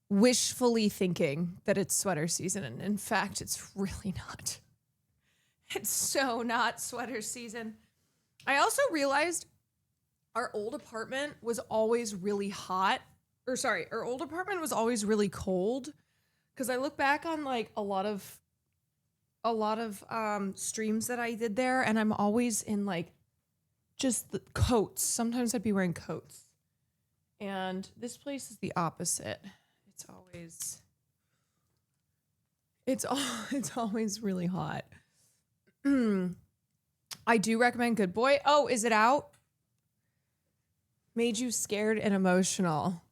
wishfully thinking that it's sweater season. And in fact, it's really not. It's so not sweater season. I also realized our old apartment was always really hot. Our old apartment was always really cold. Because I look back on like a lot of streams that I did there, and I'm always in like just the coats. Sometimes I'd be wearing coats. And this place is the opposite. It's always really hot. I do recommend Good Boy. Oh, is it out? Made you scared and emotional.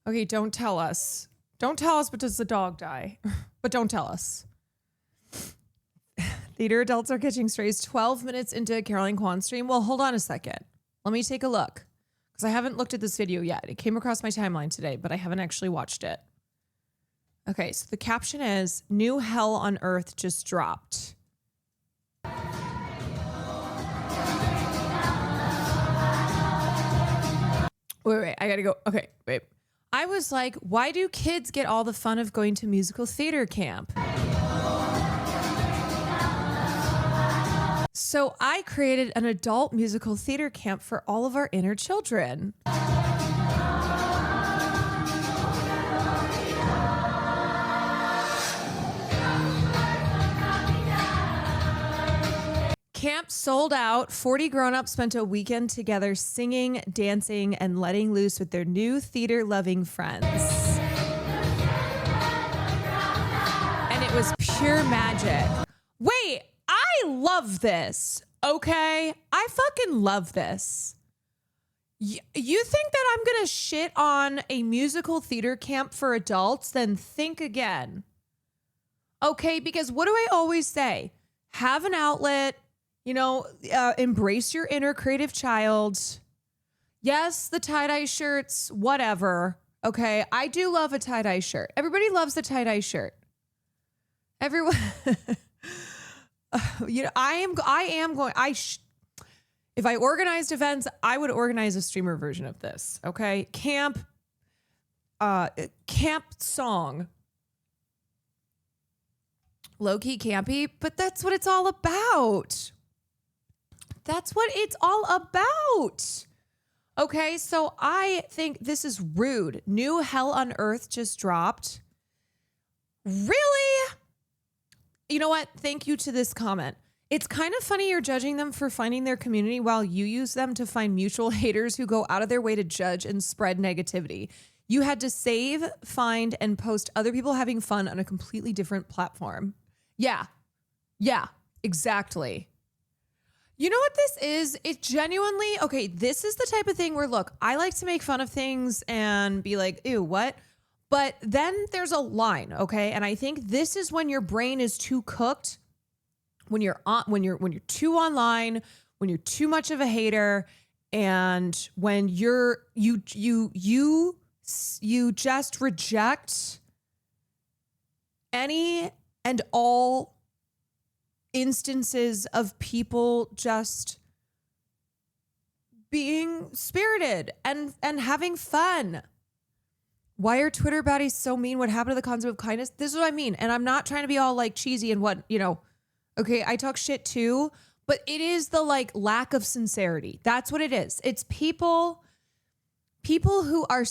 Okay, don't tell us. Don't tell us, but does the dog die? But don't tell us. Theater adults are catching strays 12 minutes into a Caroline Kwan stream. Well, hold on a second. Let me take a look. Because I haven't looked at this video yet. It came across my timeline today, but I haven't actually watched it. Okay, so the caption is, New Hell on Earth just dropped. Wait, I gotta go. Okay, wait. I was like, why do kids get all the fun of going to musical theater camp? So I created an adult musical theater camp for all of our inner children. Camp sold out. 40 grown-ups spent a weekend together singing, dancing, and letting loose with their new theater-loving friends. And it was pure magic. Wait, I love this, okay? I fucking love this. You think that I'm gonna shit on a musical theater camp for adults? Then think again. Okay, because what do I always say? Have an outlet. You know, embrace your inner creative child. Yes, the tie-dye shirts, whatever. Okay, I do love a tie-dye shirt. Everybody loves the tie-dye shirt. Everyone, you know, if I organized events, I would organize a streamer version of this. Okay, camp song. Low-key campy, but that's what it's all about. That's what it's all about. Okay, so I think this is rude. New Hell on Earth just dropped. Really? You know what? Thank you to this comment. It's kind of funny you're judging them for finding their community while you use them to find mutual haters who go out of their way to judge and spread negativity. You had to save, find, and post other people having fun on a completely different platform. Yeah, exactly. You know what this is? It genuinely, okay, this is the type of thing where, look, I like to make fun of things and be like, ew, what? But then there's a line, okay? And I think this is when your brain is too cooked, when you're too online, when you're too much of a hater, and when you just reject any and all instances of people just being spirited and having fun. Why are Twitter baddies so mean? What happened to the concept of kindness? This is what I mean. And I'm not trying to be all like cheesy and what, you know, okay, I talk shit too, but it is the like lack of sincerity. That's what it is. It's people who are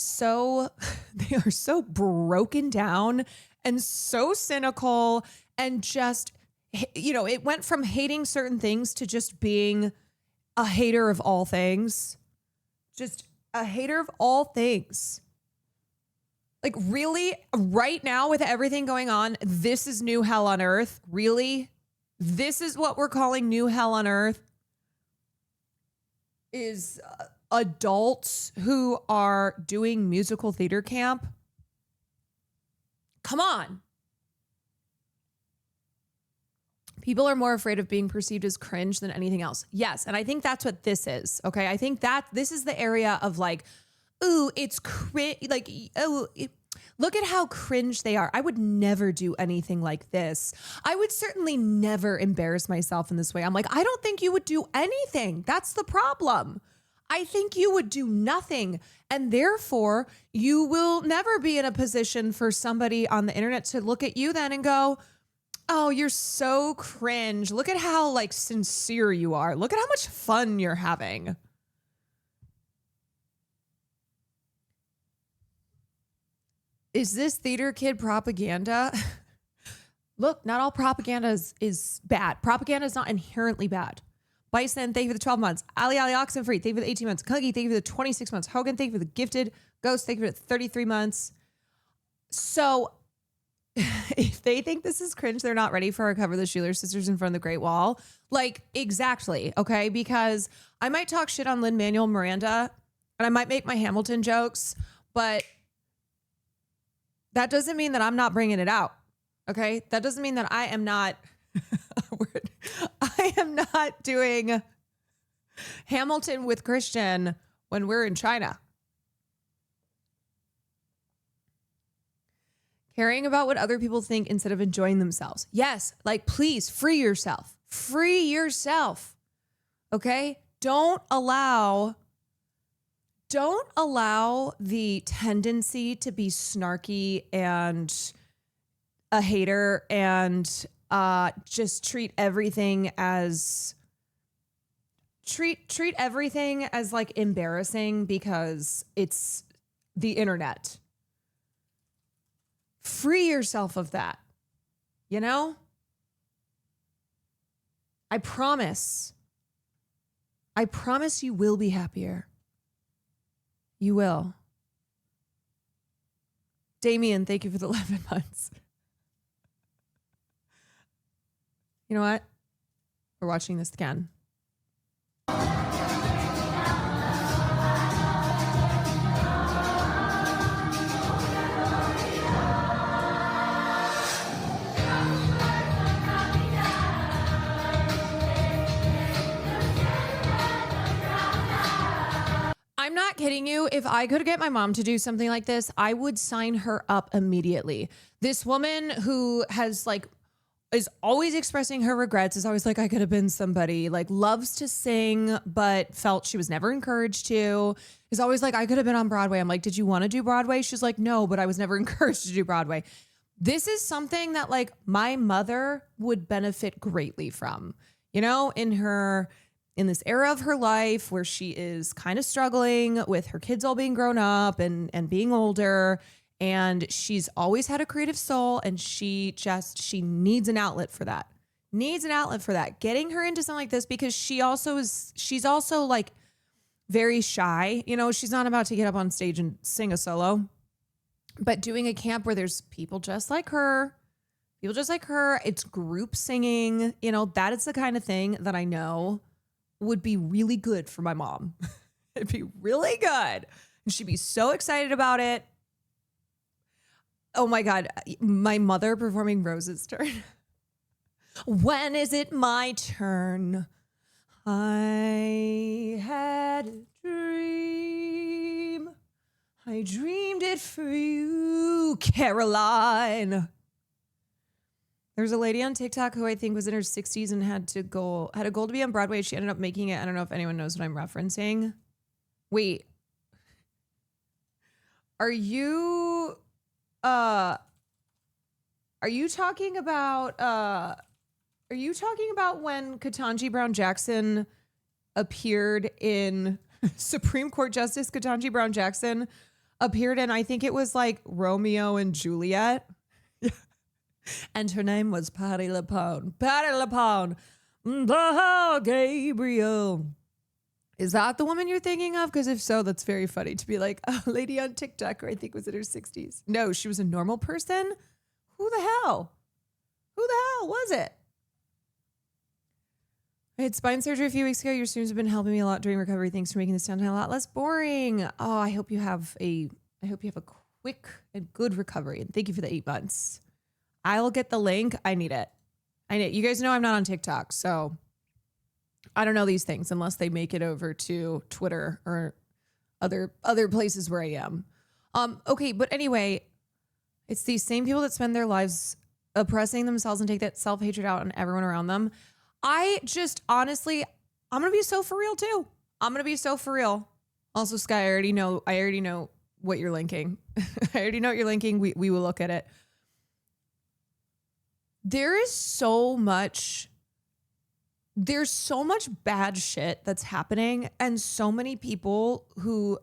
they are so broken down and so cynical and just, you know, it went from hating certain things to just being a hater of all things. Just a hater of all things. Like, really, right now with everything going on, this is new hell on earth? Really? This is what we're calling new hell on earth? Is adults who are doing musical theater camp? Come on. People are more afraid of being perceived as cringe than anything else. Yes, and I think that's what this is, okay? I think that this is the area of like, ooh, it's cringe, like, oh, look at how cringe they are. I would never do anything like this. I would certainly never embarrass myself in this way. I'm like, I don't think you would do anything. That's the problem. I think you would do nothing. And therefore, you will never be in a position for somebody on the internet to look at you then and go, oh, you're so cringe. Look at how like sincere you are. Look at how much fun you're having. Is this theater kid propaganda? Look, not all propaganda is bad. Propaganda is not inherently bad. Bison, thank you for the 12 months. Ali Oxenfree, thank you for the 18 months. Cookie, thank you for the 26 months. Hogan, thank you for the gifted. Ghost, thank you for the 33 months. So if they think this is cringe, they're not ready for our cover the Schuler sisters in front of the Great Wall. Like, exactly, okay? Because I might talk shit on Lin-Manuel Miranda, and I might make my Hamilton jokes, but that doesn't mean that I'm not bringing it out, okay? That doesn't mean that I am not... I am not doing Hamilton with Christian when we're in China. Caring about what other people think instead of enjoying themselves. Yes, like please free yourself. Free yourself. Okay? Don't allow the tendency to be snarky and a hater and just treat everything as like embarrassing because it's the internet. Free yourself of that. You know? I promise you will be happier. You will. Damien, thank you for the 11 months. You know what? We're watching this again. I'm not kidding you. If I could get my mom to do something like this, I would sign her up immediately. This woman who has like is always expressing her regrets, is always like, I could have been somebody, like loves to sing, but felt she was never encouraged to, is always like, I could have been on Broadway. I'm like, did you want to do Broadway? She's like, no, but I was never encouraged to do Broadway. This is something that like my mother would benefit greatly from, you know, in this era of her life where she is kind of struggling with her kids all being grown up and being older. And she's always had a creative soul, and she needs an outlet for that. Getting her into something like this, because she's also like very shy. You know, she's not about to get up on stage and sing a solo, but doing a camp where there's people just like her, it's group singing, you know, that is the kind of thing that I know would be really good for my mom. It'd be really good. And she'd be so excited about it. Oh my God, my mother performing Rose's Turn. When is it my turn? I had a dream. I dreamed it for you, Caroline. There's a lady on TikTok who I think was in her 60s and had a goal to be on Broadway. She ended up making it. I don't know if anyone knows what I'm referencing. Wait. Are you talking about when Ketanji Brown Jackson appeared in Supreme Court Justice Ketanji Brown Jackson appeared in, I think it was like Romeo and Juliet. And her name was Patti LuPone. Gabriel. Is that the woman you're thinking of? Because if so, that's very funny to be like a lady on TikTok who I think was in her 60s. No, she was a normal person. Who the hell was it? I had spine surgery a few weeks ago. Your students have been helping me a lot during recovery. Thanks for making this downtime a lot less boring. Oh, I hope you have a quick and good recovery. And thank you for the 8 months. I'll get the link. I need it. You guys know I'm not on TikTok, so I don't know these things unless they make it over to Twitter or other places where I am. Okay, but anyway, it's these same people that spend their lives oppressing themselves and take that self-hatred out on everyone around them. I just honestly, I'm going to be so for real too. I'm going to be so for real. Also, Sky, I already know what you're linking. I already know what you're linking. We will look at it. There's so much bad shit that's happening, and so many people who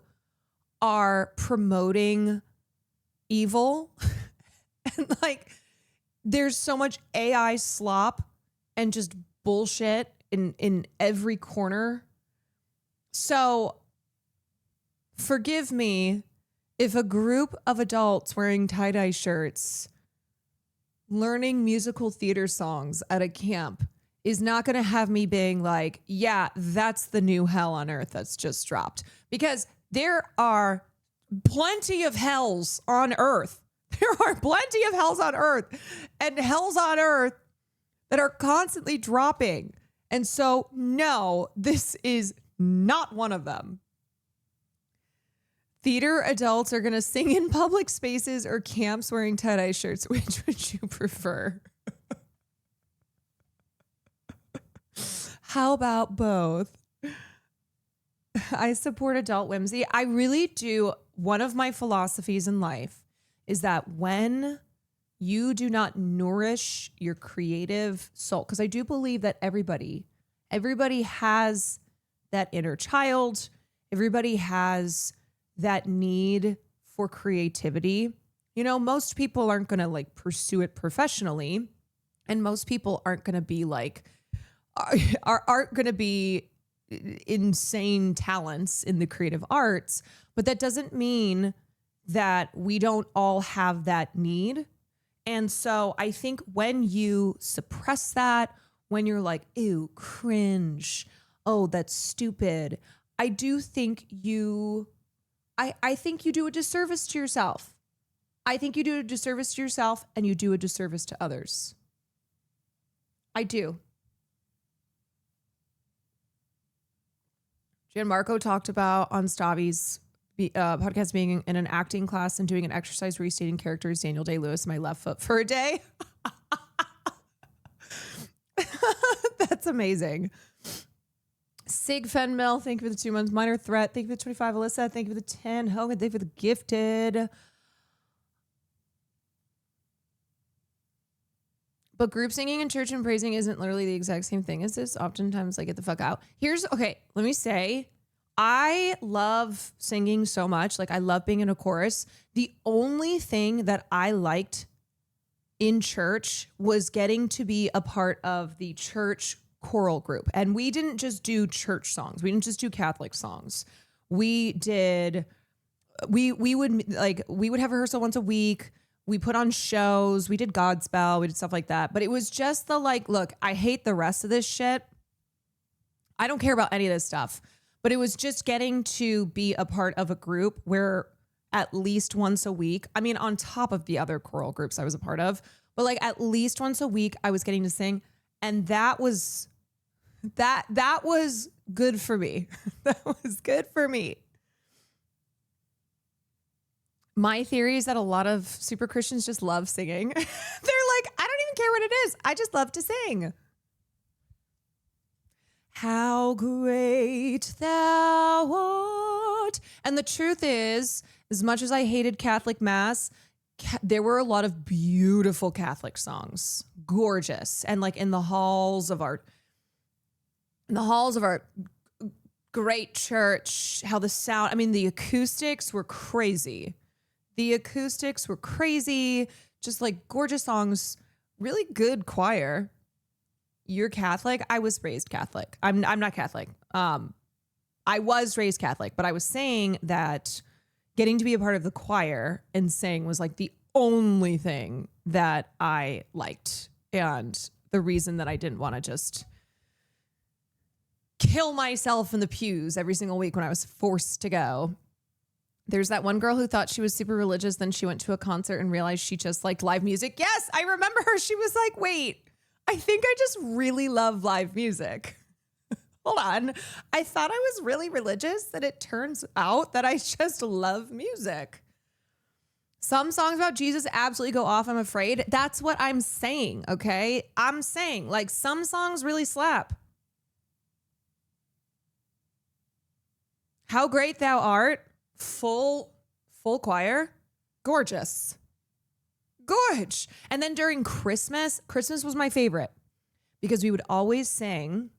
are promoting evil. And like, there's so much AI slop and just bullshit in every corner. So forgive me if a group of adults wearing tie-dye shirts learning musical theater songs at a camp is not going to have me being like, yeah, that's the new hell on earth that's just dropped. Because there are plenty of hells on earth. There are plenty of hells on earth and hells on earth that are constantly dropping. And so, no, this is not one of them. Theater adults are going to sing in public spaces or camps wearing tie-dye shirts. Which would you prefer? How about both? I support adult whimsy. I really do. One of my philosophies in life is that when you do not nourish your creative soul, because I do believe that everybody has that inner child. Everybody has that need for creativity. You know, most people aren't going to like pursue it professionally, and most people aren't going to be like, aren't going to be insane talents in the creative arts, but that doesn't mean that we don't all have that need. And so I think when you suppress that, when you're like, ew, cringe, oh, that's stupid, I do think I think you do a disservice to yourself. I think you do a disservice to yourself, and you do a disservice to others. I do. Gianmarco talked about on Stavi's podcast being in an acting class and doing an exercise restating characters Daniel Day-Lewis in my left foot for a day. That's amazing. Sig Fenmel, thank you for the 2 months. Minor Threat, thank you for the 25. Alyssa, thank you for the 10. Hogan, thank you for the gifted. But group singing in church and praising isn't literally the exact same thing as this. Oftentimes, like, get the fuck out. Let me say, I love singing so much. Like, I love being in a chorus. The only thing that I liked in church was getting to be a part of the church choral group. And we didn't just do church songs. We didn't just do Catholic songs. We would have rehearsal once a week. We put on shows. We did Godspell. We did stuff like that. But it was just the like, look, I hate the rest of this shit. I don't care about any of this stuff. But it was just getting to be a part of a group where at least once a week, I mean, on top of the other choral groups I was a part of, but like at least once a week I was getting to sing. And that was good for me. That was good for me. My theory is that a lot of super Christians just love singing. They're like, I don't even care what it is. I just love to sing. How great thou art. And the truth is, as much as I hated Catholic Mass, there were a lot of beautiful Catholic songs. Gorgeous. And like in the halls of our great church, how the sound, I mean, the acoustics were crazy. Just like gorgeous songs, really good choir. You're Catholic? I was raised Catholic. I'm not Catholic. I was raised Catholic, but I was saying that getting to be a part of the choir and sing was like the only thing that I liked. And the reason that I didn't want to just kill myself in the pews every single week when I was forced to go. There's that one girl who thought she was super religious. Then she went to a concert and realized she just liked live music. Yes, I remember her. She was like, wait, I think I just really love live music. Hold on. I thought I was really religious, and it turns out that I just love music. Some songs about Jesus absolutely go off, I'm afraid. That's what I'm saying, okay? I'm saying, like, some songs really slap. How Great Thou Art, full choir, gorgeous. Gorge. And then during Christmas was my favorite because we would always sing.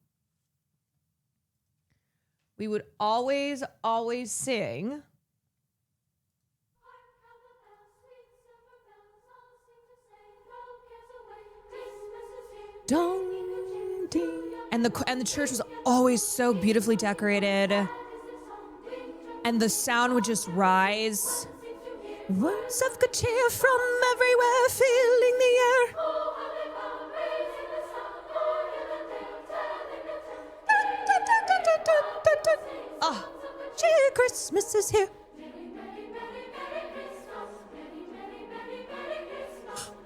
We would always sing. Dong, ding. And the church was always so beautifully decorated. And the sound would just rise. Words of good cheer from everywhere filling the air. Ah, cheer, Christmas is here.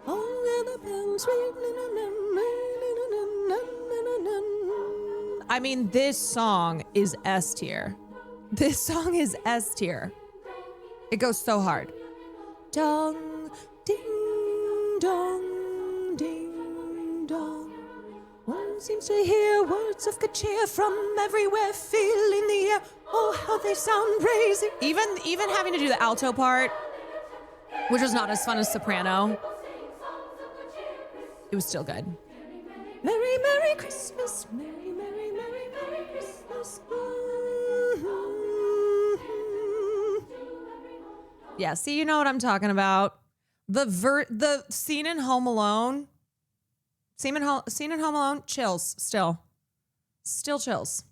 All the bells ring. I mean, this song is S tier. This song is S tier. It goes so hard. Dong, ding, dong, ding, dong. One seems to hear words of good cheer from everywhere, filling the air. Oh, how they sound raising. Even having to do the alto part, which was not as fun as soprano, it was still good. Merry, Merry Christmas, Merry, Merry, Merry, Merry Christmas. Yeah, see, you know what I'm talking about. The scene in Home Alone. Scene in Home Alone, chills, still chills.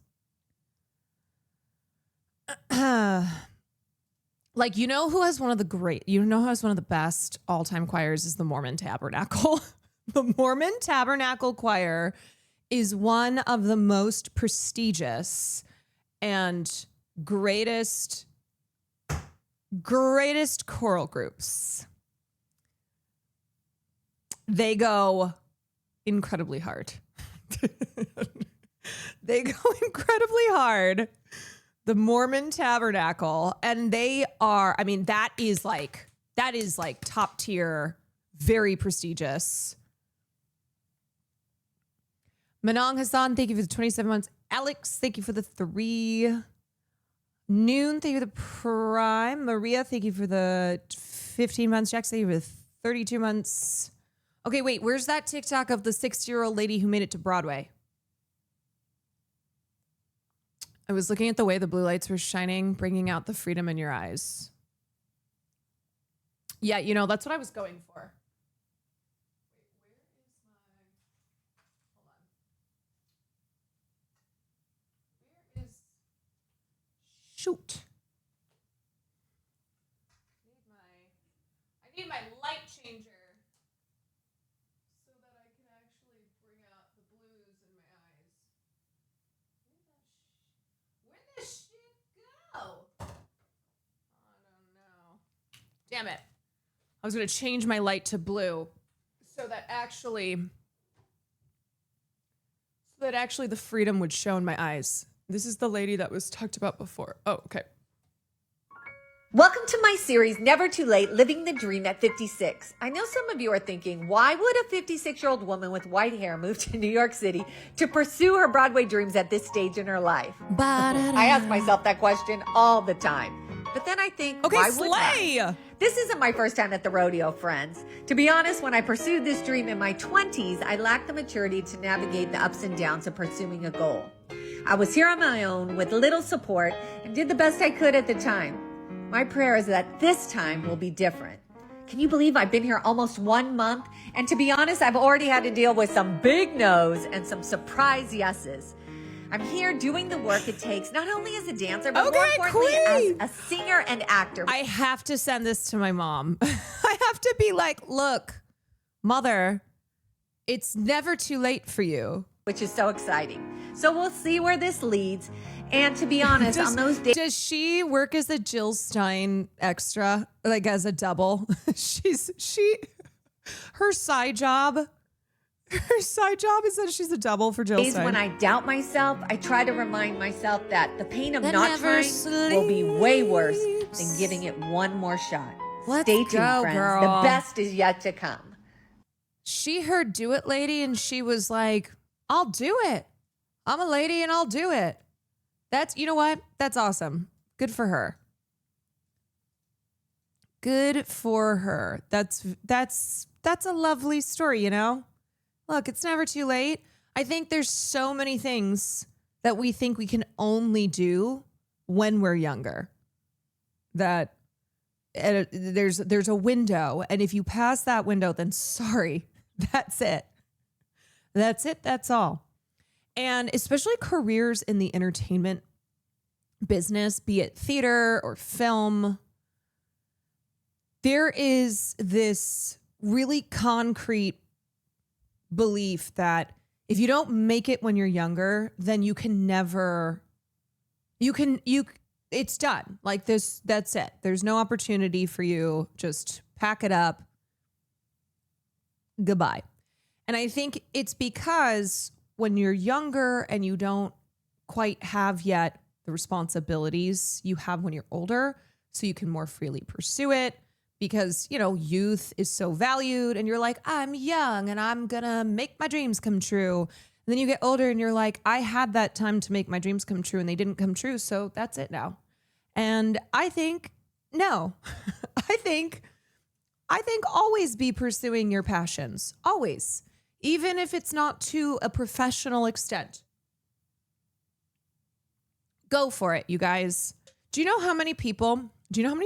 Like, you know who has one of the best all-time choirs is the Mormon Tabernacle. The Mormon Tabernacle Choir is one of the most prestigious and greatest choral groups. They go incredibly hard. They go incredibly hard. The Mormon Tabernacle. And they are, I mean, that is like top tier, very prestigious. Manong Hassan, thank you for the 27 months. Alex, thank you for the 3. Noon, thank you for the Prime. Maria, thank you for the 15 months. Jack, thank you for the 32 months. Okay, wait, where's that TikTok of the 60-year-old lady who made it to Broadway? I was looking at the way the blue lights were shining, bringing out the freedom in your eyes. Yeah, you know, that's what I was going for. Shoot. I need my light changer so that I can actually bring out the blues in my eyes. Where'd this shit go? I don't know. Damn it. I was going to change my light to blue so that actually the freedom would show in my eyes. This is the lady that was talked about before. Oh, okay. Welcome to my series, Never Too Late, Living the Dream at 56. I know some of you are thinking, why would a 56-year-old woman with white hair move to New York City to pursue her Broadway dreams at this stage in her life? I ask myself that question all the time. But then I think, okay, why slay! would I? This isn't my first time at the rodeo, friends. To be honest, when I pursued this dream in my 20s, I lacked the maturity to navigate the ups and downs of pursuing a goal. I was here on my own with little support and did the best I could at the time. My prayer is that this time will be different. Can you believe I've been here almost 1 month? And to be honest, I've already had to deal with some big no's and some surprise yeses. I'm here doing the work it takes, not only as a dancer, but more importantly, as a singer and actor. I have to send this to my mom. I have to be like, look, mother, it's never too late for you. Which is so exciting. So we'll see where this leads. And to be honest, on those days... Does she work as a Jill Stein extra? Like as a double? Her side job is that she's a double for Jill Stein. When I doubt myself, I try to remind myself that the pain of not trying will be way worse than giving it one more shot. Stay tuned, friends. Girl. The best is yet to come. She heard Do It Lady and she was like, I'll do it. I'm a lady and I'll do it. That's, you know what? That's awesome. Good for her. Good for her. That's a lovely story, you know? Look, it's never too late. I think there's so many things that we think we can only do when we're younger. That there's a window, and if you pass that window, then sorry, that's it. That's it. That's all. And especially careers in the entertainment business, be it theater or film, there is this really concrete belief that if you don't make it when you're younger, then you can never, it's done. Like this, that's it. There's no opportunity for you. Just pack it up. Goodbye. And I think it's because when you're younger and you don't quite have yet the responsibilities you have when you're older, so you can more freely pursue it because, you know, youth is so valued and you're like, I'm young and I'm gonna make my dreams come true. And then you get older and you're like, I had that time to make my dreams come true and they didn't come true. So that's it now. And I think, no, I think always be pursuing your passions. Always. Even if it's not to a professional extent. Go for it, you guys. Do you know how many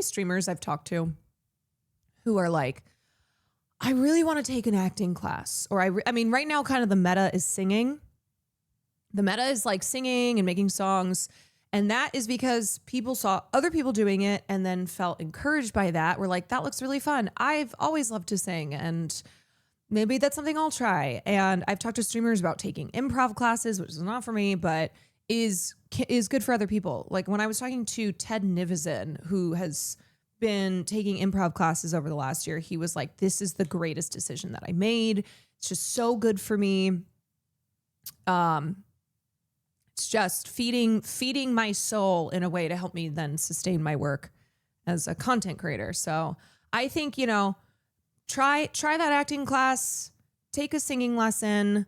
streamers I've talked to who are like, I really want to take an acting class? Or I mean, right now kind of the meta is singing. The meta is like singing and making songs. And that is because people saw other people doing it and then felt encouraged by that. We're like, that looks really fun. I've always loved to sing and maybe that's something I'll try. And I've talked to streamers about taking improv classes, which is not for me, but is good for other people. Like when I was talking to Ted Nivison, who has been taking improv classes over the last year, he was like, this is the greatest decision that I made. It's just so good for me. It's just feeding my soul in a way to help me then sustain my work as a content creator. So I think, you know, try that acting class, take a singing lesson,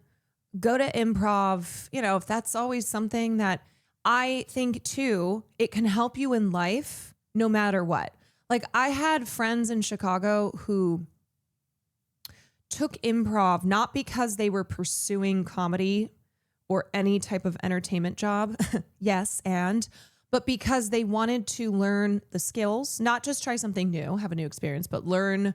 go to improv. You know, if that's always something that I think too, it can help you in life no matter what. Like I had friends in Chicago who took improv not because they were pursuing comedy or any type of entertainment job. Yes, but because they wanted to learn the skills, not just try something new, have a new experience, but learn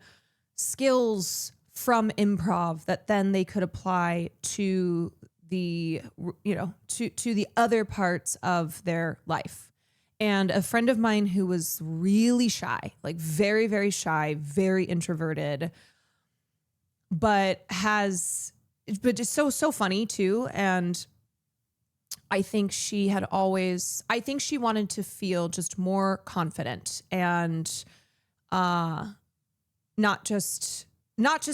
skills from improv that then they could apply to the, you know, to the other parts of their life. And a friend of mine who was really shy, like very, very shy, very introverted, but just so funny too. And I think she wanted to feel just more confident and not just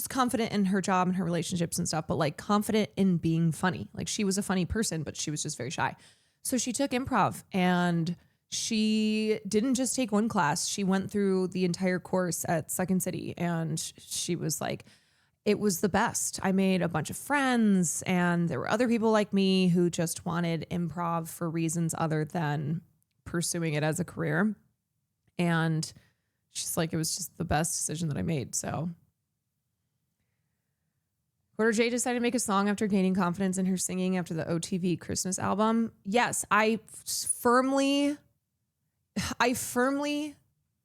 confident in her job and her relationships and stuff, but like confident in being funny. Like she was a funny person, but she was just very shy. So she took improv and she didn't just take one class. She went through the entire course at Second City and she was like, it was the best. I made a bunch of friends and there were other people like me who just wanted improv for reasons other than pursuing it as a career. And she's like, it was just the best decision that I made. So Quarter J decided to make a song after gaining confidence in her singing after the OTV Christmas album. Yes, I firmly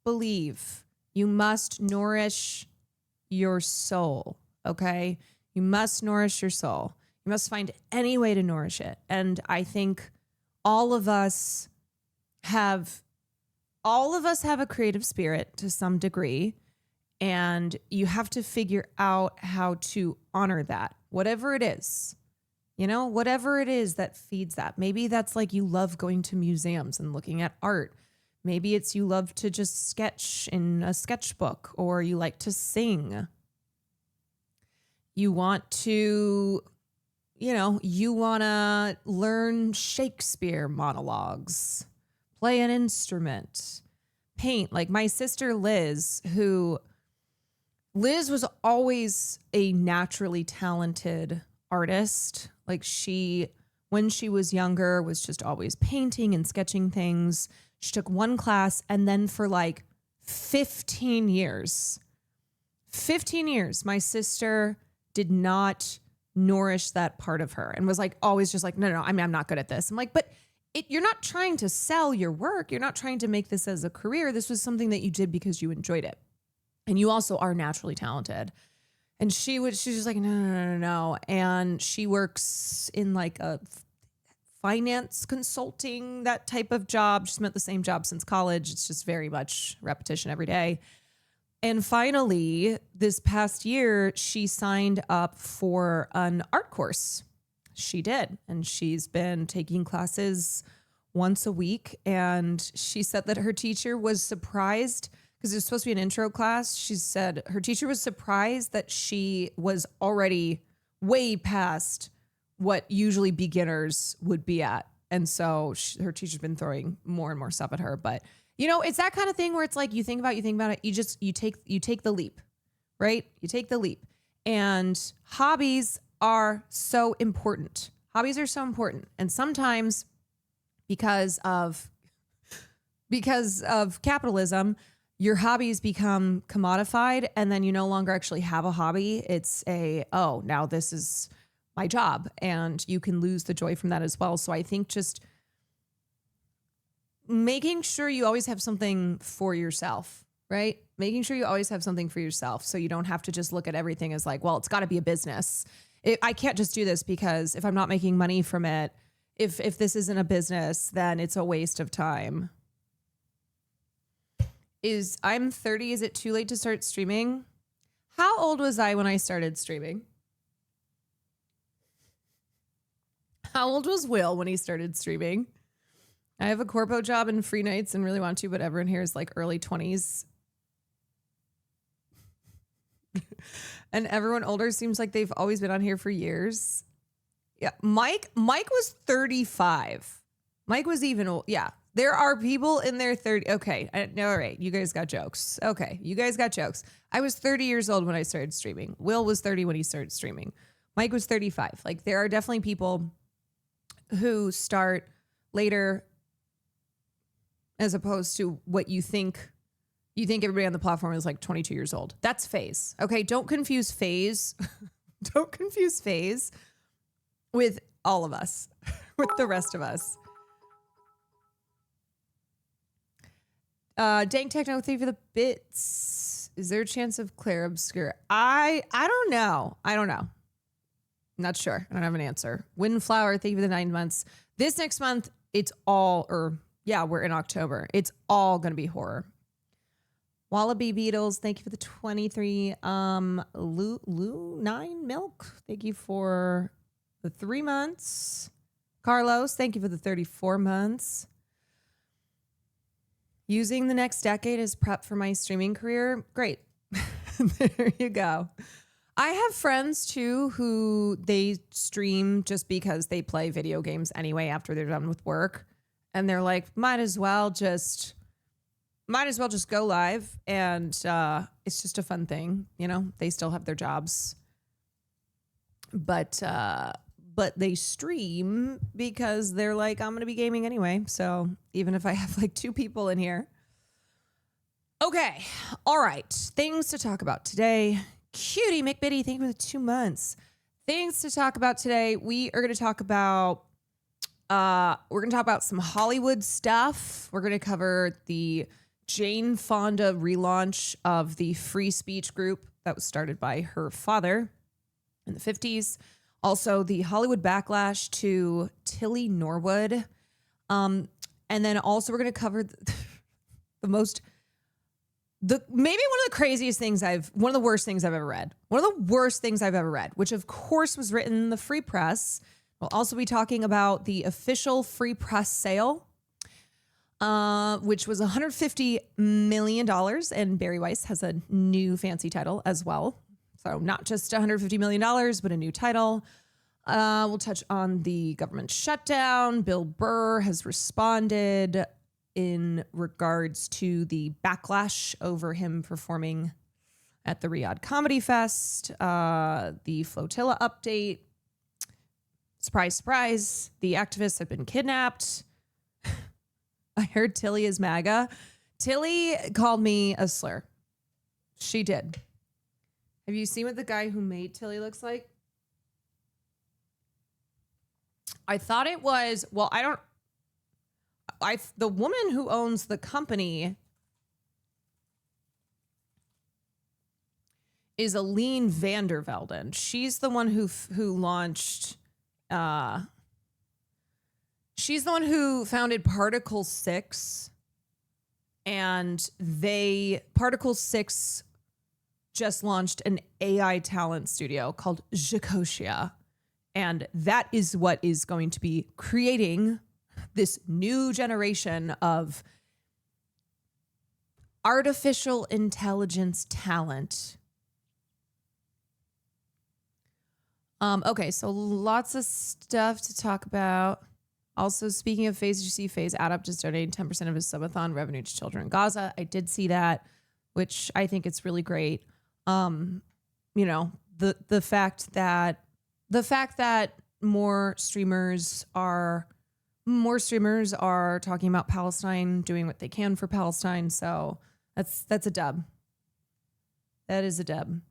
believe you must nourish your soul, okay? You must nourish your soul. You must find any way to nourish it. And I think all of us have a creative spirit to some degree, and you have to figure out how to honor that, whatever it is. You know, whatever it is that feeds that. Maybe that's like you love going to museums and looking at art. Maybe it's you love to just sketch in a sketchbook, or you like to sing. You want to, you want to learn Shakespeare monologues, play an instrument, paint. Like my sister Liz was always a naturally talented artist. Like when she was younger, was just always painting and sketching things. She took one class, and then for like 15 years, my sister did not nourish that part of her and was like always just like, no, I'm not good at this. I'm like, but you're not trying to sell your work. You're not trying to make this as a career. This was something that you did because you enjoyed it. And you also are naturally talented. And she was just like, no. And she works in like a finance consulting, that type of job. She's been at the same job since college. It's just very much repetition every day. And finally, this past year, she signed up for an art course. She did. And she's been taking classes once a week. And she said that her teacher was surprised because it was supposed to be an intro class. She said her teacher was surprised that she was already way past what usually beginners would be at. And so her teacher's been throwing more and more stuff at her. But, you know, it's that kind of thing where it's like you think about it, you take the leap, right? You take the leap. And hobbies are so important. Hobbies are so important. And sometimes because of capitalism, your hobbies become commodified, and then you no longer actually have a hobby. It's now this is my job, and you can lose the joy from that as well. So I think just making sure you always have something for yourself, right? Making sure you always have something for yourself so you don't have to just look at everything as like, well, it's got to be a business. I can't just do this because if I'm not making money from it, if this isn't a business, then it's a waste of time. I'm 30. Is it too late to start streaming? How old was I when I started streaming? How old was Will when he started streaming? I have a corpo job and free nights and really want to, but everyone here is like early 20s. And everyone older seems like they've always been on here for years. Yeah. Mike was 35. Mike was even old. Yeah. There are people in their 30s. Okay. All right. You guys got jokes. Okay. You guys got jokes. I was 30 years old when I started streaming. Will was 30 when he started streaming. Mike was 35. Like, there are definitely people who start later as opposed to what you think. You think everybody on the platform is like 22 years old. That's phase. Okay. Don't confuse phase. Don't confuse phase with all of us, with the rest of us. Dank Techno, thank you for the bits. Is there a chance of Claire Obscure? I don't know. Not sure. I don't have an answer. Windflower, thank you for the 9 months. This next month, we're in October. It's all going to be horror. Wallaby Beatles, thank you for the 23. Lou 9 Milk, thank you for the 3 months. Carlos, thank you for the 34 months. Using the next decade as prep for my streaming career. Great. There you go. I have friends too who they stream just because they play video games anyway after they're done with work. And they're like, might as well just go live. And it's just a fun thing. You know, they still have their jobs. But they stream because they're like, I'm going to be gaming anyway. So even if I have like 2 people in here. Okay. All right. Things to talk about today. Cutie McBitty, thank you for the 2 months. Things to talk about today. We are going to talk about, some Hollywood stuff. We're going to cover the Jane Fonda relaunch of the free speech group that was started by her father in the 50s. Also, the Hollywood backlash to Tilly Norwood. And then also we're going to cover maybe one of the craziest things one of the worst things I've ever read. One of the worst things I've ever read, which of course was written in the Free Press. We'll also be talking about the official Free Press sale, which was $150 million. And Bari Weiss has a new fancy title as well. So not just $150 million, but a new title. We'll touch on the government shutdown. Bill Burr has responded in regards to the backlash over him performing at the Riyadh Comedy Fest. The Flotilla update. Surprise, surprise. The activists have been kidnapped. I heard Tilly is MAGA. Tilly called me a slur. She did. Have you seen what the guy who made Tilly looks like? I thought it was, well, the woman who owns the company is Aline Vandervelden. She's the one who launched, she's the one who founded Particle 6, and Particle 6 just launched an AI talent studio called Jacosia. And that is what is going to be creating this new generation of artificial intelligence talent. Okay, so lots of stuff to talk about. Also, speaking of Phase, did you see Phase Add Up just donating 10% of his subathon revenue to children in Gaza? I did see that, which I think it's really great. You know, the fact that more streamers are talking about Palestine, doing what they can for Palestine. So that's a dub. That is a dub.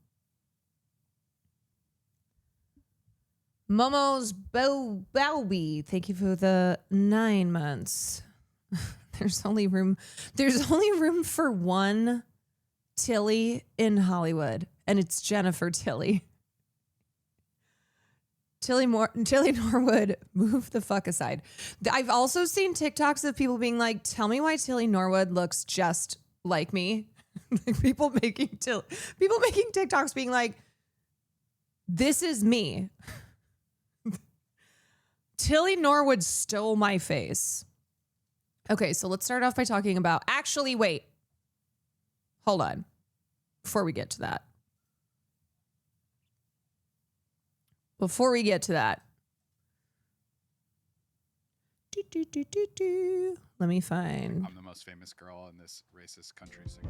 Momo's Bowby, thank you for the 9 months. There's only room for one Tilly in Hollywood, and it's Jennifer Tilly. Tilly Norwood, move the fuck aside. I've also seen TikToks of people being like, tell me why Tilly Norwood looks just like me. Like people making TikToks being like, this is me. Tilly Norwood stole my face. Okay, so let's start off by talking about, actually, wait. Hold on. Before we get to that. Let me find. I'm the most famous girl in this racist country singer.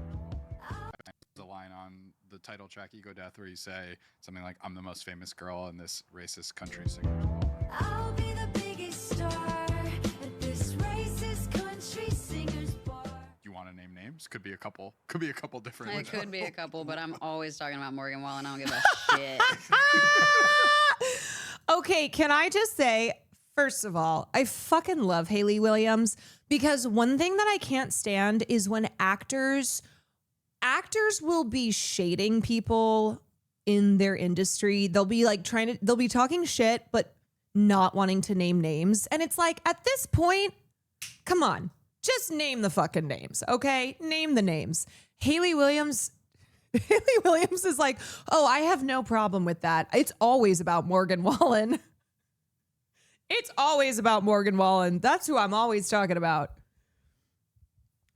The line on the title track, Ego Death, where you say something like, I'm the most famous girl in this racist country singer. I'll be the biggest star at this racist country singer's bar. You want to name names? Could be a couple different. It could be a couple, but I'm always talking about Morgan Wallen. I don't give a shit. Okay, can I just say, first of all, I fucking love Hayley Williams, because one thing that I can't stand is when actors will be shading people in their industry. They'll be like they'll be talking shit, but not wanting to name names. And it's like, at this point, come on, just name the fucking names, okay? Name the names. Hayley Williams is like, oh, I have no problem with that. It's always about Morgan Wallen. It's always about Morgan Wallen. That's who I'm always talking about.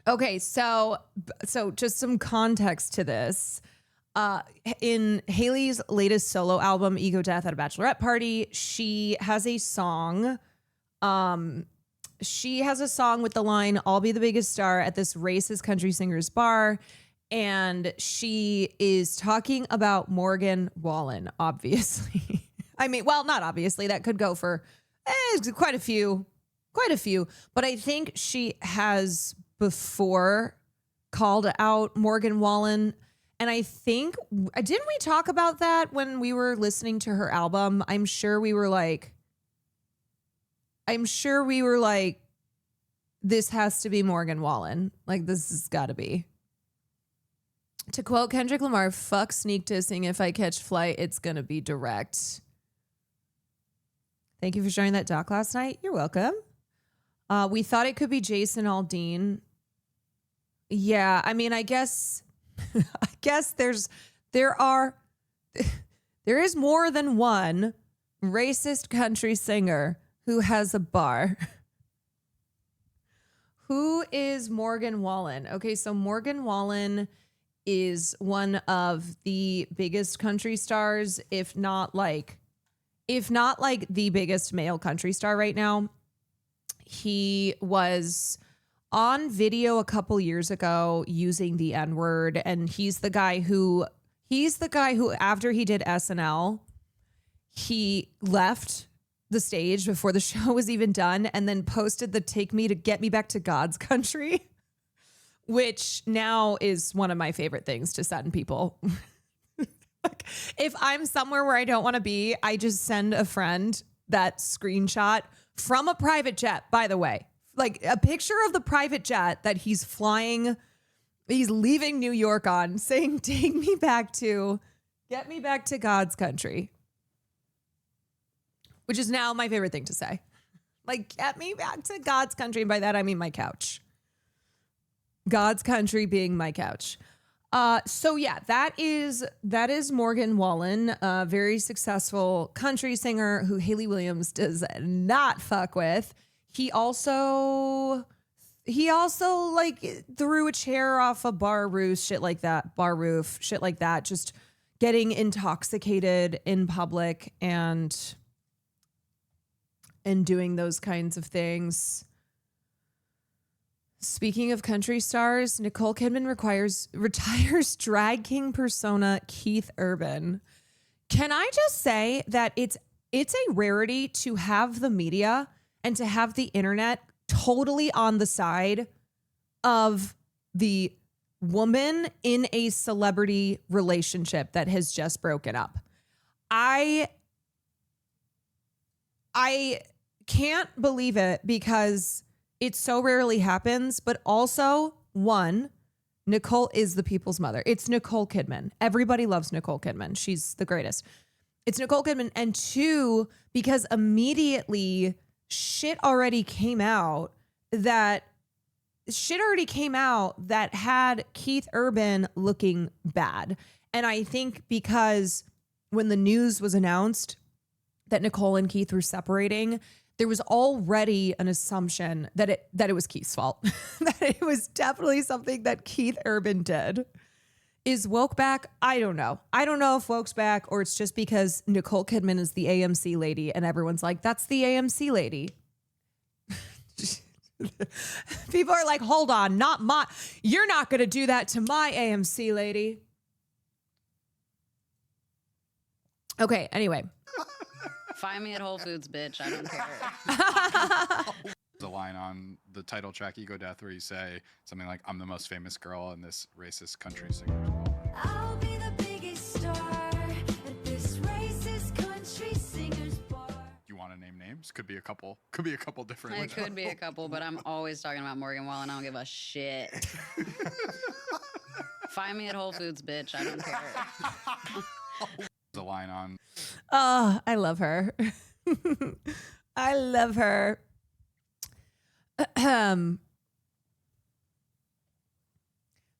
Okay, so just some context to this. In Hayley's latest solo album, Ego Death at a Bachelorette Party, she has a song. She has a song with the line, I'll be the biggest star at this racist country singer's bar. And she is talking about Morgan Wallen, obviously. I mean, well, not obviously. That could go for quite a few. But I think she has before called out Morgan Wallen. And I think, didn't we talk about that when we were listening to her album? I'm sure we were like, this has to be Morgan Wallen. Like, this has got to be. To quote Kendrick Lamar, fuck sneak dissing. If I catch flight, it's going to be direct. Thank you for sharing that doc last night. You're welcome. We thought it could be Jason Aldean. Yeah, I mean, I guess there is more than one racist country singer who has a bar. Who is Morgan Wallen? Okay, so Morgan Wallen is one of the biggest country stars, if not like the biggest male country star right now. He was on video a couple years ago using the N-word, and he's the guy who after he did SNL, he left the stage before the show was even done and then posted the "Take Me to Get Me Back to God's Country," which now is one of my favorite things to send people. Like, if I'm somewhere where I don't want to be, I just send a friend that screenshot from a private jet, by the way, like a picture of the private jet that he's flying. He's leaving New York on, saying, "Take me back to, get me back to God's country," which is now my favorite thing to say. Like, get me back to God's country. And by that, I mean my couch. God's country being my couch. So yeah, that is Morgan Wallen, a very successful country singer who Haley Williams does not fuck with. He also like threw a chair off a bar roof, shit like that, just getting intoxicated in public and doing those kinds of things. Speaking of country stars, Nicole Kidman retires drag king persona Keith Urban. Can I just say that it's a rarity to have the media and to have the internet totally on the side of the woman in a celebrity relationship that has just broken up. I can't believe it because it so rarely happens, but also, one, Nicole is the people's mother. It's Nicole Kidman. Everybody loves Nicole Kidman. She's the greatest. It's Nicole Kidman. And two, because immediately shit already came out that had Keith Urban looking bad. And I think because when the news was announced that Nicole and Keith were separating, there was already an assumption that it was Keith's fault, that it was definitely something that Keith Urban did. Is woke back? I don't know. I don't know if woke's back or it's just because Nicole Kidman is the AMC lady and everyone's like, that's the AMC lady. People are like, hold on, you're not going to do that to my AMC lady. Okay, anyway. Find me at Whole Foods, bitch. I don't care. The line on the title track, Ego Death, where you say something like, I'm the most famous girl in this racist country singer. I'll be the biggest star at this racist country singer's bar. You want to name names? Could be a couple different. It could be a couple, but I'm always talking about Morgan Wallen. I don't give a shit. Find me at Whole Foods, bitch. I don't care. The line on. Oh, I love her. I love her.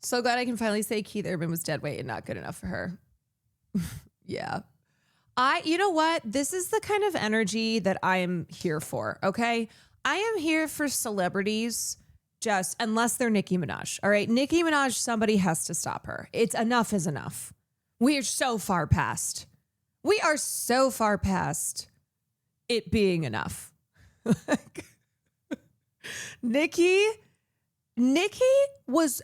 So glad I can finally say Keith Urban was dead weight and not good enough for her. Yeah. You know what? This is the kind of energy that I am here for, okay? I am here for celebrities, just unless they're Nicki Minaj. All right, Nicki Minaj, somebody has to stop her. It's enough is enough. We are so far past it being enough. Nicki was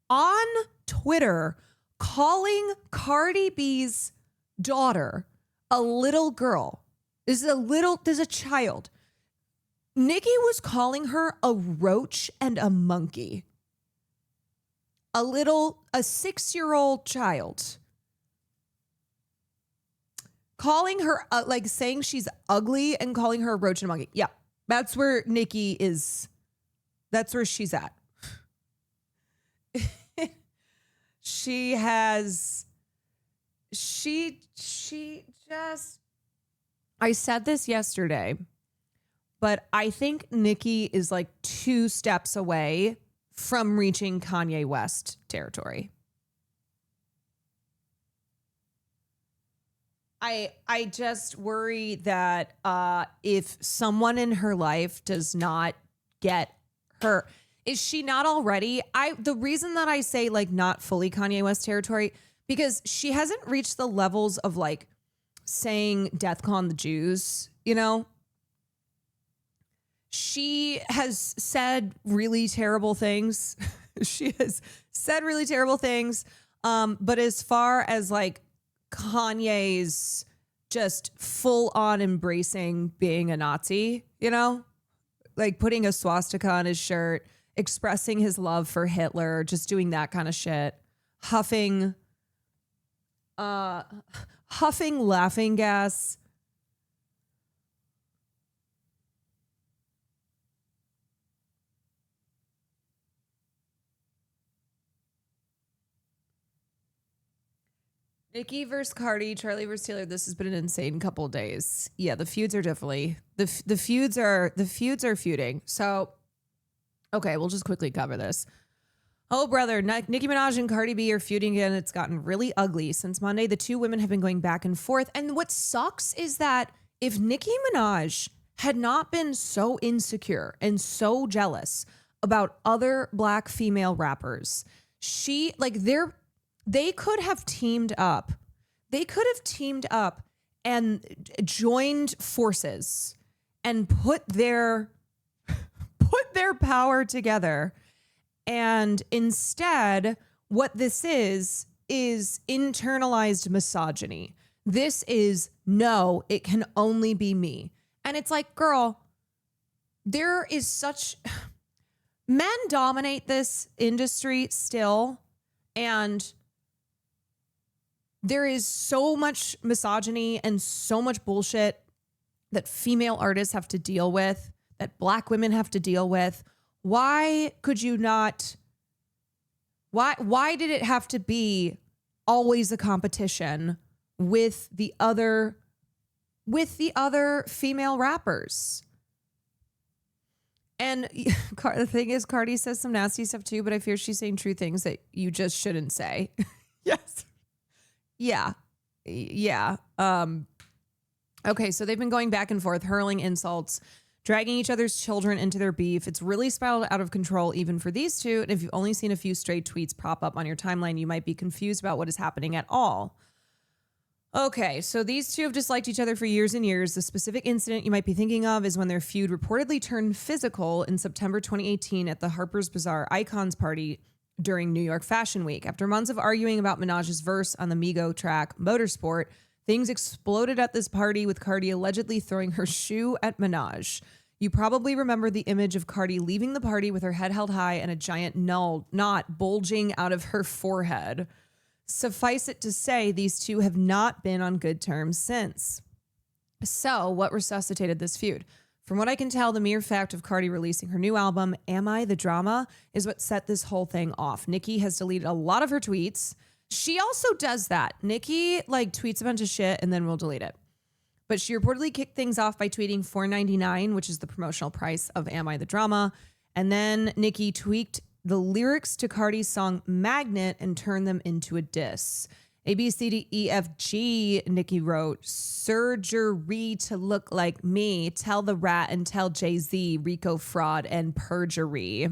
on Twitter calling Cardi B's daughter a little girl. There's a child. Nicki was calling her a roach and a monkey. A 6-year-old child. Calling her, like saying she's ugly and calling her a roach and a monkey. Yeah, that's where Nicki is. That's where she's at. She just, I said this yesterday, but I think Nicki is like 2 steps away from reaching Kanye West territory. I just worry that if someone in her life does not get her, is she not already? The reason that I say like not fully Kanye West territory, because she hasn't reached the levels of like saying death con the Jews, you know? She has said really terrible things. But as far as like Kanye's just full on embracing being a Nazi, you know? Like putting a swastika on his shirt, expressing his love for Hitler, just doing that kind of shit. Huffing laughing gas. Nicki versus Cardi, Charlie versus Taylor. This has been an insane couple of days. Yeah, the feuds are definitely the feuds are feuding. So, okay, we'll just quickly cover this. Oh, brother, Nicki Minaj and Cardi B are feuding again. It's gotten really ugly since Monday. The two women have been going back and forth. And what sucks is that if Nicki Minaj had not been so insecure and so jealous about other black female rappers, they could have teamed up. They could have teamed up and joined forces and put their power together. And instead, what this is internalized misogyny. This is, no, it can only be me. And it's like, girl, there is such... Men dominate this industry still. And there is so much misogyny and so much bullshit that female artists have to deal with, that black women have to deal with. Why could you not? Why did it have to be always a competition with the other female rappers? And the thing is, Cardi says some nasty stuff too, but I fear she's saying true things that you just shouldn't say. Yes. Yeah. Yeah. Okay, so they've been going back and forth, hurling insults, dragging each other's children into their beef. It's really spiraled out of control even for these two. And if you've only seen a few stray tweets pop up on your timeline, you might be confused about what is happening at all. Okay, so these two have disliked each other for years and years. The specific incident you might be thinking of is when their feud reportedly turned physical in September 2018 at the Harper's Bazaar Icons party during New York Fashion Week. After months of arguing about Minaj's verse on the Migo track Motorsport, things exploded at this party with Cardi allegedly throwing her shoe at Minaj. You probably remember the image of Cardi leaving the party with her head held high and a giant knot bulging out of her forehead. Suffice it to say, these two have not been on good terms since. So, what resuscitated this feud? From what I can tell, the mere fact of Cardi releasing her new album, Am I the Drama, is what set this whole thing off. Nicki has deleted a lot of her tweets. She also does that. Nicki tweets a bunch of shit and then will delete it. But she reportedly kicked things off by tweeting $4.99, which is the promotional price of Am I the Drama. And then Nicki tweaked the lyrics to Cardi's song Magnet and turned them into a diss. A, B, C, D, E, F, G, Nicki wrote, surgery to look like me, tell the rat and tell Jay-Z, Rico fraud and perjury.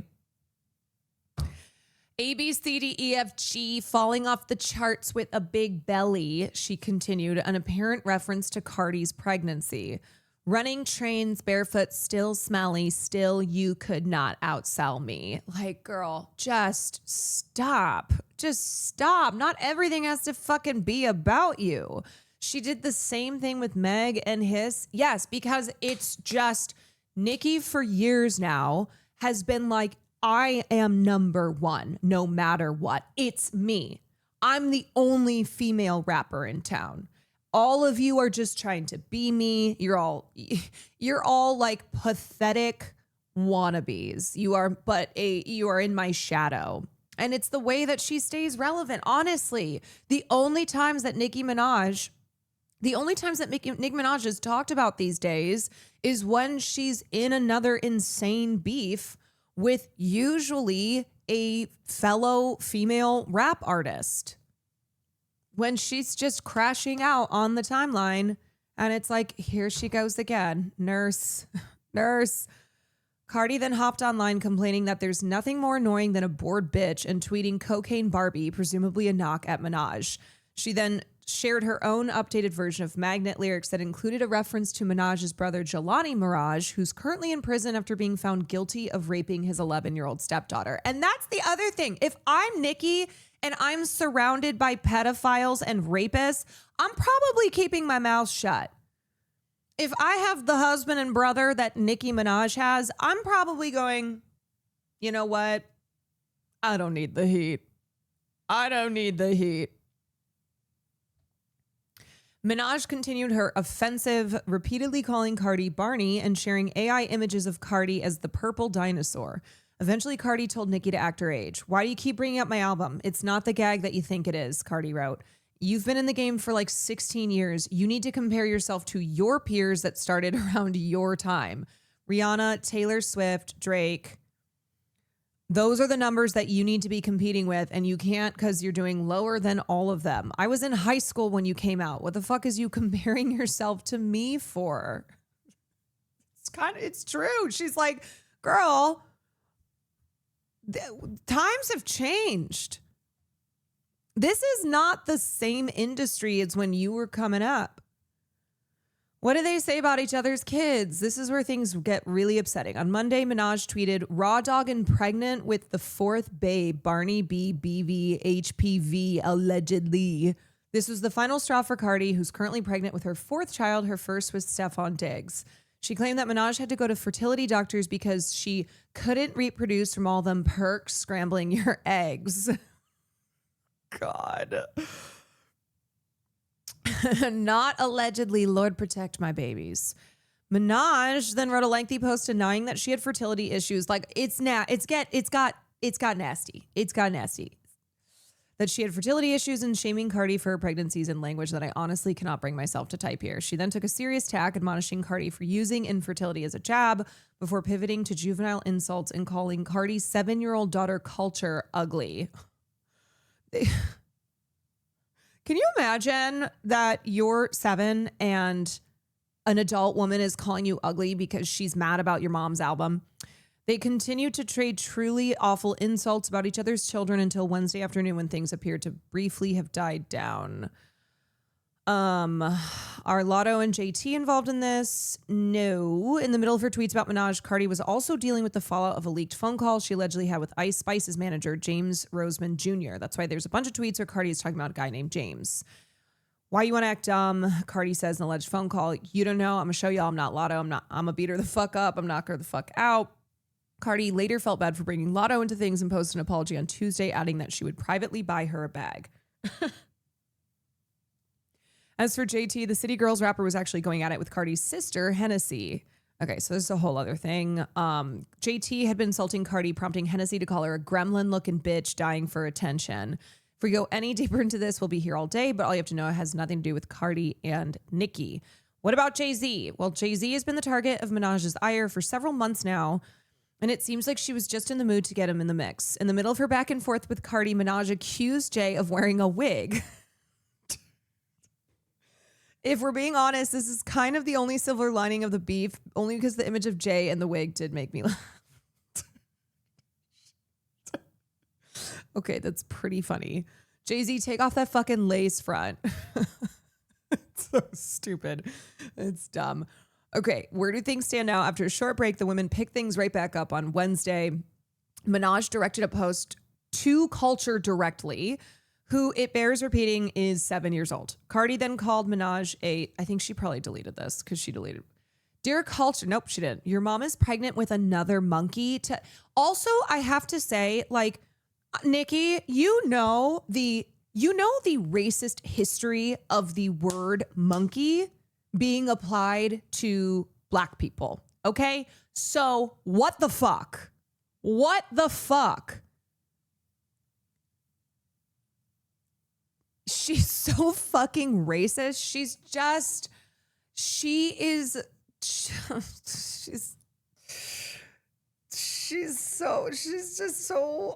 A, B, C, D, E, F, G, falling off the charts with a big belly, she continued, an apparent reference to Cardi's pregnancy. Running trains, barefoot, still smelly, still you could not outsell me. Like, girl, just stop. Just stop. Not everything has to fucking be about you. She did the same thing with Meg and Hiss. Yes, because it's just Nicki for years now has been like, I am number one, no matter what. It's me. I'm the only female rapper in town. All of you are just trying to be me. You're all like pathetic wannabes. You are in my shadow. And it's the way that she stays relevant. Honestly, the only times that Nicki Minaj is talked about these days is when she's in another insane beef with usually a fellow female rap artist. When she's just crashing out on the timeline and it's like, here she goes again. Nurse. Cardi then hopped online complaining that there's nothing more annoying than a bored bitch and tweeting cocaine Barbie, presumably a knock at Minaj. She then shared her own updated version of Magnet lyrics that included a reference to Minaj's brother Jelani Mirage, who's currently in prison after being found guilty of raping his 11-year-old stepdaughter. And that's the other thing. If I'm Nicki and I'm surrounded by pedophiles and rapists, I'm probably keeping my mouth shut. If I have the husband and brother that Nicki Minaj has, I'm probably going, you know what? I don't need the heat. I don't need the heat. Minaj continued her offensive, repeatedly calling Cardi Barney and sharing AI images of Cardi as the purple dinosaur. Eventually, Cardi told Nicki to act her age. Why do you keep bringing up my album? It's not the gag that you think it is, Cardi wrote. You've been in the game for like 16 years. You need to compare yourself to your peers that started around your time. Rihanna, Taylor Swift, Drake. Those are the numbers that you need to be competing with, and you can't because you're doing lower than all of them. I was in high school when you came out. What the fuck is you comparing yourself to me for? It's true. She's like, girl, times have changed. This is not the same industry as when you were coming up. What do they say about each other's kids? This is where things get really upsetting. On Monday, Minaj tweeted, raw dog and pregnant with the fourth babe, Barney B, BV, HPV, allegedly. This was the final straw for Cardi, who's currently pregnant with her fourth child. Her first was Stefan Diggs. She claimed that Minaj had to go to fertility doctors because she couldn't reproduce from all them perks scrambling your eggs. God. Not allegedly, Lord protect my babies. Minaj then wrote a lengthy post denying that she had fertility issues. Like it's got nasty. It's got nasty. That she had fertility issues and shaming Cardi for her pregnancies in language that I honestly cannot bring myself to type here. She then took a serious tack, admonishing Cardi for using infertility as a jab before pivoting to juvenile insults and calling Cardi's 7-year-old daughter Culture ugly. Can you imagine that you're 7 and an adult woman is calling you ugly because she's mad about your mom's album? They continued to trade truly awful insults about each other's children until Wednesday afternoon when things appeared to briefly have died down. Are Lotto and JT involved in this? No. In the middle of her tweets about Minaj, Cardi was also dealing with the fallout of a leaked phone call she allegedly had with Ice Spice's manager, James Roseman Jr. That's why there's a bunch of tweets where Cardi is talking about a guy named James. Why you want to act dumb? Cardi says in an alleged phone call, you don't know. I'm going to show y'all I'm not Lotto. I'm going to beat her the fuck up. I'm knock her the fuck out. Cardi later felt bad for bringing Lotto into things and posted an apology on Tuesday, adding that she would privately buy her a bag. As for JT, the City Girls rapper was actually going at it with Cardi's sister, Hennessy. Okay, so this is a whole other thing. JT had been insulting Cardi, prompting Hennessy to call her a gremlin-looking bitch dying for attention. If we go any deeper into this, we'll be here all day, but all you have to know it has nothing to do with Cardi and Nicki. What about Jay-Z? Well, Jay-Z has been the target of Minaj's ire for several months now, and it seems like she was just in the mood to get him in the mix. In the middle of her back and forth with Cardi, Minaj accused Jay of wearing a wig. If we're being honest, this is kind of the only silver lining of the beef, only because the image of Jay and the wig did make me laugh. Okay, that's pretty funny. Jay-Z, take off that fucking lace front. It's so stupid. It's dumb. Okay, where do things stand now? After a short break, the women picked things right back up on Wednesday. Minaj directed a post to Culture directly, who it bears repeating is 7 years old. Cardi then called Minaj I think she probably deleted this because she deleted. Dear Culture, nope, she didn't. Your mom is pregnant with another monkey. Also, I have to say, like, Nicki, you know the racist history of the word monkey being applied to Black people. Okay, so what the fuck? What the fuck? She's so fucking racist. She's just so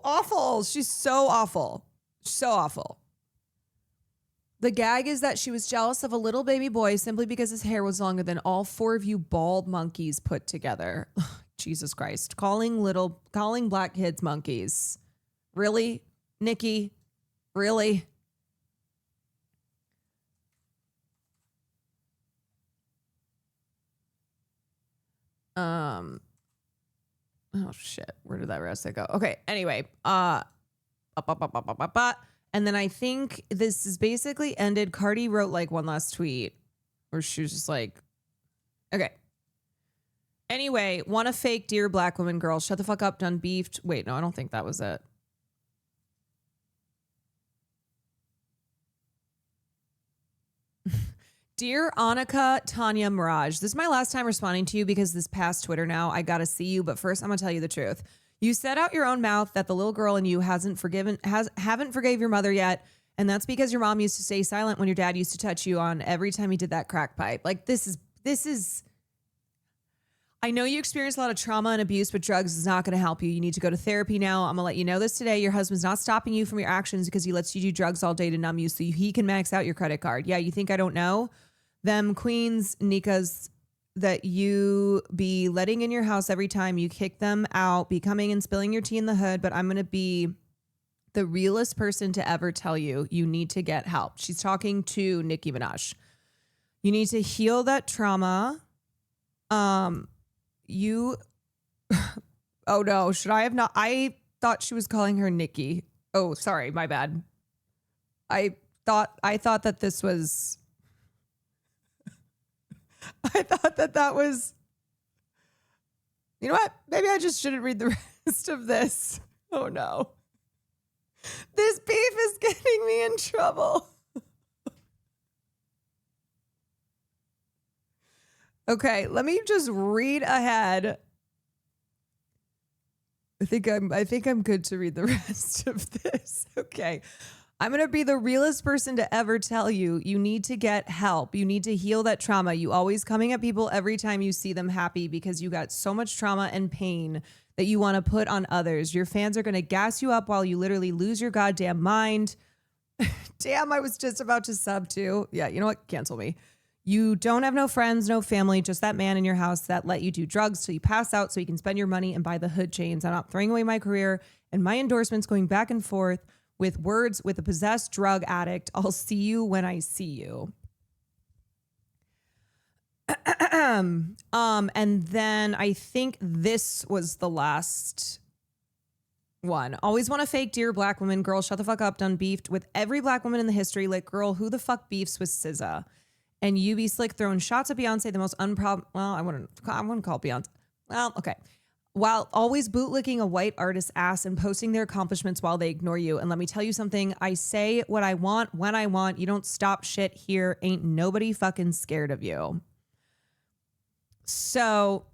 awful. She's so awful. So awful. The gag is that she was jealous of a little baby boy simply because his hair was longer than all 4 of you bald monkeys put together. Jesus Christ. Calling Black kids monkeys. Really? Nicki? Really? Oh shit, where did that rest go? Okay, anyway, And then I think this is basically ended. Cardi wrote like one last tweet where she was just like, okay. Anyway, want a fake dear black woman girl. Shut the fuck up, done beefed. Wait, no, I don't think that was it. Dear Annika, Tanya, Mirage, this is my last time responding to you because this past Twitter now, I got to see you. But first, I'm going to tell you the truth. You said out your own mouth that the little girl in you haven't forgave your mother yet. And that's because your mom used to stay silent when your dad used to touch you on every time he did that crack pipe. Like this is, I know you experienced a lot of trauma and abuse, but drugs is not going to help you. You need to go to therapy now. I'm going to let you know this today. Your husband's not stopping you from your actions because he lets you do drugs all day to numb you so he can max out your credit card. Yeah, you think I don't know? Them queens, Nikas, that you be letting in your house every time you kick them out, be coming and spilling your tea in the hood, but I'm going to be the realest person to ever tell you need to get help. She's talking to Nicki Minaj. You need to heal that trauma. You, oh no, should I have not? I thought she was calling her Nikki. Oh, sorry, my bad. I thought that this was, I thought that was, you know what? Maybe I just shouldn't read the rest of this. Oh no. This beef is getting me in trouble. Okay, let me just read ahead. I think I'm good to read the rest of this. Okay. I'm going to be the realest person to ever tell you need to get help. You need to heal that trauma. You always coming at people every time you see them happy because you got so much trauma and pain that you want to put on others. Your fans are going to gas you up while you literally lose your goddamn mind. Damn, I was just about to sub too. Yeah, you know what? Cancel me. You don't have no friends, no family, just that man in your house that let you do drugs till you pass out so you can spend your money and buy the hood chains. I'm not throwing away my career and my endorsements going back and forth with words with a possessed drug addict. I'll see you when I see you. And then I think this was the last one. Always want a fake dear black woman. Girl, shut the fuck up. Done beefed with every black woman in the history. Like, girl, who the fuck beefs with SZA? And you be slick throwing shots at Beyonce, the most well, I wouldn't call Beyonce. Well, okay. While always bootlicking a white artist's ass and posting their accomplishments while they ignore you. And let me tell you something. I say what I want when I want. You don't stop shit here. Ain't nobody fucking scared of you. So,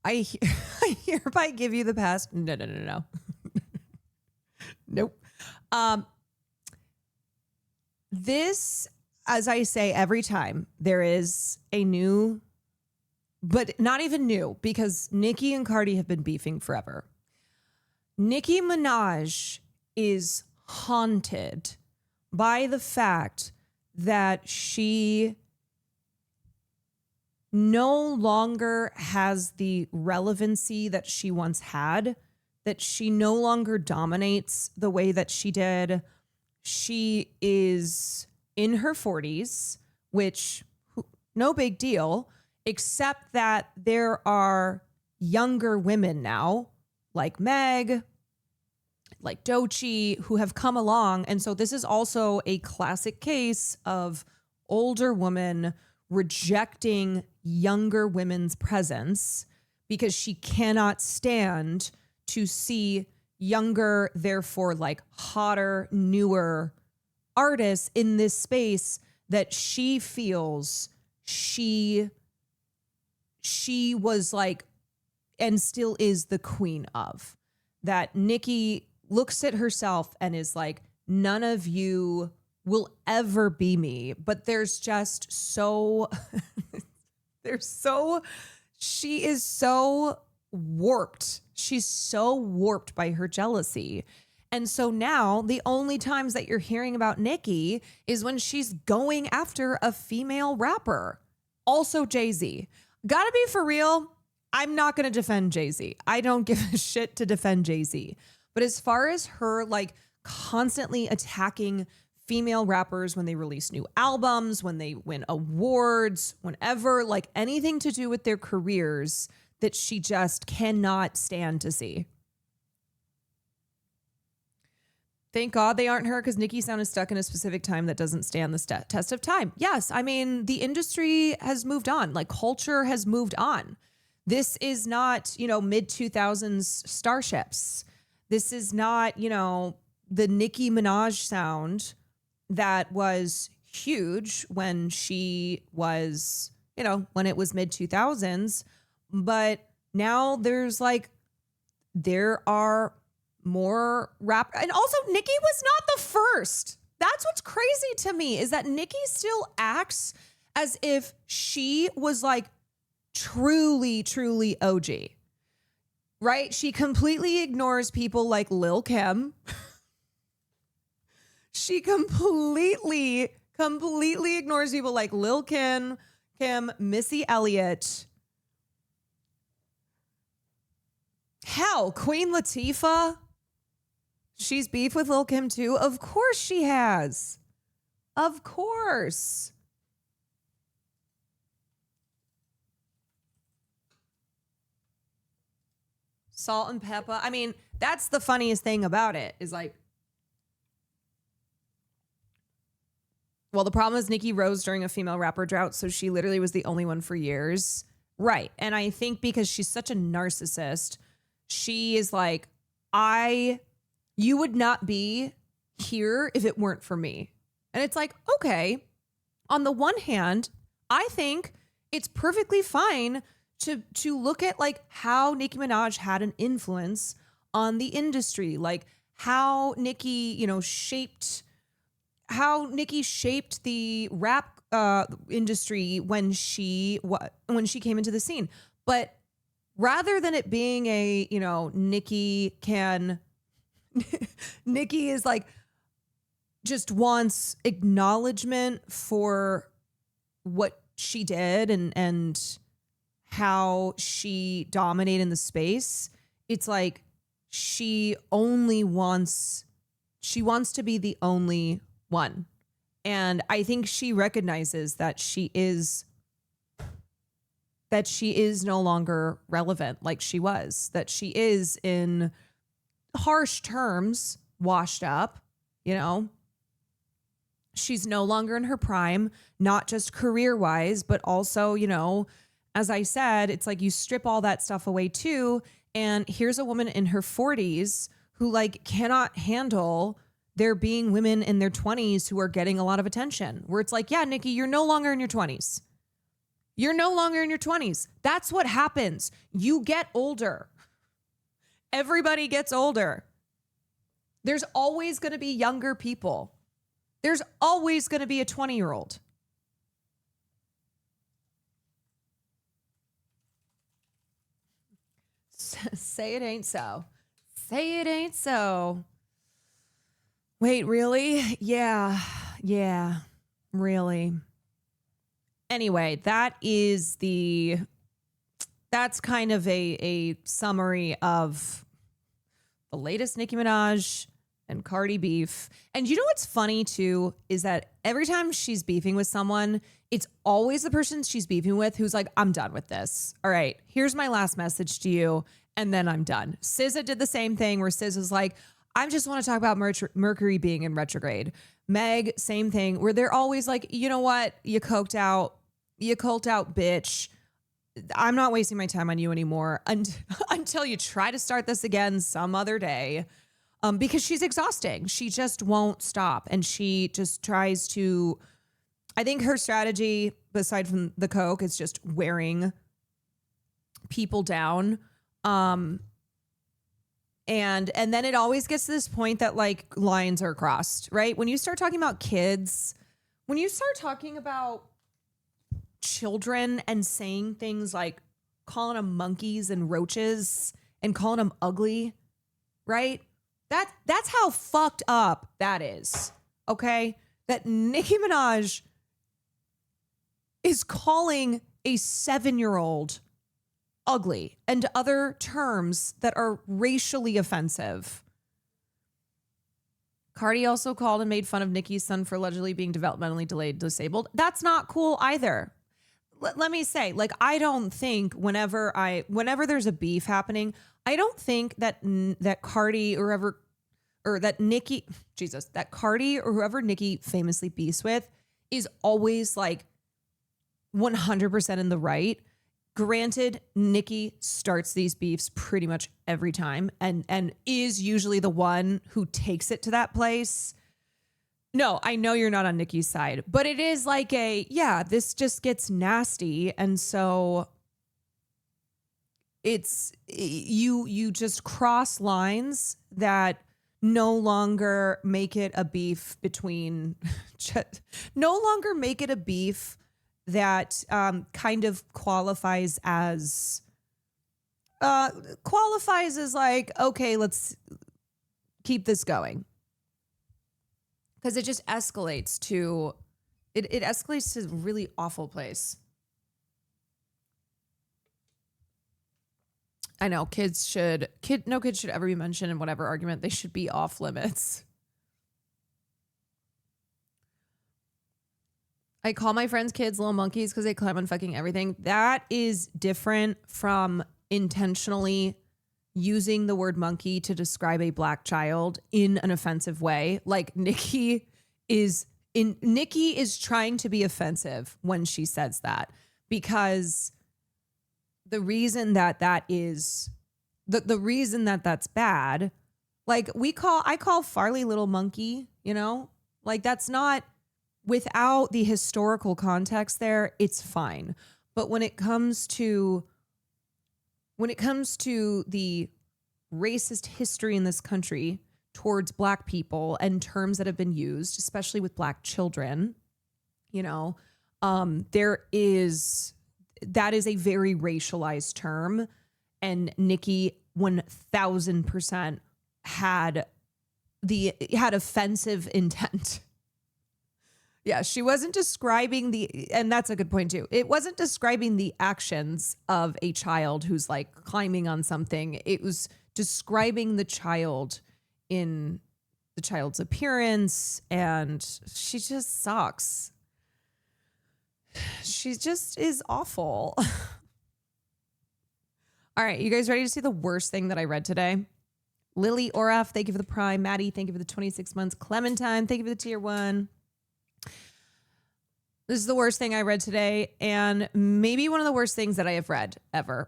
I hereby give you the pass. No. Nope. This, as I say every time, there is a new, but not even new, because Nicki and Cardi have been beefing forever. Nicki Minaj is haunted by the fact that she no longer has the relevancy that she once had, that she no longer dominates the way that she did. She is in her 40s, which no big deal, except that there are younger women now, like Meg, like Doechii, who have come along. And so this is also a classic case of older women rejecting younger women's presence because she cannot stand to see younger, therefore like hotter, newer artists in this space that she feels she was like and still is the queen of. That Nicki looks at herself and is like, none of you will ever be me. But there's just so she is so warped. She's so warped by her jealousy. And so now the only times that you're hearing about Nicki is when she's going after a female rapper. Also Jay-Z. Gotta be for real. I'm not going to defend Jay-Z. I don't give a shit to defend Jay-Z. But as far as her like constantly attacking female rappers when they release new albums, when they win awards, whenever, like anything to do with their careers that she just cannot stand to see. Thank God they aren't her, because Nicki's sound is stuck in a specific time that doesn't stand the test of time. Yes, I mean, the industry has moved on. Like, culture has moved on. This is not, mid-2000s Starships. This is not, the Nicki Minaj sound that was huge when she was, when it was mid-2000s. But now there are more rap. And also, Nicki was not the first. That's what's crazy to me, is that Nicki still acts as if she was like truly, truly OG, right? She completely ignores people like Lil' Kim. She completely ignores people like Lil' Kim, Missy Elliott. Hell, Queen Latifah. She's beef with Lil' Kim too. Of course she has. Of course. Salt and pepper. I mean, that's the funniest thing about it, is like, well, the problem is Nicki rose during a female rapper drought, so she literally was the only one for years. Right. And I think because she's such a narcissist, she is like, you would not be here if it weren't for me. And it's like, okay, on the one hand, I think it's perfectly fine to look at like how Nicki Minaj had an influence on the industry, like how Nicki, shaped the rap industry when she came into the scene. But rather than it being a, Nicki is like, just wants acknowledgement for what she did and how she dominated in the space. It's like she wants to be the only one. And I think she recognizes that she is no longer relevant like she was, that she is, in harsh terms, washed up, She's no longer in her prime, not just career-wise, but also, as I said, it's like you strip all that stuff away too. And here's a woman in her 40s who like cannot handle there being women in their 20s who are getting a lot of attention, where it's like, yeah, Nicki, you're no longer in your 20s. You're no longer in your 20s. That's what happens. You get older. Everybody gets older. There's always going to be younger people. There's always going to be a 20-year-old. Say it ain't so. Say it ain't so. Wait, really? Yeah, really. Anyway, that's kind of a summary of the latest Nicki Minaj and Cardi beef. And you know what's funny too, is that every time she's beefing with someone, it's always the person she's beefing with who's like, I'm done with this. All right, here's my last message to you, and then I'm done. SZA did the same thing, where SZA was like, I just want to talk about Mercury being in retrograde. Meg, same thing, where they're always like, you know what? You coked out, bitch. I'm not wasting my time on you anymore until you try to start this again some other day. Because she's exhausting. She just won't stop. And she just tries to, I think her strategy, aside from the coke, is just wearing people down. And then it always gets to this point that like lines are crossed, right? When you start talking about kids, when you start talking about children and saying things like calling them monkeys and roaches and calling them ugly, right? That's how fucked up that is, okay? That Nicki Minaj is calling a 7-year-old ugly and other terms that are racially offensive. Cardi also called and made fun of Nicki's son for allegedly being developmentally delayed, disabled. That's not cool either. Let me say, like, I don't think whenever there's a beef happening, I don't think that Cardi or whoever, or that Nicki, Jesus, that Cardi or whoever Nicki famously beefs with is always like 100% in the right. Granted, Nicki starts these beefs pretty much every time and is usually the one who takes it to that place. No, I know you're not on Nicki's side, but it is like this just gets nasty. And so it's, you just cross lines that no longer make it a beef between, no longer make it a beef that kind of qualifies as like, okay, let's keep this going. Because it just escalates to, it escalates to a really awful place. I know no kids should ever be mentioned in whatever argument. They should be off limits. I call my friends' kids little monkeys because they climb on fucking everything. That is different from intentionally using the word monkey to describe a black child in an offensive way. Like Nicki is trying to be offensive when she says that, because the reason that is the reason that that's bad, like I call Farley little monkey, you know, like that's not, without the historical context there, it's fine. But when it comes to the racist history in this country towards black people and terms that have been used, especially with black children, you know, that is a very racialized term. And Nicki 1000% had offensive intent. Yeah, she wasn't describing and that's a good point too. It wasn't describing the actions of a child who's like climbing on something. It was describing the child in the child's appearance, and she just sucks. She just is awful. All right, you guys ready to see the worst thing that I read today? Lily Oraf, thank you for the Prime. Maddie, thank you for the 26 months. Clementine, thank you for the tier 1. This is the worst thing I read today, and maybe one of the worst things that I have read ever.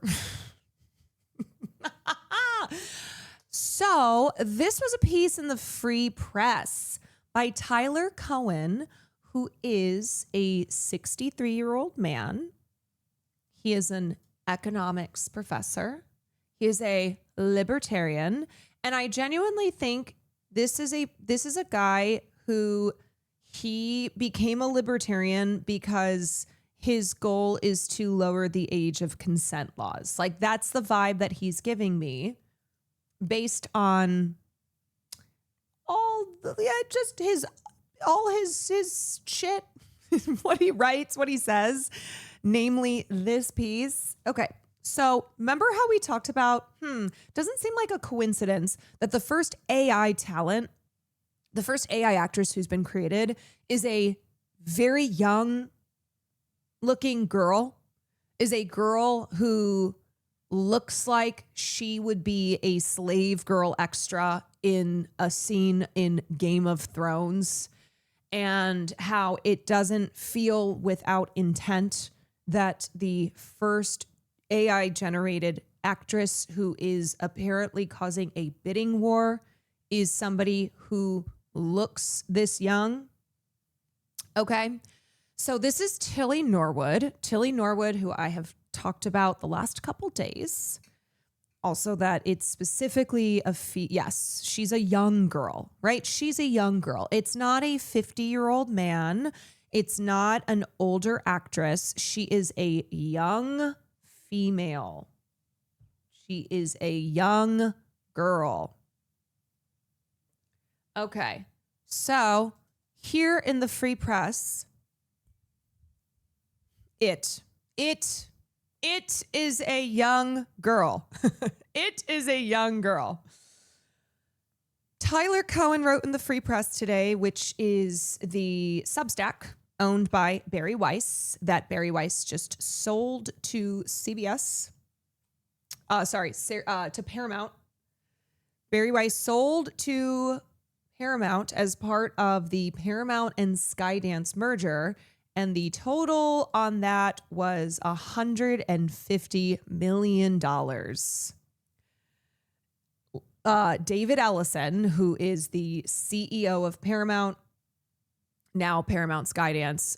So this was a piece in the Free Press by Tyler Cohen, who is a 63-year-old man. He is an economics professor. He is a libertarian, and I genuinely think this is a guy who, he became a libertarian because his goal is to lower the age of consent laws. Like, that's the vibe that he's giving me based on his shit, what he writes, what he says, namely this piece. Okay. So remember how we talked about, doesn't seem like a coincidence that the first AI actress who's been created is a very young looking girl, is a girl who looks like she would be a slave girl extra in a scene in Game of Thrones, and how it doesn't feel without intent that the first AI generated actress who is apparently causing a bidding war is somebody who looks this young. Okay. So this is Tilly Norwood, who I have talked about the last couple days. Also that it's specifically yes, she's a young girl, right? She's a young girl. It's not a 50-year-old man. It's not an older actress. She is a young female. She is a young girl. Okay. So here in the Free Press, it is a young girl. It is a young girl. Tyler Cohen wrote in the Free Press today, which is the Substack owned by Bari Weiss, that Bari Weiss just sold to CBS. To Paramount. Bari Weiss sold to Paramount as part of the Paramount and Skydance merger, and the total on that was $150 million. David Ellison, who is the CEO of Paramount, now Paramount Skydance,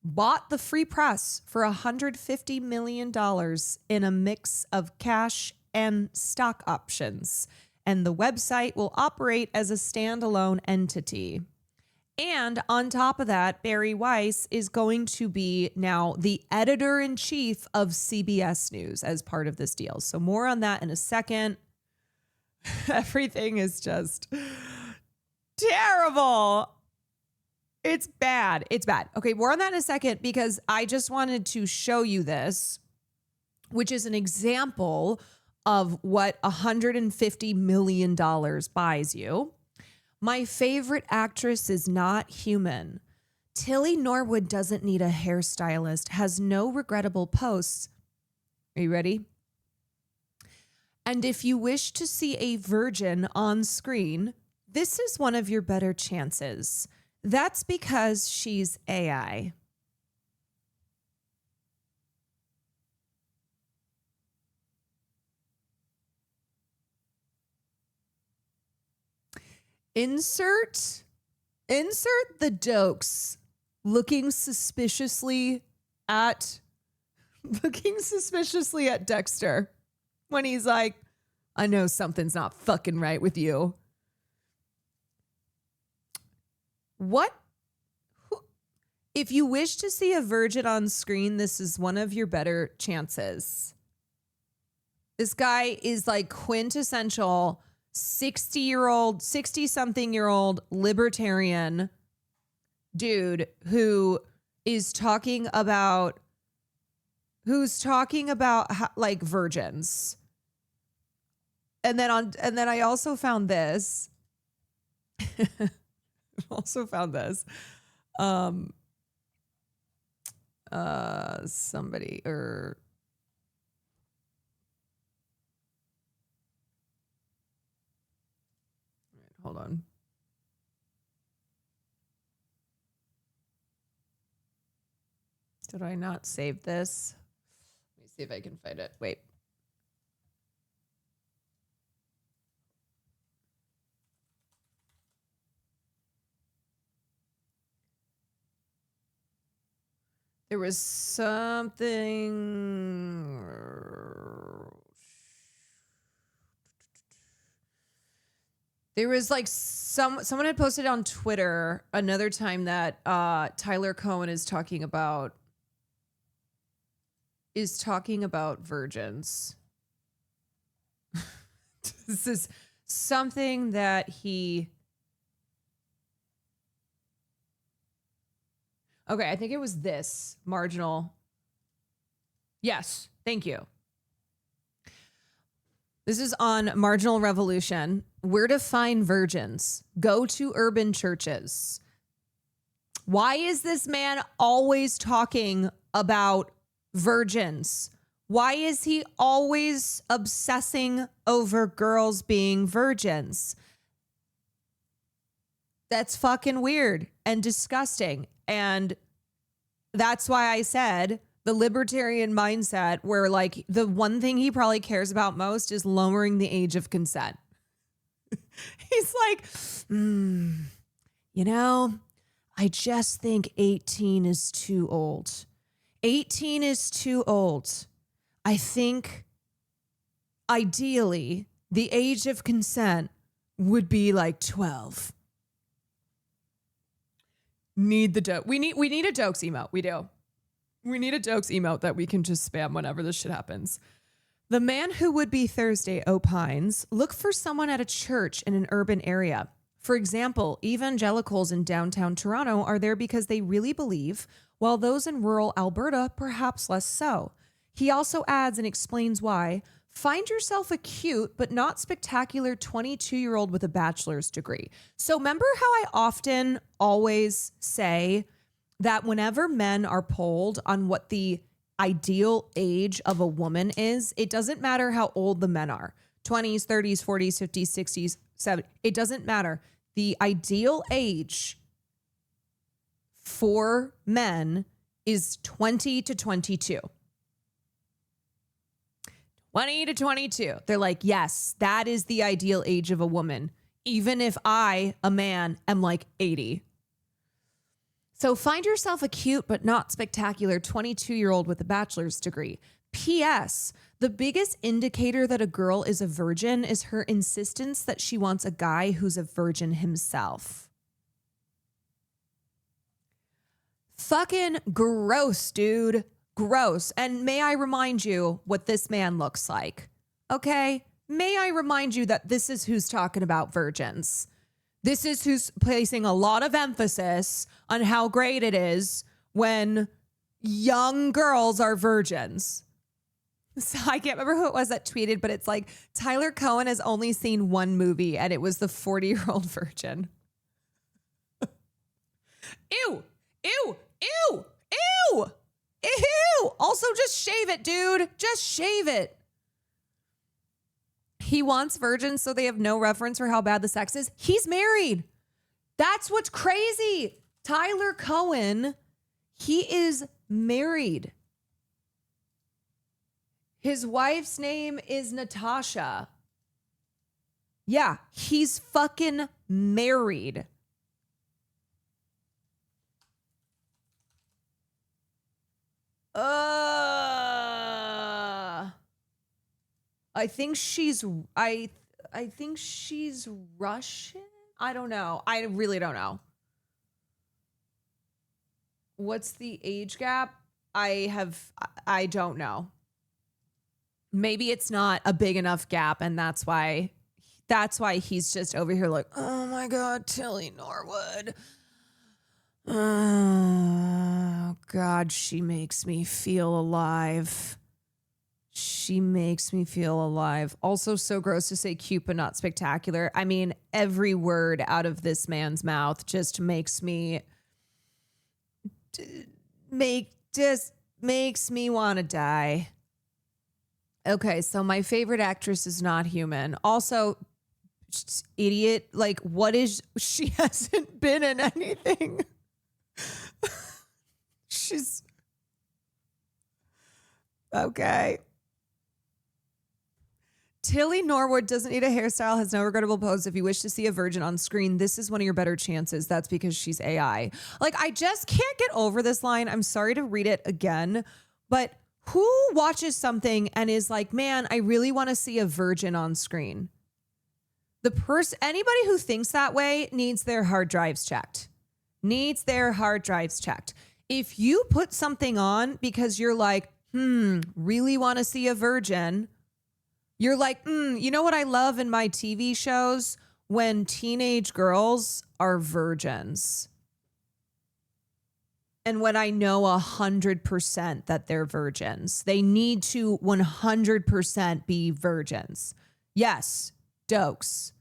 bought the Free Press for $150 million in a mix of cash and stock options. And the website will operate as a standalone entity. And on top of that, Bari Weiss is going to be now the editor-in-chief of CBS News as part of this deal. So more on that in a second. Everything is just terrible. It's bad. It's bad. Okay, more on that in a second because I just wanted to show you this, which is an example of what $150 million buys you. My favorite actress is not human. Tilly Norwood doesn't need a hairstylist, has no regrettable posts. Are you ready? And if you wish to see a virgin on screen, this is one of your better chances. That's because she's AI. Insert the dokes looking suspiciously at Dexter when he's like, I know something's not fucking right with you. What? If you wish to see a virgin on screen, this is one of your better chances. This guy is like quintessential 60-something-year-old libertarian dude who is talking about like virgins. And then I also found this. Somebody or hold on. Did I not save this? Let me see if I can find it. Wait. There was something. There was like someone had posted on Twitter another time that Tyler Cohen is talking about virgins. This is something that he. Okay, I think it was this marginal. Yes, thank you. This is on Marginal Revolution. Where to find virgins? Go to urban churches. Why is this man always talking about virgins? Why is he always obsessing over girls being virgins? That's fucking weird and disgusting. And that's why I said the libertarian mindset where like the one thing he probably cares about most is lowering the age of consent. He's like, I just think 18 is too old. 18 is too old. I think ideally the age of consent would be like 12. Need the dope. We need a dokes emote. We do. We need a dokes emote that we can just spam whenever this shit happens. The man who would be Thursday opines, look for someone at a church in an urban area. For example, evangelicals in downtown Toronto are there because they really believe, while those in rural Alberta perhaps less so. He also adds and explains why Find yourself a cute but not spectacular 22-year-old with a bachelor's degree. So remember how I often always say that whenever men are polled on what the ideal age of a woman is, it doesn't matter how old the men are. 20s, 30s, 40s, 50s, 60s, 70s. It doesn't matter. The ideal age for men is 20 to 22. 20 to 22. They're like, yes, that is the ideal age of a woman, even if I, a man, am like 80. So find yourself a cute but not spectacular 22-year-old with a bachelor's degree. P.S. The biggest indicator that a girl is a virgin is her insistence that she wants a guy who's a virgin himself. Fucking gross, dude. Gross. And may I remind you what this man looks like? Okay? May I remind you that this is who's talking about virgins. This is who's placing a lot of emphasis on how great it is when young girls are virgins. So I can't remember who it was that tweeted, but it's like Tyler Cohen has only seen one movie and it was The 40-Year-Old Virgin. Ew, ew, ew, ew, ew. Also, just shave it, dude. Just shave it. He wants virgins so they have no reference for how bad the sex is. He's married. That's what's crazy. Tyler Cohen, he is married. His wife's name is Natasha. Yeah, he's fucking married. I think she's Russian. I don't know. I really don't know. What's the age gap? I don't know. Maybe it's not a big enough gap, and that's why he's just over here like, oh my God, Tilly Norwood. Oh God, she makes me feel alive. She makes me feel alive. Also, so gross to say cute but not spectacular. I mean, every word out of this man's mouth just makes me want to die. Okay, so my favorite actress is not human. Also, idiot. Like, what is she? Hasn't been in anything. She's okay. Tilly Norwood doesn't need a hairstyle, has no regrettable pose. If you wish to see a virgin on screen, this is one of your better chances. That's because she's AI. Like, I just can't get over this line. I'm sorry to read it again, but who watches something and is like, man, I really want to see a virgin on screen? Anybody who thinks that way needs their hard drives checked. If you put something on because you're like, really want to see a virgin, you're like, you know what I love in my TV shows? When teenage girls are virgins. And when I know 100% that they're virgins, they need to 100% be virgins. Yes, Dokes.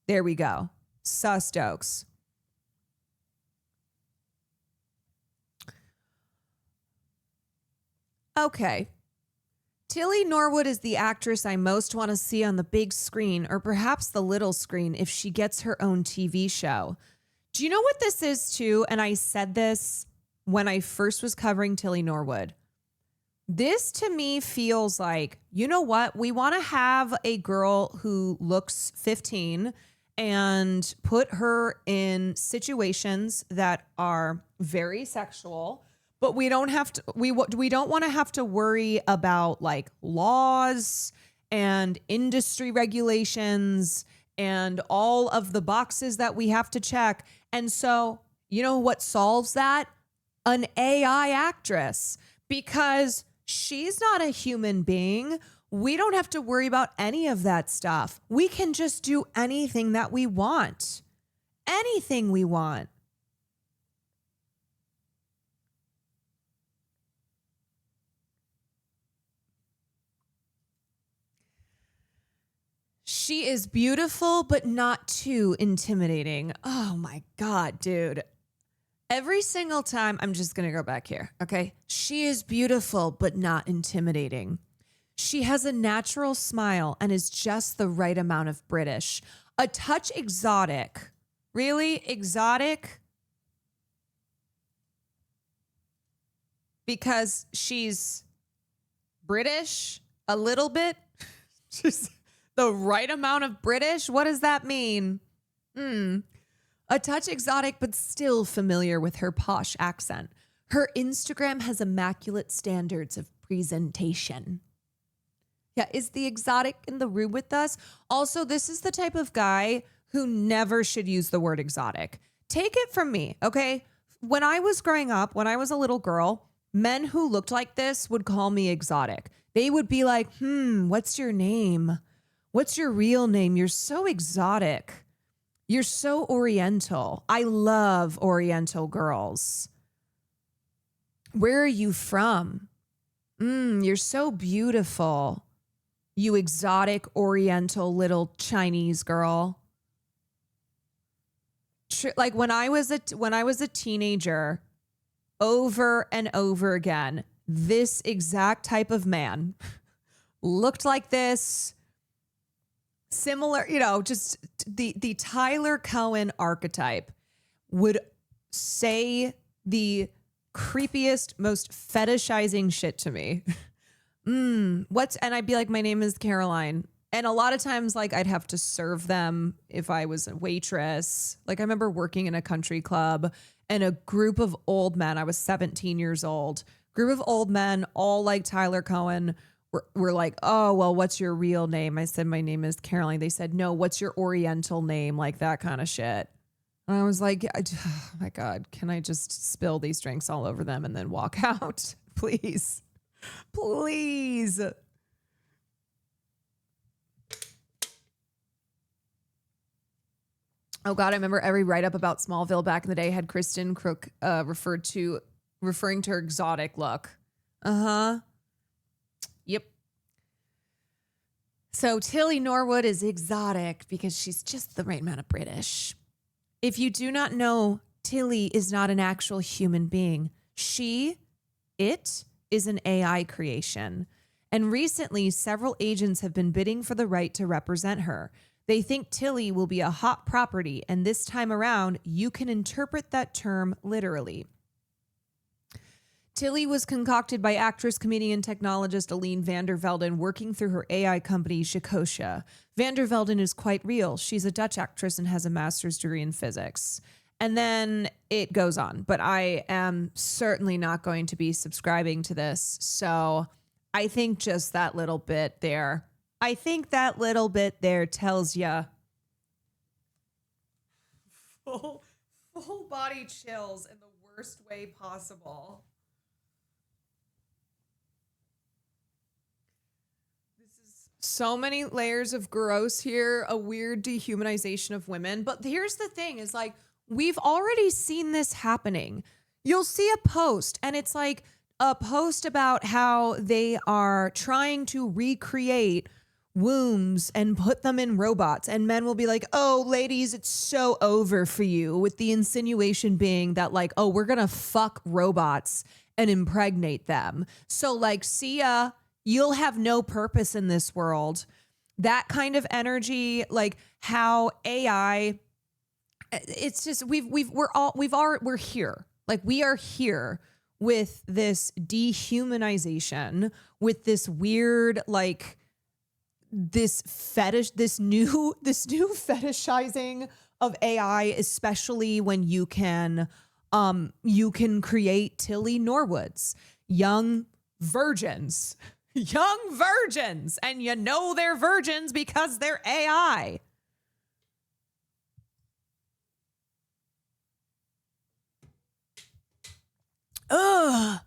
There we go. Sus Dokes. Okay. Tilly Norwood is the actress I most want to see on the big screen, or perhaps the little screen if she gets her own TV show. Do you know what this is too? And I said this when I first was covering Tilly Norwood. This to me feels like, you know what? We want to have a girl who looks 15 and put her in situations that are very sexual, but we don't have to, we don't want to have to worry about like laws and industry regulations and all of the boxes that we have to check. And so, you know what solves that? An AI actress, because she's not a human being. We don't have to worry about any of that stuff. We can just do anything that we want. Anything we want. She is beautiful, but not too intimidating. Oh my God, dude. Every single time, I'm just going to go back here, okay? She is beautiful, but not intimidating. She has a natural smile and is just the right amount of British. A touch exotic. Really? Exotic? Because she's British? A little bit? Just the right amount of British? What does that mean? A touch exotic, but still familiar with her posh accent. Her Instagram has immaculate standards of presentation. Yeah, is the exotic in the room with us? Also, this is the type of guy who never should use the word exotic. Take it from me, okay? When I was growing up, when I was a little girl, men who looked like this would call me exotic. They would be like, what's your name? What's your real name? You're so exotic. You're so Oriental. I love Oriental girls. Where are you from? You're so beautiful. You exotic Oriental little Chinese girl. Like when I was a teenager, over and over again, this exact type of man looked like this. Similar, just the Tyler Cohen archetype would say the creepiest, most fetishizing shit to me. And I'd be like, my name is Caroline. And a lot of times, like, I'd have to serve them if I was a waitress. Like, I remember working in a country club and a group of old men, I was 17 years old, group of old men, all like Tyler Cohen, were like, oh, well, what's your real name? I said, my name is Caroline. They said, no, what's your Oriental name? Like that kind of shit. And I was like, oh my God, can I just spill these drinks all over them and then walk out? Please. Please. Oh God, I remember every write-up about Smallville back in the day had Kristen Crook referring to her exotic look. Yep. So Tilly Norwood is exotic because she's just the right amount of British. If you do not know, Tilly is not an actual human being. It is an AI creation. And recently, several agents have been bidding for the right to represent her. They think Tilly will be a hot property, and this time around, you can interpret that term literally. Tilly was concocted by actress, comedian, technologist Aline van der Velden working through her AI company, Shikosha. Van der Velden is quite real. She's a Dutch actress and has a master's degree in physics. And then it goes on, but I am certainly not going to be subscribing to this. So I think just that little bit there, tells you full body chills in the worst way possible. So many layers of gross here, a weird dehumanization of women. But here's the thing is like, we've already seen this happening. You'll see a post and it's like a post about how they are trying to recreate wombs and put them in robots. And men will be like, oh, ladies, it's so over for you. With the insinuation being that like, oh, we're going to fuck robots and impregnate them. So like, see ya. You'll have no purpose in this world. That kind of energy, like how AI, it's just we're here. Like we are here with this dehumanization, with this weird like this new fetishizing of AI, especially when you can create Tilly Norwoods, young virgins, and you know they're virgins because they're AI. Ugh,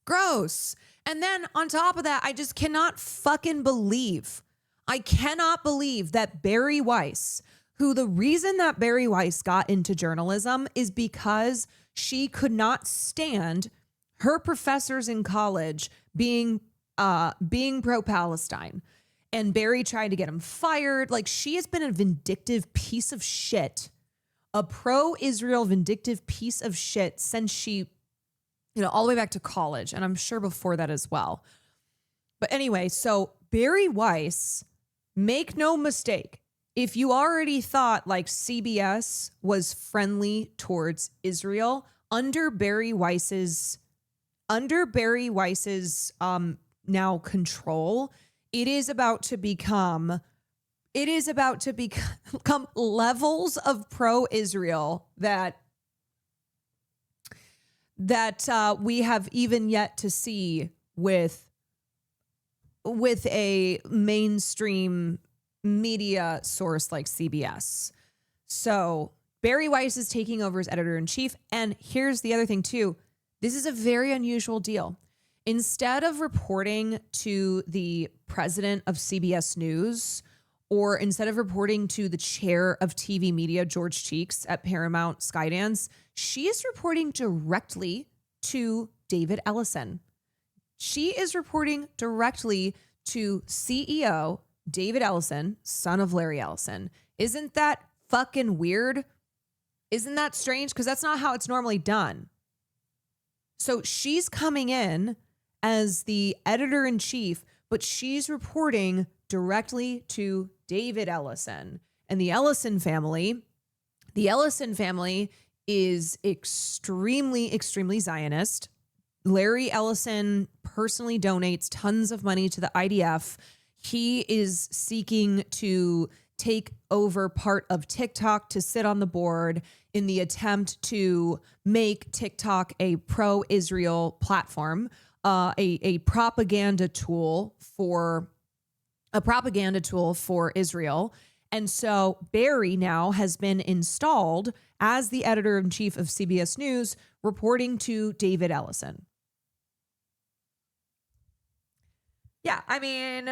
gross. And then on top of that, I just cannot fucking believe. I cannot believe that Bari Weiss, who the reason that Bari Weiss got into journalism is because she could not stand her professors in college being pro-Palestine. and Bari tried to get him fired. Like, she has been a vindictive piece of shit, a pro-Israel vindictive piece of shit since she, all the way back to college. And I'm sure before that as well. But anyway, so Bari Weiss, make no mistake, if you already thought like CBS was friendly towards Israel, under Bari Weiss's now control, it is about to become levels of pro-Israel that we have even yet to see with a mainstream media source like CBS. So Bari Weiss is taking over as editor-in-chief. And here's the other thing too. This is a very unusual deal. Instead of reporting to the president of CBS News, or instead of reporting to the chair of TV media, George Cheeks at Paramount Skydance, she is reporting directly to David Ellison. She is reporting directly to CEO David Ellison, son of Larry Ellison. Isn't that fucking weird? Isn't that strange? Because that's not how it's normally done. So she's coming in as the editor-in-chief, but she's reporting directly to David Ellison. And the Ellison family is extremely, extremely Zionist. Larry Ellison personally donates tons of money to the IDF. He is seeking to take over part of TikTok to sit on the board in the attempt to make TikTok a pro-Israel platform, a propaganda tool for Israel. And so Bari now has been installed as the editor-in-chief of CBS News, reporting to David Ellison. Yeah, I mean,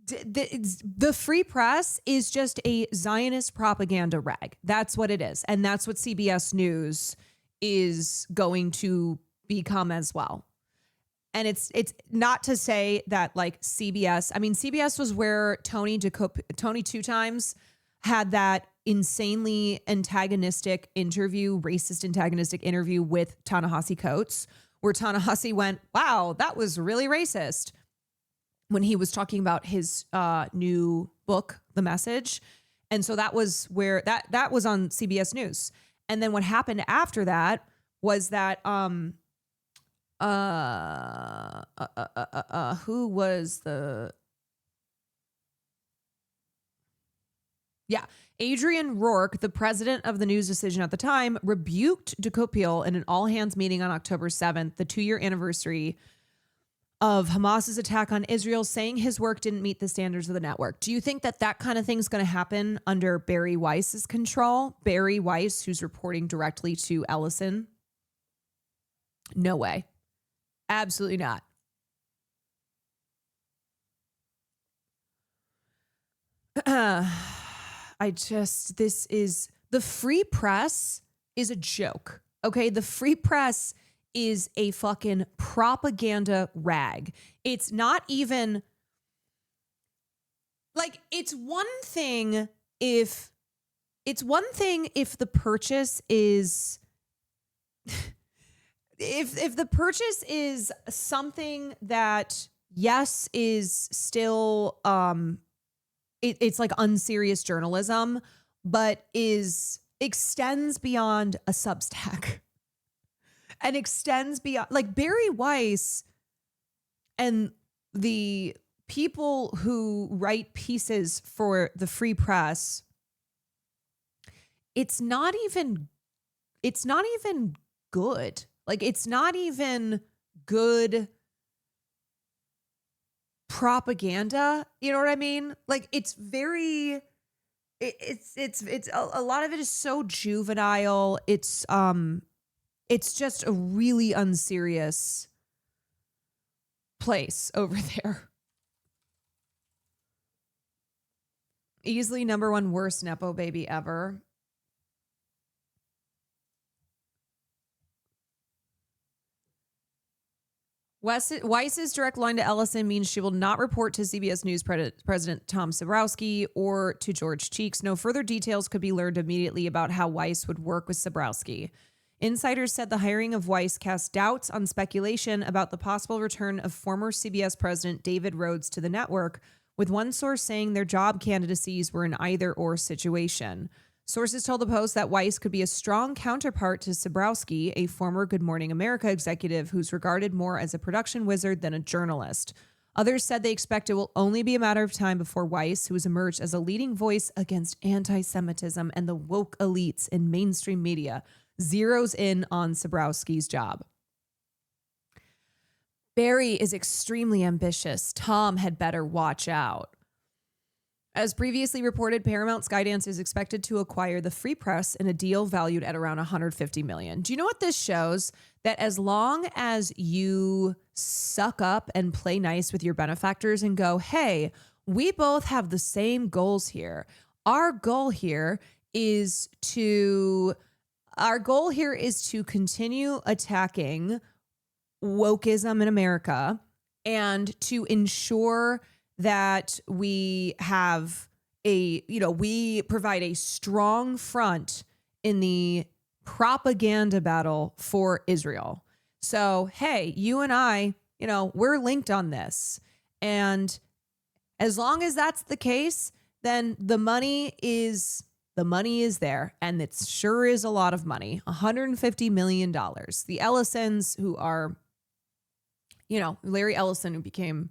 the free press is just a Zionist propaganda rag. That's what it is. And that's what CBS News is going to become as well. And it's not to say that like CBS, I mean, CBS was where Tony Two Times had that insanely antagonistic interview, racist antagonistic interview with Ta-Nehisi Coates, where Ta-Nehisi went, wow, that was really racist, when he was talking about his new book, The Message. And so that was where that was on CBS News. And then what happened after that was that who was the Adrian Rourke, the president of the News Decision at the time, rebuked DeCopiel in an all-hands meeting on October 7th, the 2-year anniversary of Hamas's attack on Israel, saying his work didn't meet the standards of the network. Do you think that kind of thing's going to happen under Bari Weiss's control? Bari Weiss, who's reporting directly to Ellison? No way. Absolutely not. The free press is a joke. Okay. The free press is a fucking propaganda rag. It's not even like, it's one thing if the purchase is if the purchase is something that, yes, is still it's like unserious journalism, but extends beyond a Substack and extends beyond, like, Bari Weiss and the people who write pieces for the free press. It's not even good. Like, it's not even good propaganda. You know what I mean? Like, it's a lot of it is so juvenile. It's just a really unserious place over there. Easily #1 worst Nepo baby ever. Weiss's direct line to Ellison means she will not report to CBS News President Tom Sabrowski or to George Cheeks. No further details could be learned immediately about how Weiss would work with Sabrowski. Insiders said the hiring of Weiss cast doubts on speculation about the possible return of former CBS President David Rhodes to the network, with one source saying their job candidacies were an either-or situation. Sources told the Post that Weiss could be a strong counterpart to Sabrowski, a former Good Morning America executive who's regarded more as a production wizard than a journalist. Others said they expect it will only be a matter of time before Weiss, who has emerged as a leading voice against anti-Semitism and the woke elites in mainstream media, zeroes in on Sabrowski's job. Bari is extremely ambitious. Tom had better watch out. As previously reported, Paramount Skydance is expected to acquire the Free Press in a deal valued at around $150 million. Do you know what this shows? That as long as you suck up and play nice with your benefactors and go, hey, we both have the same goals here. Our goal here is to continue attacking wokeism in America and to ensure that we have we provide a strong front in the propaganda battle for Israel. So, hey, you and I, we're linked on this. And as long as that's the case, then the money is there. And it sure is a lot of money, $150 million. The Ellisons, who are, Larry Ellison, who became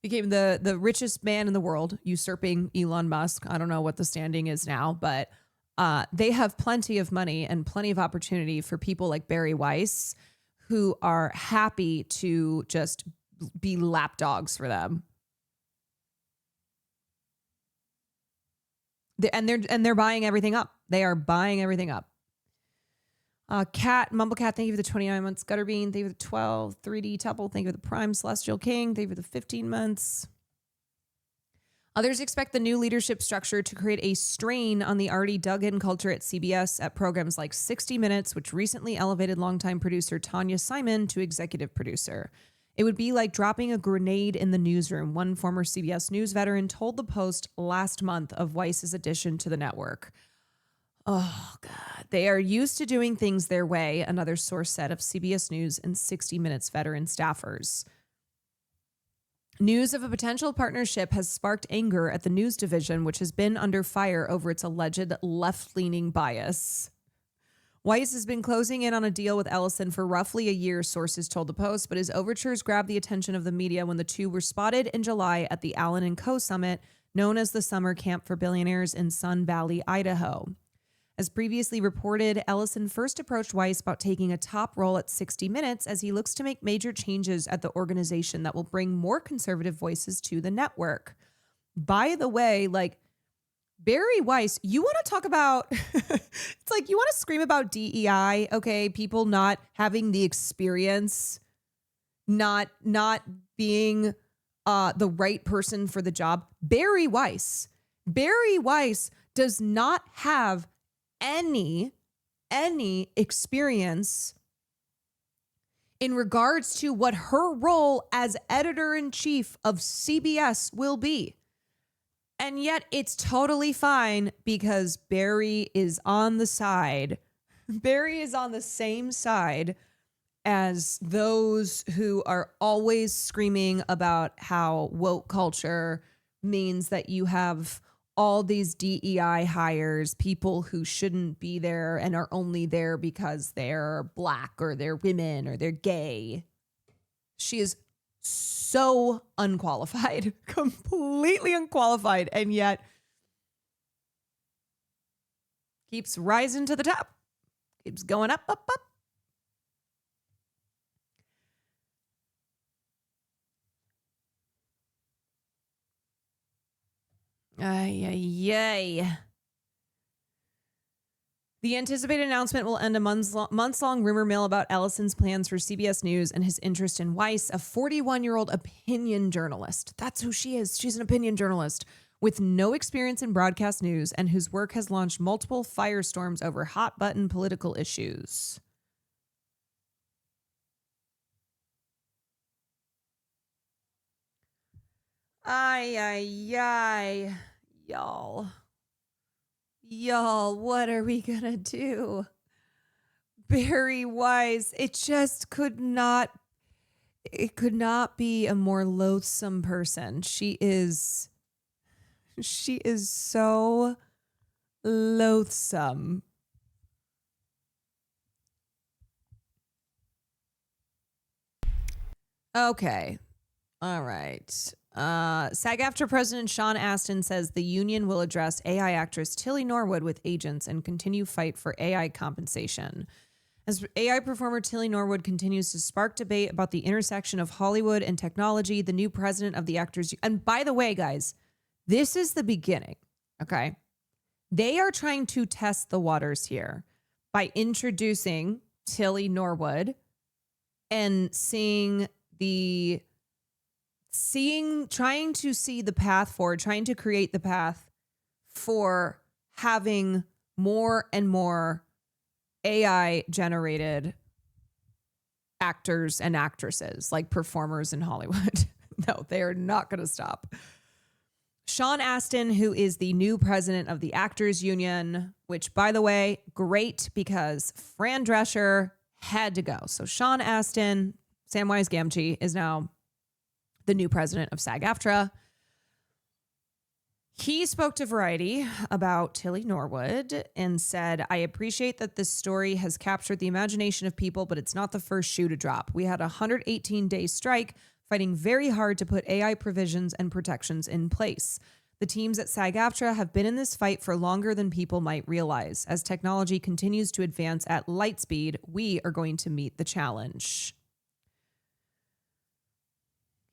the richest man in the world, usurping Elon Musk. I don't know what the standing is now, but they have plenty of money and plenty of opportunity for people like Bari Weiss, who are happy to just be lapdogs for them. They're buying everything up. They are buying everything up. Mumblecat, thank you for the 29 months. Gutterbean, thank you for the 12. 3D Temple, thank you for the Prime. Celestial King, thank you for the 15 months. Others expect the new leadership structure to create a strain on the already dug-in culture at CBS at programs like 60 Minutes, which recently elevated longtime producer Tanya Simon to executive producer. It would be like dropping a grenade in the newsroom, one former CBS News veteran told the Post last month of Weiss's addition to the network. Oh, God. They are used to doing things their way, another source said of CBS News and 60 Minutes veteran staffers. News of a potential partnership has sparked anger at the news division, which has been under fire over its alleged left-leaning bias. Weiss has been closing in on a deal with Ellison for roughly a year, sources told the Post, but his overtures grabbed the attention of the media when the two were spotted in July at the Allen & Co. Summit, known as the Summer Camp for Billionaires in Sun Valley, Idaho. As previously reported, Ellison first approached Weiss about taking a top role at 60 Minutes as he looks to make major changes at the organization that will bring more conservative voices to the network. By the way, Bari Weiss, you want to talk about, it's like you want to scream about DEI, okay? People not having the experience, not being the right person for the job. Bari Weiss does not have any experience in regards to what her role as editor-in-chief of CBS will be. And yet it's totally fine because Bari is on the side. Bari is on the same side as those who are always screaming about how woke culture means that you have all these DEI hires, people who shouldn't be there and are only there because they're black or they're women or they're gay. She is so unqualified, completely unqualified, and yet keeps rising to the top, keeps going up, up, up. Yay. The anticipated announcement will end a months-long rumor mill about Ellison's plans for CBS News and his interest in Weiss, a 41-year-old opinion journalist. That's who she is. She's an opinion journalist with no experience in broadcast news and whose work has launched multiple firestorms over hot-button political issues. Ay, ay, ay. Y'all. Y'all, what are we gonna do? Bari Weiss, it could not be a more loathsome person. She is so loathsome. Okay. All right. SAG-AFTRA President Sean Astin says the union will address AI actress Tilly Norwood with agents and continue fight for AI compensation. As AI performer Tilly Norwood continues to spark debate about the intersection of Hollywood and technology, the new president of the Actors... And by the way, guys, this is the beginning, okay? They are trying to test the waters here by introducing Tilly Norwood and trying to see the path forward, trying to create the path for having more and more AI generated actors and actresses, like performers in Hollywood. No, they are not going to stop. Sean Astin, who is the new president of the Actors Union, which, by the way, great because Fran Drescher had to go. So Sean Astin, Samwise Gamgee, is now the new president of SAG-AFTRA. He spoke to Variety about Tilly Norwood and said, I appreciate that this story has captured the imagination of people, but it's not the first shoe to drop. We had a 118-day strike fighting very hard to put AI provisions and protections in place. The teams at SAG-AFTRA have been in this fight for longer than people might realize. As technology continues to advance at light speed, we are going to meet the challenge.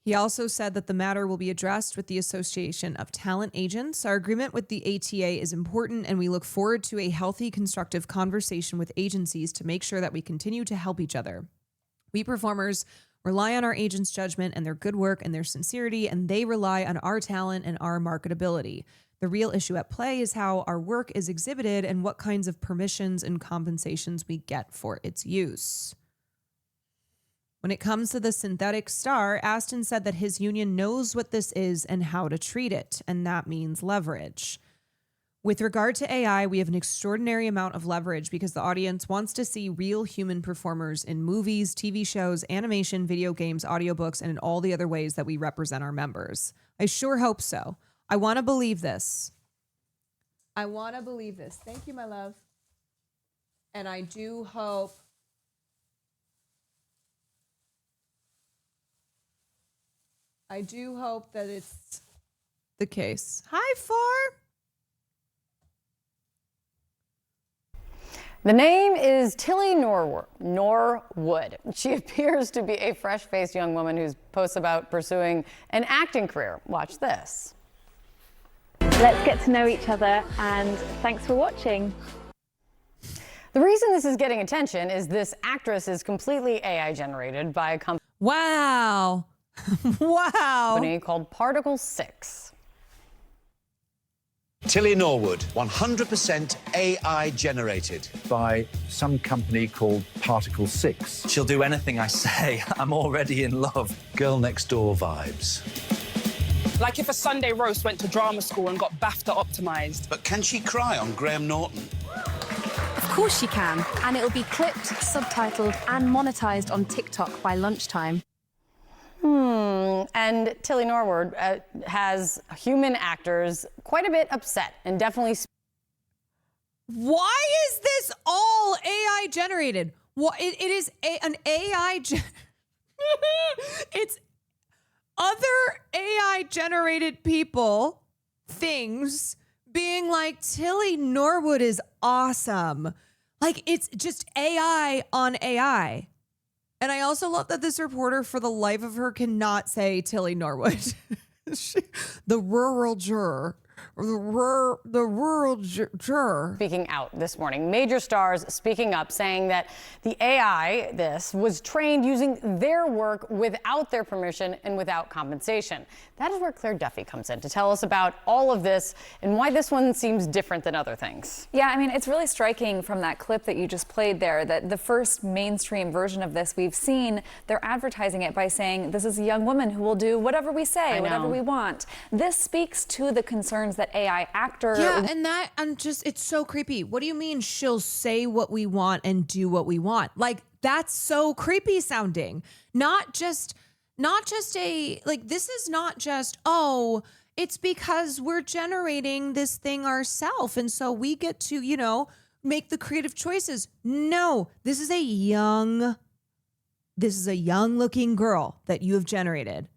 He also said that the matter will be addressed with the Association of Talent Agents. Our agreement with the ATA is important, and we look forward to a healthy, constructive conversation with agencies to make sure that we continue to help each other. We performers rely on our agents' judgment and their good work and their sincerity, and they rely on our talent and our marketability. The real issue at play is how our work is exhibited and what kinds of permissions and compensations we get for its use. When it comes to the synthetic star, Astin said that his union knows what this is and how to treat it, and that means leverage. With regard to AI, we have an extraordinary amount of leverage because the audience wants to see real human performers in movies, TV shows, animation, video games, audiobooks, and in all the other ways that we represent our members. I sure hope so. I want to believe this. Thank you, my love. And I do hope that it's the case. Hi, Far. The name is Tilly Norwood. She appears to be a fresh-faced young woman who posts about pursuing an acting career. Watch this. Let's get to know each other, and thanks for watching. The reason this is getting attention is this actress is completely AI generated by a Wow. Wow. company called Particle 6. Tilly Norwood, 100% AI generated. By some company called Particle 6. She'll do anything I say. I'm already in love. Girl next door vibes. Like if a Sunday roast went to drama school and got BAFTA optimized. But can she cry on Graham Norton? Of course she can, and it will be clipped, subtitled, and monetized on TikTok by lunchtime. And Tilly Norwood has human actors quite a bit upset and definitely. Why is this all AI generated? It is an AI. It's other AI generated people, things being like, Tilly Norwood is awesome. Like, it's just AI on AI. And I also love that this reporter, for the life of her, cannot say Tilly Norwood. The rural juror the rural juror. Speaking out this morning, major stars speaking up, saying that the AI, this, was trained using their work without their permission and without compensation. That is where Claire Duffy comes in to tell us about all of this and why this one seems different than other things. Yeah, I mean, it's really striking from that clip that you just played there that the first mainstream version of this we've seen, they're advertising it by saying this is a young woman who will do whatever we say, whatever we want. This speaks to the concerns that AI actor. Yeah, and that, it's so creepy. What do you mean she'll say what we want and do what we want? Like, that's so creepy sounding. Not just this is not just, oh, it's because we're generating this thing ourselves. And so we get to, make the creative choices. No, this is a young looking girl that you have generated,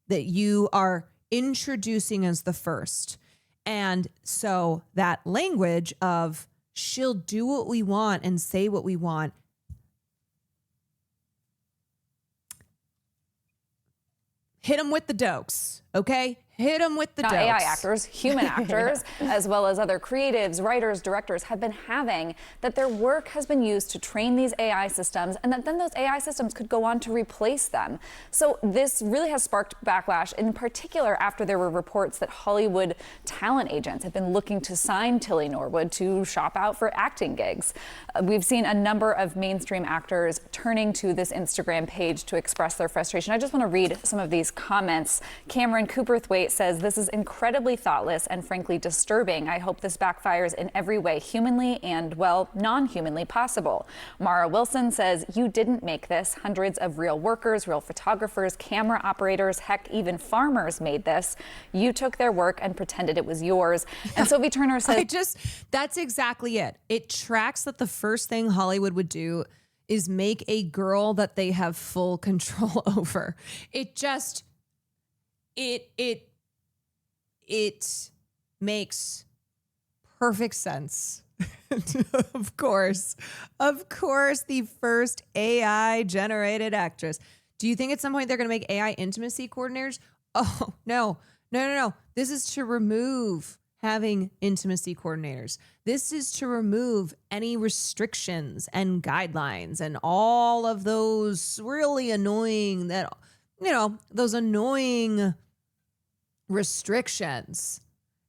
that you are introducing as the first. And so that language of she'll do what we want and say what we want. Hit them with the dokes, okay? Hit them with the dokes. AI actors, human actors, as well as other creatives, writers, directors have been having that their work has been used to train these AI systems and that then those AI systems could go on to replace them. So this really has sparked backlash, in particular after there were reports that Hollywood talent agents have been looking to sign Tilly Norwood to shop out for acting gigs. We've seen a number of mainstream actors turning to this Instagram page to express their frustration. I just want to read some of these comments. Cameron Cooperthwaite says, this is incredibly thoughtless and frankly disturbing. I hope this backfires in every way humanly and, well, non-humanly possible. Mara Wilson says, you didn't make this. Hundreds of real workers, real photographers, camera operators, heck, even farmers made this. You took their work and pretended it was yours. And Sophie Turner says, that's exactly it. It tracks that the first thing Hollywood would do is make a girl that they have full control over. It makes perfect sense. Of course, the first AI generated actress. Do you think at some point they're going to make AI intimacy coordinators? Oh, no. This is to remove having intimacy coordinators. This is to remove any restrictions and guidelines and all of those really annoying those annoying restrictions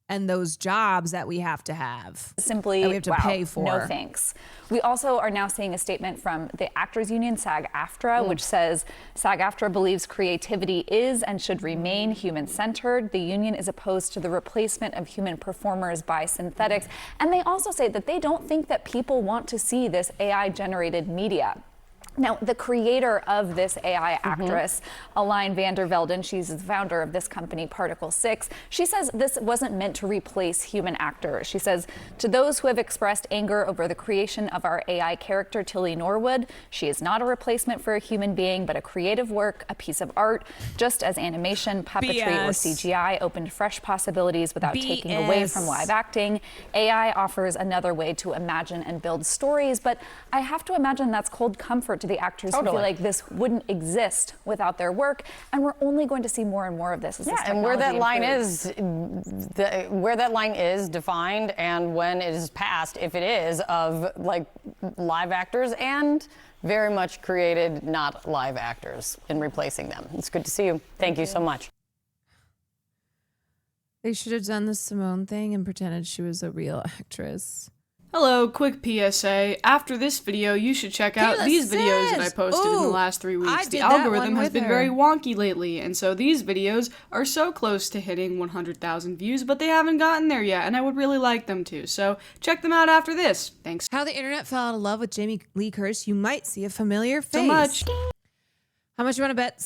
and those jobs that we have to have. Simply, that we have to pay for. No thanks. We also are now seeing a statement from the Actors Union, SAG-AFTRA, which says SAG-AFTRA believes creativity is and should remain human-centered. The union is opposed to the replacement of human performers by synthetics. And they also say that they don't think that people want to see this AI-generated media. Now, the creator of this AI actress, Aline van der Velden, she's the founder of this company, Particle 6, she says this wasn't meant to replace human actors. She says, to those who have expressed anger over the creation of our AI character, Tilly Norwood, she is not a replacement for a human being, but a creative work, a piece of art, just as animation, puppetry, or CGI opened fresh possibilities without taking away from live acting. AI offers another way to imagine and build stories, but I have to imagine that's cold comfort to the actors who feel like this wouldn't exist without their work, and we're only going to see more and more of this as this and where that line improves. where that line is defined and when it is passed, if it is, of like live actors and very much created not live actors in replacing them. It's good to see you. Thank you so much. They should have done the Simone thing and pretended she was a real actress. Hello, quick PSA. After this video, you should check out these videos that I posted in the last 3 weeks. The algorithm has been very wonky lately, and so these videos are so close to hitting 100,000 views, but they haven't gotten there yet, and I would really like them to. So check them out after this. Thanks. How the internet fell out of love with Jamie Lee Curtis. You might see a familiar face. So much. How much you want to bet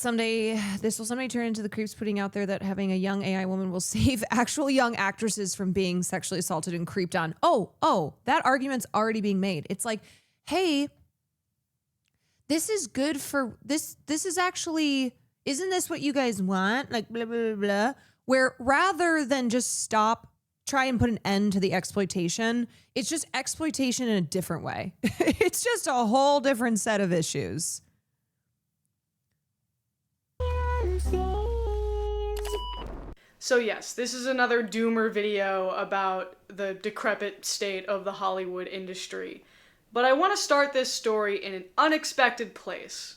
this will someday turn into the creeps putting out there that having a young AI woman will save actual young actresses from being sexually assaulted and creeped on? Oh, that argument's already being made. It's like, hey, this is good for this. This is actually, isn't this what you guys want? Like blah, blah, blah, blah. Where rather than just try and put an end to the exploitation, it's just exploitation in a different way. It's just a whole different set of issues. So yes, this is another doomer video about the decrepit state of the Hollywood industry. But I want to start this story in an unexpected place.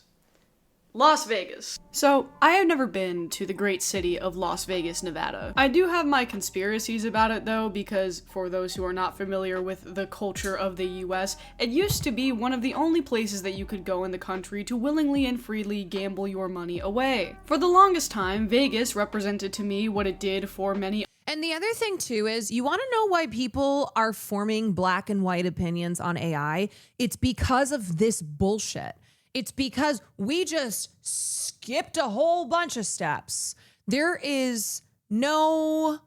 Las Vegas. So, I have never been to the great city of Las Vegas, Nevada. I do have my conspiracies about it though, because for those who are not familiar with the culture of the US, it used to be one of the only places that you could go in the country to willingly and freely gamble your money away. For the longest time, Vegas represented to me what it did for many. And the other thing too is, you want to know why people are forming black and white opinions on AI? It's because of this bullshit. It's because we just skipped a whole bunch of steps. There's no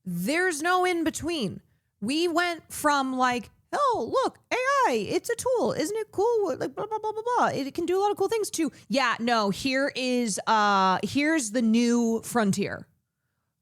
in between. We went from like, oh, look, AI, it's a tool. Isn't it cool? Like blah, blah, blah, blah, blah. It can do a lot of cool things too. Yeah, no, here's the new frontier.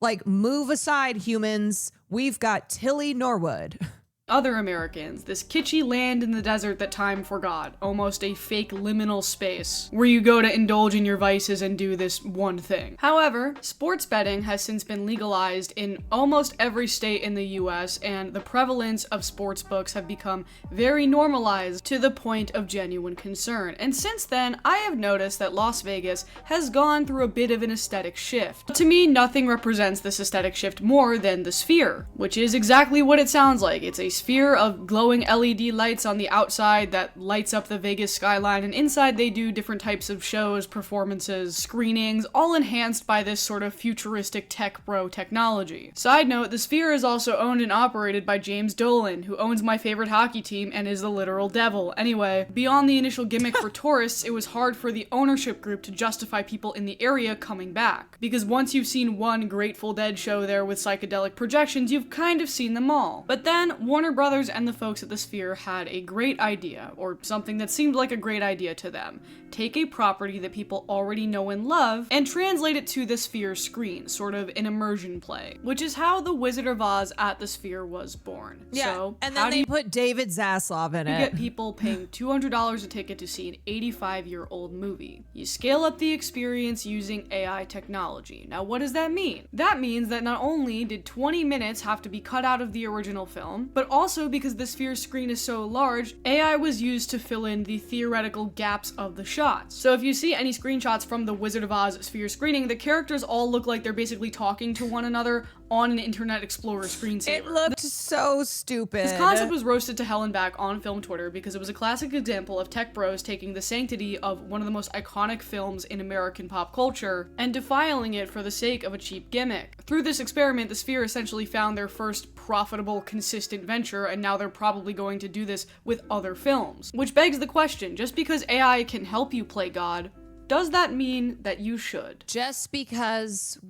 Like, move aside, humans. We've got Tilly Norwood. Other Americans, this kitschy land in the desert that time forgot, almost a fake liminal space where you go to indulge in your vices and do this one thing. However, sports betting has since been legalized in almost every state in the US, and the prevalence of sports books have become very normalized to the point of genuine concern. And since then, I have noticed that Las Vegas has gone through a bit of an aesthetic shift. To me, nothing represents this aesthetic shift more than the Sphere, which is exactly what it sounds like. It's a sphere of glowing LED lights on the outside that lights up the Vegas skyline, and inside they do different types of shows, performances, screenings, all enhanced by this sort of futuristic tech bro technology. Side note, the Sphere is also owned and operated by James Dolan, who owns my favorite hockey team and is the literal devil. Anyway, beyond the initial gimmick for tourists, it was hard for the ownership group to justify people in the area coming back. Because once you've seen one Grateful Dead show there with psychedelic projections, you've kind of seen them all. But then, Warner Brothers and the folks at the Sphere had a great idea, or something that seemed like a great idea to them. Take a property that people already know and love, and translate it to the Sphere screen, sort of an immersion play, which is how The Wizard of Oz at the Sphere was born. Yeah, so, and then they put David Zaslav in you it. get people paying $200 a ticket to see an 85-year-old movie. You scale up the experience using AI technology. Now, what does that mean? That means that not only did 20 minutes have to be cut out of the original film, but also because the Sphere screen is so large, AI was used to fill in the theoretical gaps of the shots. So if you see any screenshots from the Wizard of Oz Sphere screening, the characters all look like they're basically talking to one another on an Internet Explorer screensaver. It looked so stupid. This concept was roasted to hell and back on film Twitter because it was a classic example of tech bros taking the sanctity of one of the most iconic films in American pop culture and defiling it for the sake of a cheap gimmick. Through this experiment, the Sphere essentially found their first profitable, consistent venture, and now they're probably going to do this with other films. Which begs the question, just because AI can help you play God, does that mean that you should? Just because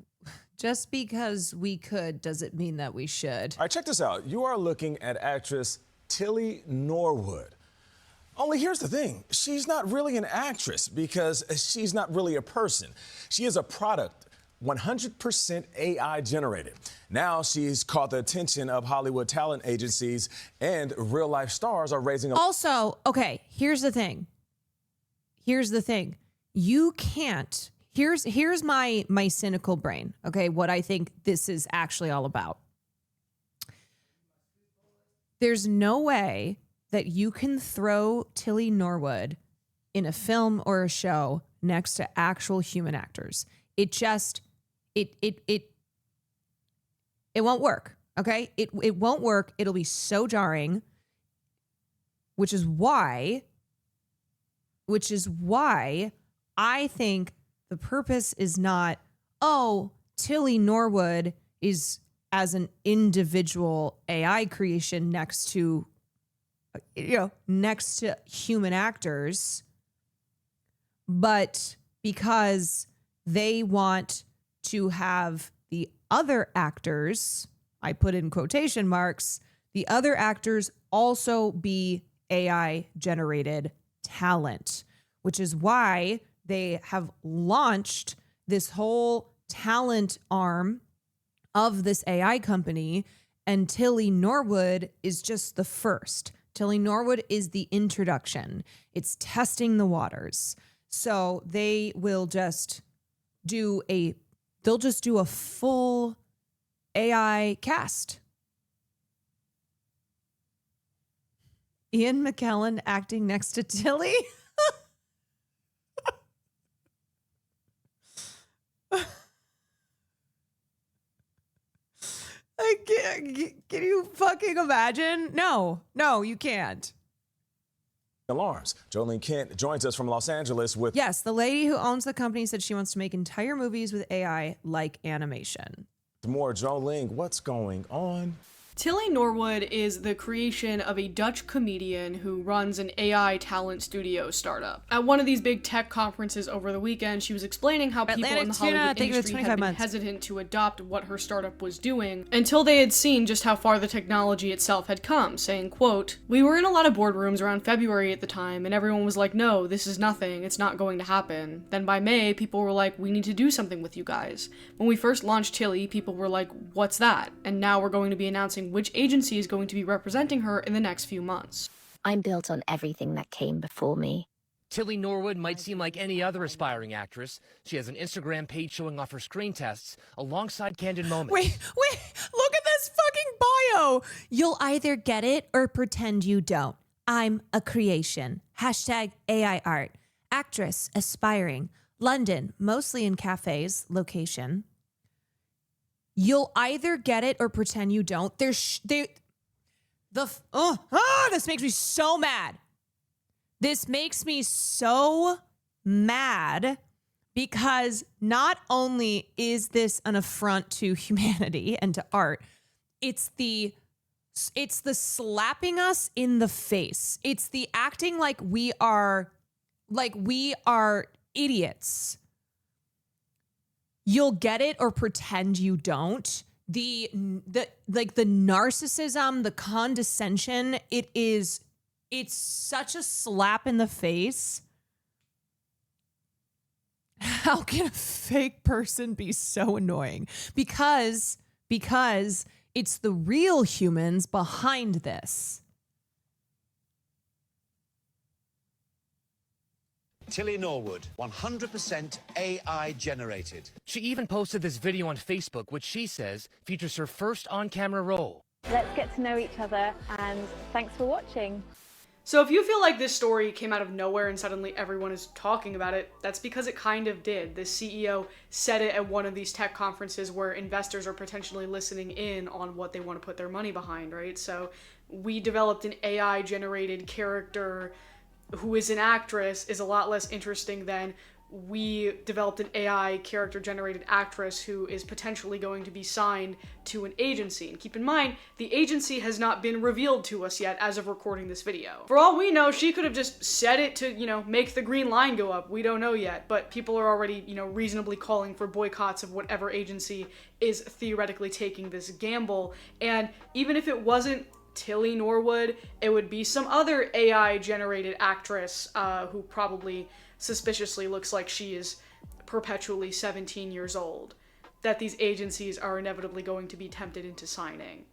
we could, does it mean that we should? All right, check this out. You are looking at actress Tilly Norwood. Only here's the thing. She's not really an actress because she's not really a person. She is a product, 100% AI generated. Now she's caught the attention of Hollywood talent agencies, and real-life stars are raising a... Also, okay, here's the thing. You can't... Here's my cynical brain, okay, what I think this is actually all about. There's no way that you can throw Tilly Norwood in a film or a show next to actual human actors. It just, it won't work, okay? It won't work. It'll be so jarring, which is why I think the purpose is not, oh, Tilly Norwood is as an individual AI creation next to human actors, but because they want to have the other actors, I put in quotation marks, the other actors also be AI generated talent, which is why they have launched this whole talent arm of this AI company, and Tilly Norwood is just the first. Tilly Norwood is the introduction. It's testing the waters. So they will just do a they'll just do a full AI cast. Ian McKellen acting next to Tilly. I can't, can you fucking imagine? No, you can't. Alarms. Jolene Kent joins us from Los Angeles with... Yes, the lady who owns the company said she wants to make entire movies with AI like animation. More. Jolene, what's going on? Tilly Norwood is the creation of a Dutch comedian who runs an AI talent studio startup. At one of these big tech conferences over the weekend, she was explaining how people in the Hollywood industry had been hesitant to adopt what her startup was doing until they had seen just how far the technology itself had come, saying, quote, "We were in a lot of boardrooms around February at the time, and everyone was like, no, this is nothing, it's not going to happen. Then by May, people were like, we need to do something with you guys. When we first launched Tilly, people were like, what's that? And now we're going to be announcing which agency is going to be representing her in the next few months." I'm built on everything that came before me. Tilly Norwood might seem like any other aspiring actress. She has an Instagram page showing off her screen tests alongside candid moments. Wait, look at this fucking bio. You'll either get it or pretend you don't. I'm a creation. Hashtag AI art. Actress, aspiring. London, mostly in cafes, location. You'll either get it or pretend you don't. This makes me so mad. This makes me so mad because not only is this an affront to humanity and to art, it's the slapping us in the face. It's the acting like we are idiots. You'll get it or pretend you don't. The narcissism, the condescension, it's such a slap in the face. How can a fake person be so annoying? Because it's the real humans behind this. Tilly Norwood, 100% AI generated. She even posted this video on Facebook, which she says features her first on-camera role. Let's get to know each other, and thanks for watching. So if you feel like this story came out of nowhere and suddenly everyone is talking about it, that's because it kind of did. The CEO said it at one of these tech conferences where investors are potentially listening in on what they want to put their money behind, right? So we developed an AI-generated character who is an actress is a lot less interesting than we developed an AI character-generated actress who is potentially going to be signed to an agency. And keep in mind, the agency has not been revealed to us yet as of recording this video. For all we know, she could have just set it to, make the green line go up. We don't know yet, but people are already, reasonably calling for boycotts of whatever agency is theoretically taking this gamble. And even if it wasn't Tilly Norwood, it would be some other AI-generated actress who probably suspiciously looks like she is perpetually 17 years old, that these agencies are inevitably going to be tempted into signing.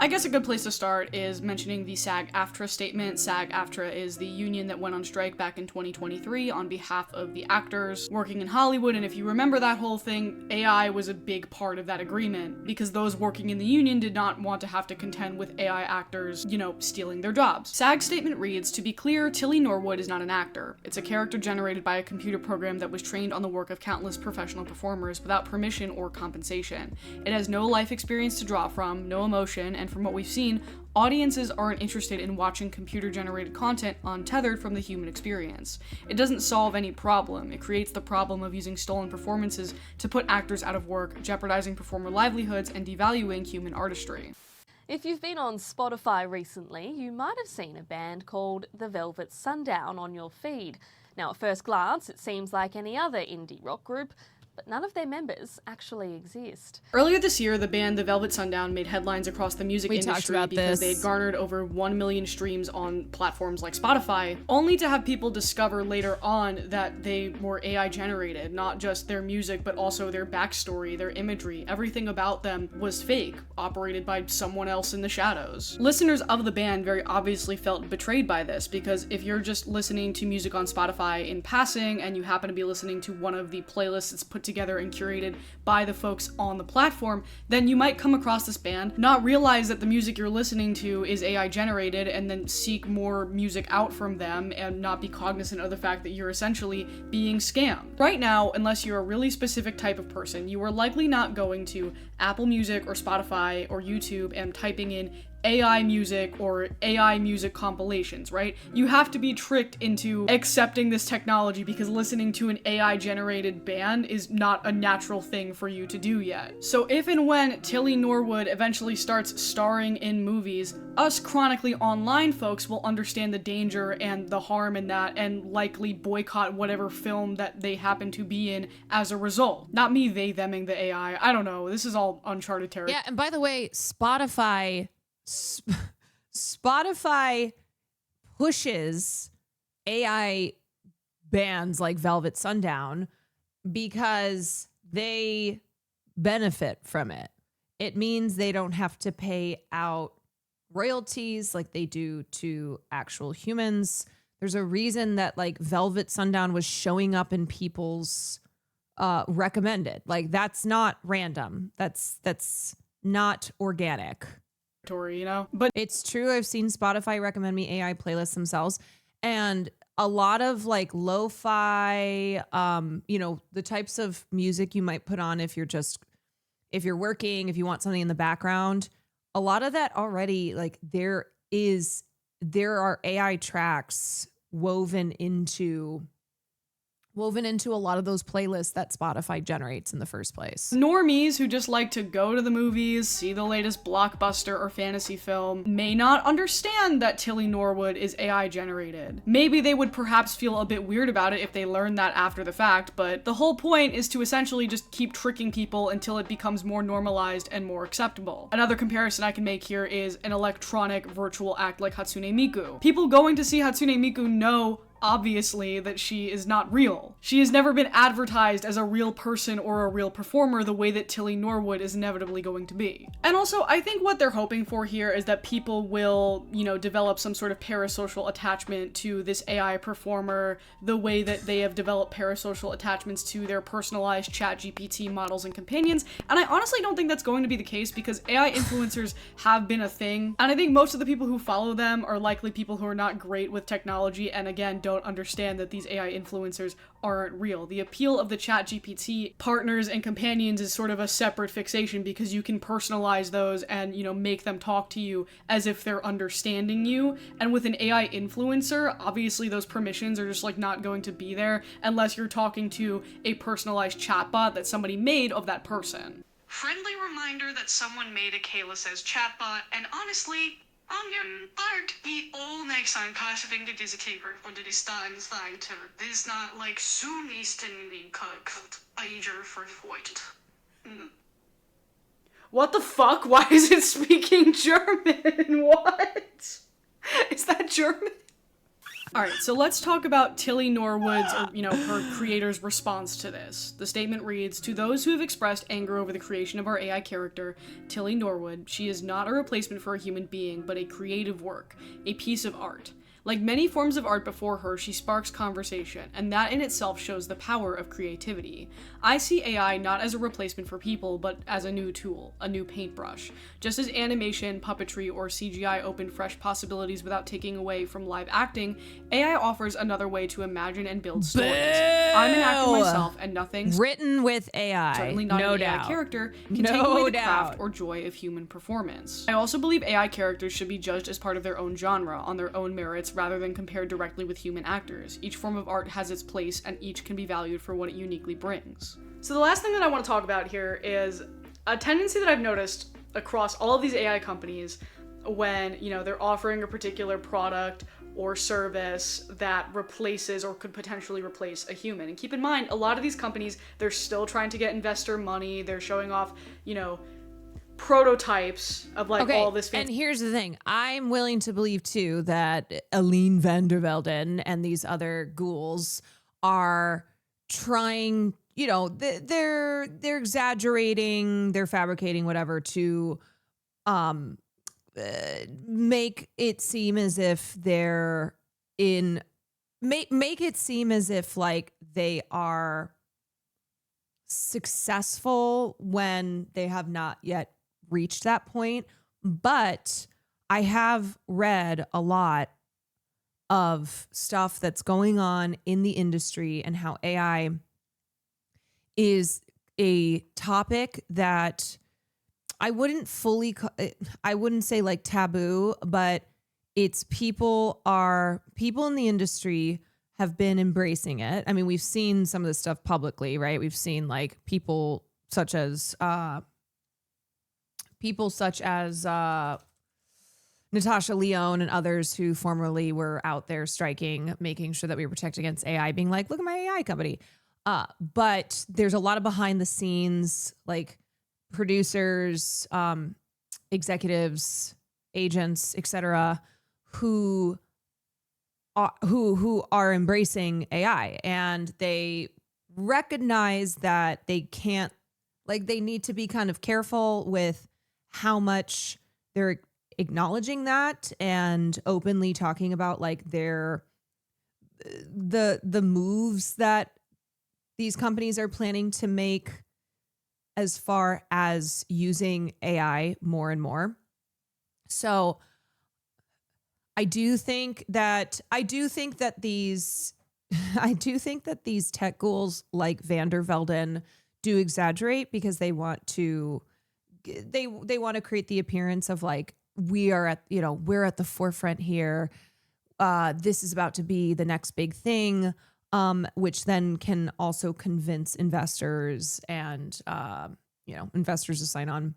I guess a good place to start is mentioning the SAG-AFTRA statement. SAG-AFTRA is the union that went on strike back in 2023 on behalf of the actors working in Hollywood, and if you remember that whole thing, AI was a big part of that agreement because those working in the union did not want to have to contend with AI actors, stealing their jobs. SAG's statement reads, "To be clear, Tilly Norwood is not an actor. It's a character generated by a computer program that was trained on the work of countless professional performers without permission or compensation. It has no life experience to draw from, no emotion, and from what we've seen, audiences aren't interested in watching computer-generated content untethered from the human experience. It doesn't solve any problem. It creates the problem of using stolen performances to put actors out of work, jeopardizing performer livelihoods and devaluing human artistry." If you've been on Spotify recently, you might have seen a band called The Velvet Sundown on your feed. Now, at first glance, it seems like any other indie rock group, but none of their members actually exist. Earlier this year, the band The Velvet Sundown made headlines across the music industry because they had garnered over 1 million streams on platforms like Spotify, only to have people discover later on that they were AI generated. Not just their music, but also their backstory, their imagery. Everything about them was fake, operated by someone else in the shadows. Listeners of the band very obviously felt betrayed by this, because if you're just listening to music on Spotify in passing and you happen to be listening to one of the playlists that's put together and curated by the folks on the platform, then you might come across this band, not realize that the music you're listening to is AI generated, and then seek more music out from them and not be cognizant of the fact that you're essentially being scammed. Right now, unless you're a really specific type of person, you are likely not going to Apple Music or Spotify or YouTube and typing in AI music or AI music compilations, right? You have to be tricked into accepting this technology because listening to an AI generated band is not a natural thing for you to do yet. So if and when Tilly Norwood eventually starts starring in movies, us chronically online folks will understand the danger and the harm in that and likely boycott whatever film that they happen to be in as a result. Not me they-theming the AI. I don't know. This is all uncharted territory. Yeah, and by the way, Spotify pushes AI bands like Velvet Sundown because they benefit from it. It means they don't have to pay out royalties like they do to actual humans. There's a reason that like Velvet Sundown was showing up in people's recommended. Like that's not random. That's not organic. You know, but it's true. I've seen Spotify recommend me AI playlists themselves, and a lot of like lo-fi, the types of music you might put on if you're working, if you want something in the background. A lot of that already, like there are AI tracks woven into a lot of those playlists that Spotify generates in the first place. Normies who just like to go to the movies, see the latest blockbuster or fantasy film, may not understand that Tilly Norwood is AI generated. Maybe they would perhaps feel a bit weird about it if they learned that after the fact, but the whole point is to essentially just keep tricking people until it becomes more normalized and more acceptable. Another comparison I can make here is an electronic virtual act like Hatsune Miku. People going to see Hatsune Miku know obviously that she is not real. She has never been advertised as a real person or a real performer the way that Tilly Norwood is inevitably going to be. And also, I think what they're hoping for here is that people will, develop some sort of parasocial attachment to this AI performer the way that they have developed parasocial attachments to their personalized ChatGPT models and companions. And I honestly don't think that's going to be the case because AI influencers have been a thing. And I think most of the people who follow them are likely people who are not great with technology and again, don't understand that these AI influencers aren't real. The appeal of the ChatGPT partners and companions is sort of a separate fixation because you can personalize those and, make them talk to you as if they're understanding you. And with an AI influencer, obviously those permissions are just like not going to be there unless you're talking to a personalized chatbot that somebody made of that person. Friendly reminder that someone made a Kayla Says chatbot, and honestly, i next time passivt disse typer under de stein til. Det er snart like soon eastern cut ager for void. What the fuck? Why is it speaking German? What? Is that German? Alright, so let's talk about Tilly Norwood's, her creator's response to this. The statement reads, "To those who have expressed anger over the creation of our AI character, Tilly Norwood, she is not a replacement for a human being, but a creative work, a piece of art. Like many forms of art before her, she sparks conversation, and that in itself shows the power of creativity. I see AI not as a replacement for people, but as a new tool, a new paintbrush. Just as animation, puppetry, or CGI open fresh possibilities without taking away from live acting, AI offers another way to imagine and build stories. I'm an actor myself, and nothing written with AI, certainly not no an doubt. AI character, can take away the craft or joy of human performance. I also believe AI characters should be judged as part of their own genre, on their own merits, rather than compared directly with human actors. Each form of art has its place, and each can be valued for what it uniquely brings." So the last thing that I want to talk about here is a tendency that I've noticed across all of these AI companies when, they're offering a particular product or service that replaces or could potentially replace a human. And keep in mind, a lot of these companies, they're still trying to get investor money. They're showing off, you know, prototypes of like all this. And here's the thing. I'm willing to believe too that Aline van der Velden and these other ghouls are trying, you know, they're exaggerating, they're fabricating whatever to make it seem as if they're in make it seem as if like they are successful when they have not yet reached that point. But I have read a lot of stuff that's going on in the industry and how AI is a topic that I wouldn't say like taboo, but it's people in the industry have been embracing it. I mean, we've seen some of this stuff publicly, right? We've seen like people such as Natasha Lyonne and others who formerly were out there striking, making sure that we protect against AI, being like, look at my AI company. But there's a lot of behind the scenes, like producers, executives, agents, etc., who are embracing AI, and they recognize that they can't, like, they need to be kind of careful with how much they're acknowledging that and openly talking about like the moves that these companies are planning to make as far as using AI more and more. So I do think that these tech ghouls like van der Velden do exaggerate because they want to create the appearance of like, we're at the forefront here. This is about to be the next big thing, which then can also convince investors and investors to sign on.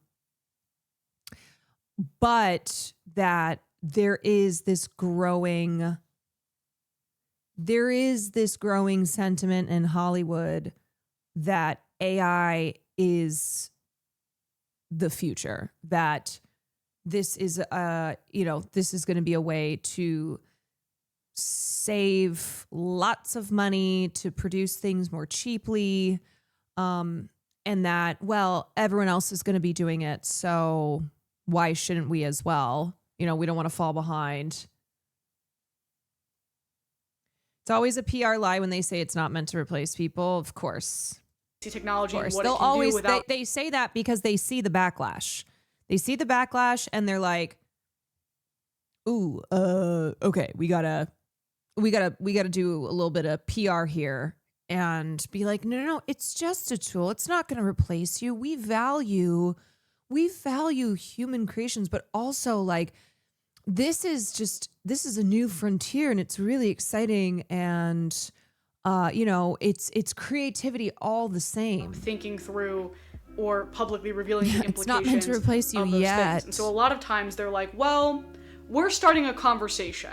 But that there is this growing sentiment in Hollywood that AI is the future, that this is going to be a way to save lots of money, to produce things more cheaply, and that, well, everyone else is going to be doing it, so why shouldn't we as well? We don't want to fall behind. It's always a PR lie when they say it's not meant to replace people. Of course. Technology, of course. What They'll it can always do without... they say that because they see the backlash. They see the backlash and they're like, "Ooh, okay, we gotta do a little bit of PR here and be like, no, it's just a tool. It's not going to replace you. We value human creations, but also like this is a new frontier and it's really exciting, and it's creativity all the same." Thinking through or publicly revealing the implications. It's not meant to replace you of those yet. Things. And so a lot of times they're like, well, we're starting a conversation.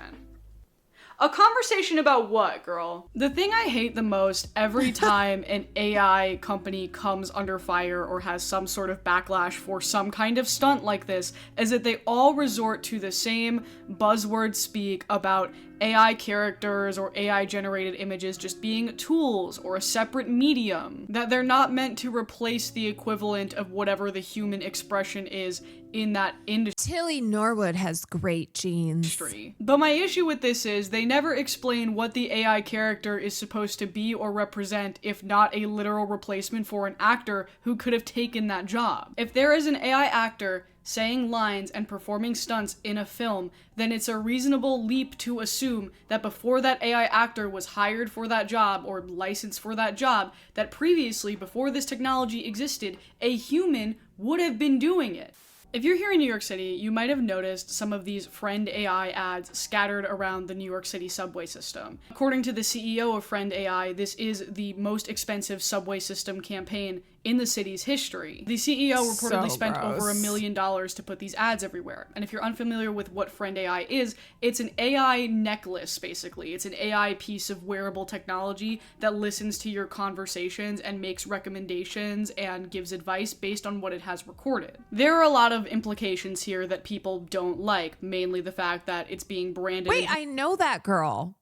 A conversation about what, girl? The thing I hate the most every time an AI company comes under fire or has some sort of backlash for some kind of stunt like this is that they all resort to the same buzzword speak about AI characters or AI generated images just being tools or a separate medium, that they're not meant to replace the equivalent of whatever the human expression is in that industry. Tilly Norwood has great genes. But my issue with this is they never explain what the AI character is supposed to be or represent, if not a literal replacement for an actor who could have taken that job. If there is an AI actor saying lines and performing stunts in a film, then it's a reasonable leap to assume that before that AI actor was hired for that job or licensed for that job, that previously, before this technology existed, a human would have been doing it. If you're here in New York City, you might have noticed some of these Friend AI ads scattered around the New York City subway system. According to the CEO of Friend AI, this is the most expensive subway system campaign in the city's history. The CEO reportedly So spent over gross. $1 million to put these ads everywhere. And if you're unfamiliar with what Friend AI is, it's an AI necklace, basically. It's an AI piece of wearable technology that listens to your conversations and makes recommendations and gives advice based on what it has recorded. There are a lot of implications here that people don't like, mainly the fact that it's being branded. Wait, I know that girl.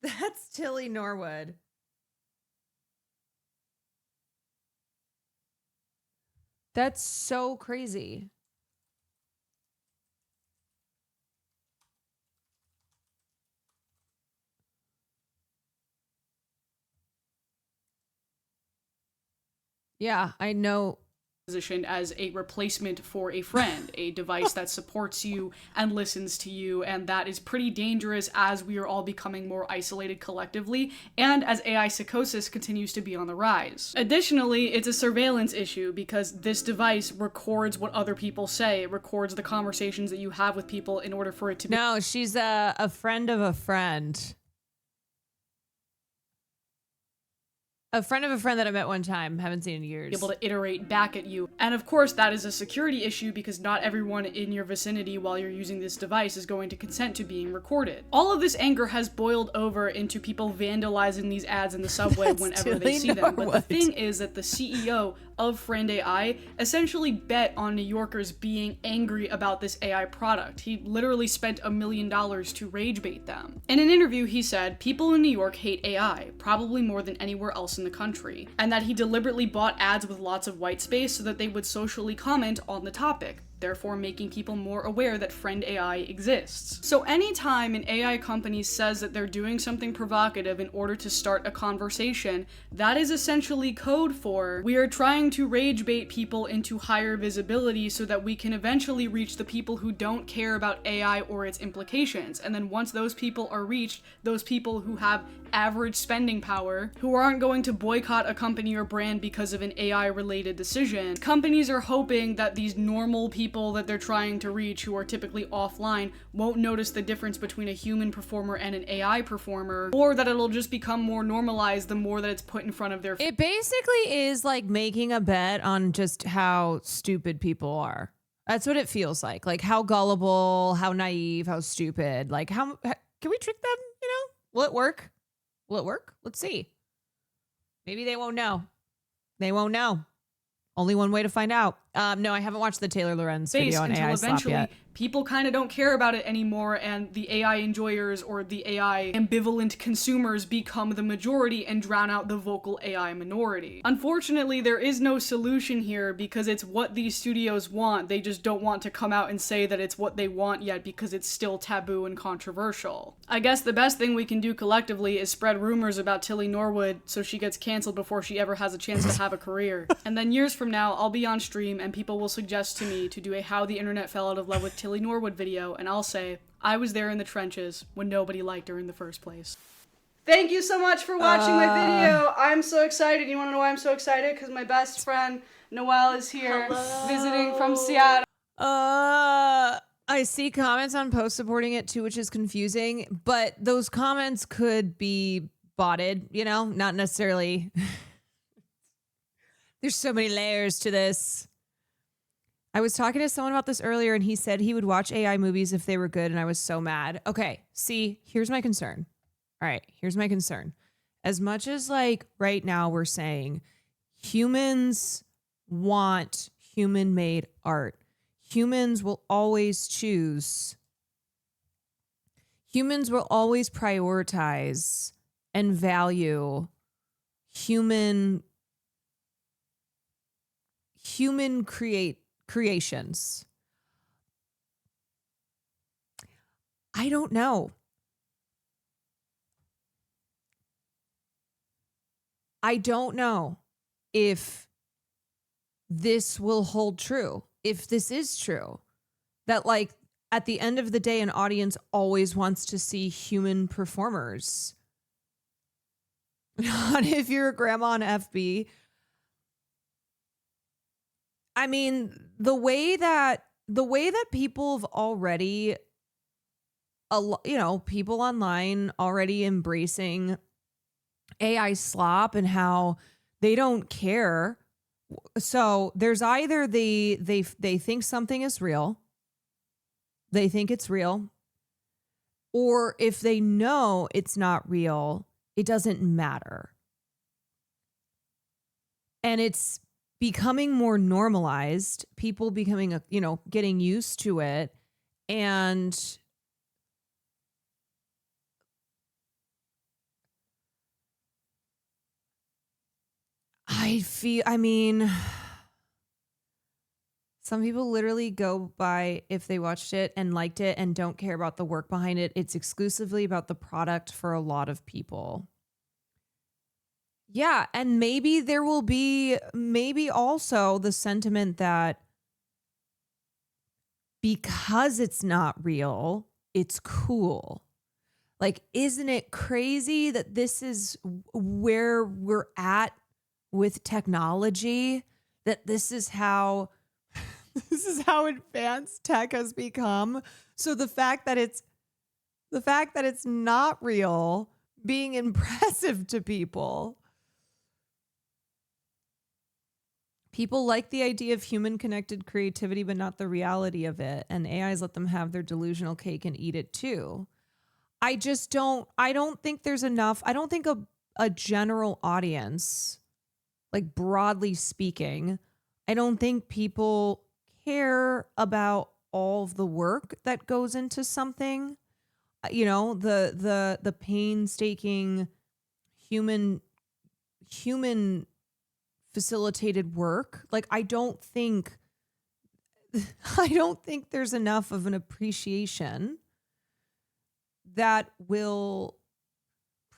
That's Tilly Norwood. That's so crazy. Yeah, I know. Positioned as a replacement for a friend, a device that supports you and listens to you, and that is pretty dangerous as we are all becoming more isolated collectively and as AI psychosis continues to be on the rise. Additionally, it's a surveillance issue because this device records what other people say, it records the conversations that you have with people in order for it to be— No, she's a friend of a friend. A friend of a friend that I met one time, haven't seen in years. able to iterate back at you. And of course, that is a security issue because not everyone in your vicinity while you're using this device is going to consent to being recorded. All of this anger has boiled over into people vandalizing these ads in the subway whenever they see them. But the thing is that the CEO of Friend AI essentially bet on New Yorkers being angry about this AI product. He literally spent $1 million to rage bait them. In an interview, he said, people in New York hate AI, probably more than anywhere else in the country, and that he deliberately bought ads with lots of white space so that they would socially comment on the topic, therefore making people more aware that Friend AI exists. So anytime an AI company says that they're doing something provocative in order to start a conversation, that is essentially code for, we are trying to rage bait people into higher visibility so that we can eventually reach the people who don't care about AI or its implications. And then once those people are reached, those people who have average spending power, who aren't going to boycott a company or brand because of an AI related decision, companies are hoping that these normal people that they're trying to reach who are typically offline won't notice the difference between a human performer and an AI performer, or that it'll just become more normalized the more that it's put in front of their It basically is like making a bet on just how stupid people are. That's what it feels like. Like how gullible, how naive, how stupid. Like how can we trick them, you know? Will it work? Will it work? Let's see. Maybe they won't know. They won't know. Only one way to find out. No, I haven't watched the Taylor Lorenz video on AI Slop yet. People kind of don't care about it anymore, and the AI enjoyers or the AI ambivalent consumers become the majority and drown out the vocal AI minority. Unfortunately, there is no solution here because it's what these studios want. They just don't want to come out and say that it's what they want yet because it's still taboo and controversial. I guess the best thing we can do collectively is spread rumors about Tilly Norwood so she gets canceled before she ever has a chance to have a career. And then years from now, I'll be on stream and people will suggest to me to do a How the Internet Fell Out of Love with Tilly Norwood video, and I'll say, I was there in the trenches when nobody liked her in the first place. Thank you so much for watching my video. I'm so excited. You want to know why I'm so excited? Because my best friend, Noelle, is here visiting from Seattle. I see comments on posts supporting it too, which is confusing, but those comments could be botted, you know, not necessarily. There's so many layers to this. I was talking to someone about this earlier and he said he would watch AI movies if they were good and I was so mad. Okay, see, here's my concern. All right, here's my concern. As much as like right now we're saying humans want human-made art, humans will always prioritize and value human creations. I don't know. I don't know if this will hold true. if this is true, that like at the end of the day, an audience always wants to see human performers. Not if you're a grandma on FB. I mean, the way that people have already, people online already embracing AI slop and how they don't care. So there's either they think something is real, they think it's real, or if they know it's not real, it doesn't matter. And it's becoming more normalized, people becoming, getting used to it. And some people literally go by if they watched it and liked it and don't care about the work behind it. It's exclusively about the product for a lot of people. Yeah, and maybe there will be also the sentiment that because it's not real, it's cool. Like, isn't it crazy that this is where we're at with technology? That this is how advanced tech has become. So the fact that it's not real being impressive to people. People like the idea of human connected creativity, but not the reality of it. And AIs let them have their delusional cake and eat it too. I don't think there's enough. I don't think a general audience, like broadly speaking, I don't think people care about all of the work that goes into something. The painstaking human facilitated work. Like, I don't think there's enough of an appreciation that will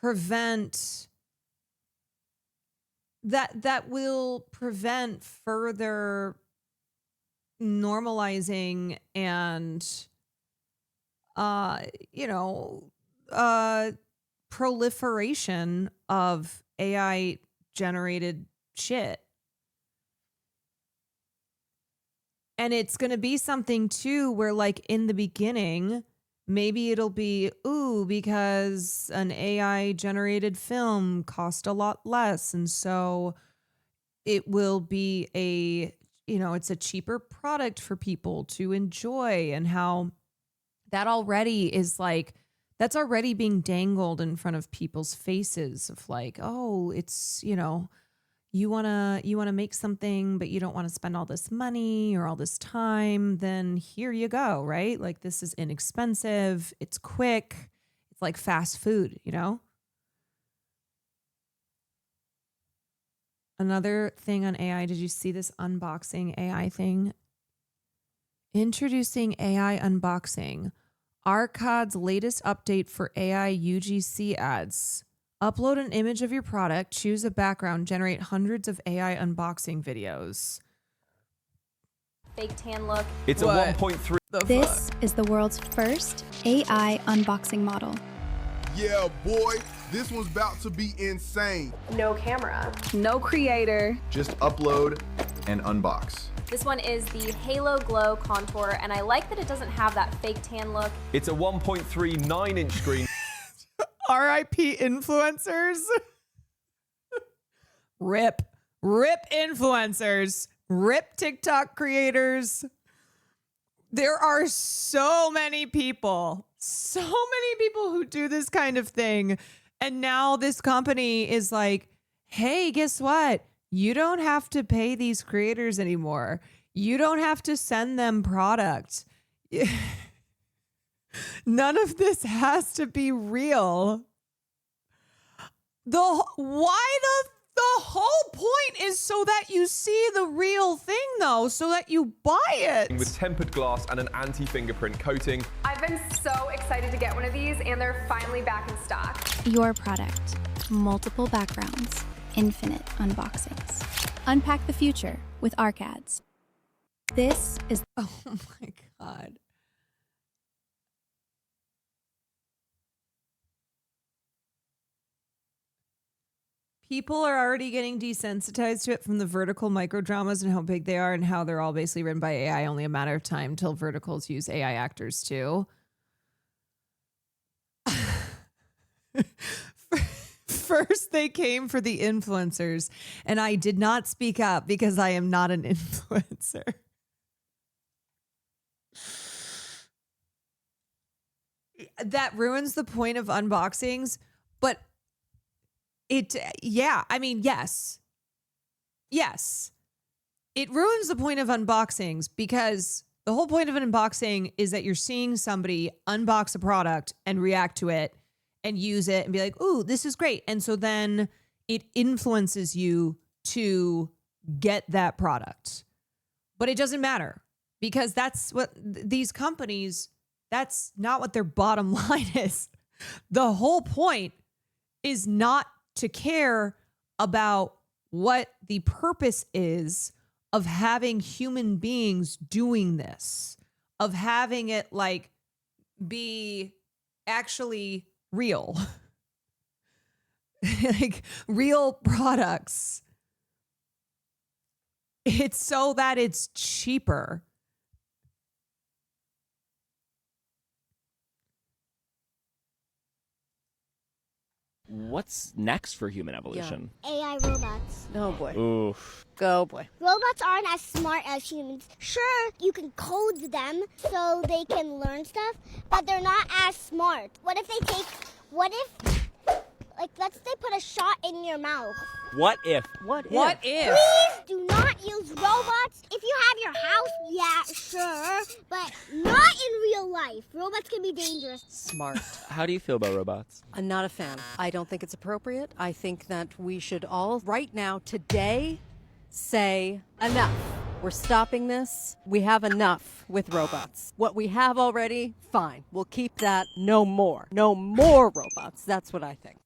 prevent further normalizing and proliferation of AI generated shit. And it's going to be something too where, like, in the beginning, maybe it'll be, because an AI generated film cost a lot less. And so it will be it's a cheaper product for people to enjoy, and how that already is like, that's already being dangled in front of people's faces of like, oh, it's, you want to make something, but you don't want to spend all this money or all this time, then here you go, right? Like, this is inexpensive. It's quick. It's like fast food, Another thing on AI, did you see this unboxing AI thing? Introducing AI unboxing. Arcad's latest update for AI UGC ads. Upload an image of your product, choose a background, generate hundreds of AI unboxing videos. Fake tan look. It's What? a 1.3. This is the world's first AI unboxing model. Yeah, boy, this one's about to be insane. No camera. No creator. Just upload and unbox. This one is the Halo Glow Contour, and I like that it doesn't have that fake tan look. It's a 1.3 9-inch screen. RIP influencers. Rip influencers. Rip TikTok creators. There are so many people who do this kind of thing. And now this company is like, hey, guess what? You don't have to pay these creators anymore. You don't have to send them product. None of this has to be real. The whole point is so that you see the real thing, though, so that you buy it. With tempered glass and an anti-fingerprint coating. I've been so excited to get one of these, and they're finally back in stock. Your product. Multiple backgrounds. Infinite unboxings. Unpack the future with ArcAds. This is... Oh my God. People are already getting desensitized to it from the vertical microdramas and how big they are and how they're all basically written by AI. Only a matter of time till verticals use AI actors too. First, they came for the influencers, and I did not speak up because I am not an influencer. That ruins the point of unboxings, but yes. Yes. It ruins the point of unboxings because the whole point of an unboxing is that you're seeing somebody unbox a product and react to it and use it and be like, ooh, this is great. And so then it influences you to get that product. But it doesn't matter because that's what these companies, that's not what their bottom line is. The whole point is not to care about what the purpose is of having human beings doing this, of having it like be actually real, like real products. It's so that it's cheaper. What's next for human evolution? AI robots. Oh boy. Oof. Go boy. Robots aren't as smart as humans. Sure, you can code them so they can learn stuff, but they're not as smart. Let's say put a shot in your mouth. What if? What if? Please do not use robots. If you have your house, yeah, sure, but not in real life. Robots can be dangerous. Smart. How do you feel about robots? I'm not a fan. I don't think it's appropriate. I think that we should all, right now, today, say enough. We're stopping this. We have enough with robots. What we have already, fine. We'll keep that. No more. No more robots. That's what I think.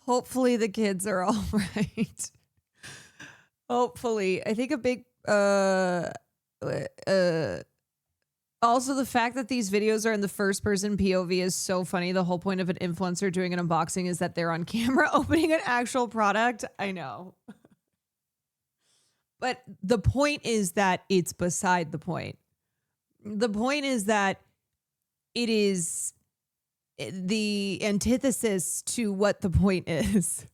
Hopefully the kids are all right. Hopefully. I think a big also the fact that these videos are in the first person POV is so funny. The whole point of an influencer doing an unboxing is that they're on camera opening an actual product. I know. But the point is that it's beside the point. The point is that it is the antithesis to what the point is.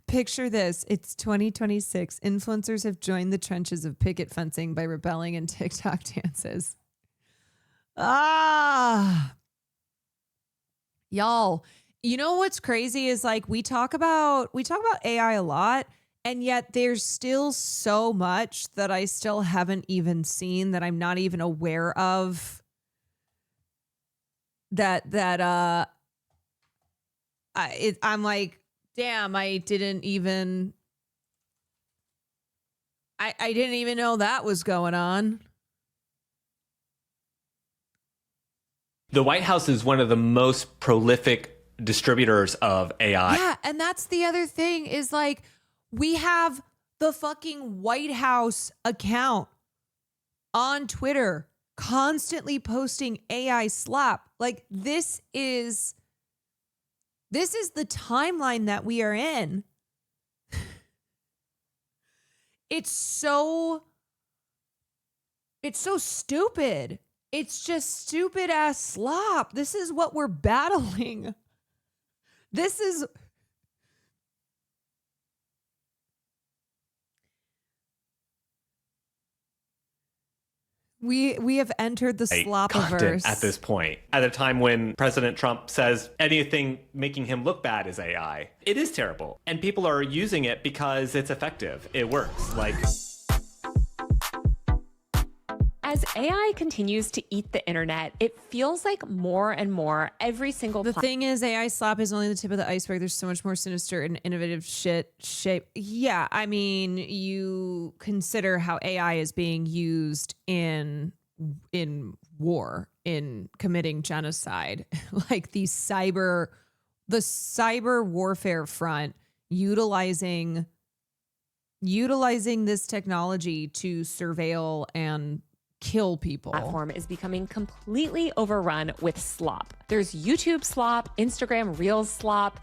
Picture this. It's 2026. Influencers have joined the trenches of picket fencing by rebelling in TikTok dances. Y'all, you know what's crazy is like we talk about AI a lot. And yet there's still so much that I still haven't even seen, that I'm not even aware of, I'm like, damn, I didn't even know that was going on. The White House is one of the most prolific distributors of AI. Yeah, and that's the other thing is like, we have the fucking White House account on Twitter constantly posting AI slop. Like this is the timeline that we are in. It's so stupid. It's just stupid ass slop. This is what we're battling. This is We have entered the slopiverse at this point. At a time when President Trump says anything making him look bad is AI, it is terrible. And people are using it because it's effective. It works. Like, as AI continues to eat the internet, it feels like more and more every single The thing is, AI slop is only the tip of the iceberg. There's so much more sinister and innovative shape. Yeah, I mean, you consider how AI is being used in war, in committing genocide, like these cyber the cyber warfare front utilizing this technology to surveil and kill people. Platform is becoming completely overrun with slop. There's YouTube slop, Instagram Reels slop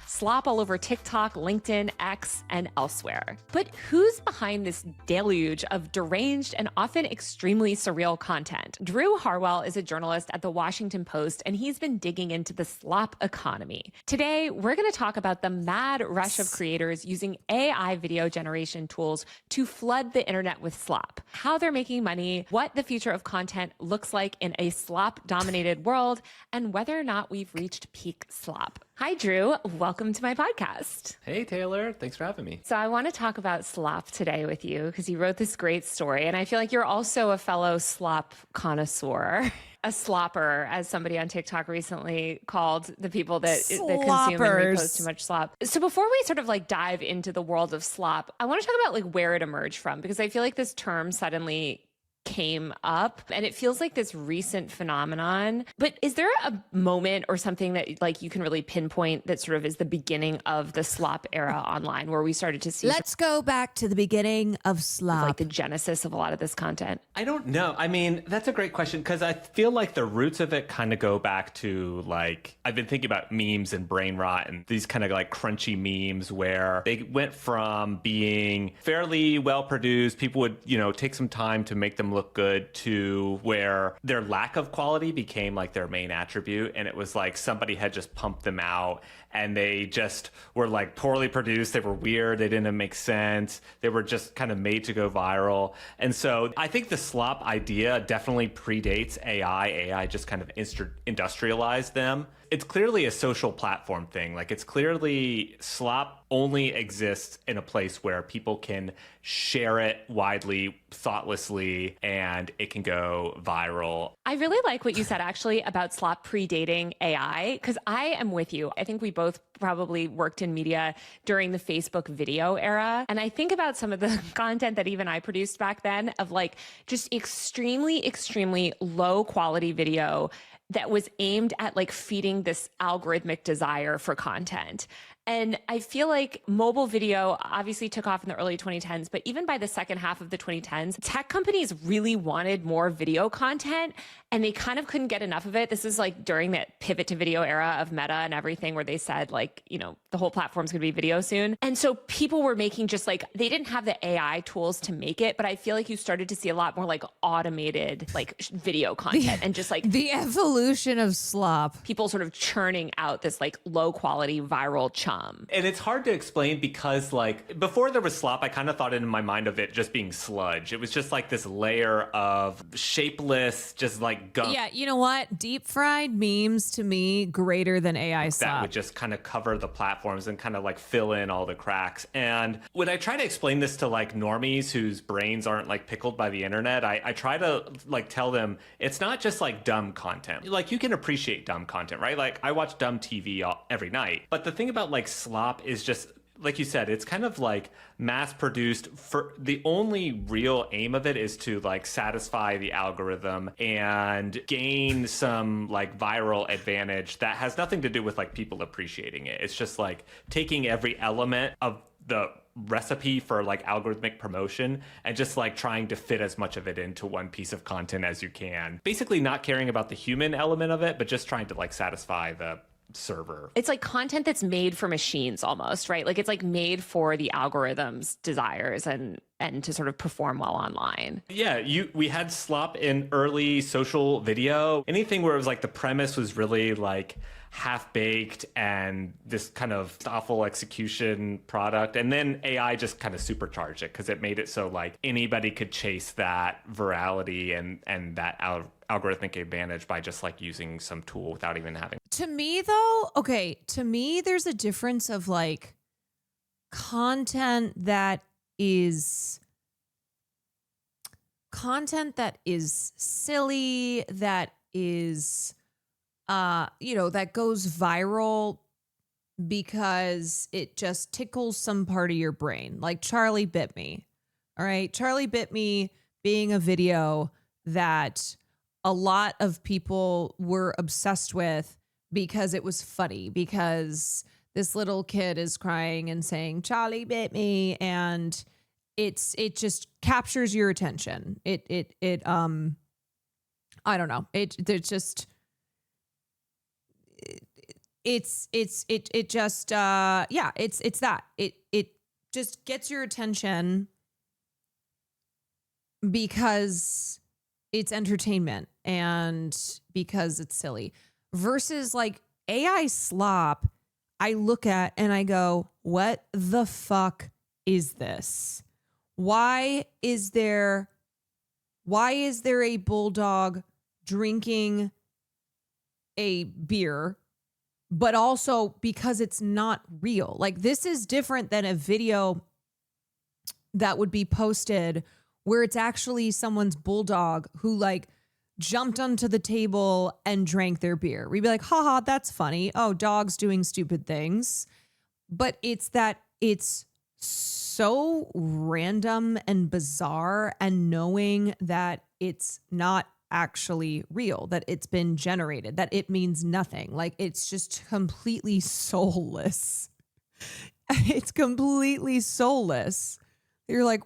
all over TikTok, LinkedIn, X, and elsewhere. But who's behind this deluge of deranged and often extremely surreal content? Drew Harwell is a journalist at the Washington Post, and he's been digging into the slop economy. Today, we're going to talk about the mad rush of creators using AI video generation tools to flood the internet with slop, how they're making money, what the future of content looks like in a slop-dominated world, and whether or not we've reached peak slop. Hi, Drew. Welcome to my podcast. Hey, Taylor. Thanks for having me. So I want to talk about slop today with you because you wrote this great story, and I feel like you're also a fellow slop connoisseur. A slopper, as somebody on TikTok recently called the people that consume and repost too much slop. So before we sort of like dive into the world of slop, I want to talk about like where it emerged from, because I feel like this term suddenly came up and it feels like this recent phenomenon. But is there a moment or something that like you can really pinpoint that sort of is the beginning of the slop era online, where we started to see Let's go back to the beginning of slop, like the genesis of a lot of this content? I don't know. I mean, that's a great question, because I feel like the roots of it kind of go back to, like, I've been thinking about memes and brain rot and these kind of like crunchy memes where they went from being fairly well produced, people would, you know, take some time to make them look good, to where their lack of quality became like their main attribute. And it was like somebody had just pumped them out and they just were like poorly produced. They were weird. They didn't make sense. They were just kind of made to go viral. And so I think the slop idea definitely predates AI. AI just kind of industrialized them. It's clearly a social platform thing. Like, it's clearly slop only exists in a place where people can share it widely, thoughtlessly, and it can go viral. I really like what you said actually about slop predating AI, because I am with you. I think we both probably worked in media during the Facebook video era. And I think about some of the content that even I produced back then of like just extremely, extremely low quality video that was aimed at like feeding this algorithmic desire for content. And I feel like mobile video obviously took off in the early 2010s, but even by the second half of the 2010s, tech companies really wanted more video content and they kind of couldn't get enough of it. This is like during that pivot to video era of Meta and everything, where they said like, you know, the whole platform's gonna be video soon. And so people were making just like, they didn't have the AI tools to make it, but I feel like you started to see a lot more like automated like video content and just like the evolution of slop. People sort of churning out this like low quality viral chum. And it's hard to explain because, like, before there was slop, I kind of thought in my mind of it just being sludge. It was just like this layer of shapeless, just like gunk. Yeah, you know what? Deep fried memes to me greater than AI slop. That would just kind of cover the platforms and kind of like fill in all the cracks. And when I try to explain this to like normies whose brains aren't like pickled by the internet, I try to like tell them it's not just like dumb content. Like, you can appreciate dumb content, right? Like, I watch dumb TV every night. But the thing about like slop is just, like you said, it's kind of like mass produced. For the only real aim of it is to like satisfy the algorithm and gain some like viral advantage that has nothing to do with like people appreciating it. It's just like taking every element of the recipe for like algorithmic promotion and just like trying to fit as much of it into one piece of content as you can. Basically not caring about the human element of it, but just trying to like satisfy the server. It's like content that's made for machines almost, right? Like, it's like made for the algorithm's desires and to sort of perform well online. Yeah, we had slop in early social video. Anything where it was like the premise was really like half-baked and this kind of awful execution product. And then AI just kind of supercharged it because it made it so like anybody could chase that virality and that algorithmic advantage by just like using some tool without even having. To me though, okay, to me there's a difference of like content that is silly, that is that goes viral because it just tickles some part of your brain. Like Charlie Bit Me. All right. Charlie Bit Me being a video that a lot of people were obsessed with because it was funny, because this little kid is crying and saying, Charlie bit me. And it just captures your attention. It I don't know. It's just that. It just gets your attention because it's entertainment and because it's silly. Versus like AI slop, I look at and I go, what the fuck is this? Why is there a bulldog drinking a beer, but also because it's not real? Like, this is different than a video that would be posted where it's actually someone's bulldog who like jumped onto the table and drank their beer. We'd be like, haha, that's funny. Oh, dogs doing stupid things. But it's that it's so random and bizarre, and knowing that it's not actually real, that it's been generated, that it means nothing. Like, it's just completely soulless. It's completely soulless. You're like,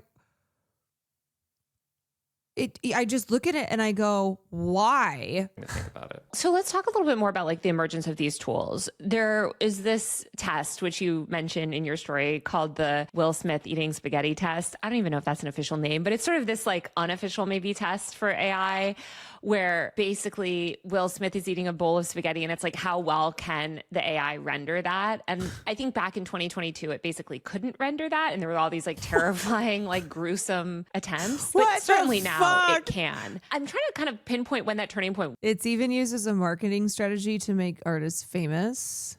I just look at it and I go, why? Think about it. So let's talk a little bit more about like the emergence of these tools. There is this test, which you mentioned in your story, called the Will Smith eating spaghetti test. I don't even know if that's an official name, but it's sort of this like unofficial maybe test for AI, where basically Will Smith is eating a bowl of spaghetti and it's like, how well can the AI render that? And I think back in 2022, it basically couldn't render that. And there were all these like terrifying, like gruesome attempts. But certainly now it can. I'm trying to kind of pinpoint when that turning point. It's even used as a marketing strategy to make artists famous.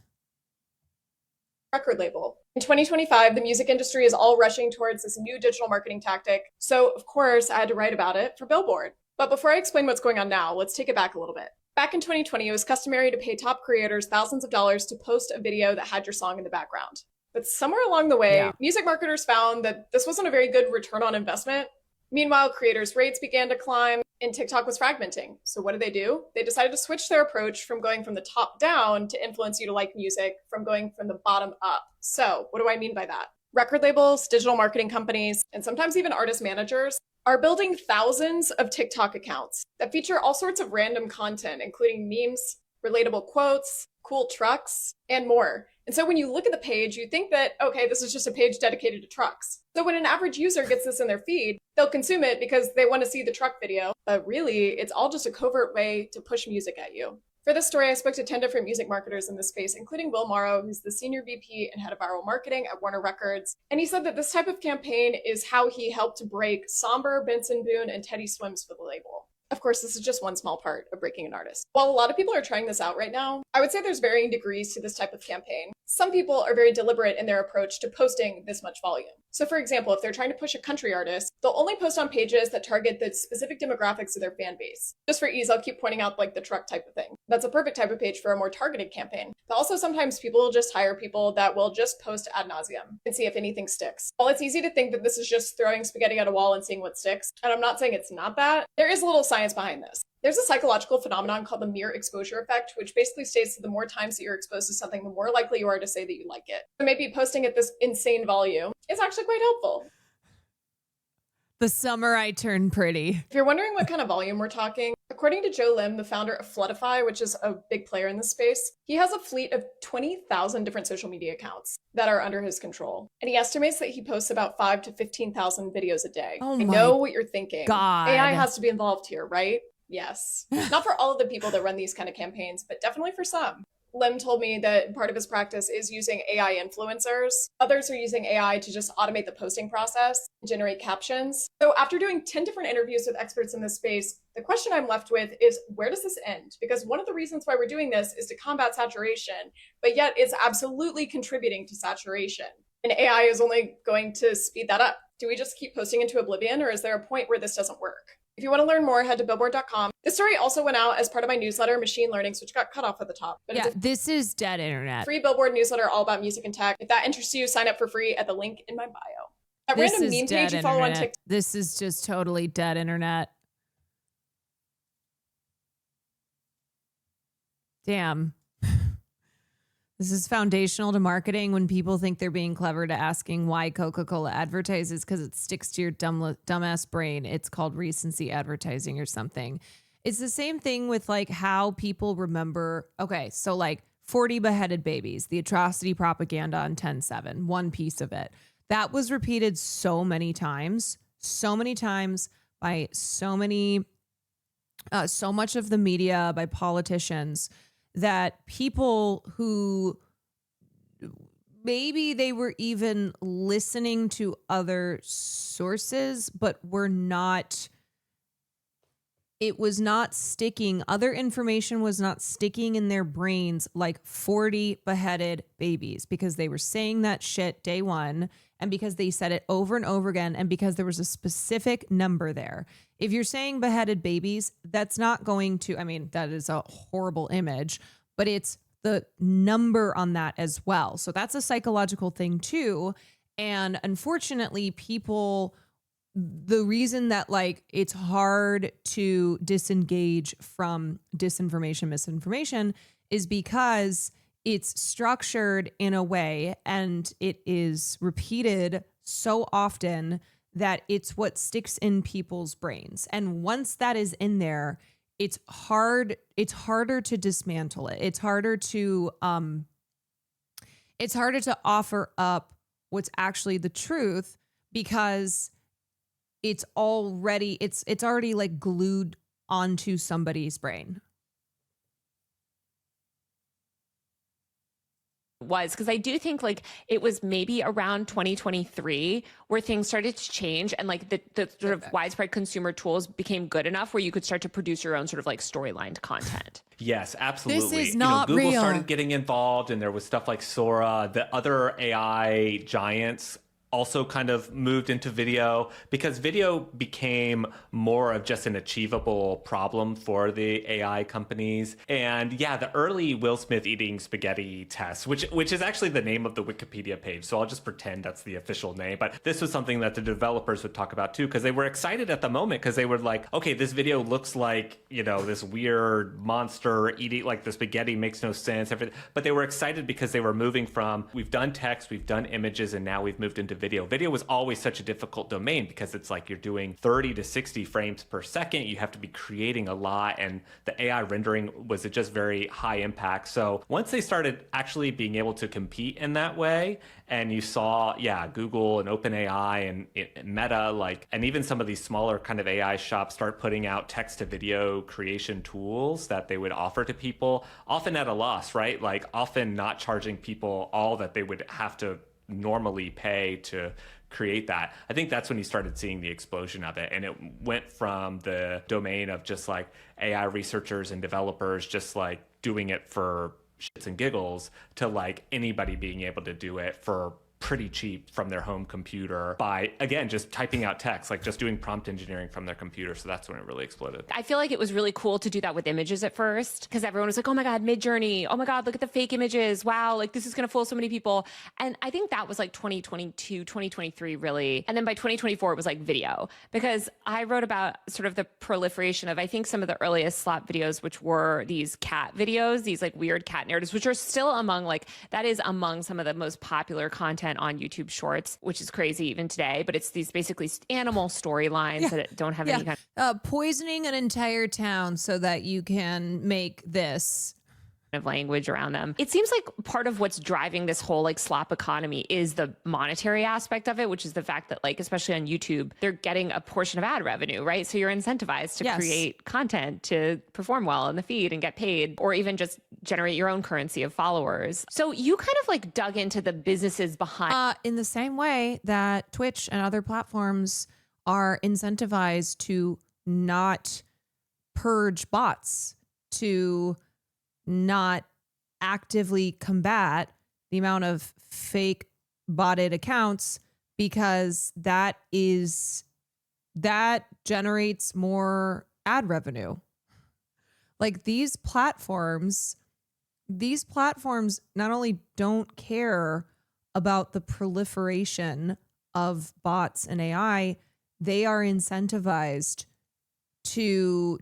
Record label. In 2025, the music industry is all rushing towards this new digital marketing tactic. So, of course, I had to write about it for Billboard. But before I explain what's going on now, let's take it back a little bit. Back in 2020, it was customary to pay top creators thousands of dollars to post a video that had your song in the background. But somewhere along the way, music marketers found that this wasn't a very good return on investment. Meanwhile, creators' rates began to climb and TikTok was fragmenting. So what did? They decided to switch their approach from going from the top down to influence you to like music, from going from the bottom up. So what do I mean by that? Record labels, digital marketing companies, and sometimes even artist managers are building thousands of TikTok accounts that feature all sorts of random content, including memes, relatable quotes, cool trucks, and more. And so when you look at the page, you think that, okay, this is just a page dedicated to trucks. So when an average user gets this in their feed, they'll consume it because they want to see the truck video. But really, it's all just a covert way to push music at you. For this story, I spoke to 10 different music marketers in this space, including Will Morrow, who's the senior VP and head of viral marketing at Warner Records. And he said that this type of campaign is how he helped to break Somber, Benson Boone, and Teddy Swims for the label. Of course, this is just one small part of breaking an artist. While a lot of people are trying this out right now, I would say there's varying degrees to this type of campaign. Some people are very deliberate in their approach to posting this much volume. So for example, if they're trying to push a country artist, they'll only post on pages that target the specific demographics of their fan base. Just for ease, I'll keep pointing out like the truck type of thing. That's a perfect type of page for a more targeted campaign. But also sometimes people will just hire people that will just post ad nauseum and see if anything sticks. While it's easy to think that this is just throwing spaghetti at a wall and seeing what sticks, and I'm not saying it's not that, there is a little science behind this. There's a psychological phenomenon called the mere exposure effect, which basically states that the more times that you're exposed to something, the more likely you are to say that you like it. So maybe posting at this insane volume is actually quite helpful. The summer I turned pretty. If you're wondering what kind of volume we're talking, according to Joe Lim, the founder of FLOTILLA, which is a big player in this space, he has a fleet of 20,000 different social media accounts that are under his control. And he estimates that he posts about 5,000 to 15,000 videos a day. Oh I my know what you're thinking. God. AI has to be involved here, right? Yes. Not for all of the people that run these kind of campaigns, but definitely for some. Lim told me that part of his practice is using AI influencers. Others are using AI to just automate the posting process, generate captions. So after doing 10 different interviews with experts in this space, the question I'm left with is, where does this end? Because one of the reasons why we're doing this is to combat saturation, but yet it's absolutely contributing to saturation. And AI is only going to speed that up. Do we just keep posting into oblivion, or is there a point where this doesn't work? If you want to learn more, head to billboard.com. This story also went out as part of my newsletter, Machine Learnings, which got cut off at the top. But Yeah, it's this is dead a internet. free Billboard newsletter all about music and tech. If that interests you, sign up for free at the link in my bio. That This random is meme dead page you follow on internet. TikTok. This is just totally dead internet. Damn. This is foundational to marketing. When people think they're being clever to asking why Coca-Cola advertises because it sticks to your dumbass brain. It's called recency advertising or something. It's the same thing with like how people remember. Okay, so like 40 beheaded babies, the atrocity propaganda on 10/7, one piece of it. That was repeated so many times by so much of the media, by politicians, that people who maybe they were even listening to other sources, but it was not sticking. Other information was not sticking in their brains like 40 beheaded babies, because they were saying that shit day one, and because they said it over and over again, and because there was a specific number there. If you're saying beheaded babies, that's not going to, I mean, that is a horrible image, but it's the number on that as well. So that's a psychological thing too. And unfortunately, the reason that like it's hard to disengage from disinformation, misinformation, is because it's structured in a way and it is repeated so often that it's what sticks in people's brains. And once that is in there, it's harder to dismantle it. It's harder to offer up what's actually the truth, because it's already like glued onto somebody's brain. Was because I do think like it was maybe around 2023 where things started to change, and like the sort of widespread consumer tools became good enough where you could start to produce your own sort of like storylined content. Yes, absolutely. This is not Google real. started getting involved, and there was stuff like Sora. The other AI giants also kind of moved into video, because video became more of just an achievable problem for the AI companies. And yeah, the early Will Smith eating spaghetti test, which is actually the name of the Wikipedia page, so I'll just pretend that's the official name. But this was something that the developers would talk about too, because they were excited at the moment, because they were like, okay, this video looks like, this weird monster eating like the spaghetti, makes no sense, everything. But they were excited because they were moving from, we've done text, we've done images, and now we've moved into video. Video was always such a difficult domain, because it's like you're doing 30 to 60 frames per second. You have to be creating a lot, and the AI rendering was just very high impact. So once they started actually being able to compete in that way, and you saw, Google and OpenAI and Meta, and even some of these smaller kind of AI shops start putting out text to video creation tools that they would offer to people, often at a loss, right? Like often not charging people all that they would have to normally pay to create that. I think that's when you started seeing the explosion of it. And it went from the domain of just like AI researchers and developers just like doing it for shits and giggles to like anybody being able to do it for pretty cheap from their home computer by, again, just typing out text, like just doing prompt engineering from their computer. So that's when it really exploded. I feel like it was really cool to do that with images at first, because everyone was like, oh my God, Midjourney. Oh my God, look at the fake images. Wow, like this is going to fool so many people. And I think that was like 2022, 2023 really. And then by 2024, it was like video, because I wrote about sort of the proliferation of, I think, some of the earliest slap videos, which were these cat videos, these like weird cat narratives, which are still among that is among some of the most popular content on YouTube Shorts, which is crazy even today. But it's these basically animal storylines that don't have any kind of poisoning an entire town so that you can make this of language around them. It seems like part of what's driving this whole like slop economy is the monetary aspect of it, which is the fact that like, especially on YouTube, they're getting a portion of ad revenue, right? So you're incentivized to create content to perform well in the feed and get paid, or even just generate your own currency of followers. So you kind of like dug into the businesses behind. In the same way that Twitch and other platforms are incentivized to not purge bots, to not actively combat the amount of fake botted accounts, because that generates more ad revenue. Like these platforms not only don't care about the proliferation of bots and AI, they are incentivized to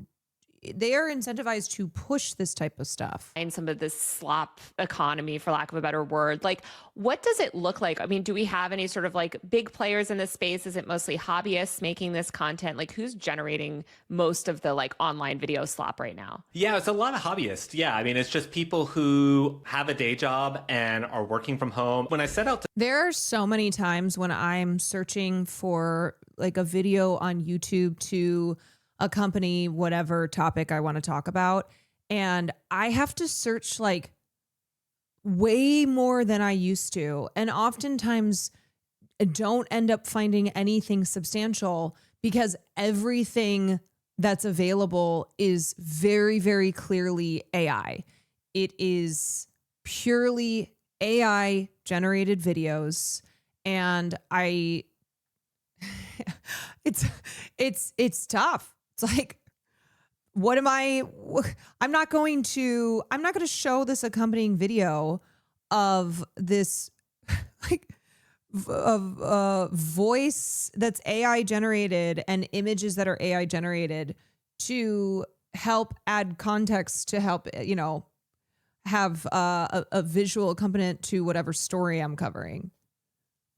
they are incentivized to push this type of stuff. And some of this slop economy, for lack of a better word, like what does it look like? I mean, do we have any sort of like big players in this space? Is it mostly hobbyists making this content? Like who's generating most of the like online video slop right now? Yeah, it's a lot of hobbyists. Yeah, I mean, it's just people who have a day job and are working from home. When I set out to... There are so many times when I'm searching for like a video on YouTube to accompany whatever topic I want to talk about, and I have to search like way more than I used to, and oftentimes don't end up finding anything substantial because everything that's available is very, very clearly AI. It is purely AI generated videos, and it's tough. It's like, I'm not going to show this accompanying video of this like voice that's AI generated and images that are AI generated to help add context, to help, have a visual accompaniment to whatever story I'm covering.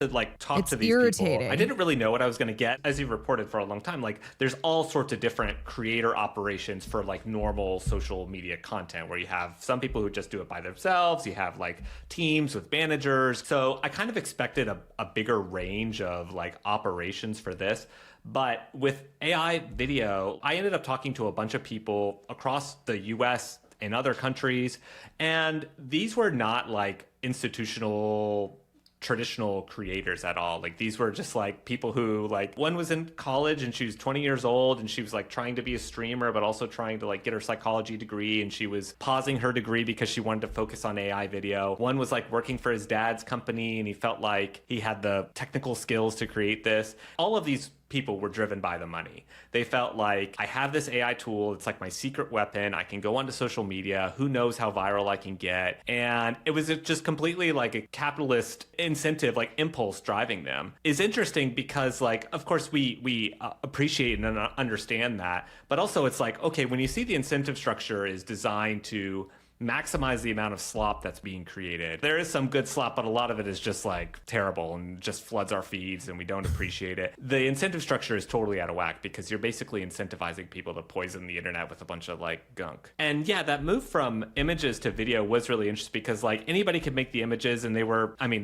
To like talk It's to these irritating. people. I didn't really know what I was going to get. As you've reported for a long time, like there's all sorts of different creator operations for like normal social media content where you have some people who just do it by themselves. You have like teams with managers. So I kind of expected a bigger range of like operations for this. But with AI video, I ended up talking to a bunch of people across the US and other countries. And these were not like institutional traditional creators at all. Like these were just like people who like, one was in college and she was 20 years old and she was like trying to be a streamer but also trying to like get her psychology degree, and she was pausing her degree because she wanted to focus on AI video. One was like working for his dad's company and he felt like he had the technical skills to create this. All of these people were driven by the money. They felt like, I have this AI tool, it's like my secret weapon, I can go onto social media, who knows how viral I can get. And it was just completely like a capitalist incentive, like impulse driving them. Is interesting because like, of course we appreciate and understand that, but also it's like, okay, when you see the incentive structure is designed to maximize the amount of slop that's being created. There is some good slop, but a lot of it is just like terrible and just floods our feeds and we don't appreciate it. The incentive structure is totally out of whack because you're basically incentivizing people to poison the internet with a bunch of like gunk. And yeah, that move from images to video was really interesting because like anybody could make the images, and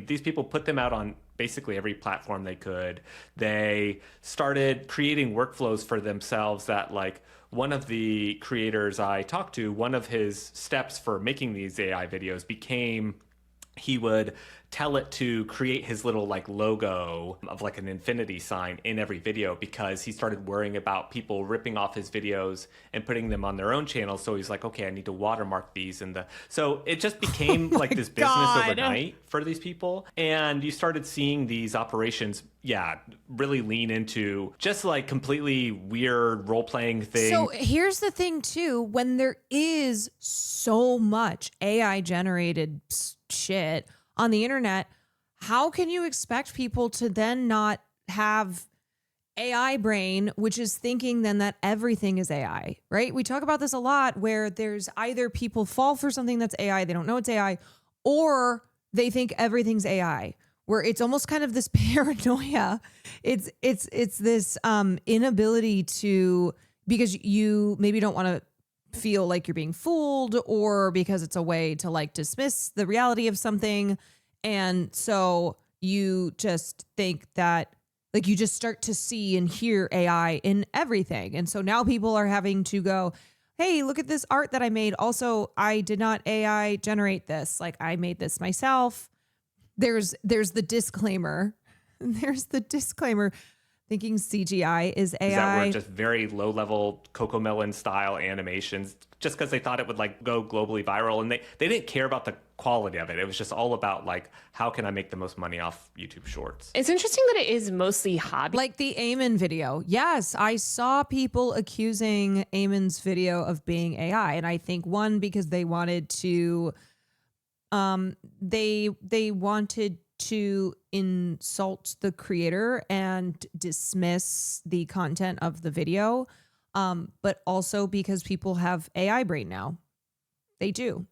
these people put them out on basically every platform they could. They started creating workflows for themselves that like, one of the creators I talked to, one of his steps for making these AI videos became he would tell it to create his little like logo of like an infinity sign in every video because he started worrying about people ripping off his videos and putting them on their own channel. So he's like, okay, I need to watermark these. So it just became like this business overnight for these people. And you started seeing these operations, really lean into just like completely weird role-playing things. So here's the thing too, when there is so much AI generated shit on the internet, how can you expect people to then not have AI brain, which is thinking then that everything is AI, right? We talk about this a lot where there's either people fall for something that's AI, they don't know it's AI, or they think everything's AI, where it's almost kind of this paranoia. It's this inability to, because you maybe don't want to feel like you're being fooled, or because it's a way to like dismiss the reality of something. And so you just think that like you just start to see and hear AI in everything. And so now people are having to go, hey, look at this art that I made. Also, I did not AI generate this. Like I made this myself. There's the disclaimer. There's the disclaimer. Thinking CGI is AI. That were just very low level Cocomelon style animations just because they thought it would like go globally viral, and they didn't care about the quality of it. It was just all about like, how can I make the most money off YouTube Shorts? It's interesting that it is mostly hobby. Like the Eamon video. Yes, I saw people accusing Eamon's video of being AI. And I think one, because they wanted to, they wanted to insult the creator and dismiss the content of the video. but also because people have AI brain now. They do.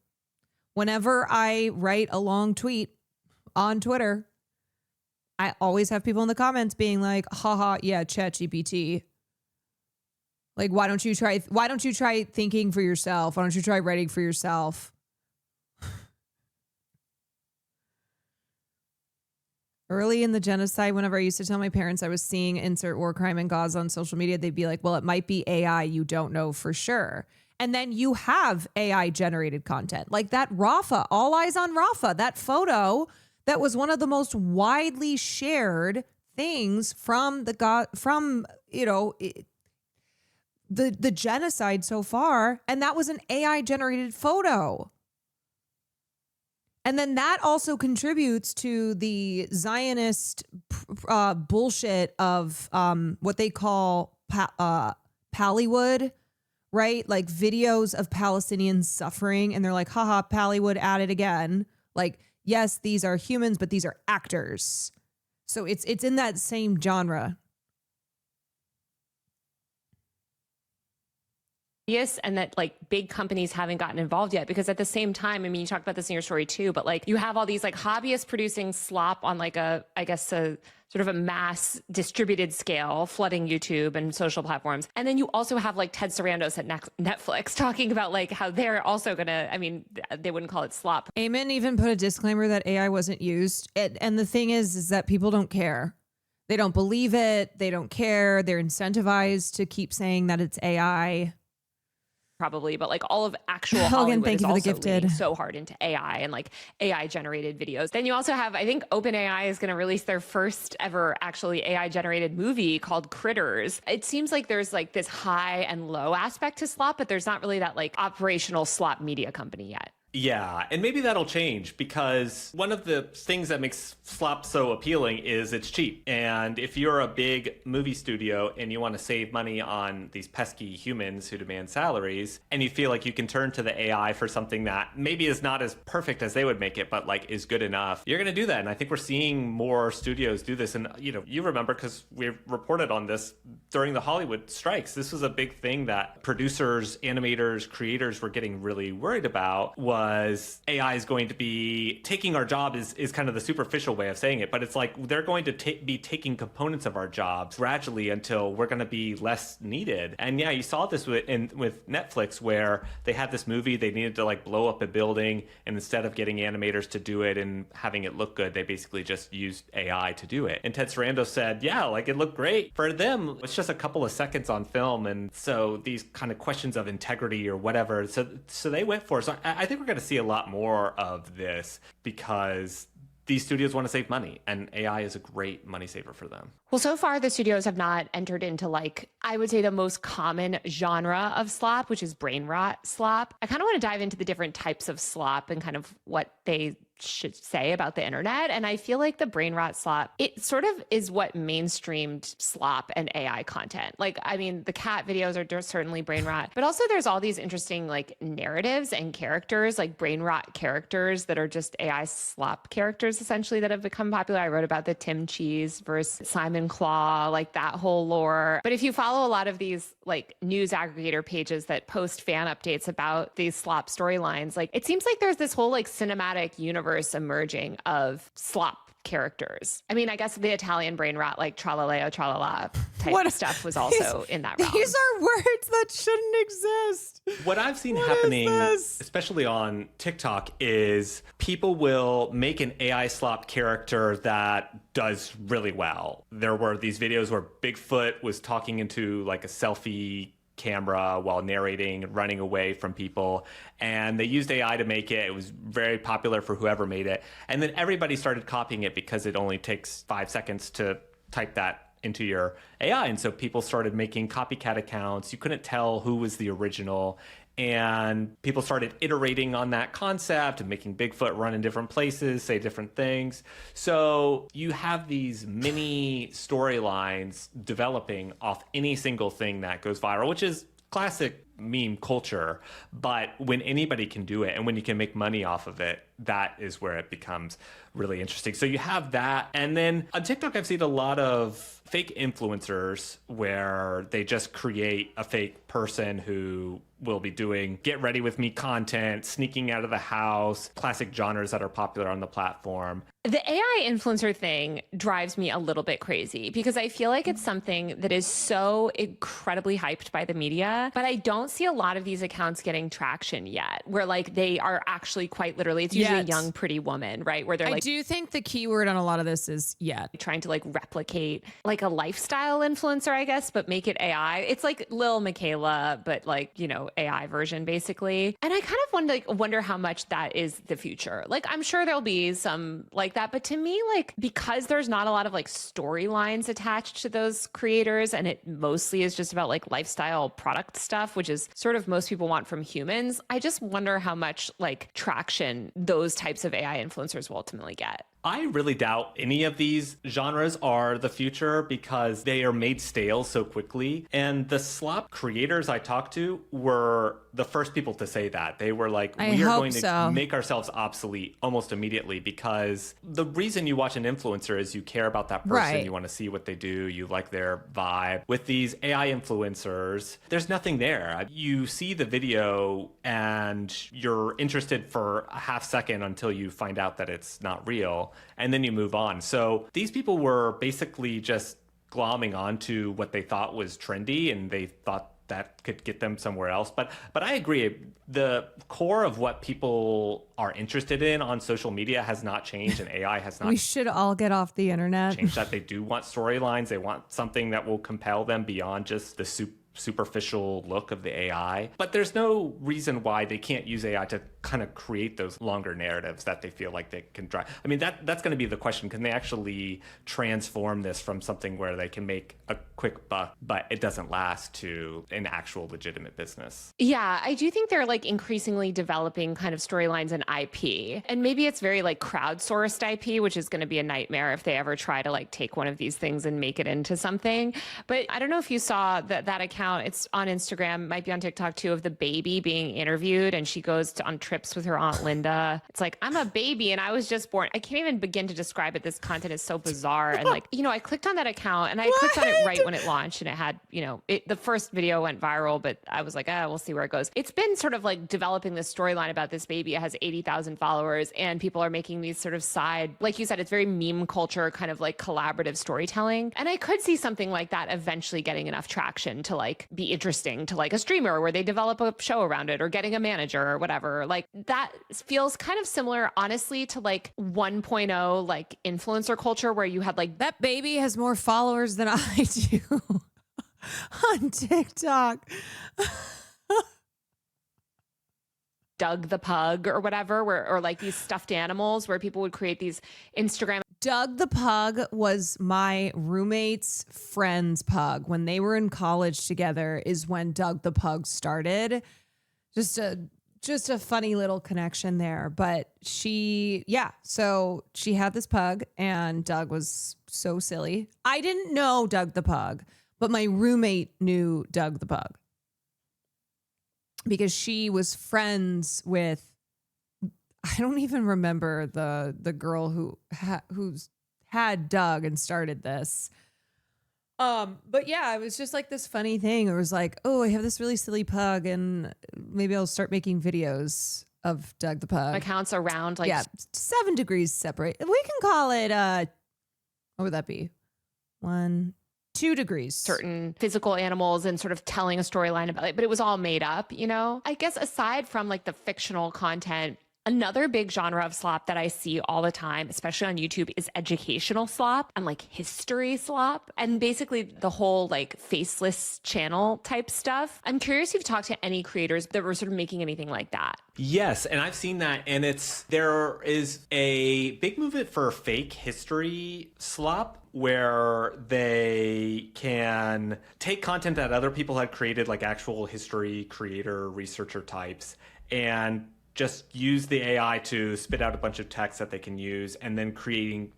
Whenever I write a long tweet on Twitter, I always have people in the comments being like, haha, yeah, ChatGPT. Like, why don't you try thinking for yourself? Why don't you try writing for yourself? Early in the genocide, whenever I used to tell my parents I was seeing insert war crime in Gaza on social media, they'd be like, well, it might be AI. You don't know for sure. And then you have AI generated content like that Rafah, all eyes on Rafah, that photo that was one of the most widely shared things from the genocide so far. And that was an AI generated photo. And then that also contributes to the Zionist bullshit of what they call Pallywood, right? Like videos of Palestinians suffering. And they're like, haha, Pallywood at it again. Like, yes, these are humans, but these are actors. So it's in that same genre. And that like big companies haven't gotten involved yet, because at the same time, I mean, you talked about this in your story too, but like you have all these like hobbyists producing slop on like a sort of a mass distributed scale, flooding YouTube and social platforms. And then you also have like Ted Sarandos at Netflix talking about like how they're also gonna, I mean, they wouldn't call it slop. Eamon even put a disclaimer that AI wasn't used. And the thing is that people don't care. They don't believe it. They don't care. They're incentivized to keep saying that it's AI. Probably, but like all of actual Hollywood is also leaning so hard into AI and like AI generated videos. Then you also have, I think OpenAI is going to release their first ever actually AI generated movie called Critters. It seems like there's like this high and low aspect to slop, but there's not really that like operational slop media company yet. Yeah, and maybe that'll change, because one of the things that makes slop so appealing is it's cheap. And if you're a big movie studio and you want to save money on these pesky humans who demand salaries, and you feel like you can turn to the AI for something that maybe is not as perfect as they would make it, but like is good enough, you're going to do that. And I think we're seeing more studios do this. And you remember, because we reported on this during the Hollywood strikes, this was a big thing that producers, animators, creators were getting really worried about, was AI is going to be taking our job is kind of the superficial way of saying it, but it's like they're going to be taking components of our jobs gradually until we're going to be less needed. And yeah, you saw this with Netflix, where they had this movie, they needed to like blow up a building, and instead of getting animators to do it and having it look good, they basically just used AI to do it. And Ted Sarandos said, yeah, like it looked great. For them, it's just a couple of seconds on film, and so these kind of questions of integrity or whatever, so they went for it. So I think we're going to see a lot more of this, because these studios want to save money, and AI is a great money saver for them. Well, so far the studios have not entered into like, I would say the most common genre of slop, which is brain rot slop. I kind of want to dive into the different types of slop and kind of what they should say about the internet. And I feel like the brain rot slop, it sort of is what mainstreamed slop and AI content. Like, I mean, the cat videos are certainly brain rot, but also there's all these interesting like narratives and characters, like brain rot characters that are just AI slop characters essentially that have become popular. I wrote about the Tim Cheese versus Simon Claw, like that whole lore. But if you follow a lot of these like news aggregator pages that post fan updates about these slop storylines, like it seems like there's this whole like cinematic universe emerging of slop characters. I mean, I guess the Italian brain rot, like tralaleo tralala type stuff was also in that realm. These are words that shouldn't exist. What I've seen happening, especially on TikTok, is people will make an AI slop character that does really well. There were these videos where Bigfoot was talking into like a selfie camera while narrating and running away from people, and they used AI to make it. It was very popular for whoever made it, and then everybody started copying it because it only takes 5 seconds to type that into your AI, and so people started making copycat accounts. You couldn't tell who was the original, and people started iterating on that concept and making Bigfoot run in different places, say different things. So you have these mini storylines developing off any single thing that goes viral, which is classic meme culture. But when anybody can do it and when you can make money off of it, that is where it becomes really interesting. So you have that. And then on TikTok, I've seen a lot of fake influencers where they just create a fake person who will be doing get ready with me content, sneaking out of the house, classic genres that are popular on the platform. The AI influencer thing drives me a little bit crazy because I feel like it's something that is so incredibly hyped by the media, but I don't see a lot of these accounts getting traction yet, where like they are actually quite literally, it's usually a young, pretty woman, right? Where they're I like, do think the key word on a lot of this is yet. Trying to like replicate like a lifestyle influencer, I guess, but make it AI. It's like Lil Michaela, but like, you know, AI version basically. And I kind of wonder how much that is the future. Like, I'm sure there'll be some like that, but to me, like, because there's not a lot of like storylines attached to those creators and it mostly is just about like lifestyle product stuff, which is sort of most people want from humans, I just wonder how much like traction those types of AI influencers will ultimately get. I really doubt any of these genres are the future because they are made stale so quickly. And the slop creators I talked to were the first people to say that. They were like, we are going to make ourselves obsolete almost immediately because the reason you watch an influencer is you care about that person. Right. You want to see what they do. You like their vibe. With these AI influencers, there's nothing there. You see the video and you're interested for a half second until you find out that it's not real. And then you move on. So these people were basically just glomming onto what they thought was trendy and they thought that could get them somewhere else. But I agree. The core of what people are interested in on social media has not changed and AI has not We should all get off the internet. changed that. They do want storylines. They want something that will compel them beyond just the superficial look of the AI. But there's no reason why they can't use AI to kind of create those longer narratives that they feel like they can drive. I mean, that's going to be the question. Can they actually transform this from something where they can make a quick buck, but it doesn't last, to an actual legitimate business? Yeah, I do think they're like increasingly developing kind of storylines and IP. And maybe it's very like crowdsourced IP, which is going to be a nightmare if they ever try to like take one of these things and make it into something. But I don't know if you saw that account. It's on Instagram, might be on TikTok too, of the baby being interviewed. And she goes on trips with her Aunt Linda. It's like, I'm a baby and I was just born. I can't even begin to describe it. This content is so bizarre. And like, you know, I clicked on that account and I clicked on it right when it launched and it had, you know, the first video went viral, but I was like, we'll see where it goes. It's been sort of like developing this storyline about this baby. It has 80,000 followers and people are making these sort of side, like you said, it's very meme culture, kind of like collaborative storytelling. And I could see something like that eventually getting enough traction to like be interesting to like a streamer where they develop a show around it or getting a manager or whatever. Like that feels kind of similar, honestly, to like 1.0 like influencer culture where you had like that baby has more followers than I do on TikTok. Doug the Pug or whatever, or like these stuffed animals where people would create these Instagram. Doug the Pug was my roommate's friend's pug. When they were in college together is when Doug the Pug started. Just a funny little connection there. But so she had this pug and Doug was so silly. I didn't know Doug the Pug, but my roommate knew Doug the Pug because she was friends with, I don't even remember the girl who's had Doug and started this. But yeah, it was just like this funny thing. It was like, oh, I have this really silly pug and maybe I'll start making videos of Doug the Pug. Accounts around like 7 degrees separate. We can call it, what would that be? 2 degrees. Certain physical animals and sort of telling a storyline about it, but it was all made up, you know? I guess aside from like the fictional content, another big genre of slop that I see all the time, especially on YouTube, is educational slop and like history slop and basically the whole like faceless channel type stuff. I'm curious if you've talked to any creators that were sort of making anything like that. Yes, and I've seen that, and there is a big movement for fake history slop where they can take content that other people had created, like actual history creator, researcher types, and just use the AI to spit out a bunch of text that they can use, and then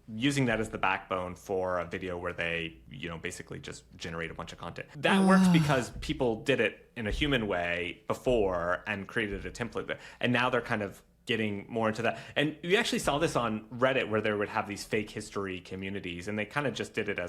using that as the backbone for a video where they, basically just generate a bunch of content. That worked because people did it in a human way before and created a template. And now they're kind of getting more into that. And we actually saw this on Reddit, where they would have these fake history communities, and they kind of just did it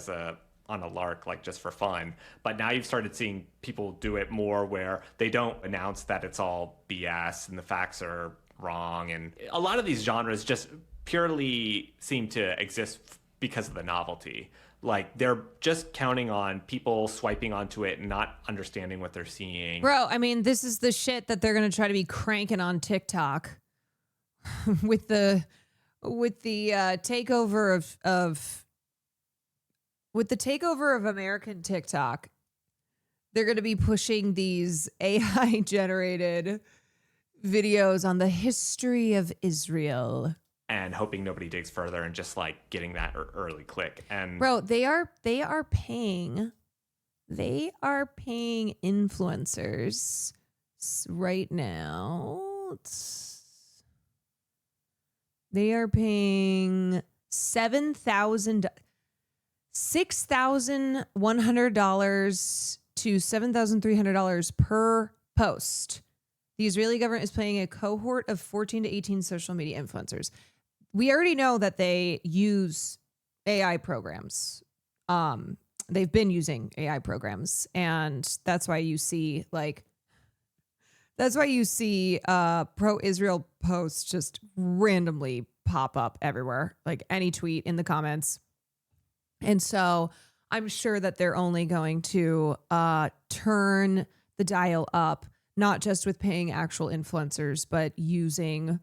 on a lark, like just for fun. But now you've started seeing people do it more where they don't announce that it's all BS and the facts are wrong. And a lot of these genres just purely seem to exist because of the novelty. Like, they're just counting on people swiping onto it and not understanding what they're seeing. Bro, I mean, this is the shit that they're going to try to be cranking on TikTok with the takeover with the takeover of American TikTok. They're going to be pushing these AI generated videos on the history of Israel and hoping nobody digs further and just like getting that early click. And bro, they are paying influencers right now. They are paying $6,100 to $7,300 per post. The Israeli government is paying a cohort of 14 to 18 social media influencers. We already know that they use AI programs. They've been using AI programs, and that's why you see pro-Israel posts just randomly pop up everywhere, like any tweet in the comments. And so I'm sure that they're only going to turn the dial up, not just with paying actual influencers, but using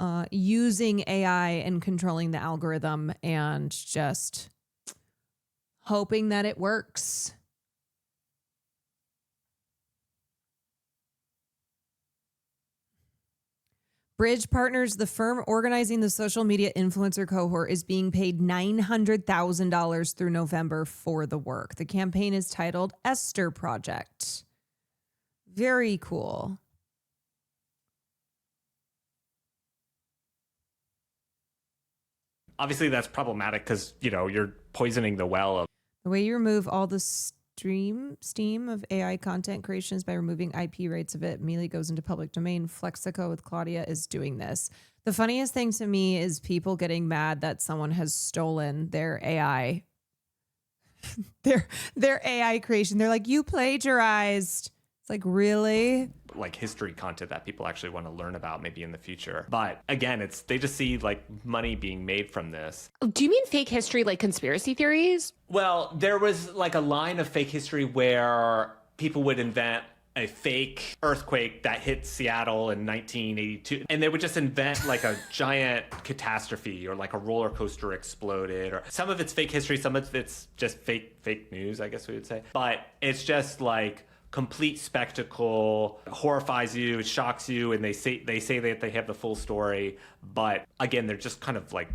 AI and controlling the algorithm and just hoping that it works. Bridge Partners, the firm organizing the social media influencer cohort, is being paid $900,000 through November for the work. The campaign is titled Esther Project. Very cool. obviously that's problematic because, you're poisoning the well of. The way you remove all the steam of AI content creations by removing IP rights of it immediately goes into public domain. Flexico with Claudia is doing this. The funniest thing to me is people getting mad that someone has stolen their AI, their AI creation. They're like, you plagiarized. It's like, really? Like history content that people actually want to learn about maybe in the future. But again, they just see like money being made from this. Do you mean fake history, like conspiracy theories? Well, there was like a line of fake history where people would invent a fake earthquake that hit Seattle in 1982. And they would just invent like a giant catastrophe or like a roller coaster exploded. Or some of it's fake history, some of it's just fake news, I guess we would say. But it's just like complete spectacle, horrifies you, it shocks you, and they say that they have the full story. But again, they're just kind of like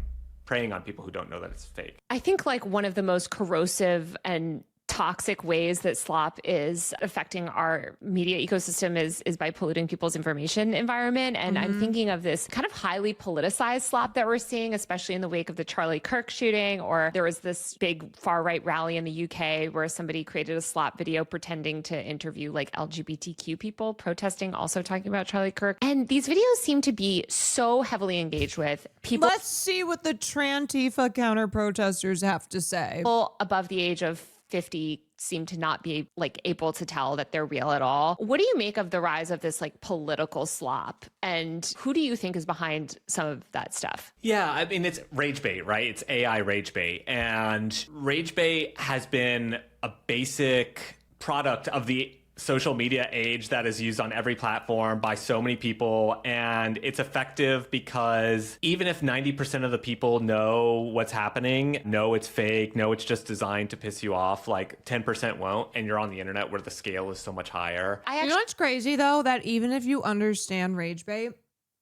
preying on people who don't know that it's fake. I think like one of the most corrosive and toxic ways that slop is affecting our media ecosystem is by polluting people's information environment. And I'm thinking of this kind of highly politicized slop that we're seeing, especially in the wake of the Charlie Kirk shooting, or there was this big far-right rally in the UK where somebody created a slop video pretending to interview like LGBTQ people protesting, also talking about Charlie Kirk. And these videos seem to be so heavily engaged with people. Let's see what the Trantifa counter protesters have to say. People above the age of 50 seem to not be like able to tell that they're real at all. What do you make of the rise of this like political slop? And who do you think is behind some of that stuff? Yeah, I mean, it's rage bait, right? It's AI rage bait. And rage bait has been a basic product of the social media age that is used on every platform by so many people. And it's effective because even if 90% of the people know what's happening, know it's fake, know it's just designed to piss you off, like 10% won't. And you're on the internet where the scale is so much higher. You know what's crazy though? That even if you understand rage bait,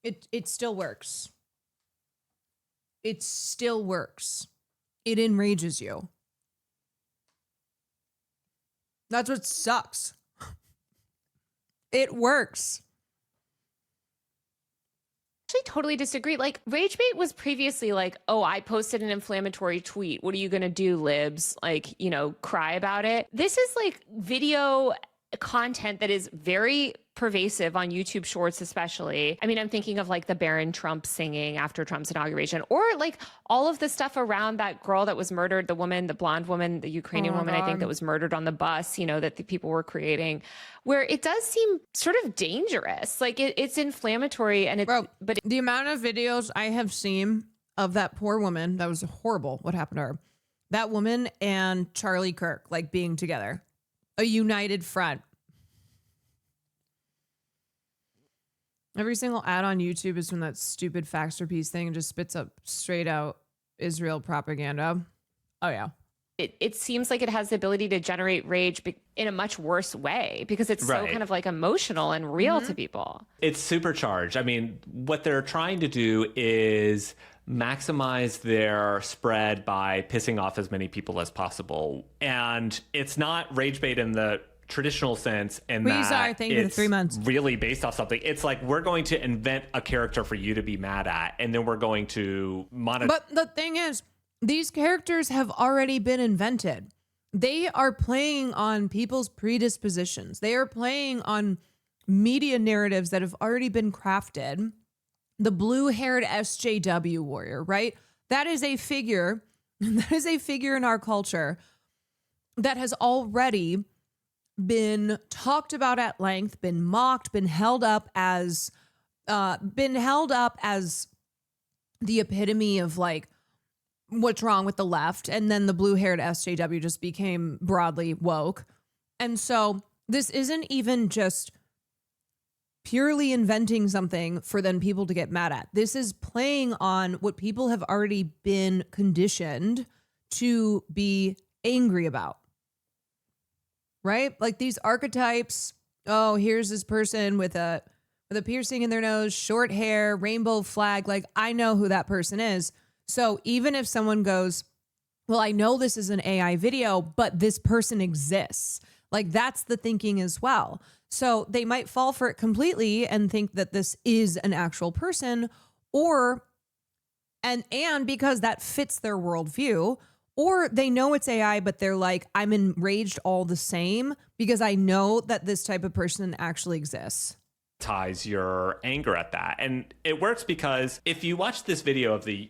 it still works. It still works. It enrages you. That's what sucks. It works. Actually totally disagree. Like rage bait was previously like, oh, I posted an inflammatory tweet. What are you going to do, libs? Like, you know, cry about it. This is like video content that is very pervasive on YouTube Shorts, especially. I mean, I'm thinking of like the Baron Trump singing after Trump's inauguration, or like all of the stuff around that girl that was murdered, the woman, the blonde woman, the Ukrainian woman, I think, that was murdered on the bus, you know, that the people were creating, where it does seem sort of dangerous. Like it's inflammatory and but the amount of videos I have seen of that poor woman, that was horrible what happened to her. That woman and Charlie Kirk, like being together. A united front. Every single ad on YouTube is from that stupid Faxter piece thing and just spits up straight out Israel propaganda. Oh, yeah. It seems like it has the ability to generate rage in a much worse way because it's so kind of like emotional and real to people. It's supercharged. I mean, what they're trying to do is maximize their spread by pissing off as many people as possible. And it's not rage bait in the traditional sense, and thank you for 3 months. Really based off something. It's like we're going to invent a character for you to be mad at, and then we're going to monitor. But the thing is, these characters have already been invented. They are playing on people's predispositions. They are playing on media narratives that have already been crafted. The blue-haired SJW warrior, right? That is a figure. That is a figure in our culture that has already been talked about at length, been mocked, been held up as the epitome of like what's wrong with the left. And then the blue-haired SJW just became broadly woke. And so this isn't even just purely inventing something for then people to get mad at. This is playing on what people have already been conditioned to be angry about. Right? Like these archetypes. Oh, here's this person with a piercing in their nose, short hair, rainbow flag. Like I know who that person is. So even if someone goes, well, I know this is an AI video, but this person exists. Like that's the thinking as well. So they might fall for it completely and think that this is an actual person, and because that fits their worldview, or they know it's AI, but they're like, I'm enraged all the same because I know that this type of person actually exists. Ties your anger at that. And it works because if you watch this video of the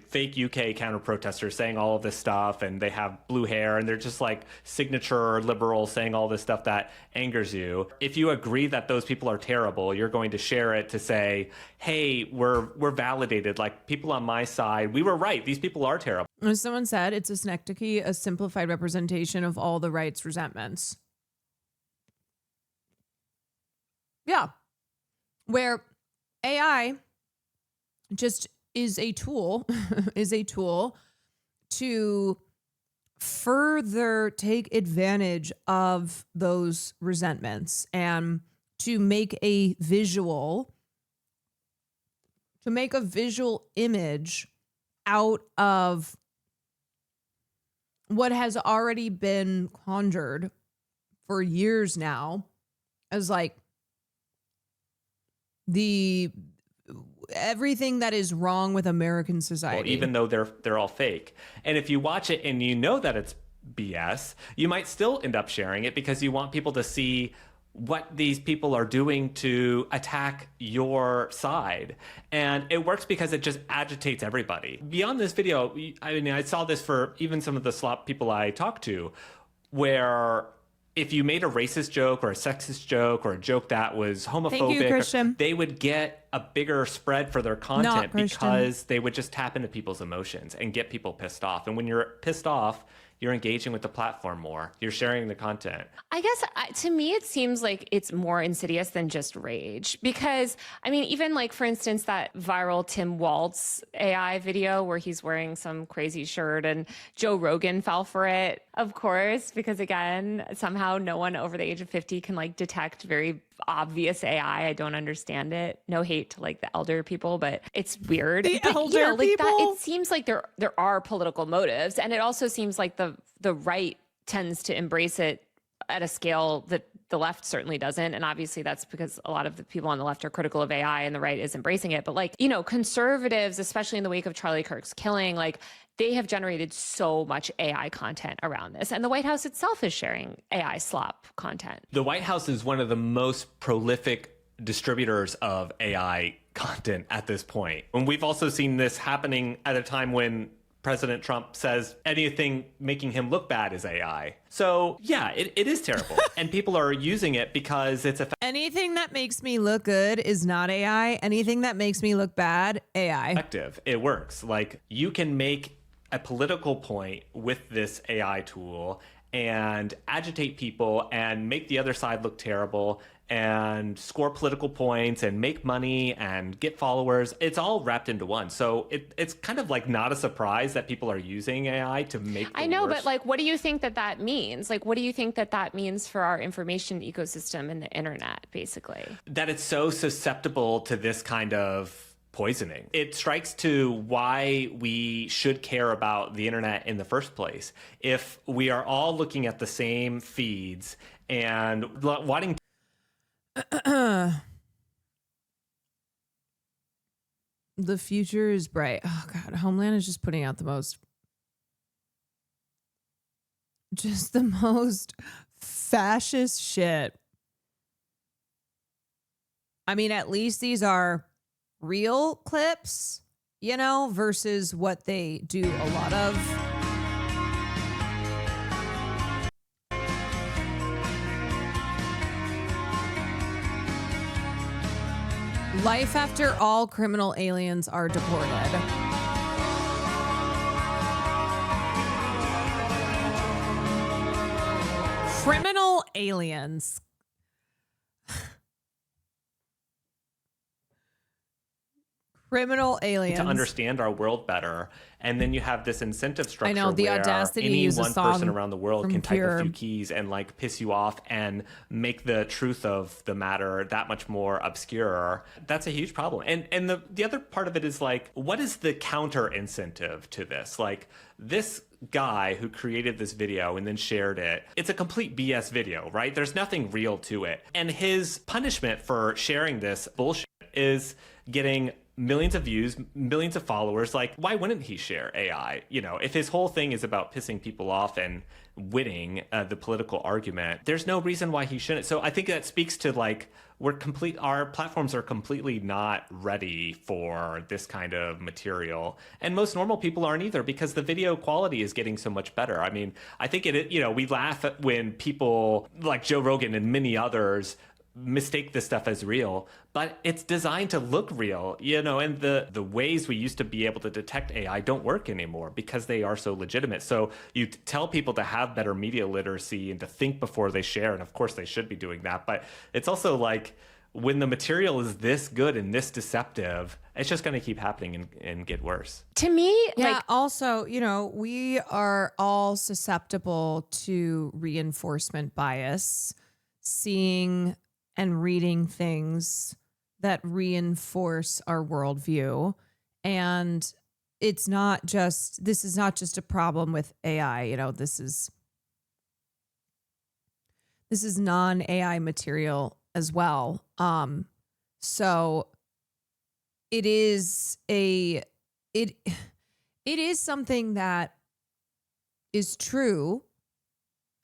fake UK counter protesters saying all of this stuff, and they have blue hair and they're just like signature liberals saying all this stuff that angers you, if you agree that those people are terrible, you're going to share it to say, hey, we're validated, like people on my side, we were right, these people are terrible. As someone said, it's a synecdoche, a simplified representation of all the right's resentments. Yeah. Where AI just is a tool, to further take advantage of those resentments and to make a visual image out of what has already been conjured for years now as like everything that is wrong with American society. Well, even though they're all fake. And if you watch it and you know that it's BS, you might still end up sharing it because you want people to see what these people are doing to attack your side. And it works because it just agitates everybody. Beyond this video, I mean, I saw this for even some of the slop people I talked to, where if you made a racist joke or a sexist joke or a joke that was homophobic, they would get a bigger spread for their content because they would just tap into people's emotions and get people pissed off. And when you're pissed off, you're engaging with the platform more. You're sharing the content. I guess to me, it seems like it's more insidious than just rage because, I mean, even like, for instance, that viral Tim Waltz AI video where he's wearing some crazy shirt and Joe Rogan fell for it, of course, because again, somehow no one over the age of 50 can like detect very obvious AI. I don't understand it. No hate to like the elder people, but it's weird. The elder people? That, it seems like there are political motives, and it also seems like the right tends to embrace it at a scale that the left certainly doesn't. And obviously that's because a lot of the people on the left are critical of AI and the right is embracing it. But like, you know, conservatives, especially in the wake of Charlie Kirk's killing, like they have generated so much AI content around this. And the White House itself is sharing AI slop content. The White House is one of the most prolific distributors of AI content at this point. And we've also seen this happening at a time when President Trump says anything making him look bad is AI. So yeah, it is terrible. And people are using it because it's anything that makes me look good is not AI. Anything that makes me look bad, AI. Effective. It works. Like you can make a political point with this AI tool and agitate people and make the other side look terrible and score political points and make money and get followers. It's all wrapped into one. So it's kind of like not a surprise that people are using AI to make I know, but like, what do you think that that means? Like, what do you think that that means for our information ecosystem and the internet, basically? That it's so susceptible to this kind of poisoning. It strikes to why we should care about the internet in the first place. If we are all looking at the same feeds and wanting the future is bright. Oh God, Homeland is just putting out the most fascist shit. I mean, at least these are real clips, you know, versus what they do a lot of. Life after all criminal aliens are deported. Criminal aliens. Criminal aliens. To understand our world better. And then you have this incentive structure. I know, the where audacity to any use a one song person around the world can type Pure. a few keys and like piss you off and make the truth of the matter that much more obscure. That's a huge problem. And the other part of it is like, what is the counter incentive to this? Like this guy who created this video and then shared it, it's a complete BS video, right? There's nothing real to it. And his punishment for sharing this bullshit is getting millions of views, millions of followers. Like, why wouldn't he share AI? You know, if his whole thing is about pissing people off and winning the political argument, there's no reason why he shouldn't. So I think that speaks to like, our platforms are completely not ready for this kind of material. And most normal people aren't either because the video quality is getting so much better. I mean, I think we laugh at when people like Joe Rogan and many others mistake this stuff as real, but it's designed to look real, you know, and the ways we used to be able to detect AI don't work anymore because they are so legitimate. So you tell people to have better media literacy and to think before they share, and of course they should be doing that, but it's also like when the material is this good and this deceptive, it's just going to keep happening and get worse. To me, yeah, also, you know, we are all susceptible to reinforcement bias, seeing and reading things that reinforce our worldview. And this is not just a problem with AI, you know, this is non-AI material as well. So it is something that is true.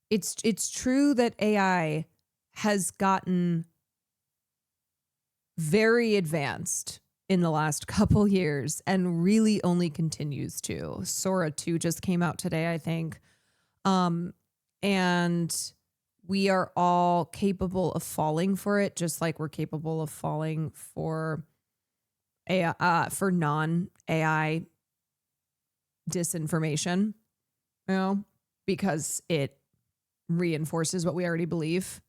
It's true that AI has gotten very advanced in the last couple years and really only continues to. Sora 2 just came out today, I think. And we are all capable of falling for it, just like we're capable of falling for AI, for non-AI disinformation, you know, because it reinforces what we already believe.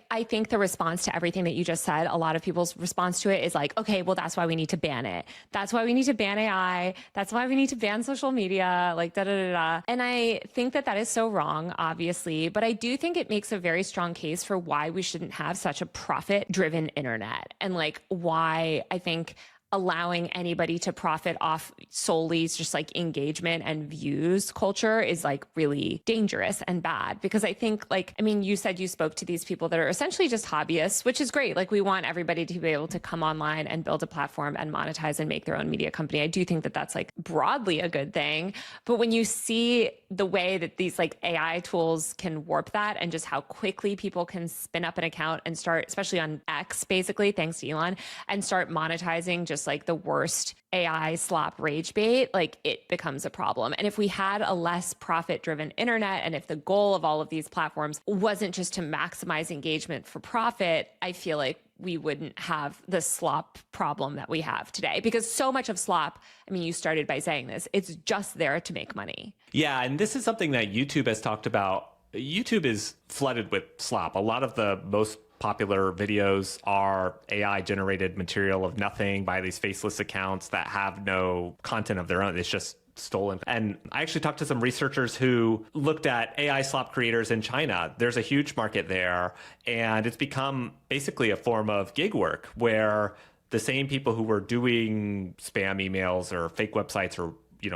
I think the response to everything that you just said, a lot of people's response to it is like, okay, well, that's why we need to ban it. That's why we need to ban AI. That's why we need to ban social media, like da da da da. And I think that that is so wrong, obviously, but I do think it makes a very strong case for why we shouldn't have such a profit-driven internet and like why I think allowing anybody to profit off solely just like engagement and views culture is like really dangerous and bad. Because I think like, I mean, you said you spoke to these people that are essentially just hobbyists, which is great. Like we want everybody to be able to come online and build a platform and monetize and make their own media company. I do think that that's like broadly a good thing. But when you see the way that these like AI tools can warp that and just how quickly people can spin up an account and start, especially on X, basically, thanks to Elon, and start monetizing just like the worst AI slop rage bait, like it becomes a problem. And if we had a less profit driven internet, and if the goal of all of these platforms wasn't just to maximize engagement for profit, I feel like we wouldn't have the slop problem that we have today. Because so much of slop, I mean, you started by saying this, it's just there to make money. Yeah, and this is something that YouTube has talked about. YouTube is flooded with slop. A lot of the most popular videos are AI generated material of nothing by these faceless accounts that have no content of their own. It's just stolen. And I actually talked to some researchers who looked at AI slop creators in China. There's a huge market there, and it's become basically a form of gig work where the same people who were doing spam emails or fake websites or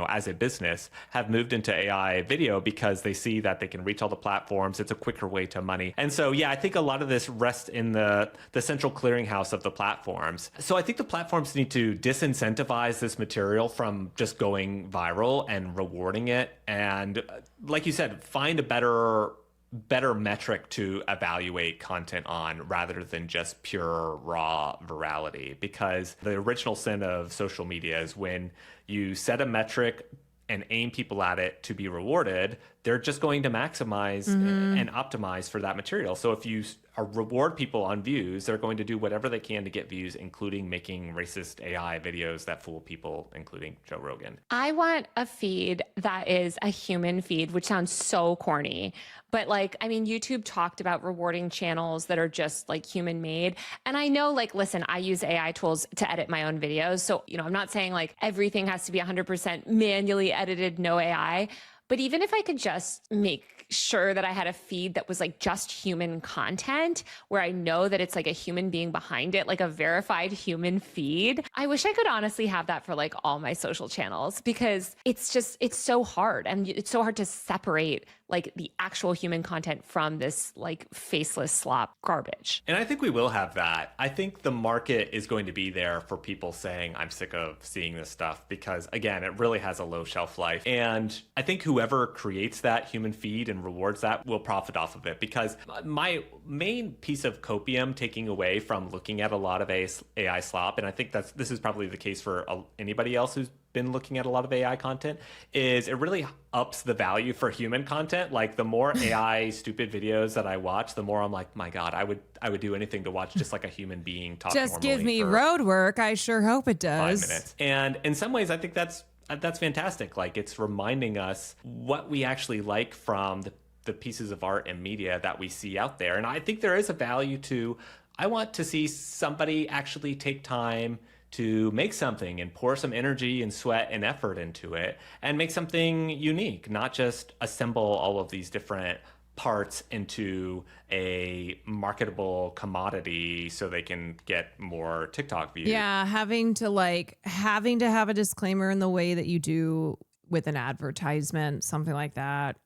as a business have moved into AI video because they see that they can reach all the platforms. It's a quicker way to money. And so, yeah, I think a lot of this rests in the central clearinghouse of the platforms. So I think the platforms need to disincentivize this material from just going viral and rewarding it. And like you said, find a better metric to evaluate content on rather than just pure raw virality, because the original sin of social media is when you set a metric and aim people at it to be rewarded, they're just going to maximize and optimize for that material. So if you reward people on views, they're going to do whatever they can to get views, including making racist AI videos that fool people, including Joe Rogan. I want a feed that is a human feed, which sounds so corny. But like, I mean, YouTube talked about rewarding channels that are just like human made. And I know, like, listen, I use AI tools to edit my own videos. So, I'm not saying like everything has to be 100% manually edited, no AI. But even if I could just make sure that I had a feed that was like just human content, where I know that it's like a human being behind it, like a verified human feed, I wish I could honestly have that for like all my social channels, because it's so hard. And it's so hard to separate like the actual human content from this like faceless slop garbage. And I think we will have that. I think the market is going to be there for people saying, I'm sick of seeing this stuff, because again, it really has a low shelf life. And I think whoever creates that human feed and rewards that will profit off of it. Because my main piece of copium taking away from looking at a lot of AI slop, and I think this is probably the case for anybody else who's been looking at a lot of AI content, is it really ups the value for human content. Like the more AI stupid videos that I watch, the more I'm like, my God, I would do anything to watch just like a human being talk just normally. Give me road work. I sure hope it does. 5 minutes. And in some ways, I think that's fantastic. Like it's reminding us what we actually like from the pieces of art and media that we see out there. And I think there is a value to, I want to see somebody actually take time to make something and pour some energy and sweat and effort into it and make something unique, not just assemble all of these different parts into a marketable commodity so they can get more TikTok views. Yeah, having to have a disclaimer in the way that you do with an advertisement, something like that.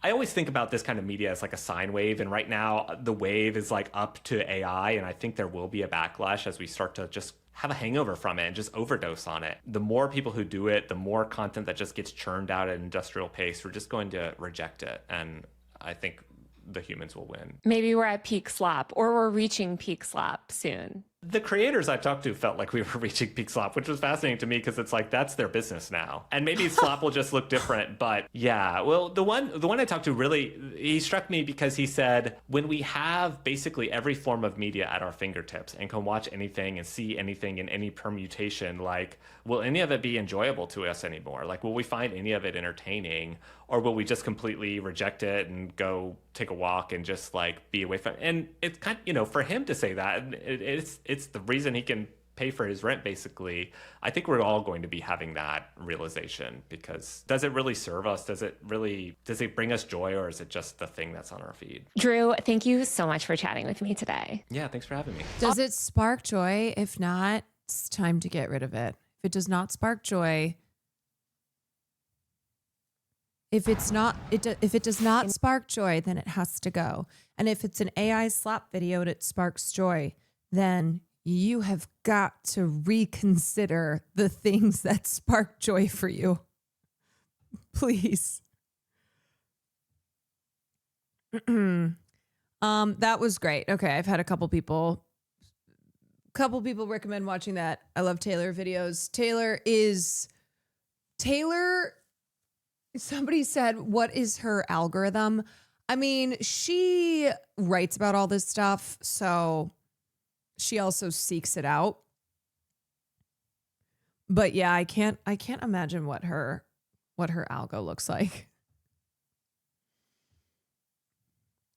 I always think about this kind of media as like a sine wave, and right now the wave is like up to AI, and I think there will be a backlash as we start to just have a hangover from it and just overdose on it. The more people who do it, the more content that just gets churned out at industrial pace, we're just going to reject it. And I think the humans will win. Maybe we're at peak slop, or we're reaching peak slop soon. The creators I talked to felt like we were reaching peak slop, which was fascinating to me because it's like, that's their business now. And maybe slop will just look different. But yeah, well, the one I talked to really, he struck me because he said, when we have basically every form of media at our fingertips and can watch anything and see anything in any permutation, like, will any of it be enjoyable to us anymore? Like, will we find any of it entertaining? Or will we just completely reject it and go take a walk and just like be away from it? And it's kind of, for him to say that, it's the reason he can pay for his rent, basically. I think we're all going to be having that realization, because does it really serve us? Does it bring us joy, or is it just the thing that's on our feed? Drew, thank you so much for chatting with me today. Yeah, thanks for having me. Does it spark joy? If not, it's time to get rid of it. If it does not spark joy, if it does not spark joy, then it has to go. And if it's an AI slap video and it sparks joy, then you have got to reconsider the things that spark joy for you. Please. That was great. Okay, I've had a couple people recommend watching that. I love Taylor videos. Somebody said, what is her algorithm? I mean, she writes about all this stuff, so she also seeks it out. But yeah, I can't imagine what her algo looks like.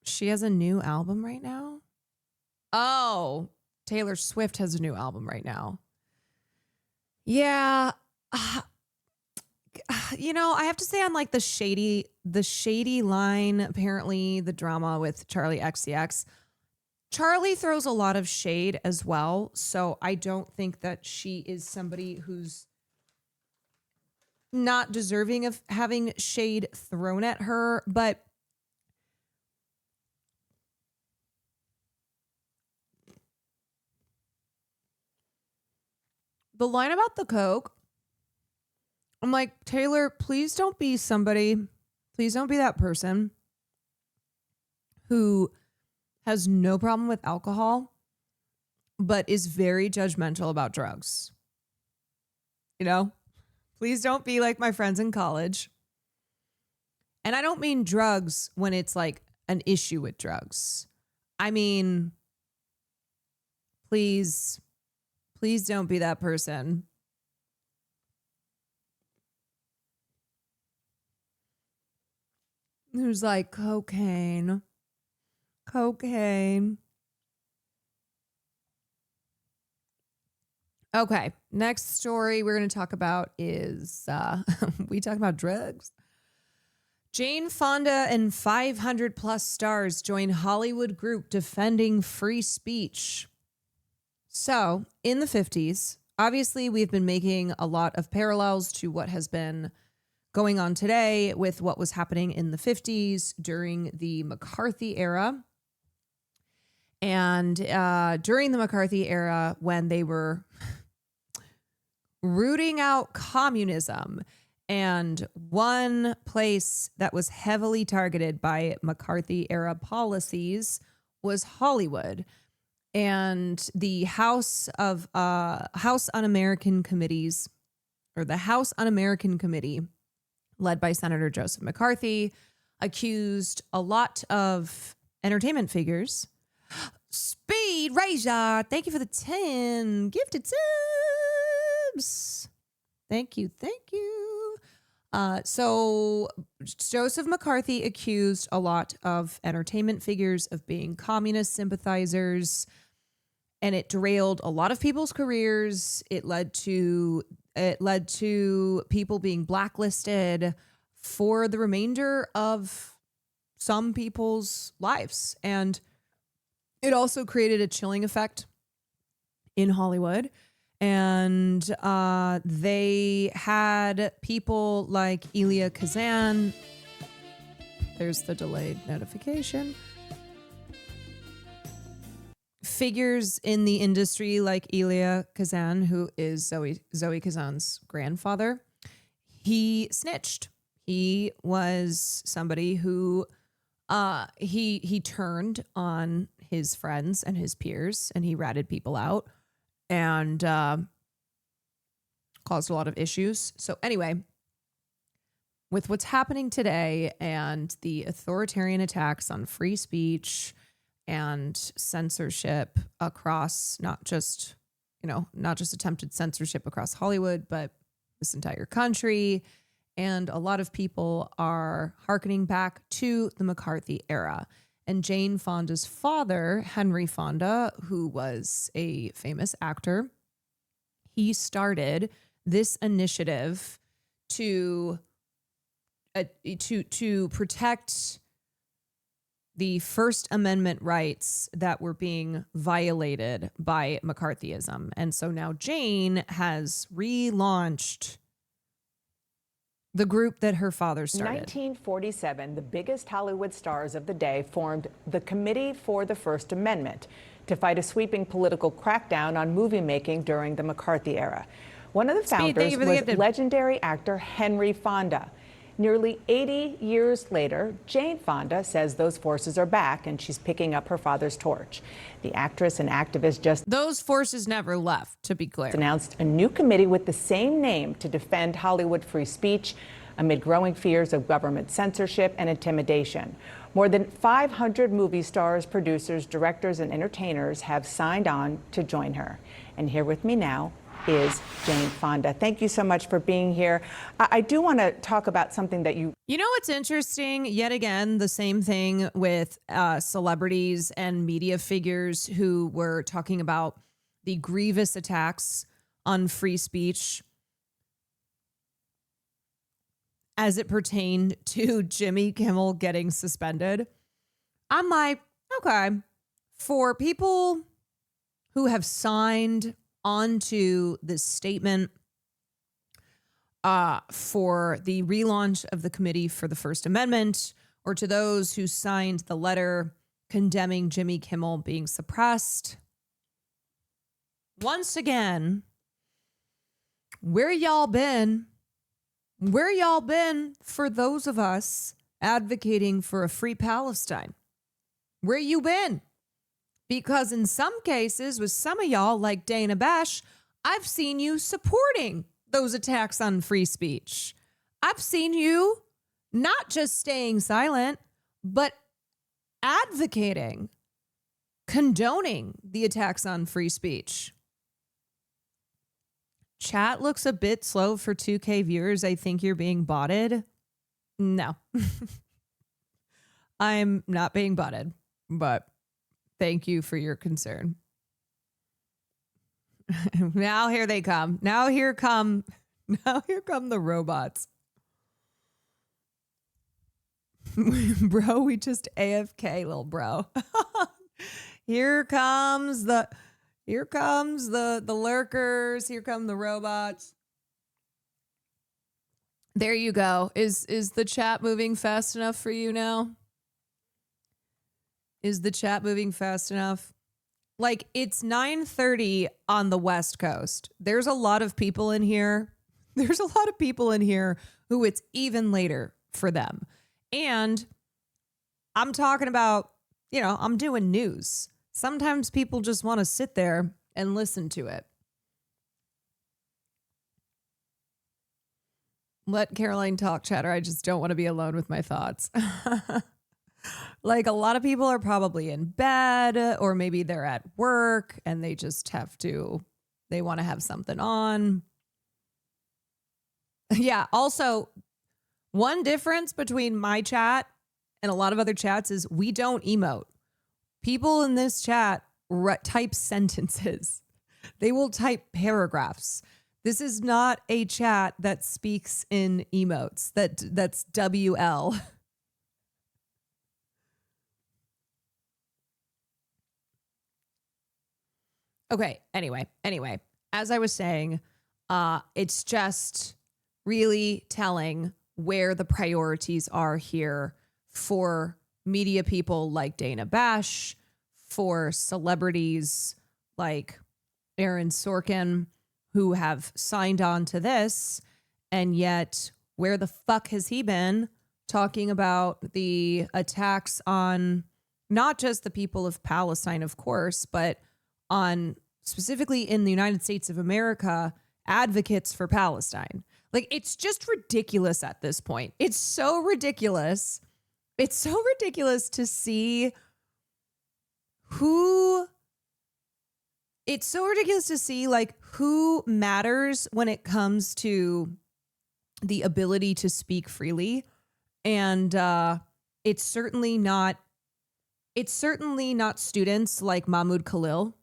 She has a new album right now? Oh, Taylor Swift has a new album right now. Yeah. I have to say on like the shady line, apparently the drama with Charlie XCX. Charlie throws a lot of shade as well. So I don't think that she is somebody who's not deserving of having shade thrown at her. But the line about the Coke, I'm like, Taylor, please don't be that person who has no problem with alcohol, but is very judgmental about drugs. Please don't be like my friends in college. And I don't mean drugs when it's like an issue with drugs. I mean, please don't be that person. Who's like, cocaine. Okay, next story we're going to talk about is, we talk about drugs. Jane Fonda and 500 plus stars join Hollywood group defending free speech. So, in the 50s, obviously we've been making a lot of parallels to what has been going on today with what was happening in the 50s during the McCarthy era. And during the McCarthy era, when they were rooting out communism, and one place that was heavily targeted by McCarthy era policies was Hollywood. And the House Un-American Committees, or the House Un-American Committee, led by Senator Joseph McCarthy, accused a lot of entertainment figures. Speed Razor, thank you for the 10 gifted subs. Thank you. So Joseph McCarthy accused a lot of entertainment figures of being communist sympathizers, and it derailed a lot of people's careers. It led to people being blacklisted for the remainder of some people's lives. And it also created a chilling effect in Hollywood. And they had people like Elia Kazan. There's the delayed notification. Figures in the industry like Elia Kazan, who is Zoe Kazan's grandfather. He snitched. He was somebody who he turned on his friends and his peers, and he ratted people out and caused a lot of issues. So anyway, with what's happening today and the authoritarian attacks on free speech and censorship across not just attempted censorship across Hollywood, but this entire country. And a lot of people are hearkening back to the McCarthy era. And Jane Fonda's father, Henry Fonda, who was a famous actor, he started this initiative to protect the First Amendment rights that were being violated by McCarthyism. And so now Jane has relaunched the group that her father started. 1947, the biggest Hollywood stars of the day formed the Committee for the First Amendment to fight a sweeping political crackdown on movie making during the McCarthy era. One of the founders was legendary actor Henry Fonda. Nearly 80 years later, Jane Fonda says those forces are back and she's picking up her father's torch. The actress and activist just those forces never left, to be clear. Announced a new committee with the same name to defend Hollywood free speech amid growing fears of government censorship and intimidation. More than 500 movie stars, producers, directors, and entertainers have signed on to join her. And here with me now is Jane Fonda. Thank you so much for being here. I do want to talk about something that you know what's interesting? Yet again, the same thing with celebrities and media figures who were talking about the grievous attacks on free speech as it pertained to Jimmy Kimmel getting suspended. I'm like, okay, for people who have signed onto this statement for the relaunch of the Committee for the First Amendment, or to those who signed the letter condemning Jimmy Kimmel being suppressed. Once again, where y'all been? Where y'all been for those of us advocating for a free Palestine? Where you been? Because in some cases, with some of y'all, like Dana Bash, I've seen you supporting those attacks on free speech. I've seen you not just staying silent, but advocating, condoning the attacks on free speech. Chat looks a bit slow for 2K viewers. I think you're being botted. No. I'm not being botted, but thank you for your concern. Now here they come. Now here come the robots. Bro, we just AFK, little bro. Here comes the lurkers. Here come the robots. There you go. Is the chat moving fast enough for you now? Is the chat moving fast enough? Like, it's 9:30 on the West Coast. There's a lot of people in here. There's a lot of people in here who it's even later for them. And I'm talking about, I'm doing news. Sometimes people just want to sit there and listen to it. Let Caroline talk, chatter. I just don't want to be alone with my thoughts. Like, a lot of people are probably in bed, or maybe they're at work and they just they want to have something on. Yeah. Also, one difference between my chat and a lot of other chats is we don't emote. People in this chat type sentences. They will type paragraphs. This is not a chat that speaks in emotes. That's WL. Okay, anyway, as I was saying, it's just really telling where the priorities are here for media people like Dana Bash, for celebrities like Aaron Sorkin, who have signed on to this, and yet where the fuck has he been talking about the attacks on not just the people of Palestine, of course, but on specifically in the United States of America, advocates for Palestine. Like, it's just ridiculous at this point. It's so ridiculous. It's so ridiculous to see like who matters when it comes to the ability to speak freely. And it's certainly not students like Mahmoud Khalil.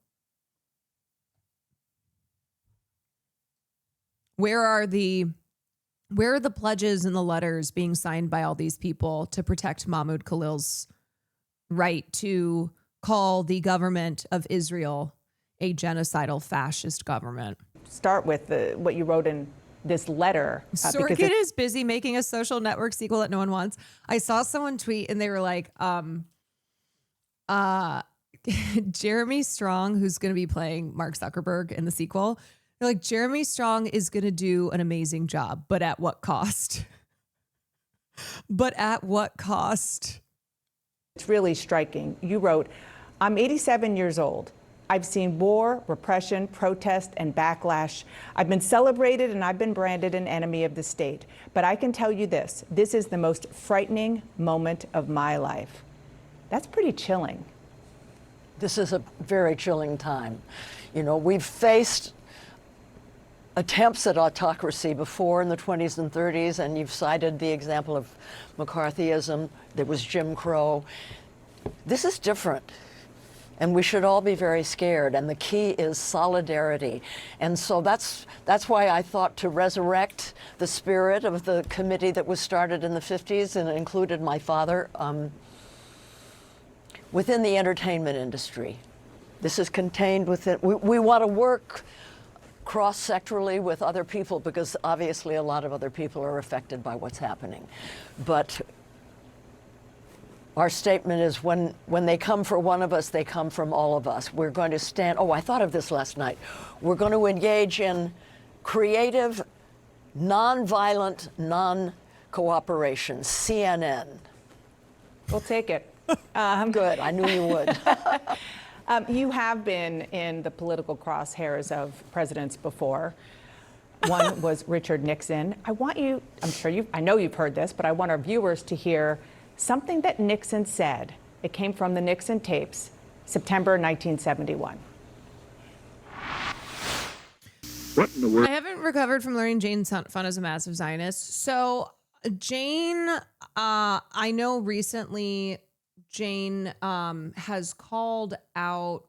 Where are the pledges and the letters being signed by all these people to protect Mahmoud Khalil's right to call the government of Israel a genocidal fascist government. Start with what you wrote in this letter. Sorkin is busy making a social network sequel that no one wants. I saw someone tweet and they were like, Jeremy Strong, who's going to be playing Mark Zuckerberg in the sequel, they're like, Jeremy Strong is going to do an amazing job, but at what cost? But at what cost? It's really striking. You wrote, I'm 87 years old. I've seen war, repression, protest, and backlash. I've been celebrated and I've been branded an enemy of the state. But I can tell you this is the most frightening moment of my life. That's pretty chilling. This is a very chilling time. You know, we've faced attempts at autocracy before in the 20s and 30s, and you've cited the example of McCarthyism. There was Jim Crow. This is different. And we should all be very scared. And the key is solidarity. And so that's why I thought to resurrect the spirit of the committee that was started in the 50s and included my father within the entertainment industry. This is contained within, we want to work cross-sectorally with other people because obviously a lot of other people are affected by what's happening. But our statement is when they come for one of us, they come from all of us. We're going to stand, I thought of this last night. We're going to engage in creative, non-violent, non-cooperation, CNN. We'll take it. Good, I knew you would. You have been in the political crosshairs of presidents before. One was Richard Nixon. I know you've heard this, but I want our viewers to hear something that Nixon said. It came from the Nixon tapes, September 1971. What in the world? I haven't recovered from learning Jane's fun as a massive Zionist. So Jane, I know recently Jane has called out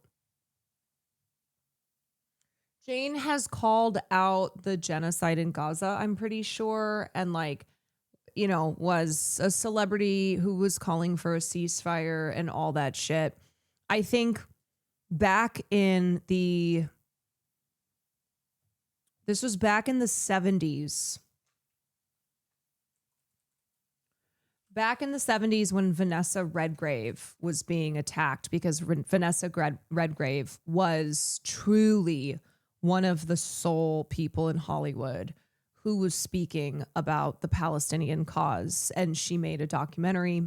the genocide in Gaza, I'm pretty sure, and was a celebrity who was calling for a ceasefire and all that shit. I think this was back in the 70s. Back in the 70s when Vanessa Redgrave was being attacked because Vanessa Redgrave was truly one of the sole people in Hollywood who was speaking about the Palestinian cause. And she made a documentary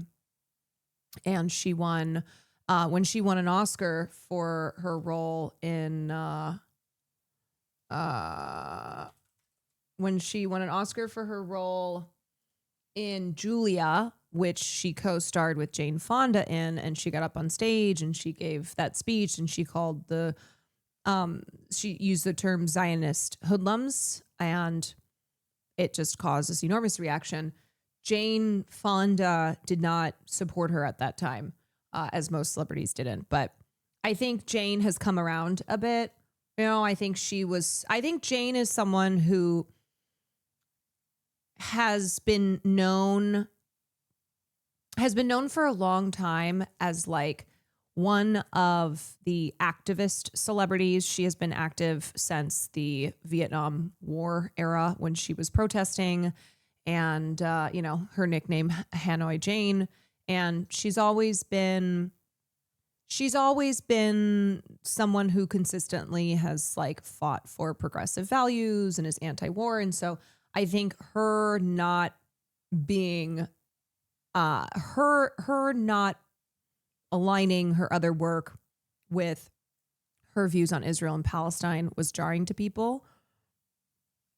and she won, when she won an Oscar for her role in, Julia, which she co-starred with Jane Fonda in, and she got up on stage and she gave that speech and she called she used the term Zionist hoodlums, and it just caused this enormous reaction. Jane Fonda did not support her at that time, as most celebrities didn't. But I think Jane has come around a bit. I think Jane is someone who has been known for a long time as one of the activist celebrities. She has been active since the Vietnam War era when she was protesting, and her nickname Hanoi Jane. And she's always been someone who consistently has fought for progressive values and is anti-war. And so I think her not being her not aligning her other work with her views on Israel and Palestine was jarring to people.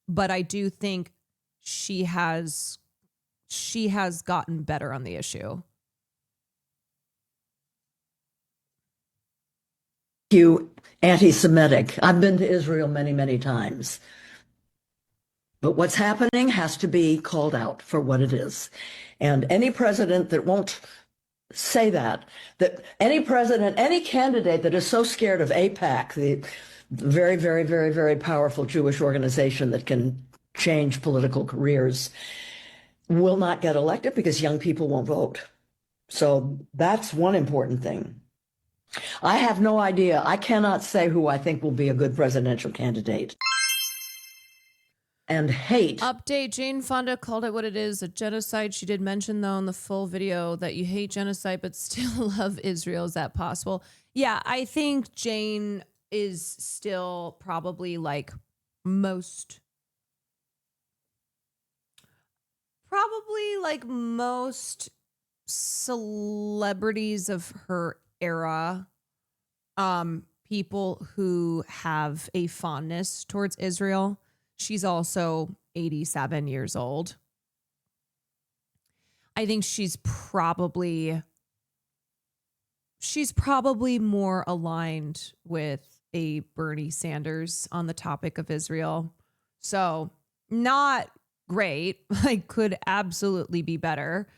But I do think she has gotten better on the issue. Anti-Semitic. I've been to Israel many, many times. But what's happening has to be called out for what it is. And any president that won't say that any president, any candidate that is so scared of AIPAC, the very, very, very, very powerful Jewish organization that can change political careers, will not get elected because young people won't vote. So that's one important thing. I have no idea. I cannot say who I think will be a good presidential candidate. And hate. Update, Jane Fonda called it what it is, a genocide. She did mention, though, in the full video that you hate genocide but still love Israel. Is that possible? Yeah, I think Jane is still probably like most celebrities of her era, people who have a fondness towards Israel. She's also 87 years old. I think she's probably more aligned with a Bernie Sanders on the topic of Israel. So not great, like could absolutely be better,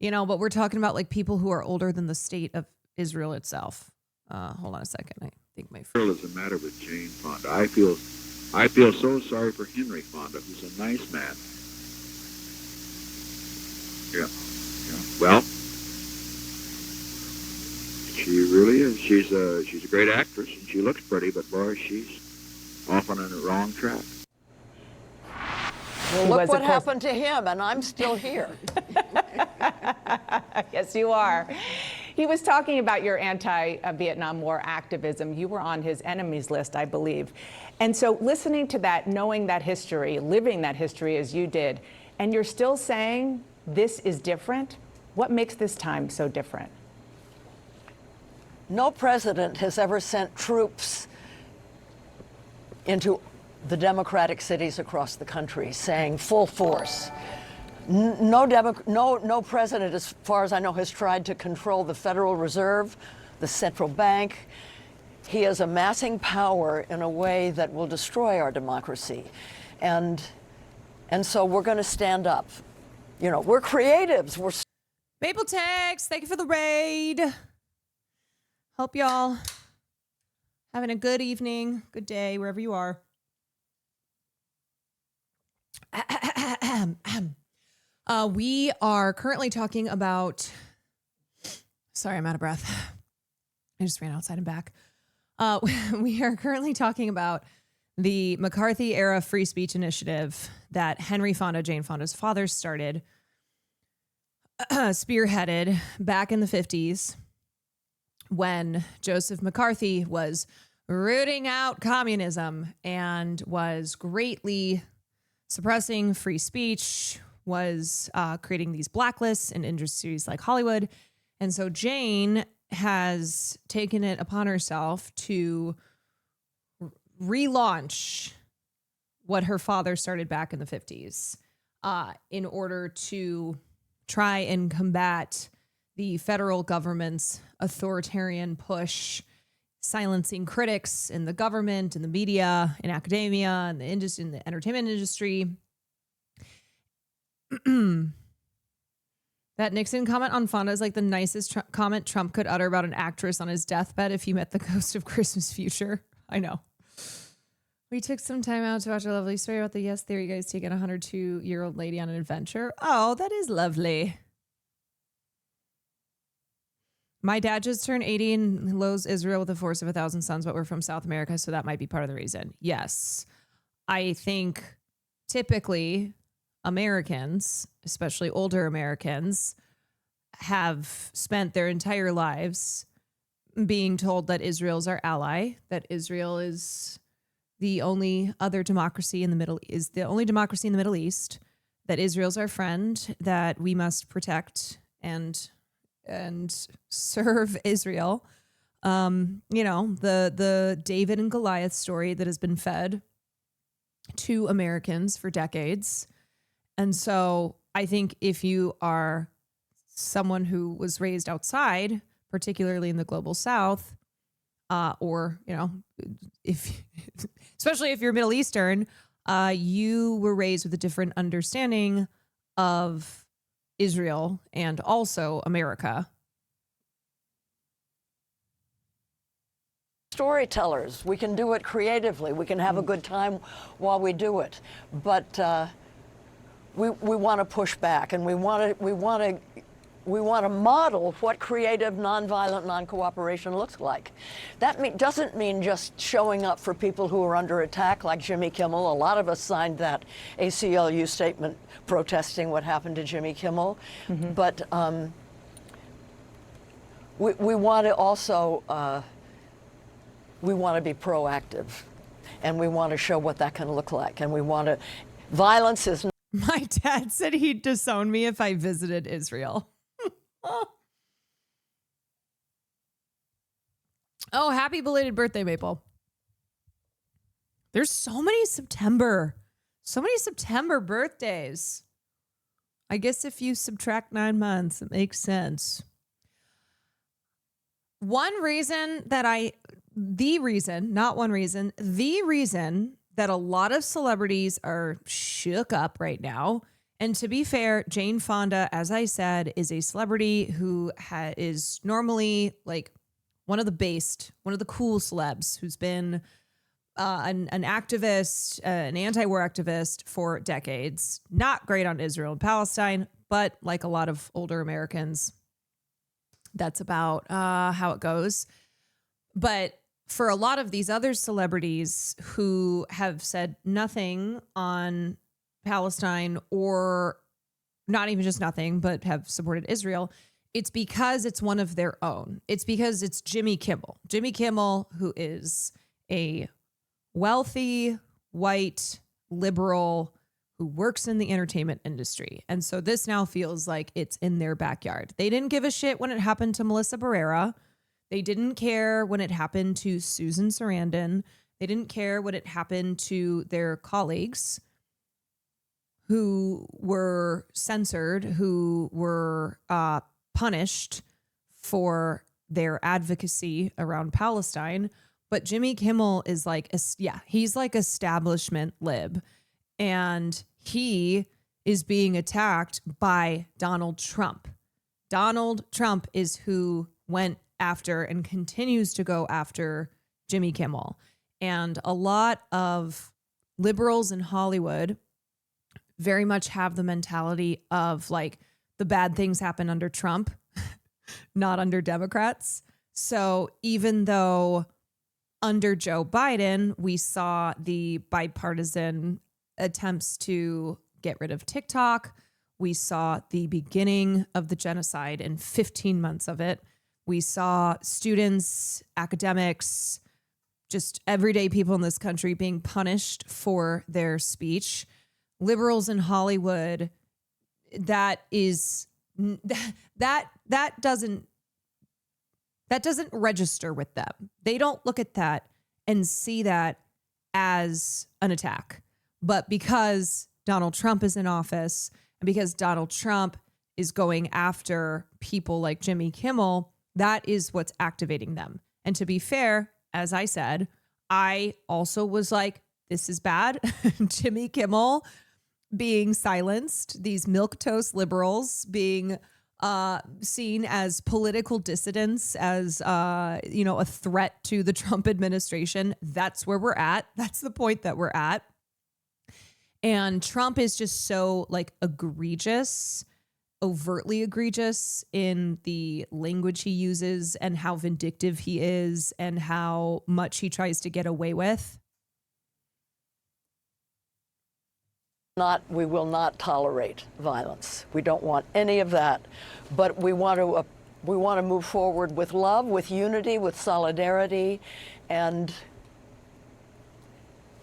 but we're talking about like people who are older than the state of Israel itself. Hold on a second. I think my friend is the matter with Jane Fonda. I feel so sorry for Henry Fonda, who's a nice man. Yeah. Well, she really is. She's a great actress, and she looks pretty, but boy, she's often on the wrong track. Well, look what happened to him, and I'm still here. Yes, you are. He was talking about your anti-Vietnam War activism. You were on his enemies list, I believe. And so listening to that, knowing that history, living that history as you did, and you're still saying this is different, what makes this time so different? No president has ever sent troops into the democratic cities across the country saying full force. No president, as far as I know, has tried to control the Federal Reserve, the central bank. He is amassing power in a way that will destroy our democracy. And so we're going to stand up. We're creatives. We're Maple Tex, thank you for the raid. Hope y'all having a good evening, good day, wherever you are. We are currently talking about, sorry, I'm out of breath. I just ran outside and back. We are currently talking about the McCarthy era free speech initiative that Henry Fonda, Jane Fonda's father, started, spearheaded back in the 50s when Joseph McCarthy was rooting out communism and was greatly suppressing free speech, was creating these blacklists in industries like Hollywood. And so Jane has taken it upon herself to relaunch what her father started back in the 50s in order to try and combat the federal government's authoritarian push, silencing critics in the government, in the media, in academia, in the industry, in the entertainment industry. That Nixon comment on Fonda is like the nicest comment Trump could utter about an actress on his deathbed if he met the ghost of Christmas Future. I know. We took some time out to watch a lovely story about the Yes Theory guys taking a 102-year-old lady on an adventure. Oh, that is lovely. My dad just turned 80 and loathes Israel with the force of 1,000 suns, but we're from South America, so that might be part of the reason. Yes. I think typically Americans, especially older Americans, have spent their entire lives being told that Israel's our ally, that Israel is the only other democracy in the Middle East, that Israel's our friend, that we must protect and serve Israel. The David and Goliath story that has been fed to Americans for decades. And so I think if you are someone who was raised outside, particularly in the global South, especially if you're Middle Eastern, you were raised with a different understanding of Israel and also America. Storytellers, we can do it creatively. We can have a good time while we do it. But we want to push back, and we want to to model what creative, nonviolent, non-cooperation looks like. That doesn't mean just showing up for people who are under attack, like Jimmy Kimmel. A lot of us signed that ACLU statement protesting what happened to Jimmy Kimmel. But we want to also we want to be proactive, and we want to show what that can look like, and we want to. Violence is. My dad said he'd disown me if I visited Israel. Oh, happy belated birthday, Maple. There's so many September birthdays. I guess if you subtract 9 months, it makes sense. The reason that a lot of celebrities are shook up right now. And to be fair, Jane Fonda, as I said, is a celebrity who is normally like one of the cool celebs who's been an activist, an anti-war activist for decades. Not great on Israel and Palestine, but like a lot of older Americans, that's about how it goes. But for a lot of these other celebrities who have said nothing on Palestine, or not even just nothing, but have supported Israel, it's because it's one of their own. It's because it's Jimmy Kimmel. Jimmy Kimmel, who is a wealthy, white, liberal, who works in the entertainment industry. And so this now feels like it's in their backyard. They didn't give a shit when it happened to Melissa Barrera. They didn't care when it happened to Susan Sarandon. They didn't care when it happened to their colleagues who were censored, who were punished for their advocacy around Palestine. But Jimmy Kimmel is like, he's like establishment lib. And he is being attacked by Donald Trump. Donald Trump is who went after and continues to go after Jimmy Kimmel. And a lot of liberals in Hollywood very much have the mentality of like the bad things happen under Trump, not under Democrats. So even though under Joe Biden, we saw the bipartisan attempts to get rid of TikTok, we saw the beginning of the genocide and 15 months of it. We saw students, academics, just everyday people in this country being punished for their speech. Liberals in Hollywood, that doesn't register with them. They don't look at that and see that as an attack. But because Donald Trump is in office and because Donald Trump is going after people like Jimmy Kimmel, that is what's activating them. And to be fair, as I said, I also was like, this is bad. Jimmy Kimmel being silenced, these milquetoast liberals being seen as political dissidents, as a threat to the Trump administration. That's where we're at. That's the point that we're at. And Trump is just so like egregious, overtly egregious in the language he uses and how vindictive he is and how much he tries to get away with. We will not tolerate violence. We don't want any of that, but we want to move forward with love, with unity, with solidarity, and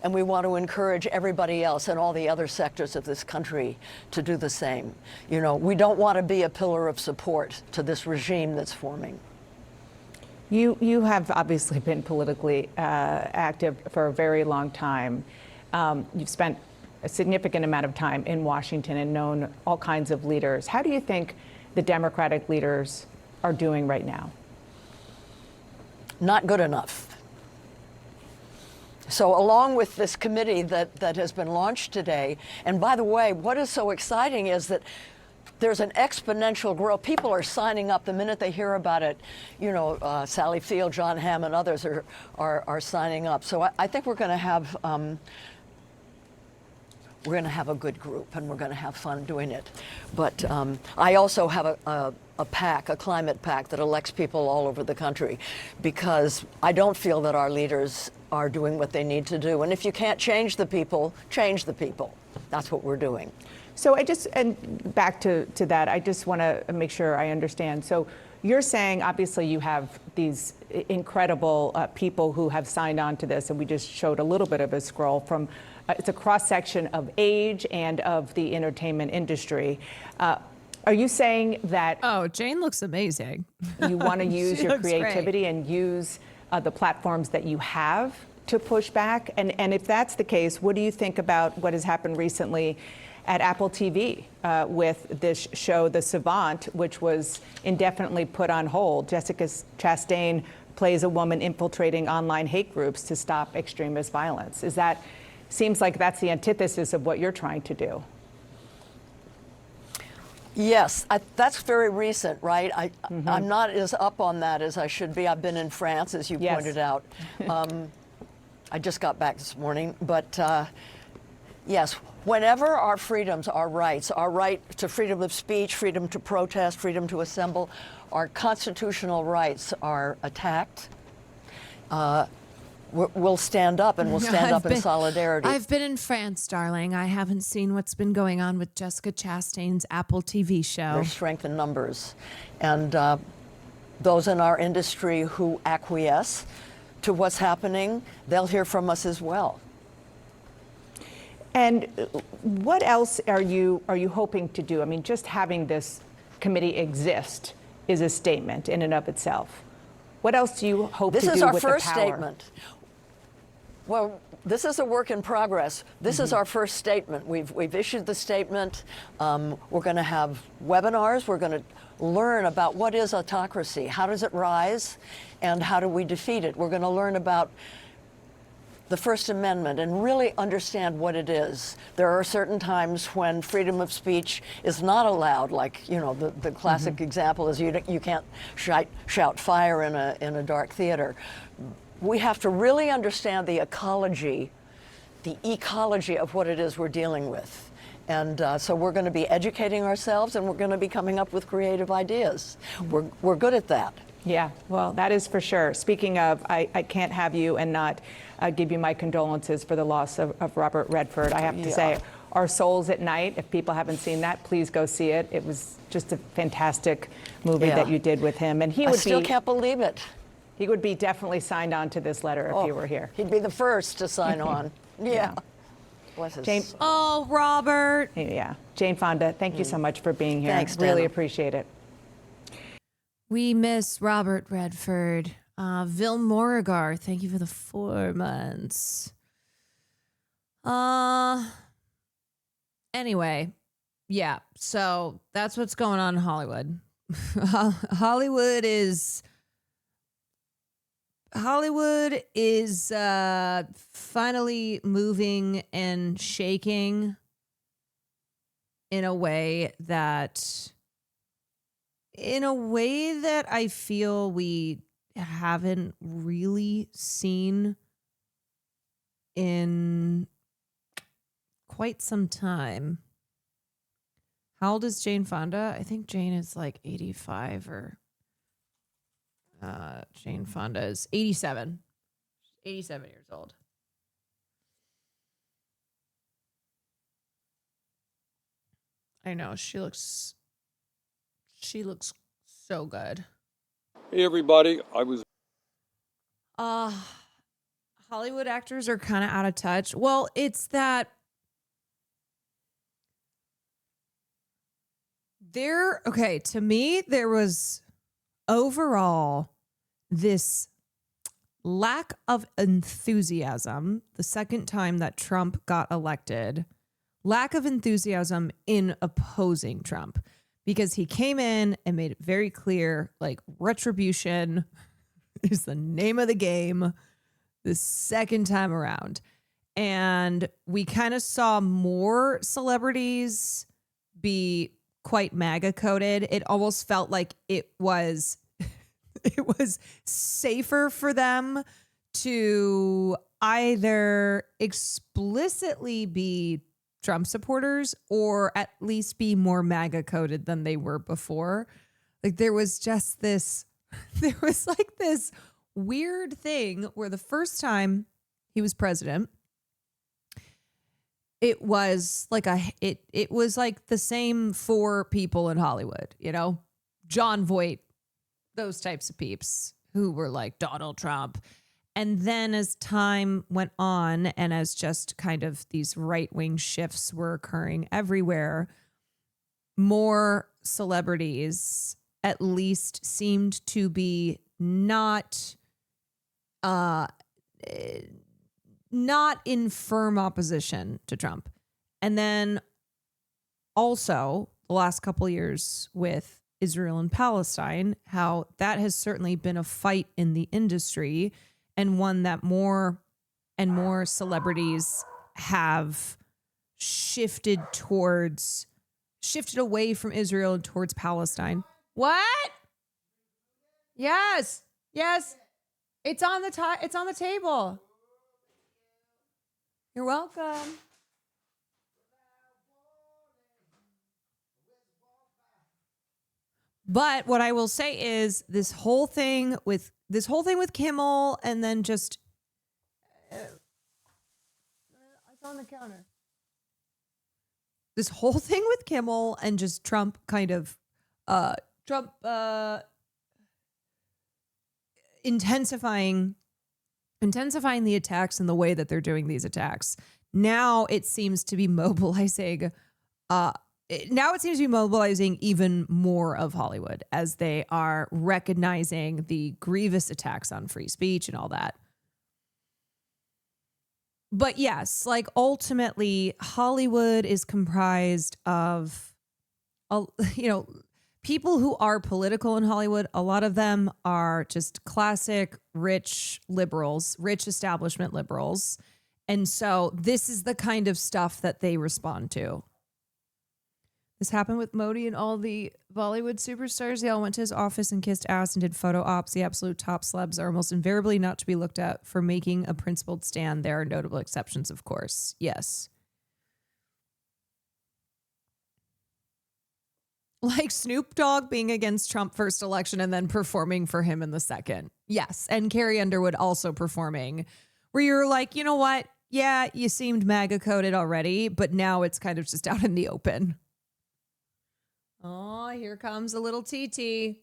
we want to encourage everybody else and all the other sectors of this country to do the same. You know, we don't want to be a pillar of support to this regime that's forming. You have obviously been politically active for a very long time. You've spent a significant amount of time in Washington and known all kinds of leaders. How do you think the Democratic leaders are doing right now? Not good enough. So along with this committee that has been launched today, and by the way, what is so exciting is that there's an exponential growth. People are signing up the minute they hear about it. You know, Sally Field, John Hamm, and others are signing up. So I think we're going to have we're going to have a good group and we're going to have fun doing it. But I also have a PAC, a climate PAC that elects people all over the country, because I don't feel that our leaders are doing what they need to do. And if you can't change the people, change the people. That's what we're doing. So and back to that, I just want to make sure I understand. So you're saying, obviously, you have these incredible people who have signed on to this, and we just showed a little bit of a scroll from, it's a cross-section of age and of the entertainment industry. Are you saying that... Oh, Jane looks amazing. You want to use your creativity and use the platforms that you have to push back? And if that's the case, what do you think about what has happened recently at Apple TV with this show, The Savant, which was indefinitely put on hold? Jessica Chastain plays a woman infiltrating online hate groups to stop extremist violence. Seems like that's the antithesis of what you're trying to do. Yes, that's very recent, right? I'm not as up on that as I should be. I've been in France, as you pointed out. I just got back this morning. But yes, whenever our freedoms, our rights, our right to freedom of speech, freedom to protest, freedom to assemble, our constitutional rights are attacked, we'll stand up, and we'll stand up in solidarity. I've been in France, darling. I haven't seen what's been going on with Jessica Chastain's Apple TV show. There's strength in numbers. And those in our industry who acquiesce to what's happening, they'll hear from us as well. And what else are you hoping to do? I mean, just having this committee exist is a statement in and of itself. What else do you hope to do with the power? This is our first statement. Well, this is a work in progress. This is our first statement. We've issued the statement. We're going to have webinars. We're going to learn about what is autocracy, how does it rise, and how do we defeat it. We're going to learn about the First Amendment and really understand what it is. There are certain times when freedom of speech is not allowed, like, you know, the classic example is you can't shout fire in a dark theater. We have to really understand the ecology of what it is we're dealing with. And so we're going to be educating ourselves, and we're going to be coming up with creative ideas. We're good at that. Yeah, well, that is for sure. Speaking of, I can't have you and not give you my condolences for the loss of Robert Redford. I have to say, Our Souls at Night, if people haven't seen that, please go see it. It was just a fantastic movie that you did with him. And I still can't believe it. He would be definitely signed on to this letter if you were here. He'd be the first to sign on. Yeah. Bless his Jane, oh, Robert. Yeah. Jane Fonda, thank you so much for being here. Thanks, Really Dana. appreciate it. We miss Robert Redford. Vil Morigar, thank you for the 4 months. Anyway, yeah, so that's what's going on in Hollywood. Hollywood is finally moving and shaking in a way that I feel we haven't really seen in quite some time. How old is Jane Fonda? I think Jane is like 85 or Jane Fonda is 87. 87 years old. I know, she looks so good. Hey everybody, Hollywood actors are kind of out of touch. Well, it's that to me, there was overall this lack of enthusiasm the second time that Trump got elected, lack of enthusiasm in opposing Trump, because he came in and made it very clear, like, retribution is the name of the game the second time around. And we kind of saw more celebrities be quite MAGA coded. It almost felt like it was safer for them to either explicitly be Trump supporters, or at least be more MAGA coded than they were before. Like there was just this, there was like this weird thing where the first time he was president, it was like it was like the same four people in Hollywood, you know, John Voight, those types of peeps who were like Donald Trump. And then as time went on and as just kind of these right-wing shifts were occurring everywhere, more celebrities at least seemed to be not in firm opposition to Trump. And then also the last couple of years with Israel and Palestine, how that has certainly been a fight in the industry, and one that more and more celebrities have shifted away from Israel and towards Palestine. What? Yes. Yes. It's on the table. You're welcome. But what I will say is this whole thing with Kimmel, and then just it's on the counter. This whole thing with Kimmel and just Trump kind of intensifying the attacks and the way that they're doing these attacks. Now it seems to be mobilizing even more of Hollywood as they are recognizing the grievous attacks on free speech and all that. But yes, like ultimately Hollywood is comprised of, people who are political in Hollywood. A lot of them are just classic rich liberals, rich establishment liberals. And so this is the kind of stuff that they respond to. This happened with Modi and all the Bollywood superstars. They all went to his office and kissed ass and did photo ops. The absolute top celebs are almost invariably not to be looked at for making a principled stand. There are notable exceptions, of course. Yes. Like Snoop Dogg being against Trump first election and then performing for him in the second. Yes. And Carrie Underwood also performing, where you're like, you know what? Yeah, you seemed MAGA coded already, but now it's kind of just out in the open. Oh, here comes a little TT.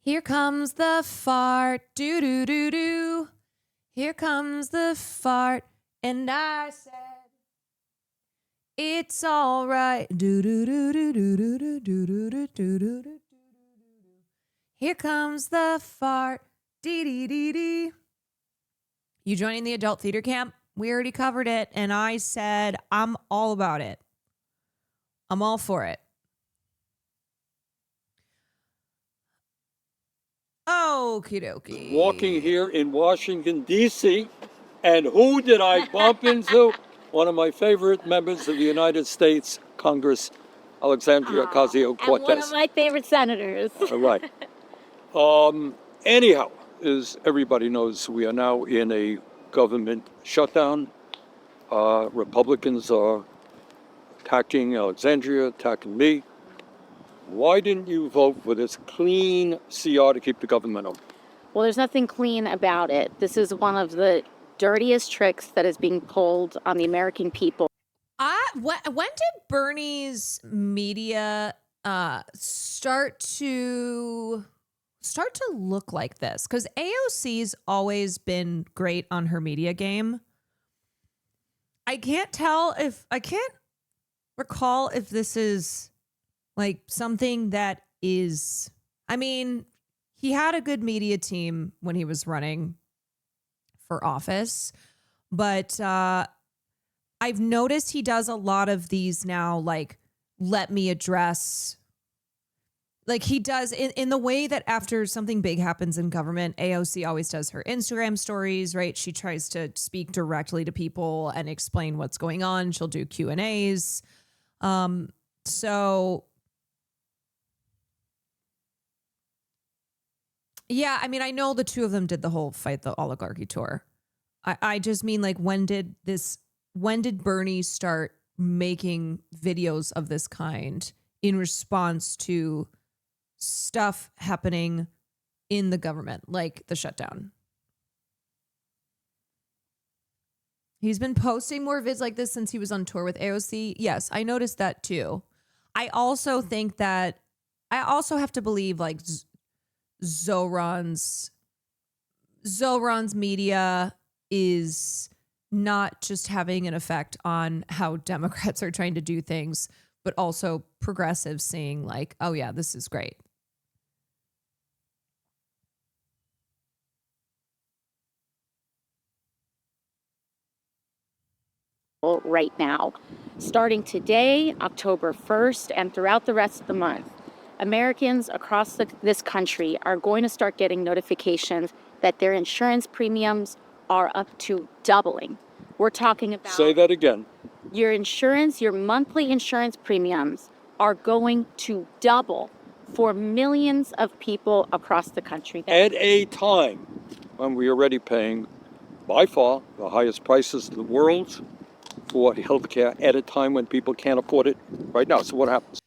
Here comes the fart. Do, do, do, do. Here comes the fart. And I said, it's all right. Do, do, do, do, do, do, do, do, do, do, do, do, do. Here comes the fart. Dee, dee, dee, dee. You joining the adult theater camp? We already covered it. And I said, I'm all about it. I'm all for it. Okie dokie. Walking here in Washington, D.C., and who did I bump into? One of my favorite members of the United States Congress, Alexandria Ocasio-Cortez. And one of my favorite senators. All right. Anyhow, as everybody knows, we are now in a government shutdown. Republicans are attacking Alexandria, attacking me. Why didn't you vote for this clean CR to keep the government open? Well, there's nothing clean about it. This is one of the dirtiest tricks that is being pulled on the American people. When did Bernie's media start to look like this? Because AOC's always been great on her media game. I can't recall if this is like something that is, I mean, he had a good media team when he was running for office, but I've noticed he does a lot of these now, like, let me address, like he does in the way that after something big happens in government, AOC always does her Instagram stories, right? She tries to speak directly to people and explain what's going on. She'll do Q&As. So yeah, I mean, I know the two of them did the whole Fight the Oligarchy tour. I just mean, like, when did this when did Bernie start making videos of this kind in response to stuff happening in the government, like the shutdown? He's been posting more vids like this since he was on tour with AOC. Yes, I noticed that too. I also think that I also have to believe like Zoran's media is not just having an effect on how Democrats are trying to do things, but also progressives seeing like, oh yeah, this is great. Right now, starting today, October 1st, and throughout the rest of the month, Americans across this country are going to start getting notifications that their insurance premiums are up to doubling. We're talking about... Say that again. Your monthly insurance premiums are going to double for millions of people across the country. At a time when we are already paying, by far, the highest prices in the world for healthcare at a time when people can't afford it right now. So what happens?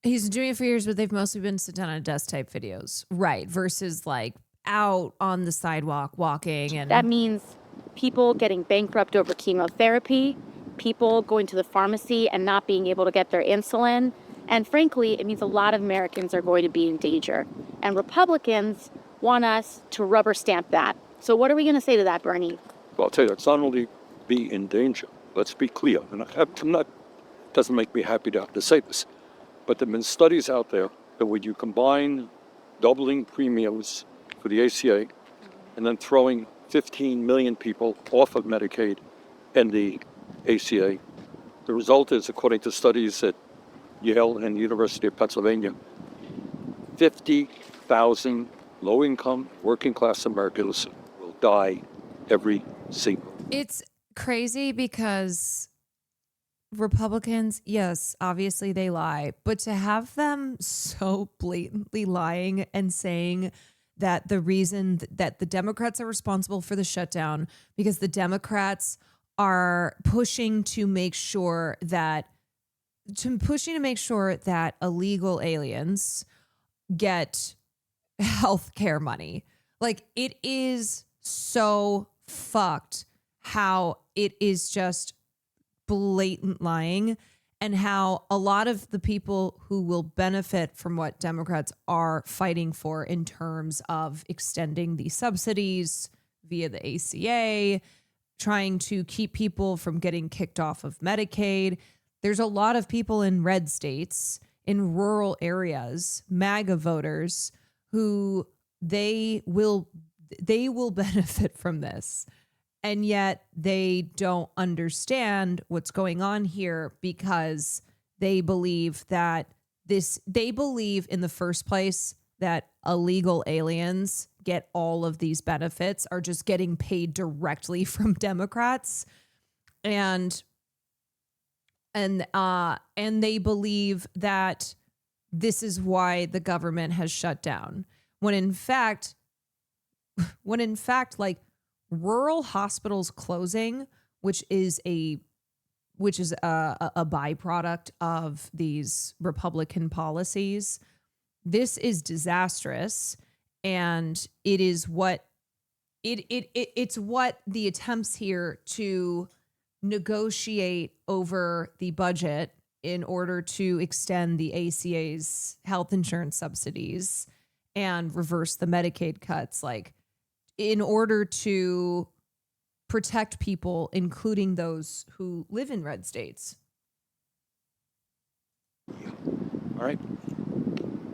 He's been doing it for years, but they've mostly been sit down at a desk type videos. Right. Versus like out on the sidewalk walking. And that means people getting bankrupt over chemotherapy, people going to the pharmacy and not being able to get their insulin. And frankly, it means a lot of Americans are going to be in danger. And Republicans want us to rubber stamp that. So what are we going to say to that, Bernie? Well, I'll tell you, it's not only be in danger. Let's be clear. And it doesn't make me happy to have to say this, but there have been studies out there that when you combine doubling premiums for the ACA and then throwing 15 million people off of Medicaid and the ACA, the result is, according to studies at Yale and the University of Pennsylvania, 50,000 low-income, working-class Americans will die every single. It's crazy because Republicans, yes, obviously they lie, but to have them so blatantly lying and saying that the reason that the Democrats are responsible for the shutdown because the Democrats are pushing to make sure that illegal aliens get health care money. Like, it is so fucked how it is just blatant lying, and how a lot of the people who will benefit from what Democrats are fighting for in terms of extending the subsidies via the ACA, trying to keep people from getting kicked off of Medicaid. There's a lot of people in red states, in rural areas, MAGA voters, who they will benefit from this. And yet they don't understand what's going on here because they believe in the first place that illegal aliens get all of these benefits, are just getting paid directly from Democrats. And they believe that this is why the government has shut down. When in fact, like, rural hospitals closing, which is a byproduct of these Republican policies, this is disastrous, and it is what it's what the attempts here to negotiate over the budget in order to extend the ACA's health insurance subsidies and reverse the Medicaid cuts, like, in order to protect people, including those who live in red states. All right?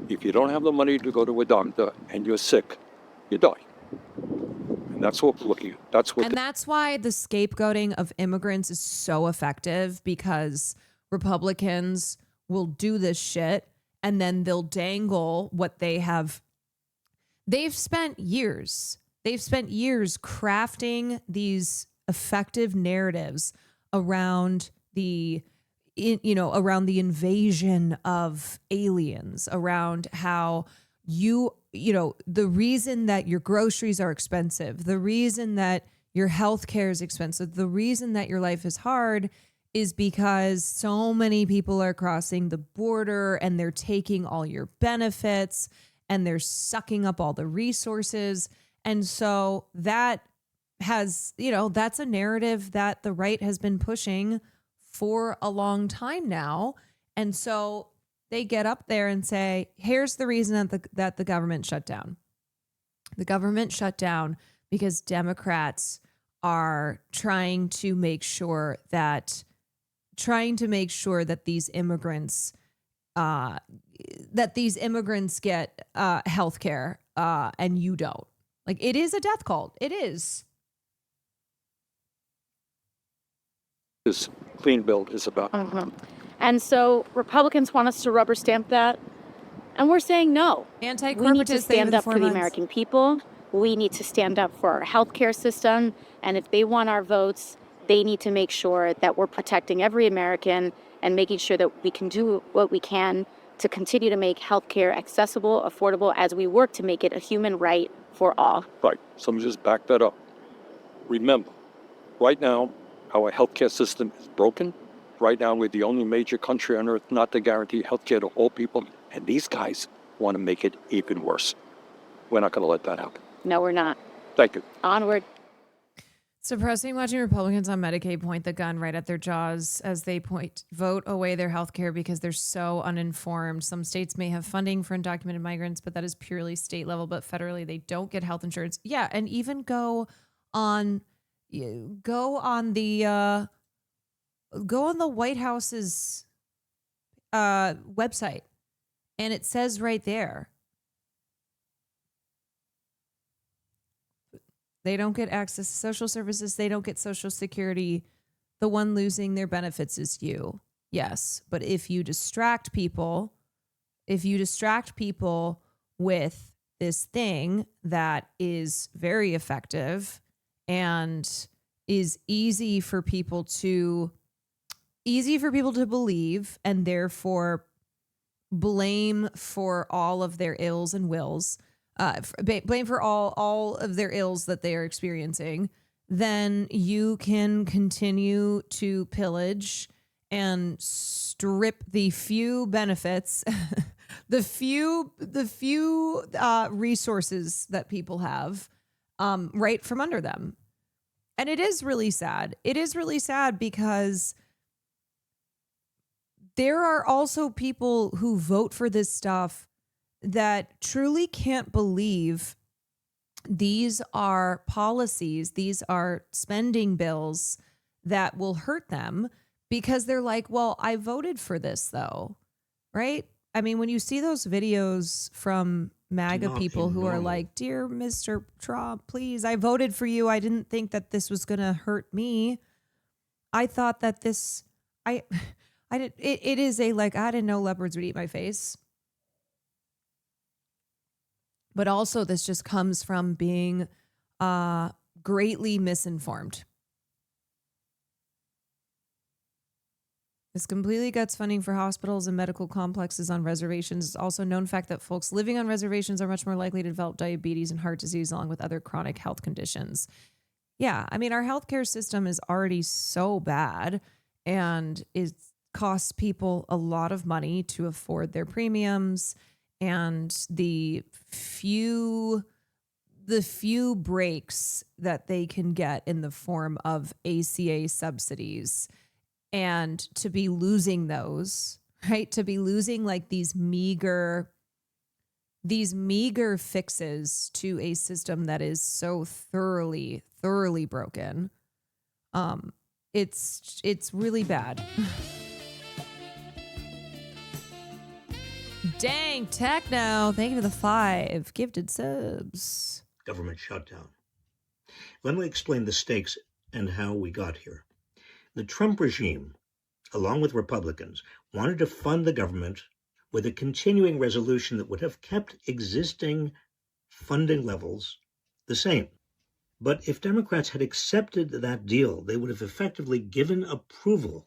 If you don't have the money to go to a doctor and you're sick, you die. And that's what we're looking at. That's why the scapegoating of immigrants is so effective, because Republicans will do this shit and then they'll dangle what they have. They've spent years crafting these effective narratives around the invasion of aliens, around how the reason that your groceries are expensive, the reason that Your health care is expensive. The reason that your life is hard is because so many people are crossing the border and they're taking all your benefits and they're sucking up all the resources. And so that has, that's a narrative that the right has been pushing for a long time now. And so they get up there and say, here's the reason that the government shut down. The government shut down because Democrats are trying to make sure that these immigrants get health care and you don't. Like, it is a death cult. It is. This clean bill is about. And so Republicans want us to rubber stamp that. And we're saying no. We need to stand up for the American people. We need to stand up for our healthcare system. And if they want our votes, they need to make sure that we're protecting every American and making sure that we can do what we can to continue to make healthcare accessible, affordable, as we work to make it a human right for all. Right. So let me just back that up. Remember, right now, our healthcare system is broken. Right now, we're the only major country on earth not to guarantee healthcare to all people. And these guys want to make it even worse. We're not going to let that happen. No, we're not. Thank you. Onward. It's depressing watching Republicans on Medicaid point the gun right at their jaws as they vote away their health care because they're so uninformed. Some states may have funding for undocumented migrants, but that is purely state level. But federally, they don't get health insurance. Yeah, and even go on the White House's website, and it says right there, they don't get access to social services. They don't get Social Security. The one losing their benefits is you. Yes. But if you distract people with this thing that is very effective and is easy for people to believe and therefore blame for all of their ills and wills, blame for all of their ills that they are experiencing, then you can continue to pillage and strip the few benefits, the few resources that people have, right from under them. And it is really sad. It is really sad because there are also people who vote for this stuff that truly can't believe these are policies, these are spending bills that will hurt them because they're like, well, I voted for this though, right? I mean, when you see those videos from MAGA people who are like, dear Mr. Trump, please, I voted for you. I didn't think that this was going to hurt me. I thought that I didn't know leopards would eat my face. But also this just comes from being greatly misinformed. This completely cuts funding for hospitals and medical complexes on reservations. It's also a known fact that folks living on reservations are much more likely to develop diabetes and heart disease along with other chronic health conditions. Yeah, I mean, our healthcare system is already so bad and it costs people a lot of money to afford their premiums, and the few breaks that they can get in the form of ACA subsidies, and to be losing those, right? To be losing like these meager fixes to a system that is so thoroughly broken. It's really bad. Dang, Techno. Thank you for the 5 gifted subs. Government shutdown. Let me explain the stakes and how we got here. The Trump regime, along with Republicans, wanted to fund the government with a continuing resolution that would have kept existing funding levels the same. But if Democrats had accepted that deal, they would have effectively given approval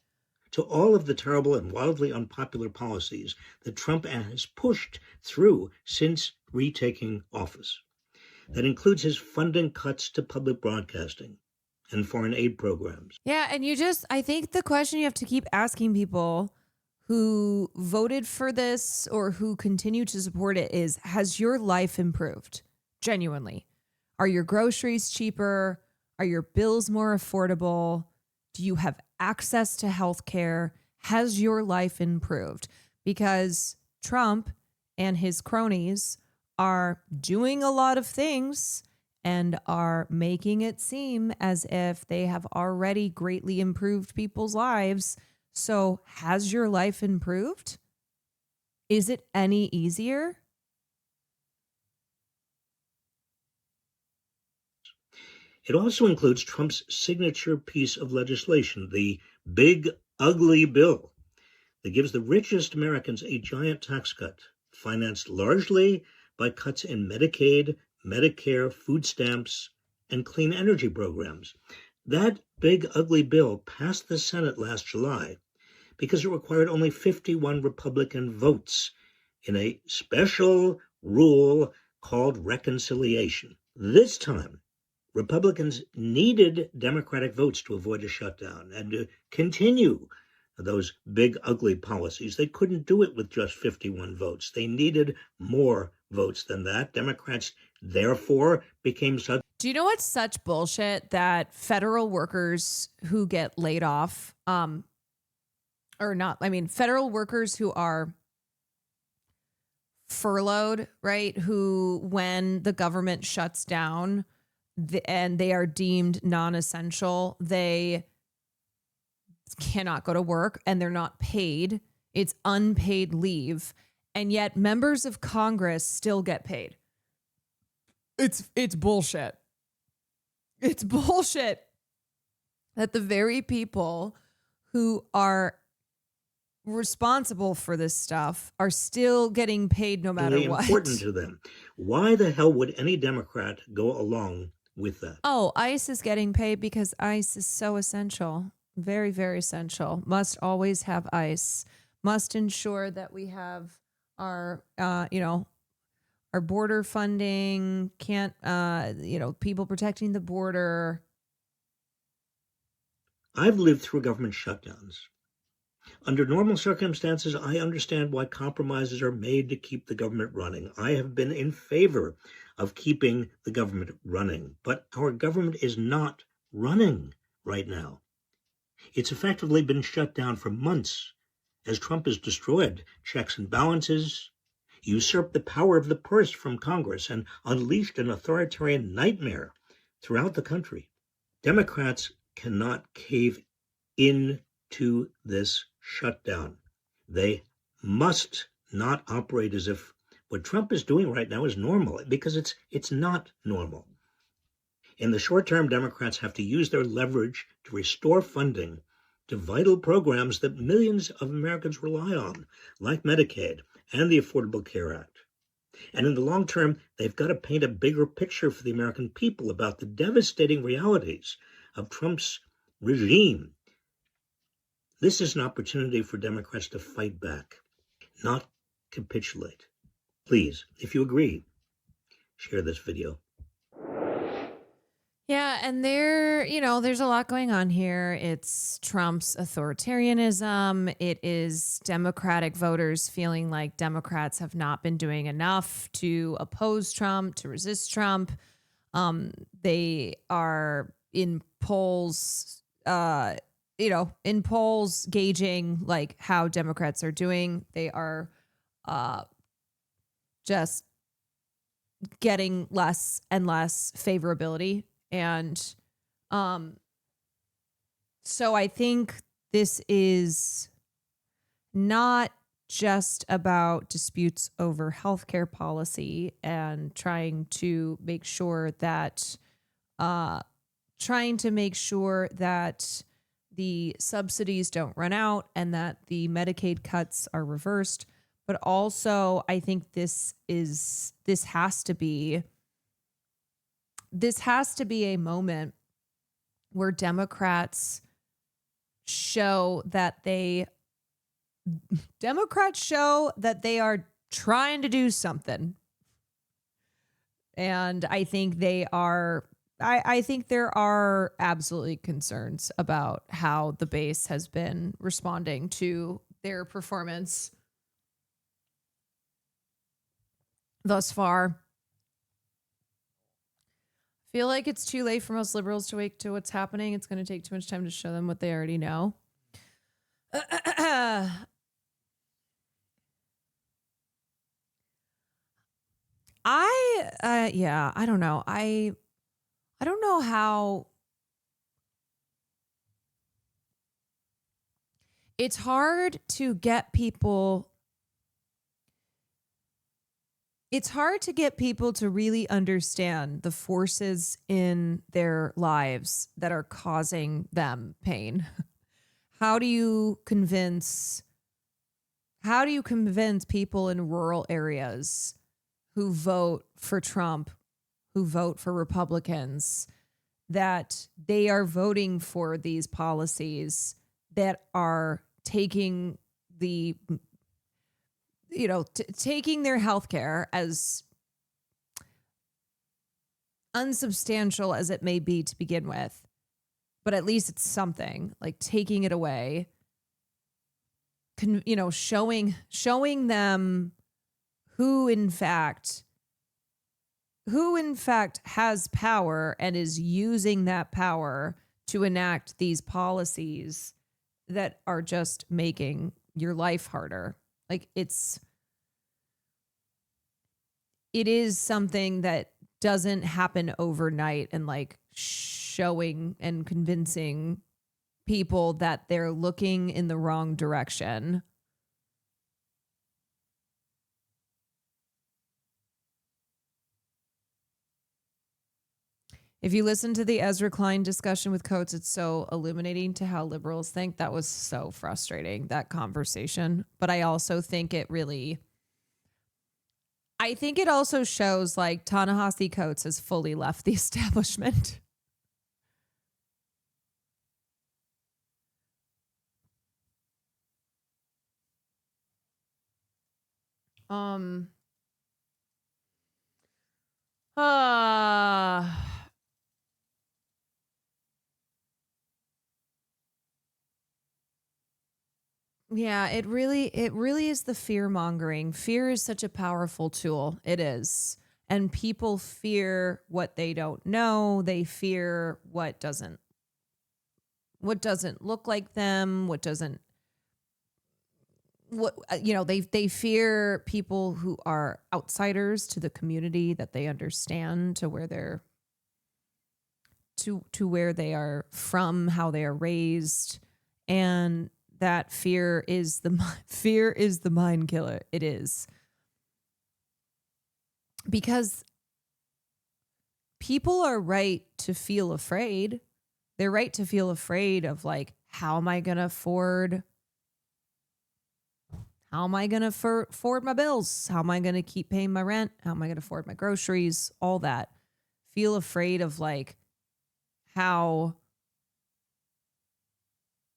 to all of the terrible and wildly unpopular policies that Trump has pushed through since retaking office. That includes his funding cuts to public broadcasting, and foreign aid programs. Yeah, and I think the question you have to keep asking people who voted for this or who continue to support it is, has your life improved? Genuinely. Are your groceries cheaper? Are your bills more affordable? Do you have access to health care? Has your life improved? Because Trump and his cronies are doing a lot of things and are making it seem as if they have already greatly improved people's lives. So has your life improved? Is it any easier? It also includes Trump's signature piece of legislation, the Big Ugly Bill, that gives the richest Americans a giant tax cut, financed largely by cuts in Medicaid, Medicare, food stamps, and clean energy programs. That Big Ugly Bill passed the Senate last July because it required only 51 Republican votes in a special rule called reconciliation. This time, Republicans needed Democratic votes to avoid a shutdown and to continue those big, ugly policies. They couldn't do it with just 51 votes. They needed more votes than that. Democrats, therefore, became such. Do you know what's such bullshit? That federal workers who get laid off, federal workers who are furloughed, right? Who, when the government shuts down, and they are deemed non-essential, they cannot go to work and they're not paid. It's unpaid leave. And yet members of Congress still get paid. It's bullshit. It's bullshit that the very people who are responsible for this stuff are still getting paid no matter what. Important to them. Why the hell would any Democrat go along with that? Oh, ICE is getting paid because ICE is so essential. Very, very essential. Must always have ICE. Must ensure that we have our, our border funding. Can't, people protecting the border. I've lived through government shutdowns. Under normal circumstances, I understand why compromises are made to keep the government running. I have been in favor of keeping the government running, but our government is not running right now. It's effectively been shut down for months as Trump has destroyed checks and balances, usurped the power of the purse from Congress, and unleashed an authoritarian nightmare throughout the country. Democrats cannot cave into this shutdown. They must not operate as if what Trump is doing right now is normal, because it's not normal. In the short term, Democrats have to use their leverage to restore funding to vital programs that millions of Americans rely on, like Medicaid and the Affordable Care Act. And in the long term, they've got to paint a bigger picture for the American people about the devastating realities of Trump's regime. This is an opportunity for Democrats to fight back, not capitulate. Please, if you agree, share this video. Yeah, and there's a lot going on here. It's Trump's authoritarianism. It is Democratic voters feeling like Democrats have not been doing enough to oppose Trump, to resist Trump. They are in polls, gauging like how Democrats are doing. They are just getting less and less favorability. And so I think this is not just about disputes over healthcare policy and trying to make sure that the subsidies don't run out and that the Medicaid cuts are reversed. But also, I think this has to be a moment where Democrats show that they are trying to do something. And I think they are I think there are absolutely concerns about how the base has been responding to their performance thus far. Feel like it's too late for most liberals to wake to what's happening. It's going to take too much time to show them what they already know. I don't know. I don't know how it's hard to get people. It's hard to get people to really understand the forces in their lives that are causing them pain. How do you convince people in rural areas who vote for Trump, who vote for Republicans, that they are voting for these policies that are taking the taking their healthcare, as unsubstantial as it may be to begin with, but at least it's something, like taking it away, showing them who in fact has power and is using that power to enact these policies that are just making your life harder. Like it is something that doesn't happen overnight, and like showing and convincing people that they're looking in the wrong direction. If you listen to the Ezra Klein discussion with Coates, it's so illuminating to how liberals think. That was so frustrating, that conversation. But I also think it also shows like Ta-Nehisi Coates has fully left the establishment. Yeah, it really is the fear mongering. Fear is such a powerful tool. It is. And people fear what they don't know. They fear what doesn't look like them, they fear people who are outsiders to the community that they understand, to where they are from, how they are raised, and that fear is the mind killer. It is. Because people are right to feel afraid. They're right to feel afraid of like, how am I going to afford my bills? How am I going to keep paying my rent? How am I going to afford my groceries? All that. Feel afraid of like how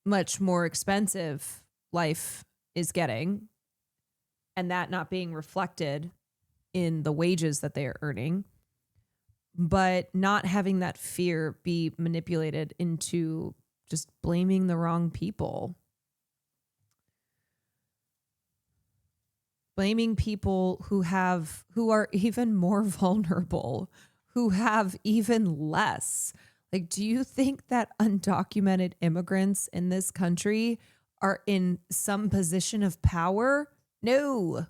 much more expensive life is getting, and that not being reflected in the wages that they are earning, but not having that fear be manipulated into just blaming the wrong people. Blaming people who are even more vulnerable, who have even less. Like, do you think that undocumented immigrants in this country are in some position of power? No.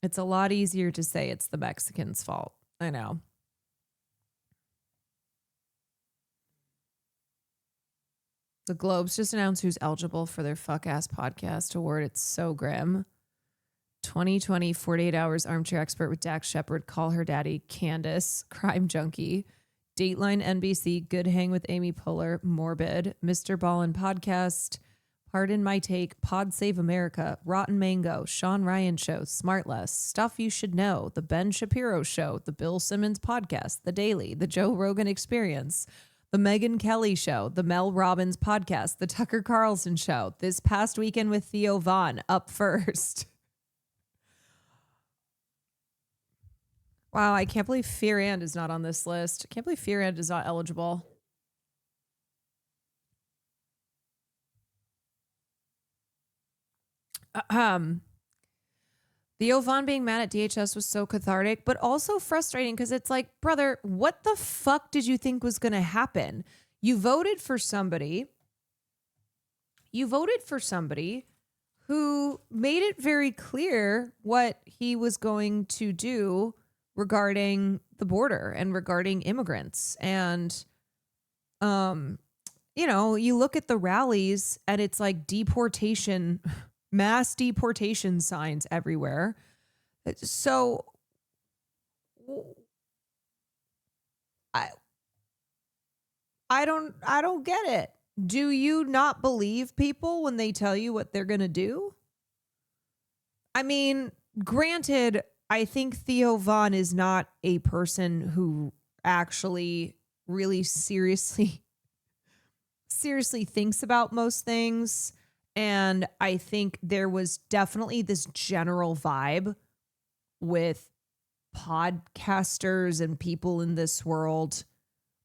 It's a lot easier to say it's the Mexicans' fault. I know. The Globes just announced who's eligible for their fuck-ass podcast award. It's so grim. 2020 48 Hours Armchair Expert with Dax Shepard, Call Her Daddy, Candace, Crime Junkie, Dateline NBC, Good Hang with Amy Poehler, Morbid, Mr. Ballin Podcast, Pardon My Take, Pod Save America, Rotten Mango, Sean Ryan Show, Smartless, Stuff You Should Know, The Ben Shapiro Show, The Bill Simmons Podcast, The Daily, The Joe Rogan Experience, The Megyn Kelly Show, The Mel Robbins Podcast, The Tucker Carlson Show, This Past Weekend with Theo Vaughn, Up First. Wow, I can't believe Fear and is not on this list. I can't believe Fear and is not eligible. Theo Von being mad at DHS was so cathartic, but also frustrating because it's like, brother, what the fuck did you think was going to happen? You voted for somebody. You voted for somebody who made it very clear what he was going to do regarding the border and regarding immigrants. And, you know, you look at the rallies and it's like deportation, mass deportation signs everywhere. So I don't get it. Do you not believe people when they tell you what they're going to do? I mean, granted, I think Theo Von is not a person who actually really seriously thinks about most things. And I think there was definitely this general vibe with podcasters and people in this world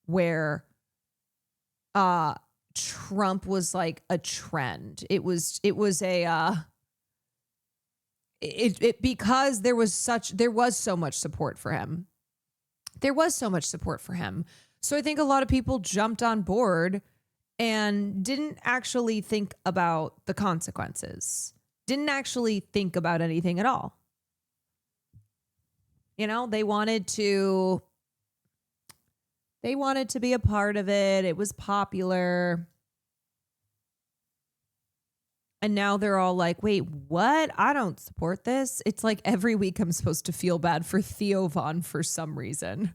where Trump was like a trend. It was because there was so much support for him. There was so much support for him. So I think a lot of people jumped on board and didn't actually think about the consequences. Didn't actually think about anything at all. You know, they wanted to be a part of it. It was popular. And now they're all like, wait, what? I don't support this. It's like every week I'm supposed to feel bad for Theo Von for some reason.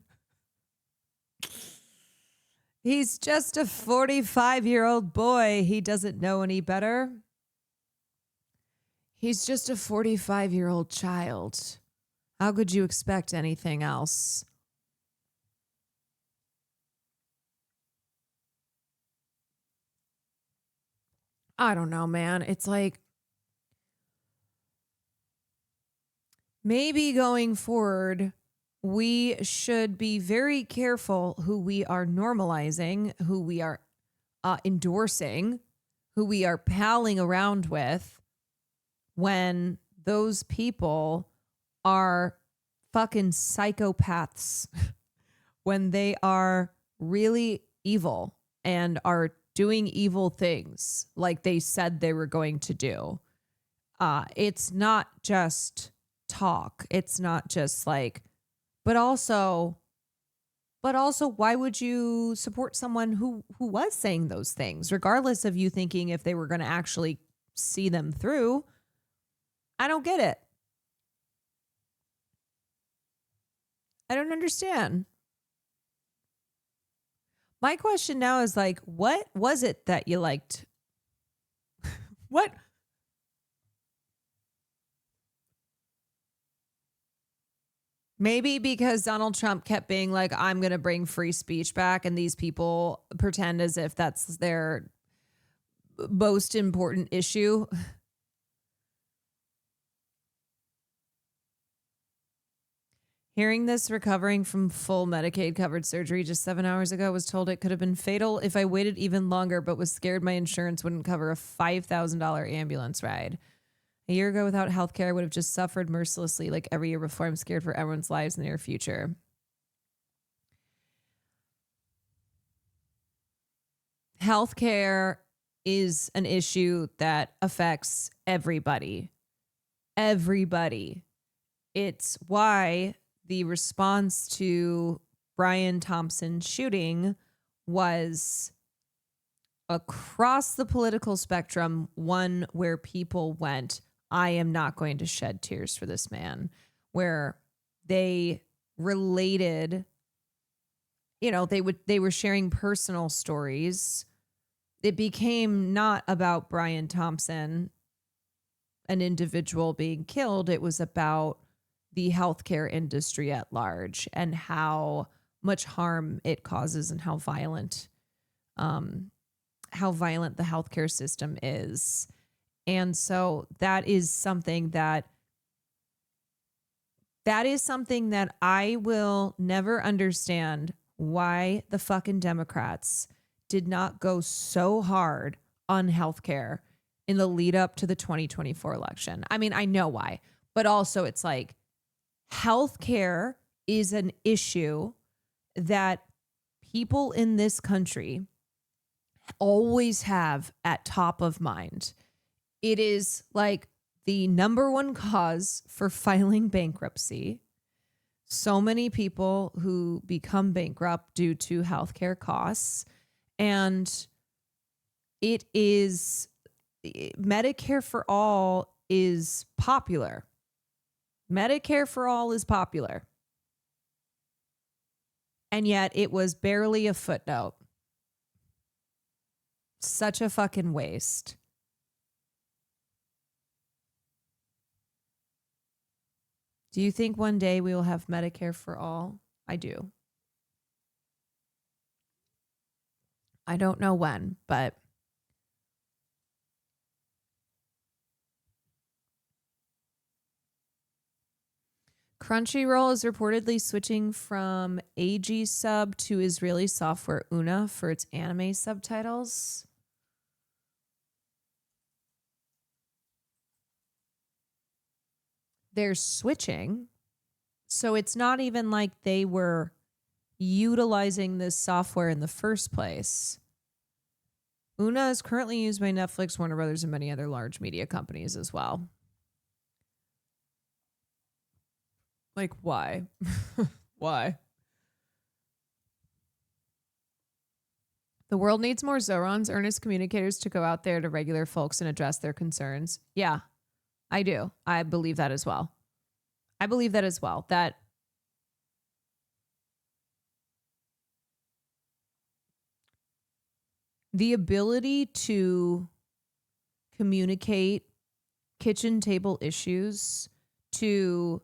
He's just a 45-year-old boy. He doesn't know any better. He's just a 45-year-old child. How could you expect anything else? I don't know, man. It's like maybe going forward, we should be very careful who we are normalizing, who we are endorsing, who we are palling around with when those people are fucking psychopaths, when they are really evil and are doing evil things like they said they were going to do. It's not just talk. It's not just like, but also, why would you support someone who was saying those things, regardless of you thinking if they were going to actually see them through? I don't get it. I don't understand. My question now is like, what was it that you liked? What? Maybe because Donald Trump kept being like, I'm going to bring free speech back, and these people pretend as if that's their most important issue. Hearing this recovering from full Medicaid covered surgery just 7 hours ago, was told it could have been fatal if I waited even longer, but was scared my insurance wouldn't cover a $5,000 ambulance ride. A year ago without healthcare, I would have just suffered mercilessly like every year before. I'm scared for everyone's lives in the near future. Healthcare is an issue that affects everybody. Everybody. It's why the response to Brian Thompson's shooting was across the political spectrum, one where people went, I am not going to shed tears for this man, where they related, you know, they were sharing personal stories. It became not about Brian Thompson, an individual being killed. It was about the healthcare industry at large and how much harm it causes and how violent the healthcare system is. And so that is something that That is something that I will never understand, why the fucking Democrats did not go so hard on healthcare in the lead up to the 2024 election. I mean, I know why, but also it's like healthcare is an issue that people in this country always have at top of mind. It is like the number one cause for filing bankruptcy. So many people who become bankrupt due to healthcare costs. And it is, Medicare for all is popular. Medicare for all is popular. And yet it was barely a footnote. Such a fucking waste. Do you think one day we will have Medicare for all? I do. I don't know when, but Crunchyroll is reportedly switching from AG sub to Israeli software Una for its anime subtitles. They're switching. So it's not even like they were utilizing this software in the first place. Una is currently used by Netflix, Warner Brothers, and many other large media companies as well. Like, why? Why? The world needs more Zorons, earnest communicators to go out there to regular folks and address their concerns. Yeah, I do. I believe that as well. I believe that as well. That the ability to communicate kitchen table issues, to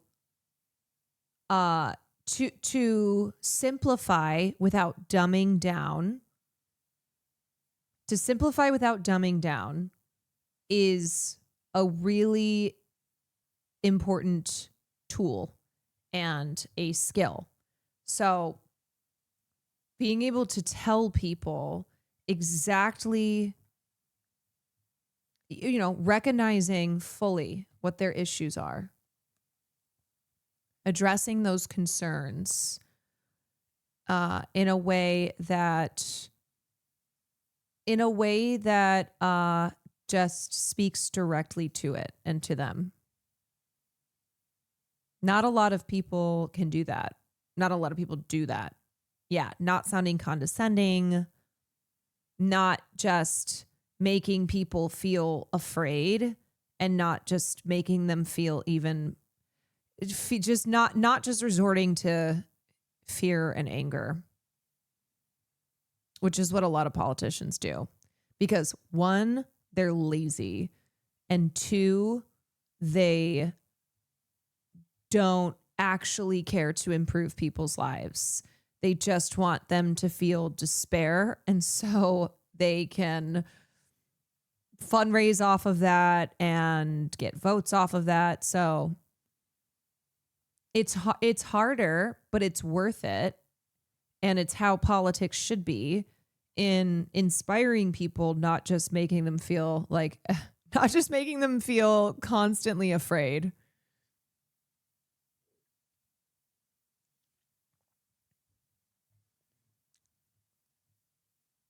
simplify without dumbing down, is a really important tool and a skill. So being able to tell people exactly, recognizing fully what their issues are, addressing those concerns in a way that just speaks directly to it and to them. Not a lot of people can do that. Not a lot of people do that. Yeah, not sounding condescending, not just making people feel afraid, and not just making them feel just not just resorting to fear and anger, which is what a lot of politicians do. Because one, they're lazy, and two, they don't actually care to improve people's lives. They just want them to feel despair, and so they can fundraise off of that and get votes off of that. So it's harder, but it's worth it. And it's how politics should be, in inspiring people, not just making them feel constantly afraid.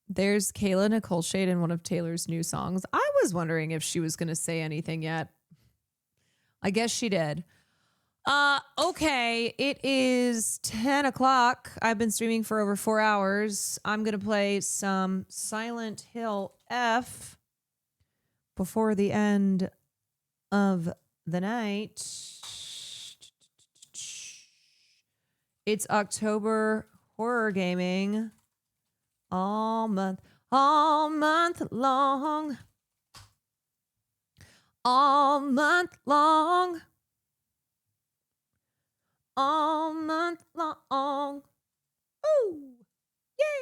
There's Kayla Nicole Shade in one of Taylor's new songs. I was wondering if she was going to say anything yet. I guess she did. Okay, it is 10 o'clock. I've been streaming for over 4 hours. I'm going to play some Silent Hill F before the end of the night. It's October Horror Gaming. All month long. All month long. All month long. Ooh,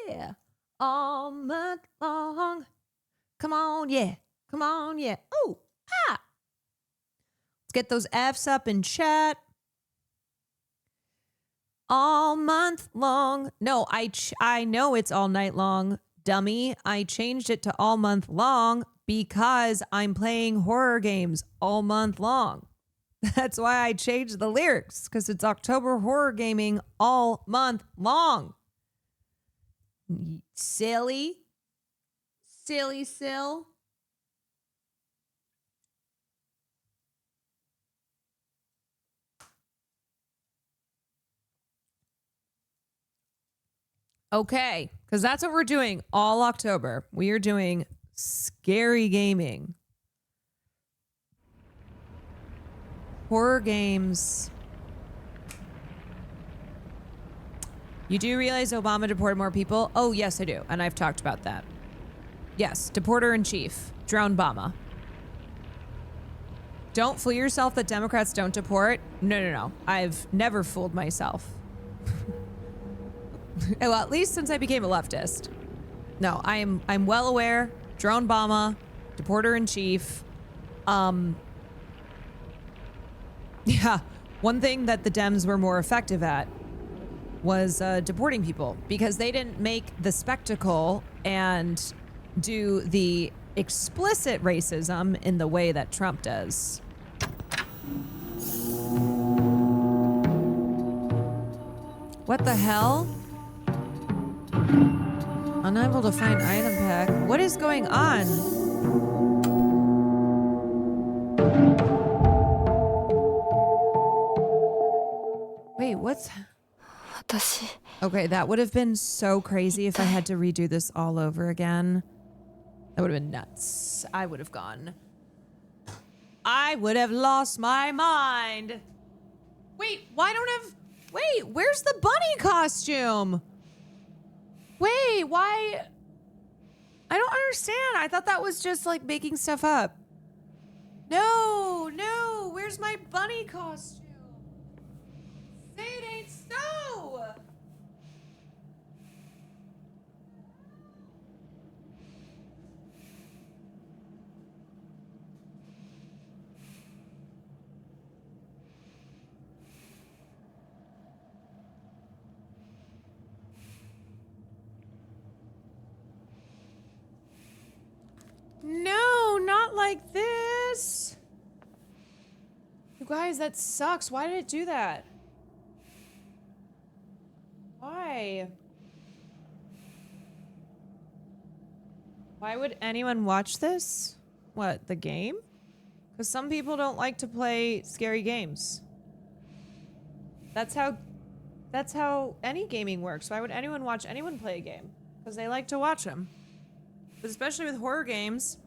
yeah. All month long. Come on, yeah. Come on, yeah. Ooh, ah. Let's get those F's up in chat. all month long. No, I know it's all night long, dummy. I changed it to all month long because I'm playing horror games all month long. That's why I changed the lyrics, because it's October horror gaming all month long. Silly. Silly Sill. Okay, because that's what we're doing all October. We are doing scary gaming. Horror games. You do realize Obama deported more people? Oh, yes, I do. And I've talked about that. Yes, deporter in chief, Drone Obama. Don't fool yourself that Democrats don't deport. No. I've never fooled myself. Well, at least since I became a leftist. No, I'm well aware. Drone Obama, deporter in chief. Yeah, one thing that the Dems were more effective at was deporting people, because they didn't make the spectacle and do the explicit racism in the way that Trump does. What the hell? Unable to find item pack. What is going on? Wait, what's... Okay, that would have been so crazy if I had to redo this all over again. That would have been nuts. I would have gone. I would have lost my mind. Wait, why don't have... Wait, where's the bunny costume? Wait, why... I don't understand. I thought that was just like making stuff up. No, where's my bunny costume? Say it ain't so! No, not like this. You guys, that sucks. Why did it do that? Why? Why would anyone watch this? What, the game? Because some people don't like to play scary games. That's how any gaming works. Why would anyone watch anyone play a game? Because they like to watch them. But especially with horror games,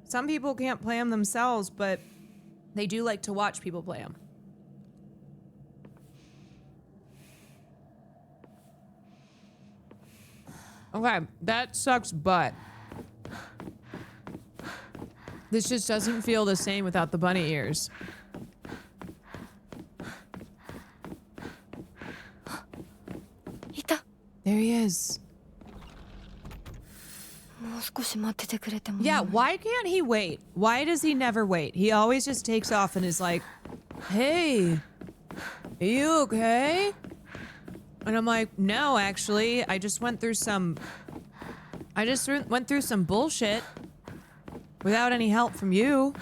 some people can't play them themselves, but they do like to watch people play them. Okay, that sucks butt. This just doesn't feel the same without the bunny ears. There he is. Yeah, why can't he wait? Why does he never wait? He always just takes off and is like, hey, are you okay? And I'm like, no, actually, I just went through some bullshit without any help from you.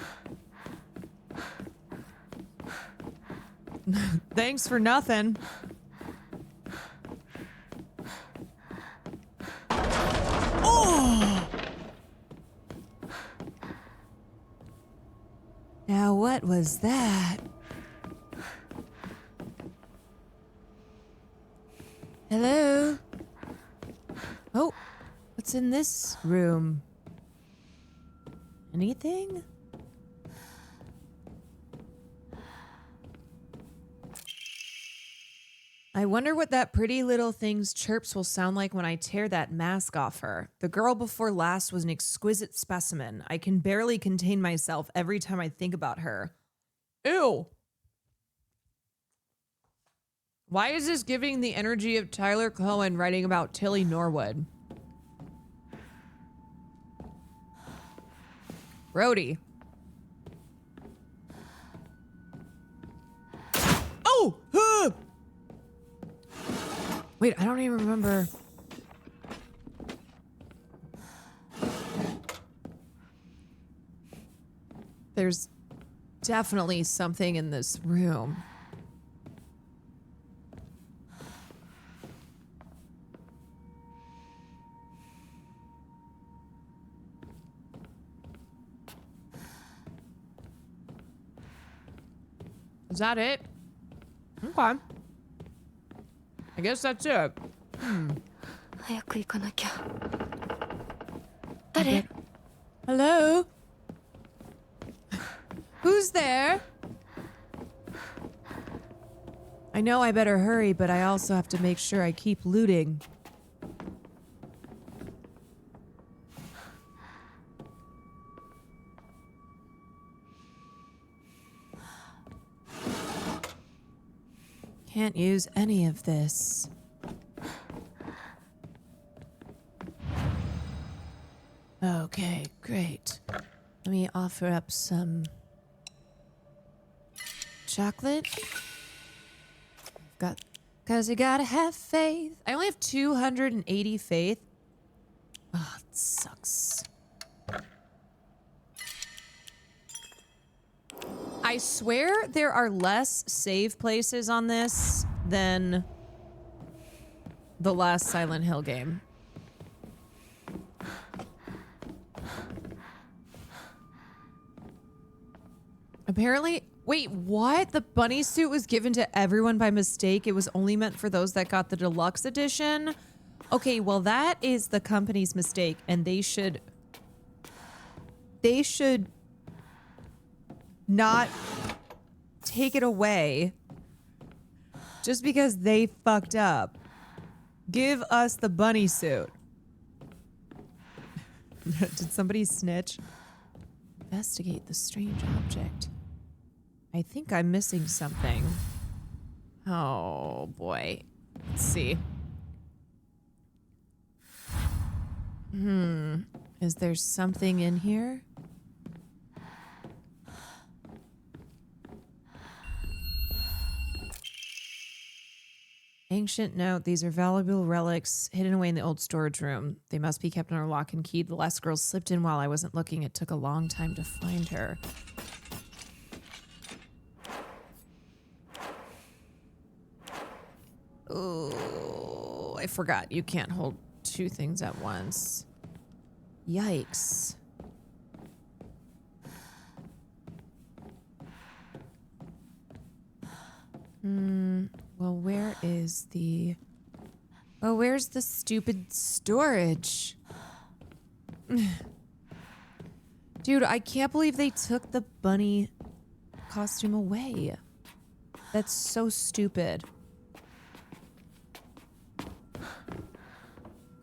Thanks for nothing. Oh! Now what was that? Hello? Oh, what's in this room? Anything? I wonder what that pretty little thing's chirps will sound like when I tear that mask off her. The girl before last was an exquisite specimen. I can barely contain myself every time I think about her. Ew. Why is this giving the energy of Tyler Cohen writing about Tilly Norwood? Brody. Oh! Wait, I don't even remember. There's definitely something in this room. Is that it? Okay. I guess that's it. Hello? Who's there? I know I better hurry, but I also have to make sure I keep looting. Can't use any of this. Okay, great. Let me offer up some chocolate. Cause you gotta have faith. I only have 280 faith. Oh, it sucks. I swear there are less save places on this than the last Silent Hill game. Apparently, wait, what? The bunny suit was given to everyone by mistake. It was only meant for those that got the deluxe edition. Okay, well that is the company's mistake, and they should not take it away just because they fucked up. Give us the bunny suit. Did somebody snitch? Investigate the strange object. I think I'm missing something. Oh boy. Let's see. Is there something in here? Ancient note. These are valuable relics hidden away in the old storage room. They must be kept under lock and key. The last girl slipped in while I wasn't looking. It took a long time to find her. Oh, I forgot. You can't hold two things at once. Yikes. Well, where is the... Oh, where's the stupid storage? Dude, I can't believe they took the bunny costume away. That's so stupid.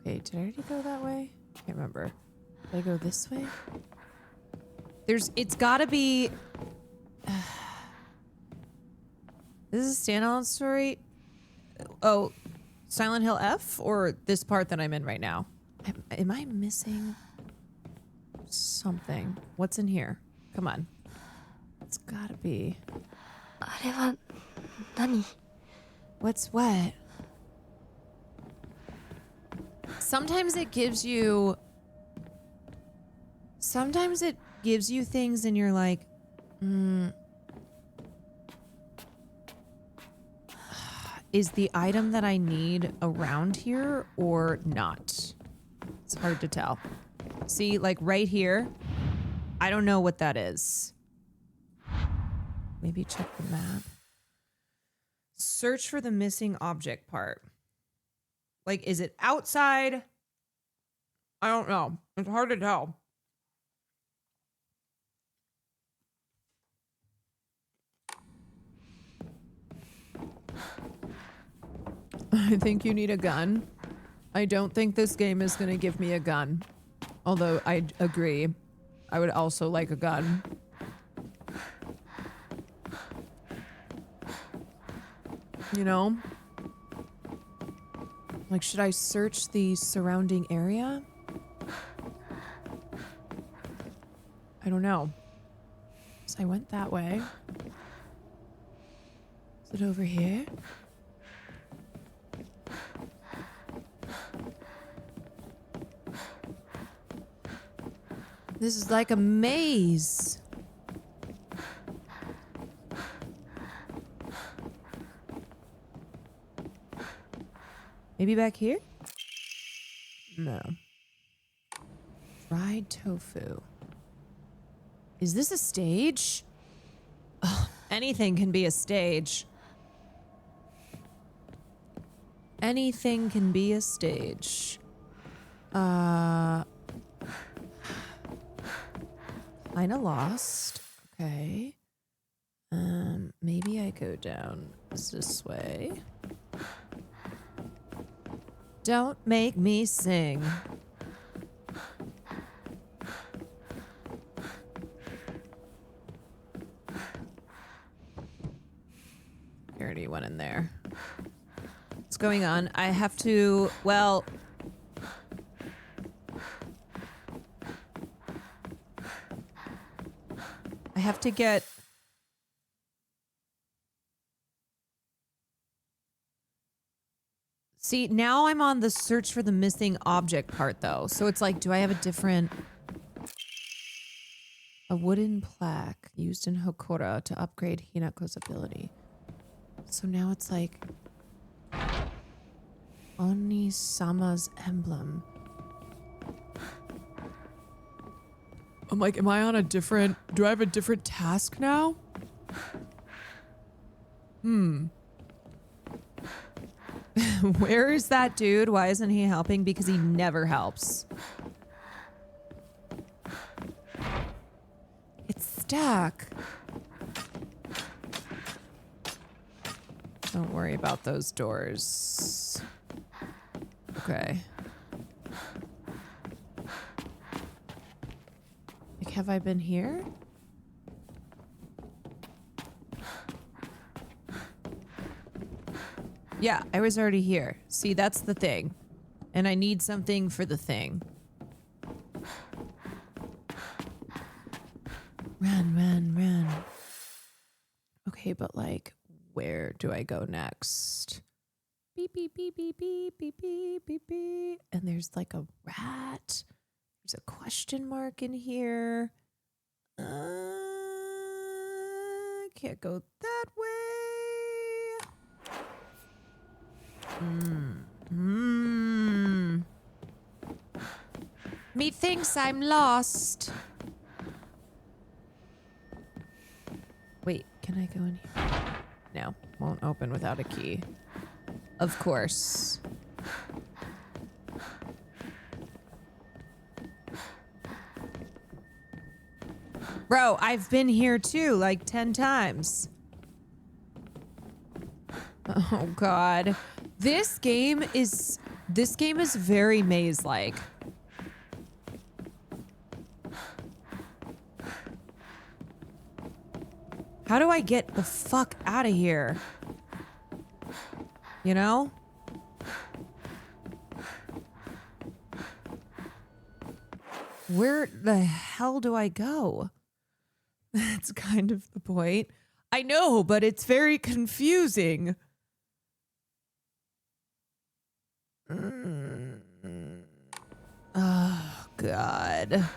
Okay, did I already go that way? Can't remember. Did I go this way? It's gotta be... This is a standalone story? Oh, Silent Hill F? Or this part that I'm in right now? Am I missing something? What's in here? Come on. It's gotta be... What's what? Sometimes it gives you... Sometimes it gives you things and you're like, is the item that I need around here or not? It's hard to tell. See, like right here, I don't know what that is. Maybe check the map. Search for the missing object part. Like, is it outside? I don't know. It's hard to tell. I think you need a gun. I don't think this game is going to give me a gun. Although I agree. I would also like a gun. You know? Like, should I search the surrounding area? I don't know. So I went that way. Is it over here? This is like a maze. Maybe back here? No. Fried tofu. Is this a stage? Ugh, anything can be a stage. Anything can be a stage. Kinda lost. Okay. Maybe I go down this way. Don't make me sing. I already went in there. What's going on? I have to, well... I have to get... See, now I'm on the search for the missing object part, though. So it's like, do I have a different... A wooden plaque used in Hokora to upgrade Hinako's ability. So now it's like... Oni-sama's emblem. I'm like, am I on a different... Do I have a different task now? Where is that dude? Why isn't he helping? Because he never helps. It's stuck. Don't worry about those doors. Okay. Like, have I been here? Yeah, I was already here. See, that's the thing. And I need something for the thing. Run, run, run. Okay, but like, where do I go next? Beep, beep, beep, beep, beep, beep, beep, beep, beep. And there's like a rat. There's a question mark in here. Can't go that way. Methinks I'm lost. Wait, can I go in here? No, won't open without a key. Of course. Bro, I've been here too, like 10 times. Oh God. This game is very maze-like. How do I get the fuck out of here? You know? Where the hell do I go? That's kind of the point. I know, but it's very confusing. Oh, God.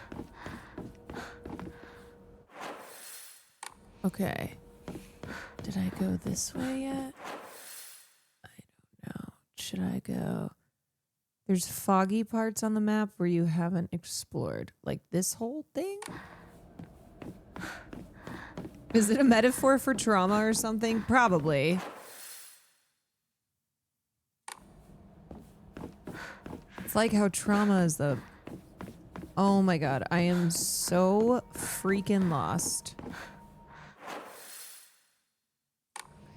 Okay. Did I go this way yet? I don't know. Should I go? There's foggy parts on the map where you haven't explored. Like this whole thing? Is it a metaphor for trauma or something? Probably. It's like how trauma is the... Oh my God, I am so freaking lost.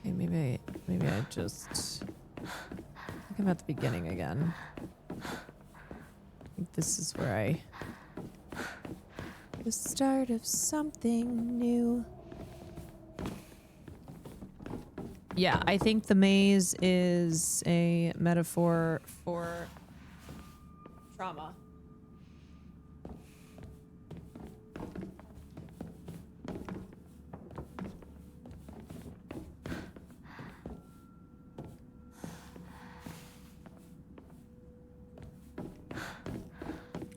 Okay, maybe I just... I think I'm at the beginning again. I think this is where I... The start of something new. Yeah, I think the maze is a metaphor for trauma.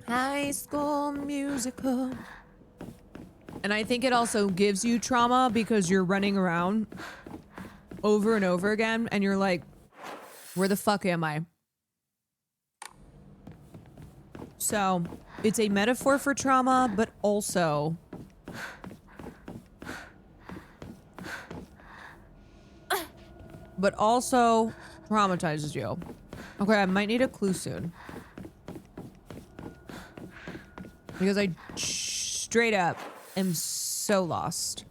High School Musical. And I think it also gives you trauma because you're running around over and over again and you're like, where the fuck am I? So it's a metaphor for trauma, but also traumatizes you. Okay, I might need a clue soon. Because I straight up am so lost.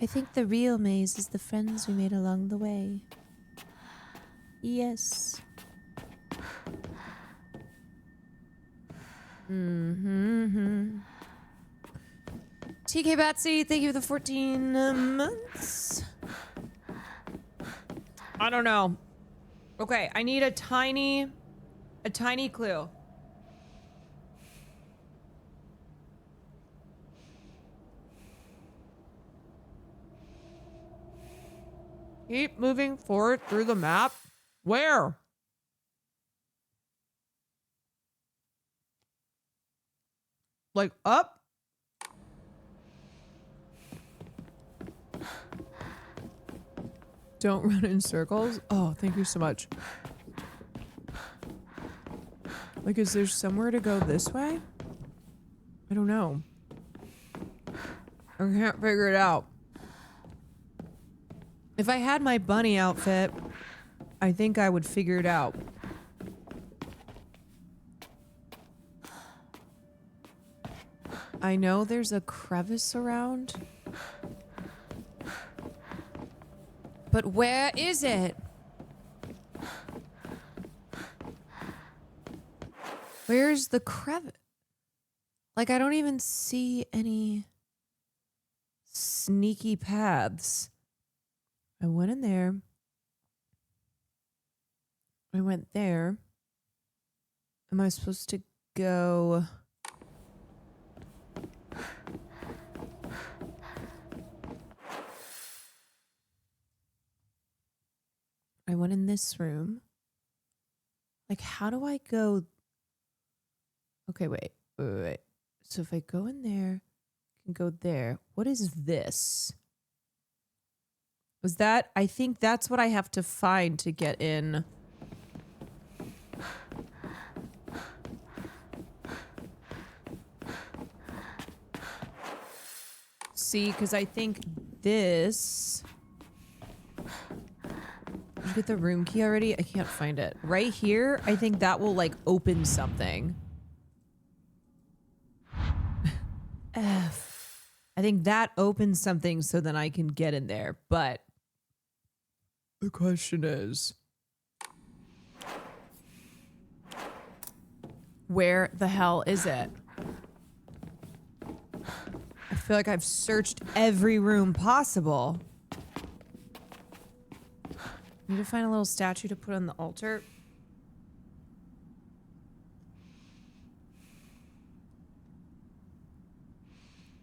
I think the real maze is the friends we made along the way. Yes. TK Batsy, thank you for the 14 months. I don't know. Okay, I need a tiny clue. Keep moving forward through the map. Where? Like up? Don't run in circles. Oh, thank you so much. Like, is there somewhere to go this way? I don't know. I can't figure it out. If I had my bunny outfit, I think I would figure it out. I know there's a crevice around. But where is it? Where's the crevice? Like, I don't even see any sneaky paths. I went in there. I went there. Am I supposed to go? I went in this room. Like, how do I go? Okay, wait. So if I go in there, I can go there. What is this? Was that? I think that's what I have to find to get in. See, because I think this... Did you get the room key already? I can't find it. Right here, I think that will, like, open something. F. I think that opens something so then I can get in there, but... The question is... Where the hell is it? I feel like I've searched every room possible. Need to find a little statue to put on the altar.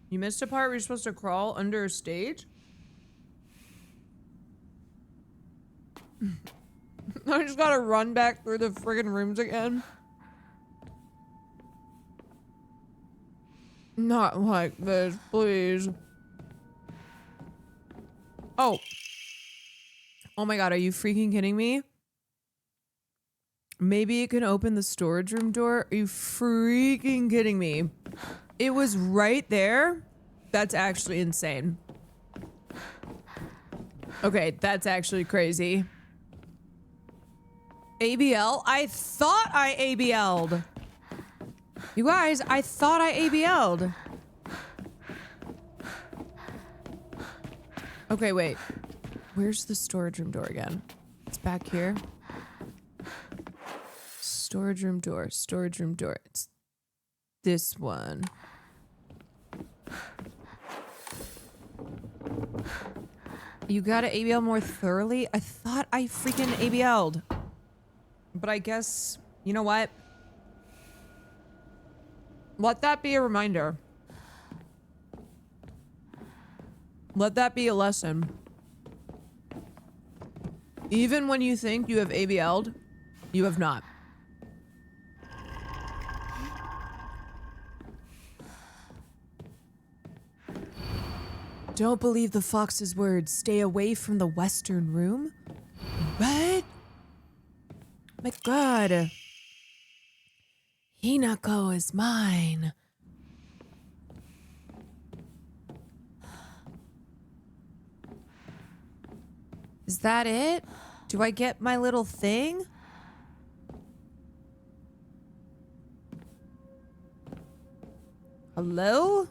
You missed a part where you're supposed to crawl under a stage? I just gotta run back through the friggin' rooms again. Not like this, please. Oh. Oh my god, are you freaking kidding me? Maybe it can open the storage room door? Are you freaking kidding me? It was right there? That's actually insane. Okay, that's actually crazy. ABL? I thought I ABL'd. You guys, I thought I ABL'd. Okay, wait. Where's the storage room door again? It's back here. Storage room door, storage room door. It's this one. You gotta ABL more thoroughly? I thought I freaking ABL'd. But I guess, you know what? Let that be a reminder. Let that be a lesson. Even when you think you have ABL'd, you have not. Don't believe the fox's words. Stay away from the western room? What? My god. Hinako is mine. Is that it? Do I get my little thing? Hello?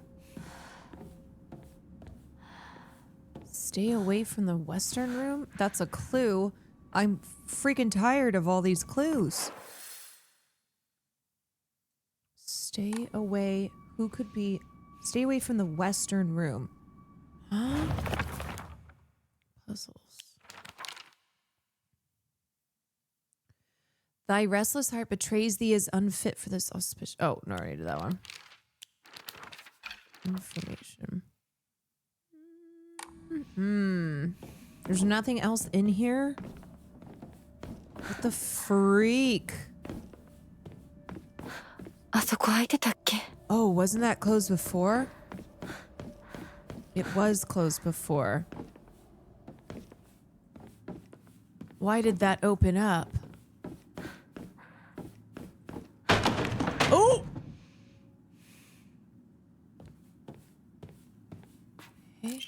Stay away from the western room? That's a clue. I'm freaking tired of all these clues. Stay away. Who could be? Stay away from the western room. Huh? Puzzles. Thy restless heart betrays thee as unfit for this auspicious. Oh, no, I already did that one. Information. There's nothing else in here? What the freak? Oh, wasn't that closed before? It was closed before. Why did that open up? Oh! Okay.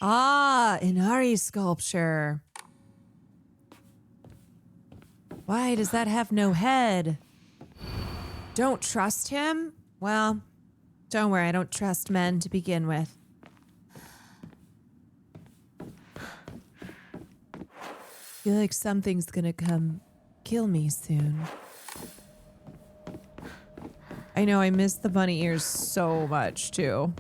Ah, Inari sculpture. Why does that have no head? Don't trust him? Well, don't worry, I don't trust men to begin with. Feel like something's gonna come kill me soon. I know, I miss the bunny ears so much, too.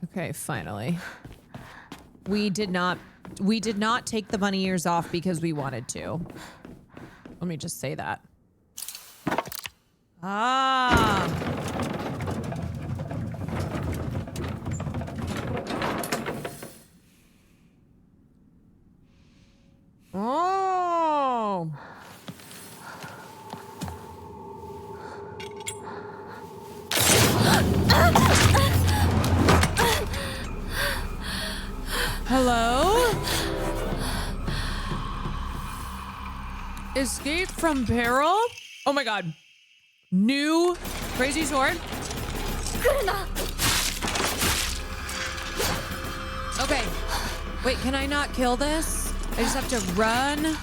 Okay, finally. We did not take the bunny ears off because we wanted to. Let me just say that. Ah. Oh. Hello? Escape from peril? Oh my god. New crazy sword. Okay. Wait, can I not kill this? I just have to run?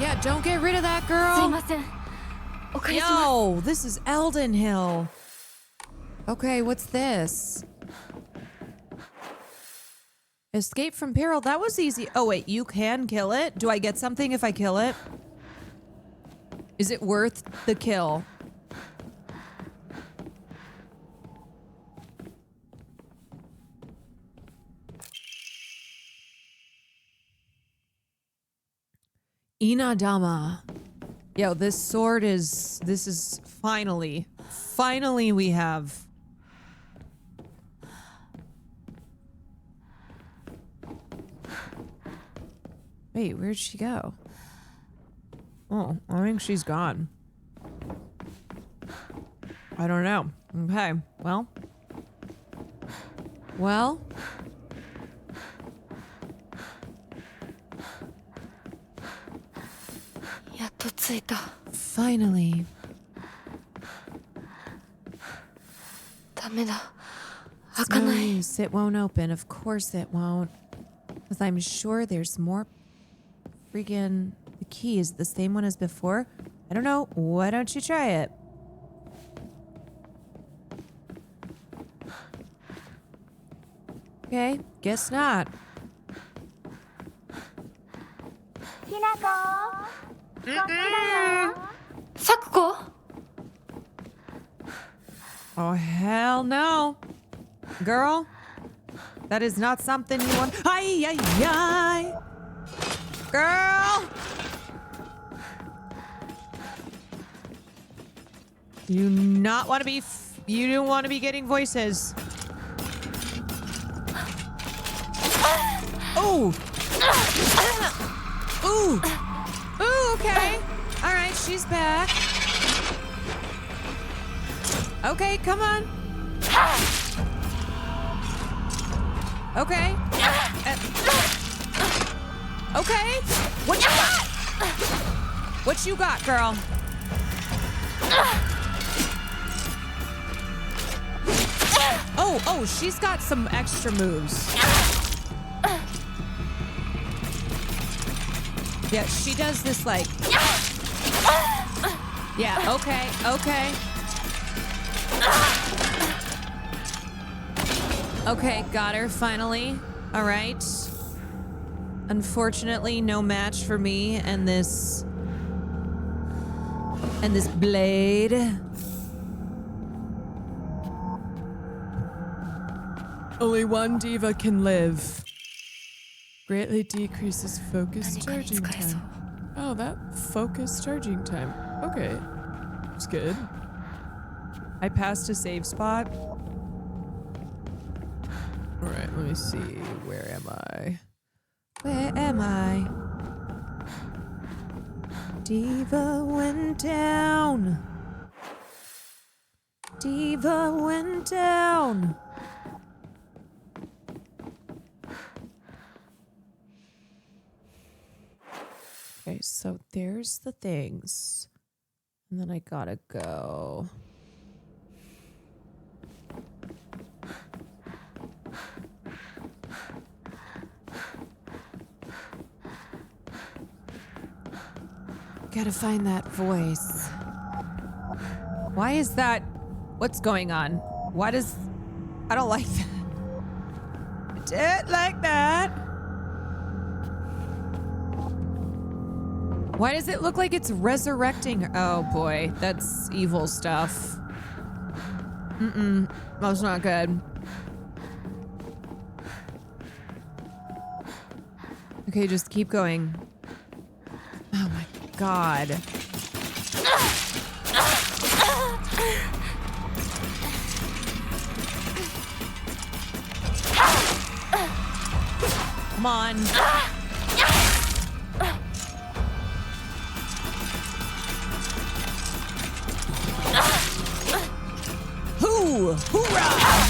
Yeah, don't get rid of that, girl. Yo, this is Elden Hill. Okay, what's this? Escape from peril. That was easy. Oh, wait, you can kill it? Do I get something if I kill it? Is it worth the kill? Inadama. Yo, this sword is... This is finally... Finally we have... Wait, where'd she go? Oh, I think she's gone. I don't know. Okay, well. Well. Finally. It's no use. It won't open. Of course it won't. Because I'm sure there's more freaking... The key is the same one as before. I don't know. Why don't you try it? Okay, guess not. Sakuko? Oh, hell no. Girl, That is not something you want. Ay, ay, ay. Girl! You not want to be... You don't want to be getting voices. Oh! Ooh! Ooh, okay. All right, she's back. Okay, come on. Okay. Okay. What you got? What you got, girl? Oh, she's got some extra moves. Yeah, she does this like... Yeah, okay, okay. Okay, got her finally. All right. Unfortunately, no match for me and this blade. Only one diva can live. Greatly decreases focus charging time. Oh, that focus charging time. Okay. That's good. I passed a save spot. All right, let me see. Where am I? Where am I? Diva went down. Diva went down. Okay, so there's the things. And then I gotta go. Gotta find that voice. Why is that? What's going on? Why does... I don't like that. I don't like that. Why does it look like it's resurrecting? Oh boy, that's evil stuff. That's not good. Okay, just keep going. Oh my God. Come on. Hoorah!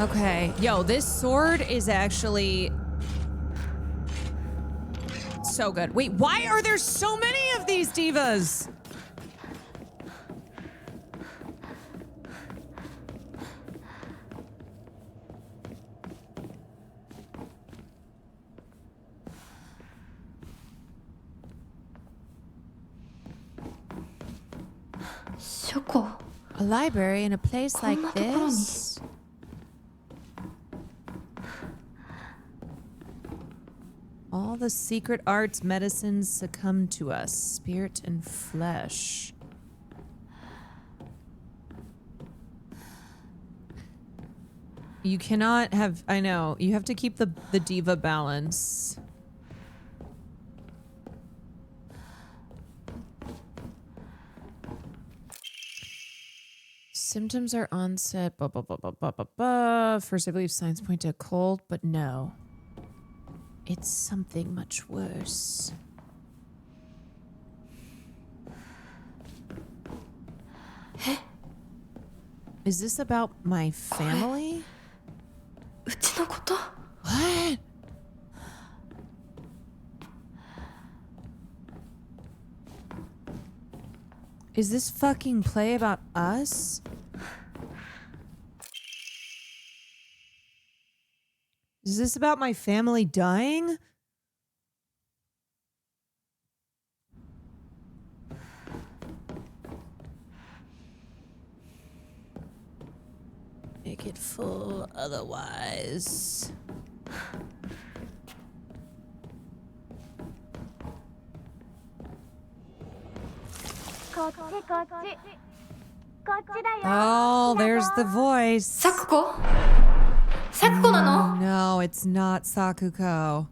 Okay, yo, this sword is actually so good. Wait, why are there so many of these divas? A library in a place like this? All the secret arts medicines succumb to us, spirit and flesh. You cannot have, I know, you have to keep the diva balance. Symptoms are onset, blah, blah, blah, blah, blah, blah, blah. First, I believe signs point to a cold, but no. It's something much worse. Is this about my family? What? Is this fucking play about us? Is this about my family dying? Make it full otherwise. Oh, there's the voice. Sakuko? Sakuko nano? No, it's not Sakuko.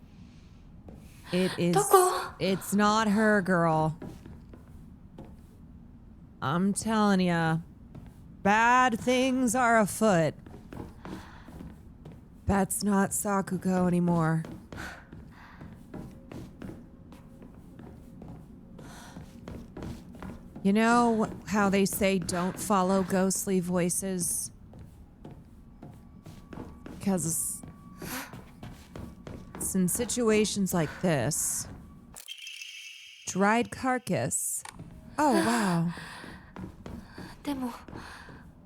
It is. It's not her, girl. I'm telling ya. Bad things are afoot. That's not Sakuko anymore. You know how they say don't follow ghostly voices? Because it's in situations like this. Dried carcass. Oh, wow. でも、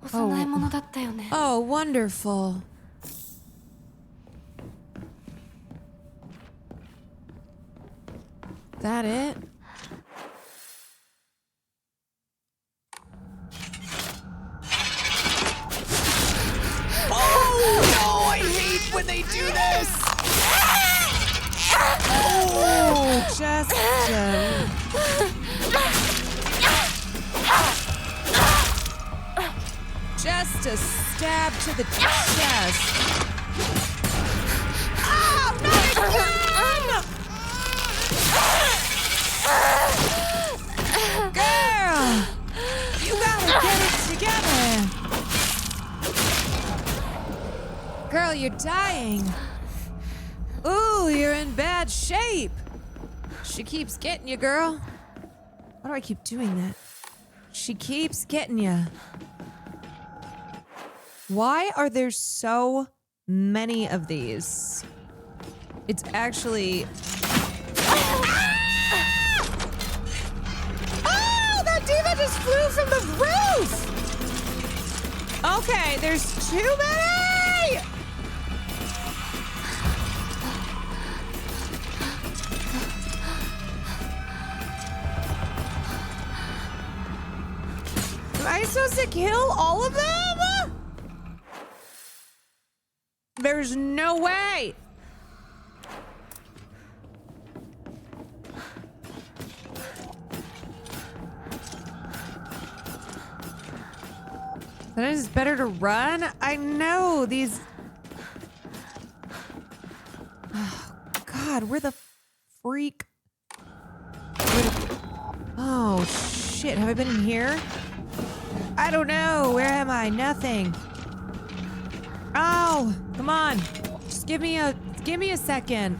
幼いものだったよね。Oh, wonderful. That it? Oh no, I hate when they do this! Oh, just a stab to the chest. Ah, not again! Girl, you gotta get it together. Girl, you're dying. Ooh, you're in bad shape. She keeps getting you, girl. Why do I keep doing that? She keeps getting you. Why are there so many of these? It's actually... Oh, that diva just flew from the roof! Okay, there's too many! Am I supposed to kill all of them? There's no way! Sometimes it's better to run? I know, these... Oh, God, where the freak... Oh, shit, have I been in here? I don't know, where am I? Nothing. Oh, come on. Just give me a second.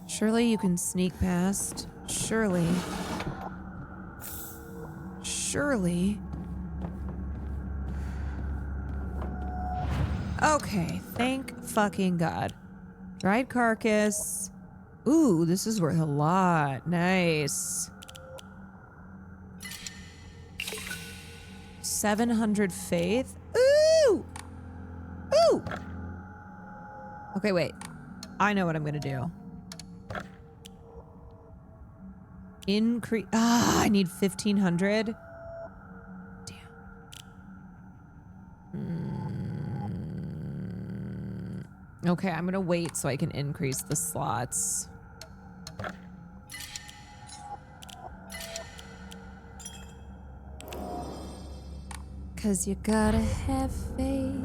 Surely you can sneak past. Surely. Surely. Okay, thank fucking God. Dried carcass. Ooh, this is worth a lot. Nice. 700 faith. Ooh! Ooh! Okay, wait. I know what I'm gonna do. Increase. Ah, I need 1,500. Damn. Okay, I'm gonna wait so I can increase the slots. Cause you gotta have faith.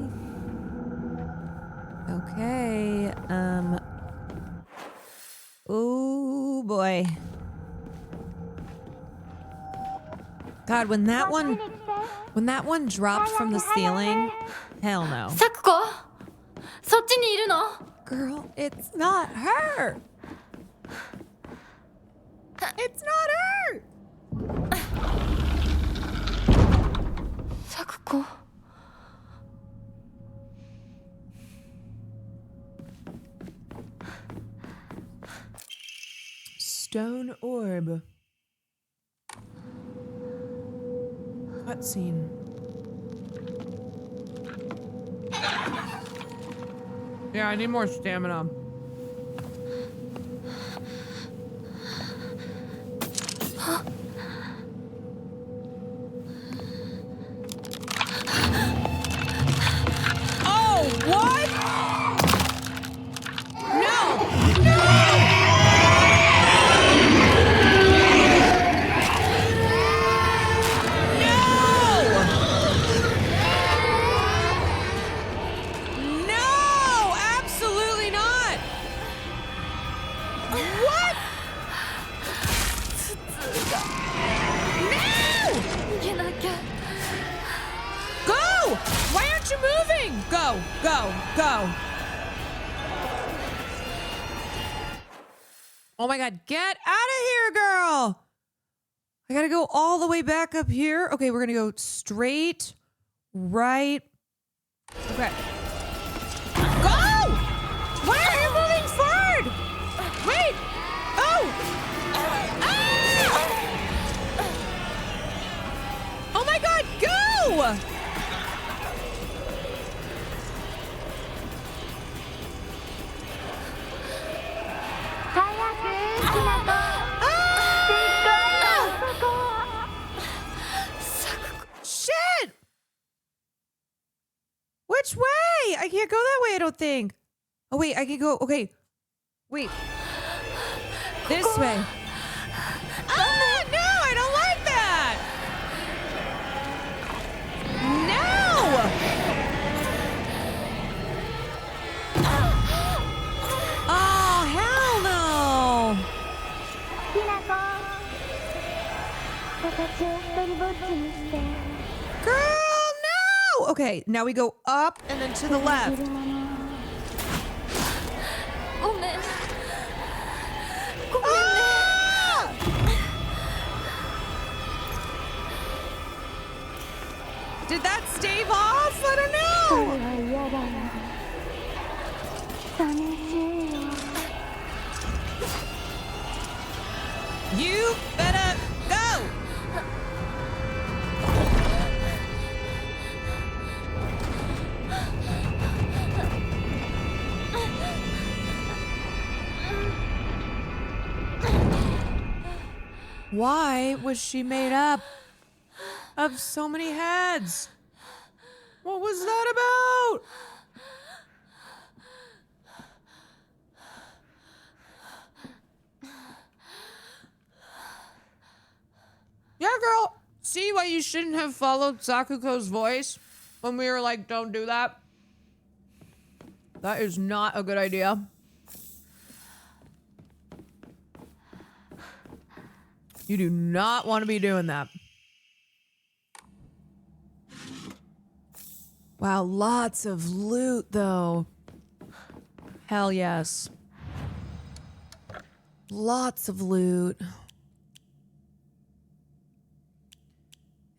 Okay, oh boy. God, when that one dropped from the ceiling, hell no. Sakuko? そっちにいるの? Girl, it's not her. It's not her. Sakuko. Stone orb. Cutscene. Yeah, I need more stamina. Oh, what? No! No! Go, go. Oh my God, get out of here, girl. I gotta go all the way back up here. Okay, we're gonna go straight, right. Okay. Go! Why are you moving forward? Wait! Oh! Ah! Oh my God, go! Shit! Which way? I can't go that way, I don't think. Oh, wait, I can go. Okay. Wait. This way. Ah, no, I don't like that. No! Oh, hell no. Girl, no! Okay, now we go up and then to the left. Ah! Did that stave off? I don't know. You better go! Why was she made up of so many heads? What was that about? Yeah, girl. See why you shouldn't have followed Sakuko's voice when we were like, don't do that? That is not a good idea. You do not want to be doing that. Wow, lots of loot, though. Hell yes. Lots of loot.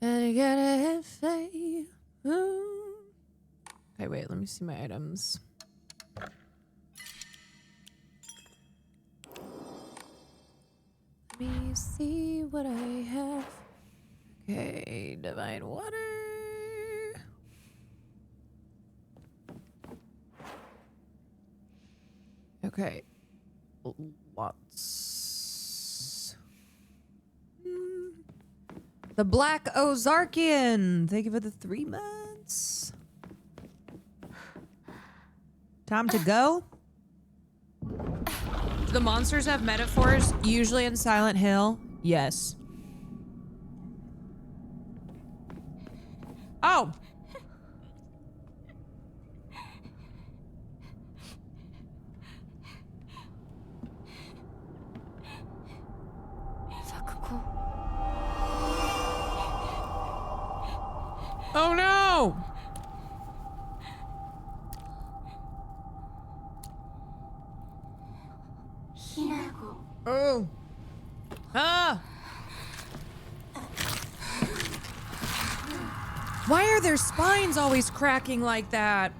And you gotta say, ooh. Okay, wait, let me see my items. Let me see what I have. Okay, divine water. Okay. Lots. The Black Ozarkian. Thank you for the 3 months. Time to go. Do the monsters have metaphors usually in Silent Hill? Yes. Oh. Oh no! Oh. Ah! Why are their spines always cracking like that?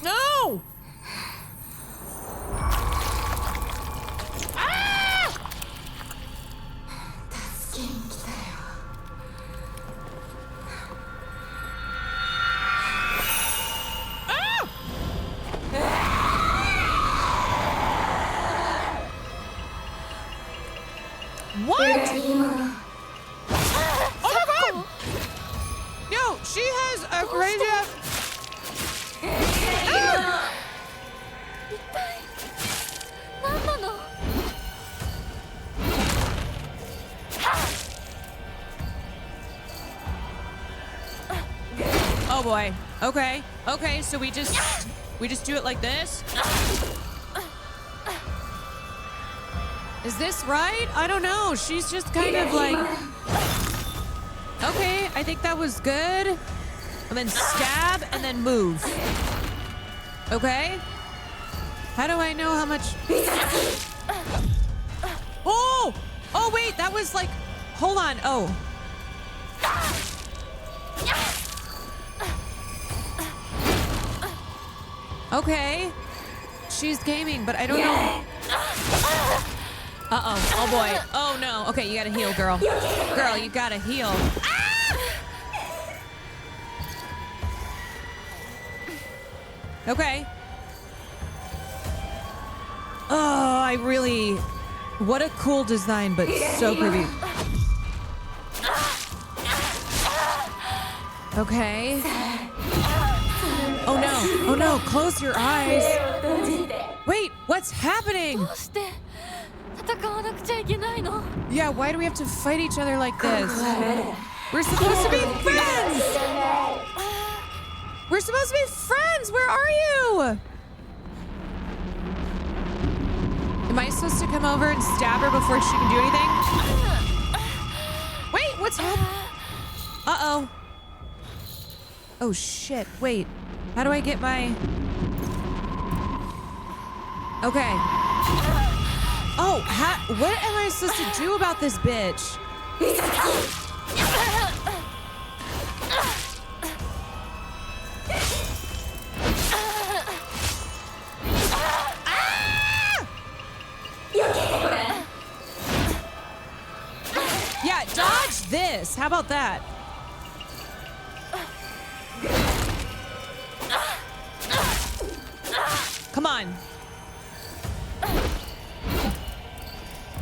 No! What? Oh my god! Yo, she has a crazy ass. Oh boy. Okay. Okay, so we just do it like this? Is this right? I don't know. She's just kind of like I think that was good. And then stab and then move. Okay. How do I know how much? Oh! Oh, wait, that was like, hold on. Oh. Okay. She's gaming, but I don't know. Uh-oh. Oh, boy. Oh, no. Okay, you gotta heal, girl. Girl, you gotta heal. Okay. Oh, I really... What a cool design, but so creepy. Okay. Oh no. Oh no. Close your eyes. Wait, what's happening? Yeah, why do we have to fight each other like this? We're supposed to be friends! We're supposed to be friends! Where are you? Am I supposed to come over and stab her before she can do anything? Wait, what's happening? Uh-oh. Oh, shit. Wait. How do I get my... Okay. Oh, what am I supposed to do about this bitch? Yeah, dodge this. How about that? Come on.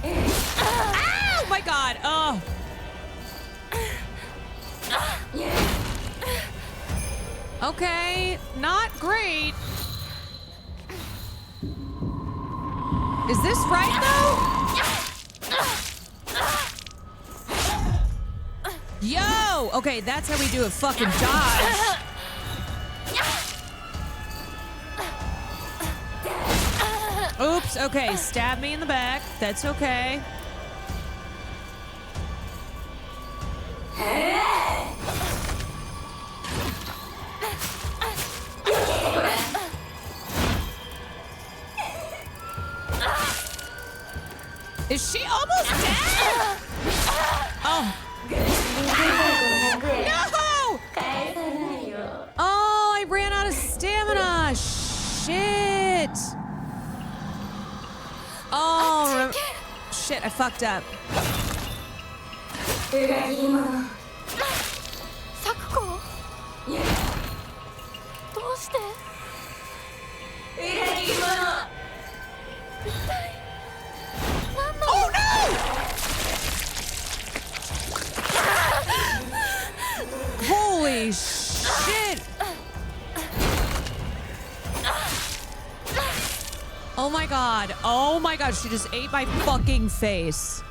Oh my god. Oh. Okay, not great. Is this right though? Yo! Okay, that's how we do a fucking dodge. Oops, okay, stab me in the back. That's okay. Is she almost dead? Oh. No! Oh, I ran out of stamina. Shit. Oh, shit, I fucked up. Oh no! Holy shit! Oh my god. Oh my god, she just ate my fucking face.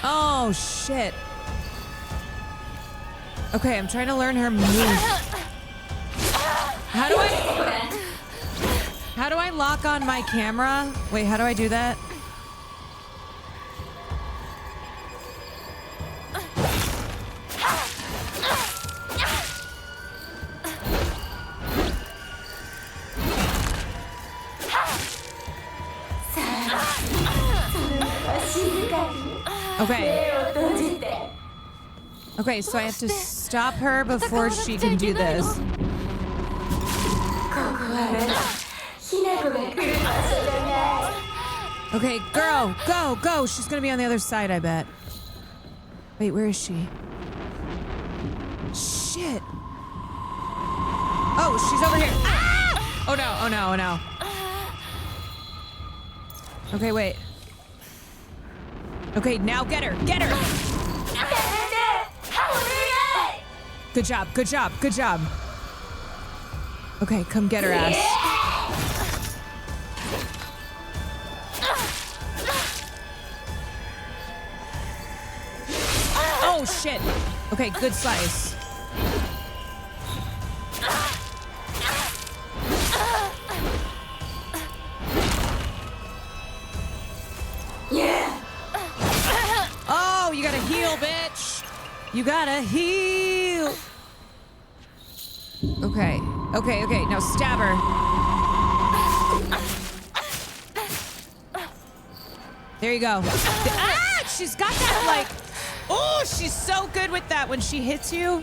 Oh shit. Okay, I'm trying to learn her move. How do I lock on my camera? Wait, how do I do that? Okay. Okay, so I have to stop her before she can do this. Okay, girl, go, go. She's gonna be on the other side, I bet. Wait, where is she? Shit. Oh, she's over here. Ah! Oh no, oh no, oh no. Okay, wait. Okay, now get her, get her. Good job, good job, good job. Okay, come get her ass. Oh shit. Okay, good slice. you gotta heal, bitch. You gotta heal. Okay. Now stab her. There you go. Ah! She's got that, like... Oh, she's so good with that when she hits you.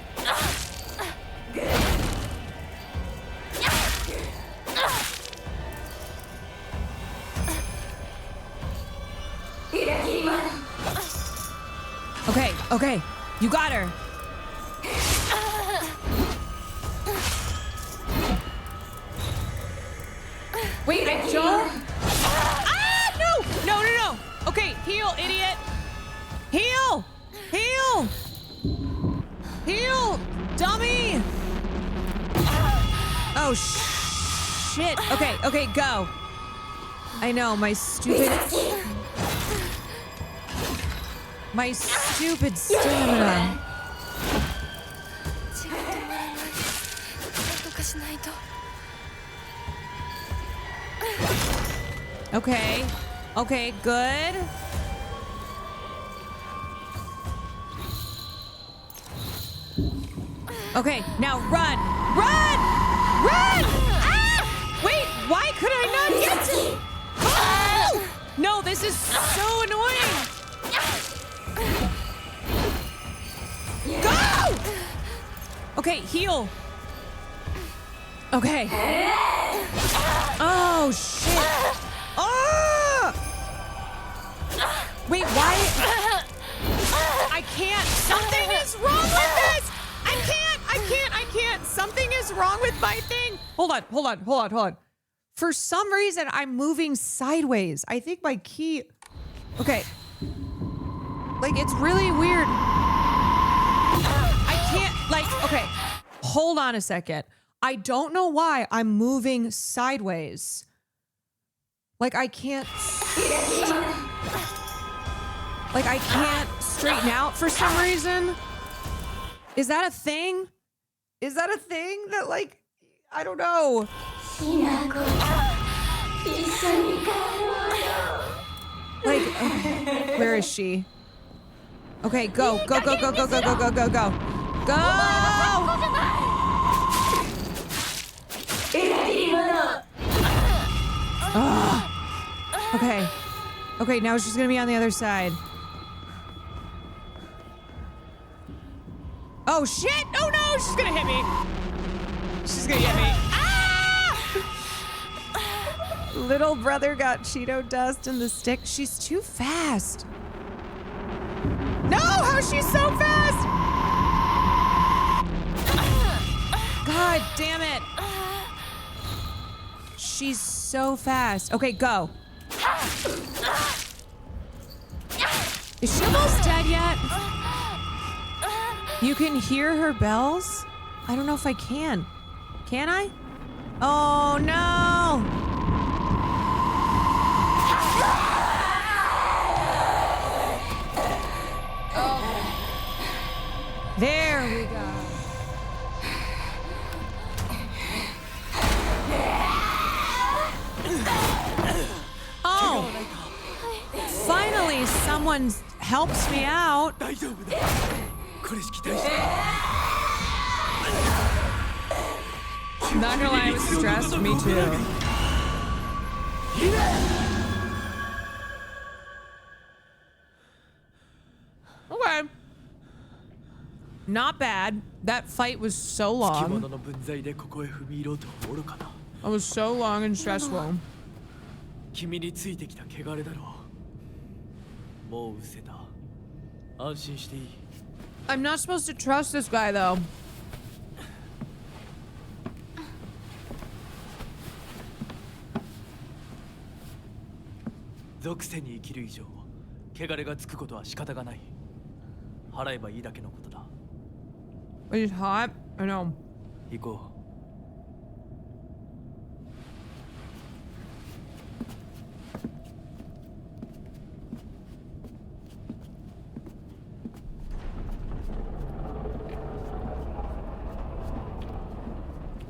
Okay. You got her. Wait, I don't... Ah, no. Okay, heal, idiot. Heal, dummy. Oh, shit. Okay, go. I know, my stupid stamina. Okay, good. Okay, now run! Ah! Wait, why could I not get to... Oh! No, this is so annoying! Go! Okay, heal. Okay. Oh, shit. Oh! Wait, why? I can't. Something is wrong with this! I can't. Something is wrong with my thing. Hold on. For some reason, I'm moving sideways. I think my key... Okay. Like, it's really weird. I can't, like, okay. Hold on a second. I don't know why I'm moving sideways. Like, I can't... Like, I can't straighten out for some reason. Is that a thing? Is that a thing that, like, I don't know. Like, okay, where is she? Okay, go. Go! Okay, now she's gonna be on the other side. Oh shit! Oh no! She's gonna hit me! Ah! Little brother got Cheeto dust in the stick. She's too fast. No! How's she so fast? God damn it! She's so fast. Okay, go. Is she almost dead yet? You can hear her bells? I don't know if I can. Can I? Oh no! There we go. Oh! Finally, someone helps me out. Not gonna lie, I was stressed. Me too. Okay. Not bad. That fight was so long. It was so long and stressful. I'm not supposed to trust this guy though. But he's hot. I know.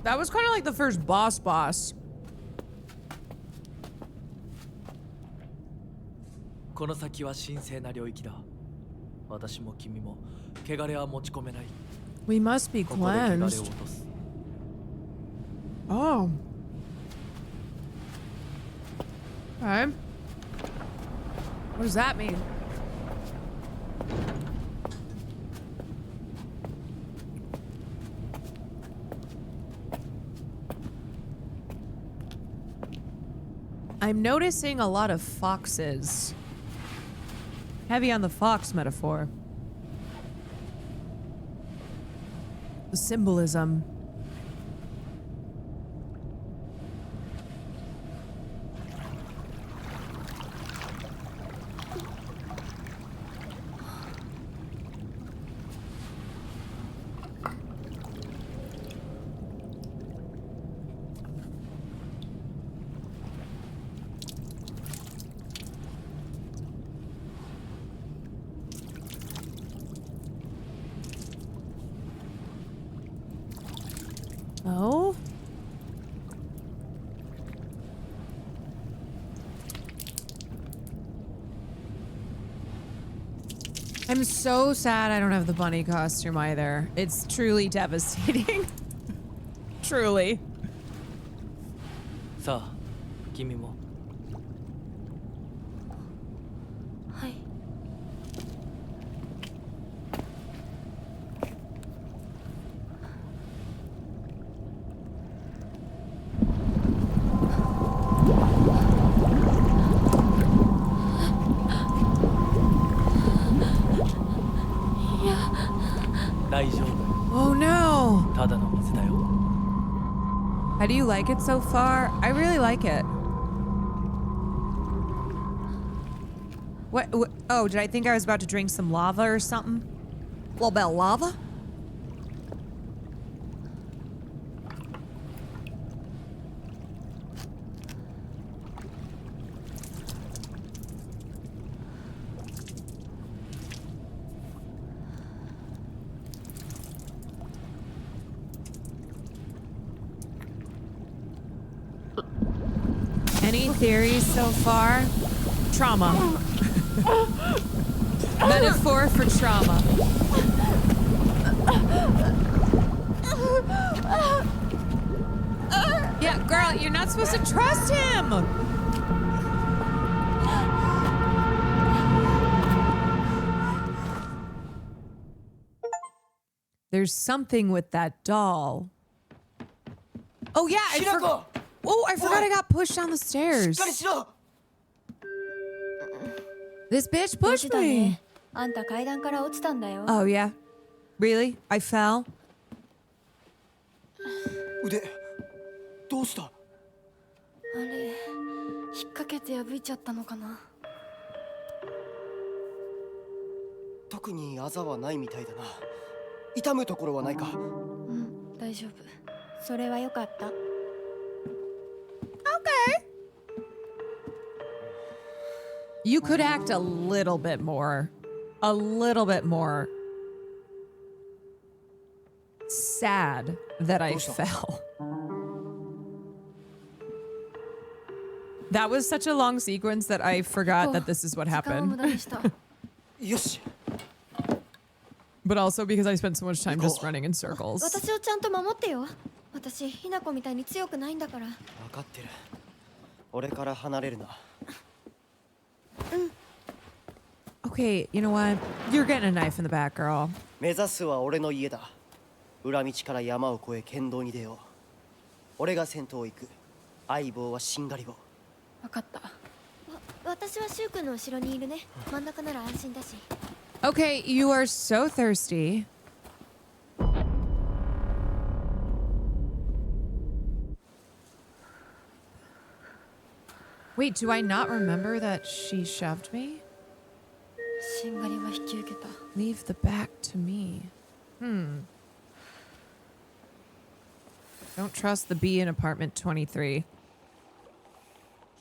That was kind of like the first boss. この先は神聖な領域だ。私も君も汚れは持ち込めない。 We must be ここで汚れを cleansed. 落とす。 Oh. Okay. What does that mean? I'm noticing a lot of foxes. Heavy on the fox metaphor. The symbolism. Oh? I'm so sad I don't have the bunny costume either. It's truly devastating. Truly. さあ、君も。はい。大丈夫。 Oh no! ただの水だよ。 How do you like it so far? I really like it. What? Oh, did I think I was about to drink some lava or something? A little bit of lava? Any theories so far? Trauma. Metaphor for trauma. Yeah, girl, you're not supposed to trust him! There's something with that doll. Oh yeah, I forgot I got pushed down the stairs. This bitch pushed me. あんた階段から落ちたんだよ。 Oh yeah? Really? I fell? 腕、どうした？あれ、引っ掛けて破いちゃったのかな。特にあざはないみたいだな。痛むところはないか？うん、大丈夫。それはよかった。You could act a little bit more. A little bit more sad that I fell. That was such a long sequence that I forgot that this is what happened. But also because I spent so much time just running in circles. 私をちゃんと守ってよ。私、ひなこみたいに強くないんだから。分かってる。俺から離れるな。Okay, you know what? You're getting a knife in the back, girl. 目指すは俺の家だ。裏道から山を越え剣道に出よう。俺が先頭を行く。相棒はしんがりを。分かった。私はシュウ君の後ろにいるね。真ん中なら安心だし。Okay, you are so thirsty. Wait, do I not remember that she shoved me? しんがりは引き受けた。 Leave the back to me. Don't trust the bee in apartment 23.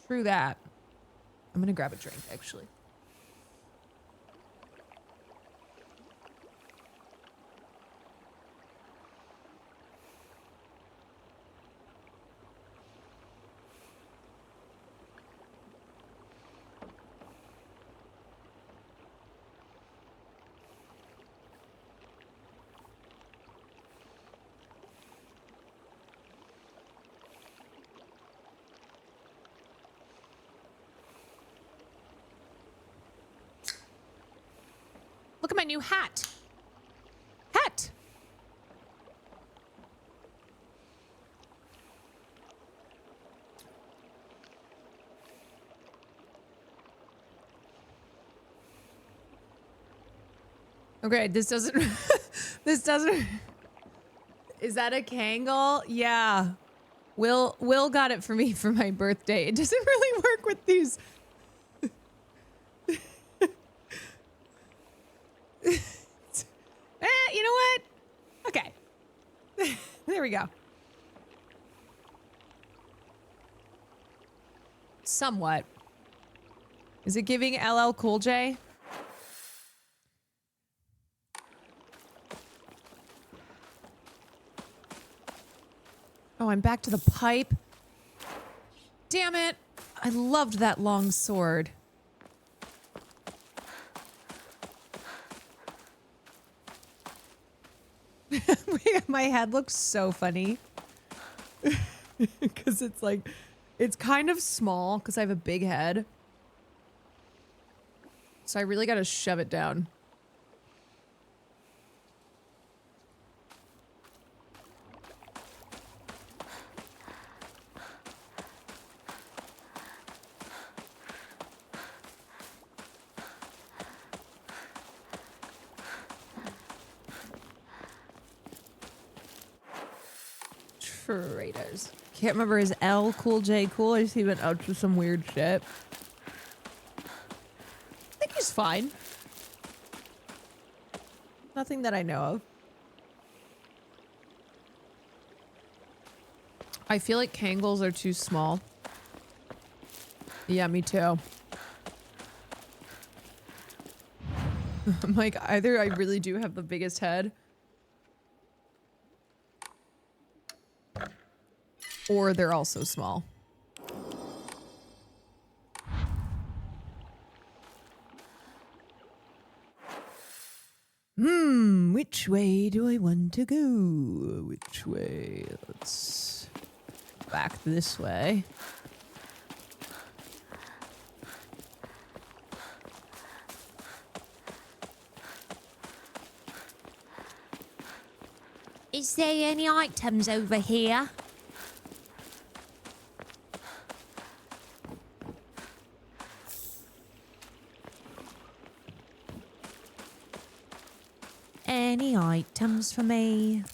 True that. I'm gonna grab a drink, actually. new hat. Hat. Okay, this doesn't this doesn't Is that a Kangol? Yeah. Will got it for me for my birthday. It doesn't really work with these. You know what? Okay. There we go. Somewhat. Is it giving LL Cool J? Oh, I'm back to the pipe. Damn it. I loved that long sword. My head looks so funny. Because it's like, it's kind of small because I have a big head. So I really got to shove it down. Traitors. Can't remember, is L Cool J cool? I just he went out to some weird shit. I think he's fine. Nothing that I know of. I feel like Kangols are too small. Yeah, me too. I'm like, either I really do have the biggest head, or they're also small. Which way do I want to go? Which way? Let's back this way. Is there any items over here? Any items for me?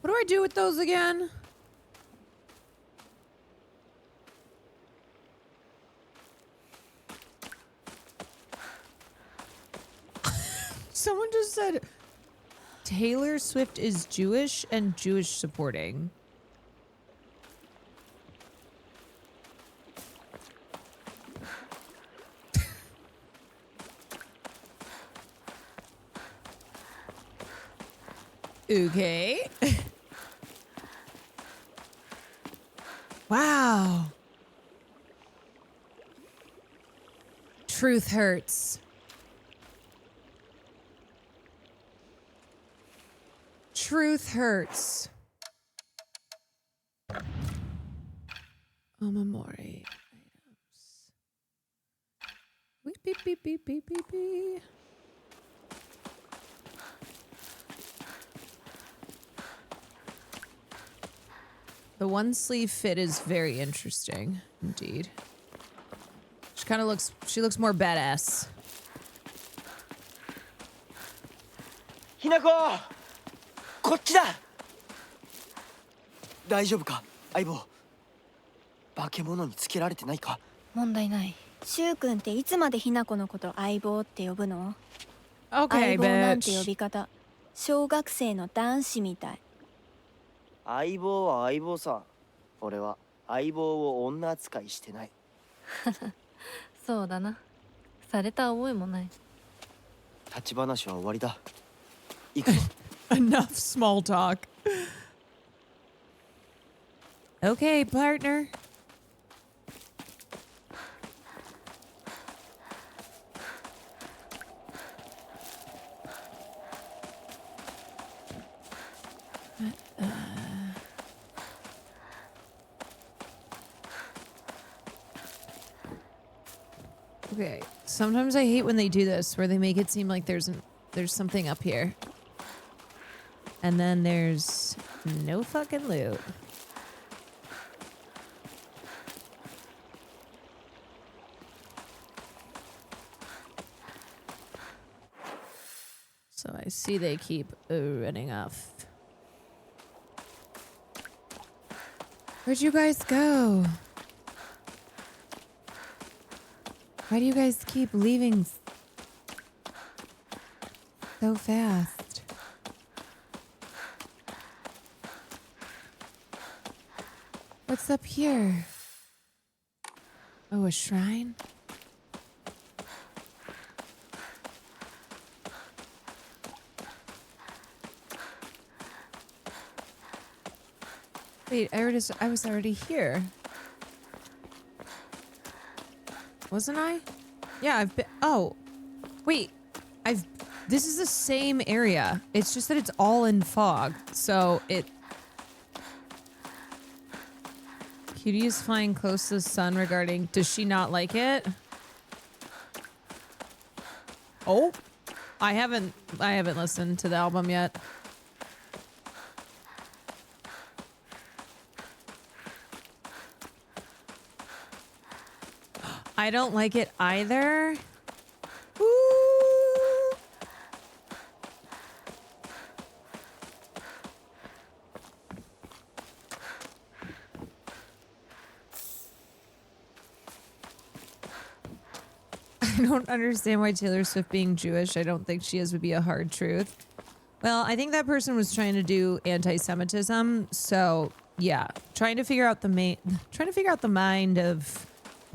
What do I do with those again? Someone just said Taylor Swift is Jewish and Jewish supporting. Okay. Wow. Truth hurts. Truth hurts. Omamori items. Beep, beep, beep, beep, beep, beep, beep. The one sleeve fit is very interesting, indeed. She kind of looks, she looks more badass. Hinako! こっちだ! 大丈夫か、相棒。化け物につけられてないか？問題ない。シュウ君っていつまでひなこのこと相棒って呼ぶの？ Okay, 相棒なんて bitch. 呼び方、小学生の男子みたい。相棒は相棒さ。俺は相棒を女扱いしてない。そうだな。された覚えもない。立ち話は終わりだ。行くぞ。Enough small talk. Okay, partner. Okay. Sometimes I hate when they do this, where they make it seem like there's something up here. And then there's no fucking loot. So I see they keep running off. Where'd you guys go? Why do you guys keep leaving so fast? What's up here? Oh, a shrine? Wait, I was already here. Wasn't I? Yeah, I've been. Oh, wait. This is the same area. It's just that it's all in fog. So Cutie is flying close to the sun regarding. Does she not like it? Oh, I haven't listened to the album yet. I don't like it either. Ooh. I don't understand why Taylor Swift being Jewish, I don't think she is, would be a hard truth. Well, I think that person was trying to do anti-Semitism, so yeah, trying to figure out the mind of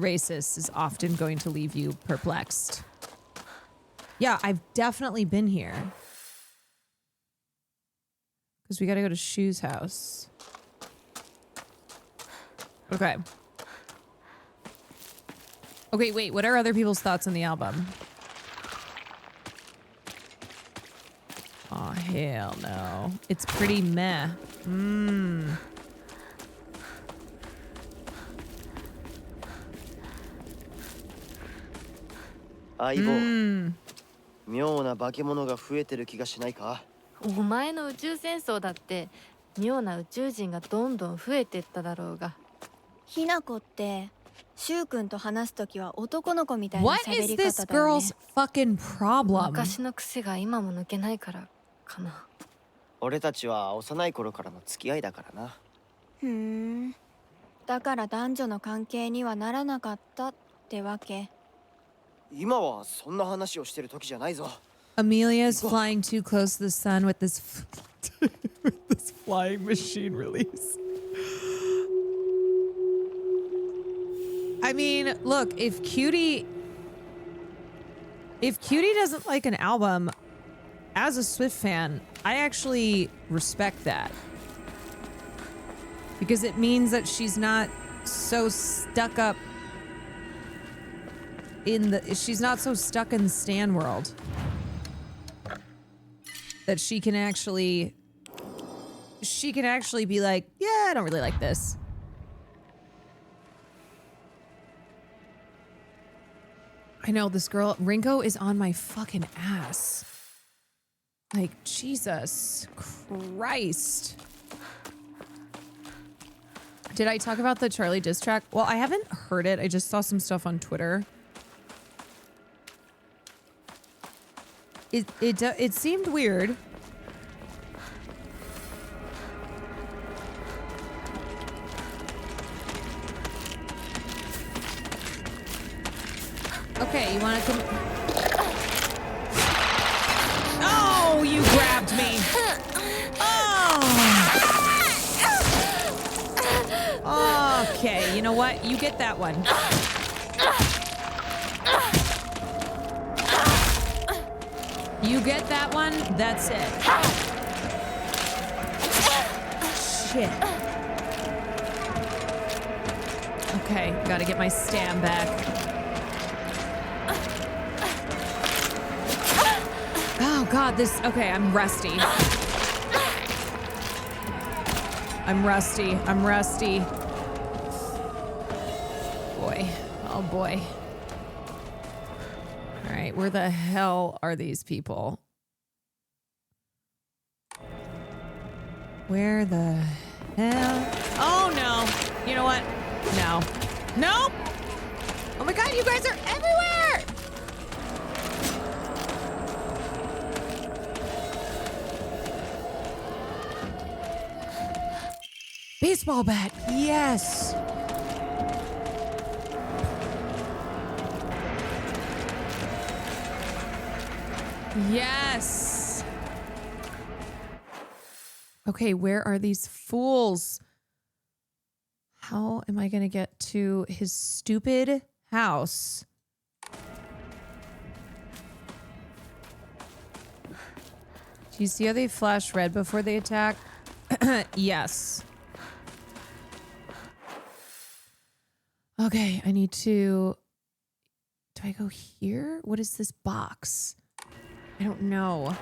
racist is often going to leave you perplexed. Yeah, I've definitely been here. Because we gotta go to Shu's house. Okay. Okay, wait, what are other people's thoughts on the album? Oh, hell no. It's pretty meh. Mmm. Aibo. 妙な化け物が増えてる気がしないか？お前の宇宙戦争だって妙な宇宙人がどんどん増えてっただろうが。ひなこってシュウ君と話すときは男の子みたいな What 喋 is り this 方だよね。 girl's fucking problem? 昔の癖が今も抜けないからかな。俺たちは幼い頃からの付き合いだからな。ふーん。だから男女の関係にはならなかったってわけ。今はそんな話をしてる時じゃないぞ。 Amelia's flying too close to the sun with this flying machine release. I mean, look, if Cutie doesn't like an album, as a Swift fan, I actually respect that. Because it means that she's not so stuck up she's not so stuck in the Stan world. That she can actually be like, yeah, I don't really like this. I know this girl, Ringo, is on my fucking ass. Like, Jesus Christ. Did I talk about the Charlie diss track? Well, I haven't heard it. I just saw some stuff on Twitter. It seemed weird. Okay, you want to come? Oh, you grabbed me. Oh. Okay, you know what? You get that one. You get that one, that's it. Shit. Okay, gotta get my stam back. Oh god, okay, I'm rusty. I'm rusty. I'm rusty. Boy. Oh boy. All right, where the hell are these people? Where the hell? Oh no. You know what? No. Nope. Oh my god, you guys are everywhere! Baseball bat. Yes. Yes. Okay, where are these fools? How am I going to get to his stupid house? Do you see how they flash red before they attack? Yes. Okay, I need to... Do I go here? What is this box? I don't know.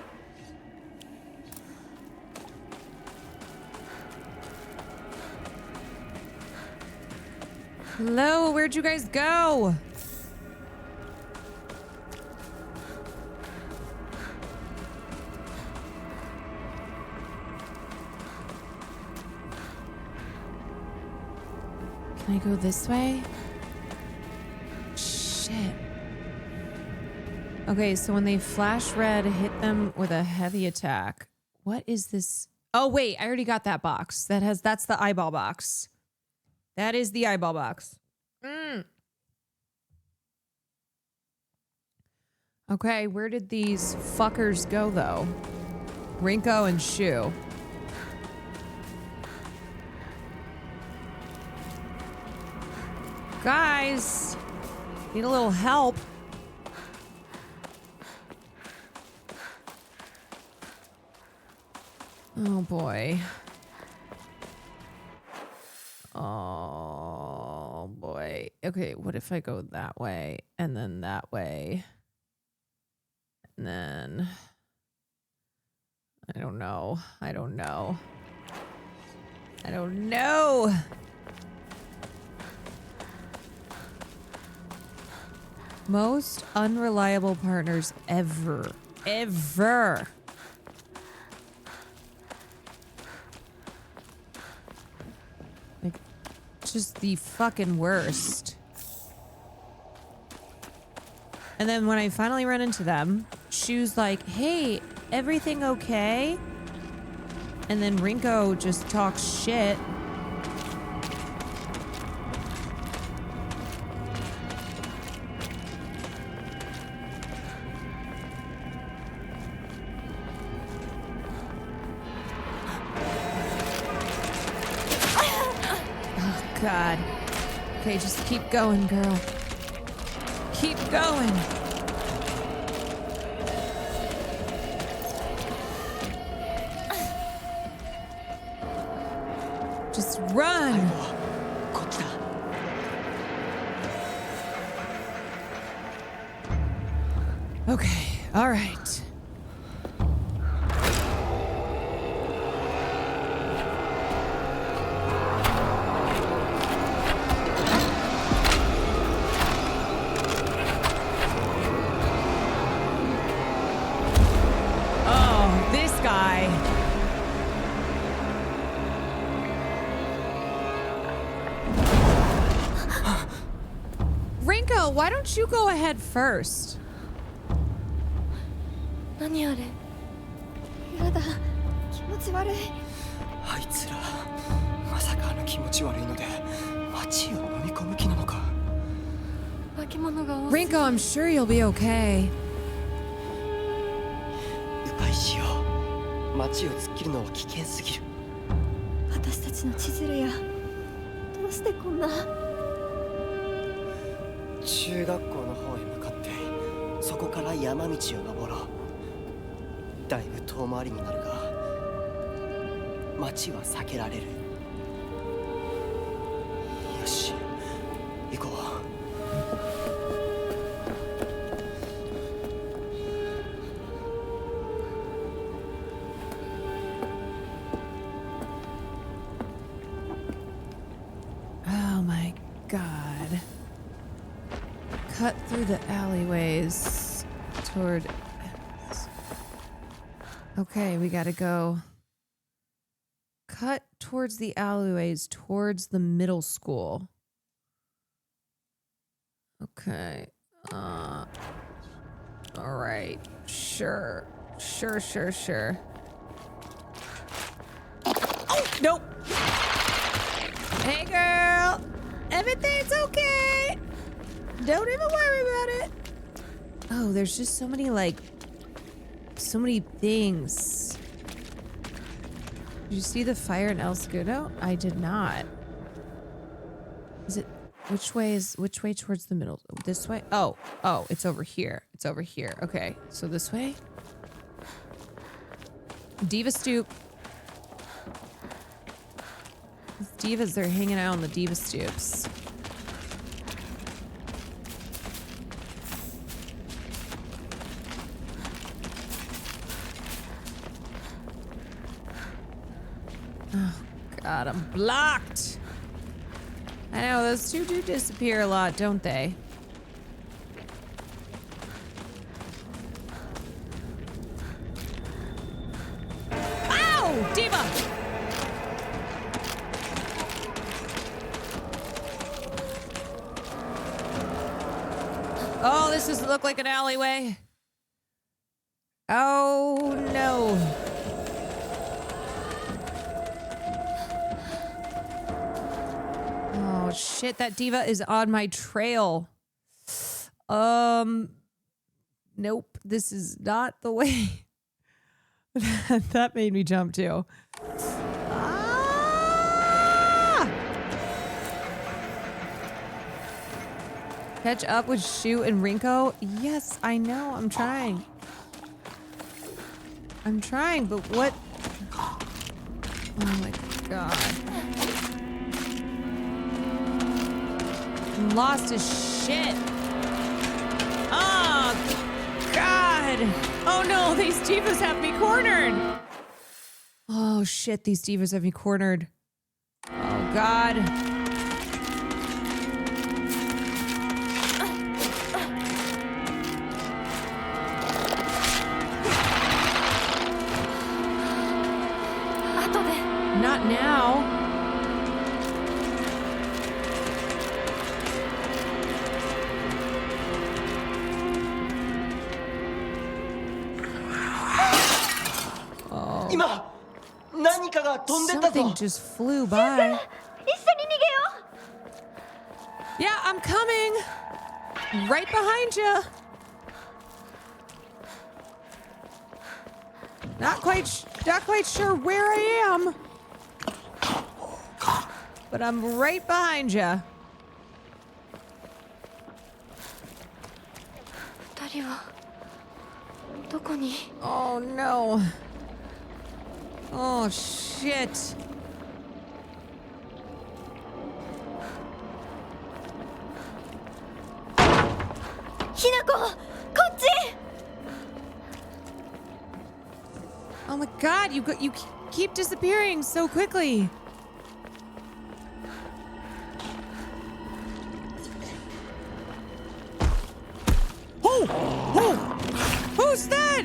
Hello, where'd you guys go? Can I go this way? Shit. Okay, so when they flash red, hit them with a heavy attack. What is this? Oh, wait, I already got that box. That's the eyeball box. That is the eyeball box. Okay, where did these fuckers go, though? Rinko and Shu. Guys, need a little help. Oh, boy. Oh, boy. Okay, what if I go that way and then that way? And then... I don't know. I don't know. I don't know. Most unreliable partners ever. Ever. Like, just the fucking worst. And then when I finally run into them, Shu's like, hey, everything okay? And then Rinko just talks shit. Oh, God. Okay, just keep going, girl. Keep going. Just run. Okay, all right. Oh, this guy. Rinko, why don't you go ahead first? 何あれやだ気持ち悪いあいつらまさかあの気持ち悪いので街を飲み込む気なのか化け物が多すぎ Rinko, I'm sure you'll be okay. 迂回しよう街を突っ切るのは危険すぎる私たちの千鶴やどうしてこんな中学校の方へ向かってそこから山道を登ろうだいぶ遠回りになるが街は避けられるよし行こ cut through the alleyways toward... Okay, we gotta go. Cut towards the alleyways towards the middle school. Okay. All right. Sure. Sure. Oh, nope. Hey, girl. Everything's okay. Don't even worry about it. Oh, there's just so many, so many things. Did you see the fire in El Segundo? I did not. Is it... Which way towards the middle? This way? Oh, it's over here. It's over here. Okay, so this way? Diva Stoop. These divas, they're hanging out on the Diva Stoops. Oh, God, I'm blocked. I know, those two do disappear a lot, don't they? Ow! Diva! Oh, this doesn't look like an alleyway. Oh, no. Oh, shit, that diva is on my trail. Nope, this is not the way. That made me jump too. Ah! Catch up with Shu and Rinko? Yes, I know, I'm trying. But what? Oh my God. Lost his shit. Oh, God. Oh, no. These divas have me cornered. Oh, shit. These divas have me cornered. Oh, God. Not now. Something just flew by. Yeah, I'm coming. Right behind you. Not quite sure where I am. But I'm right behind you. Oh no. Oh shit. Oh my God, you keep disappearing so quickly. Oh! Who's that?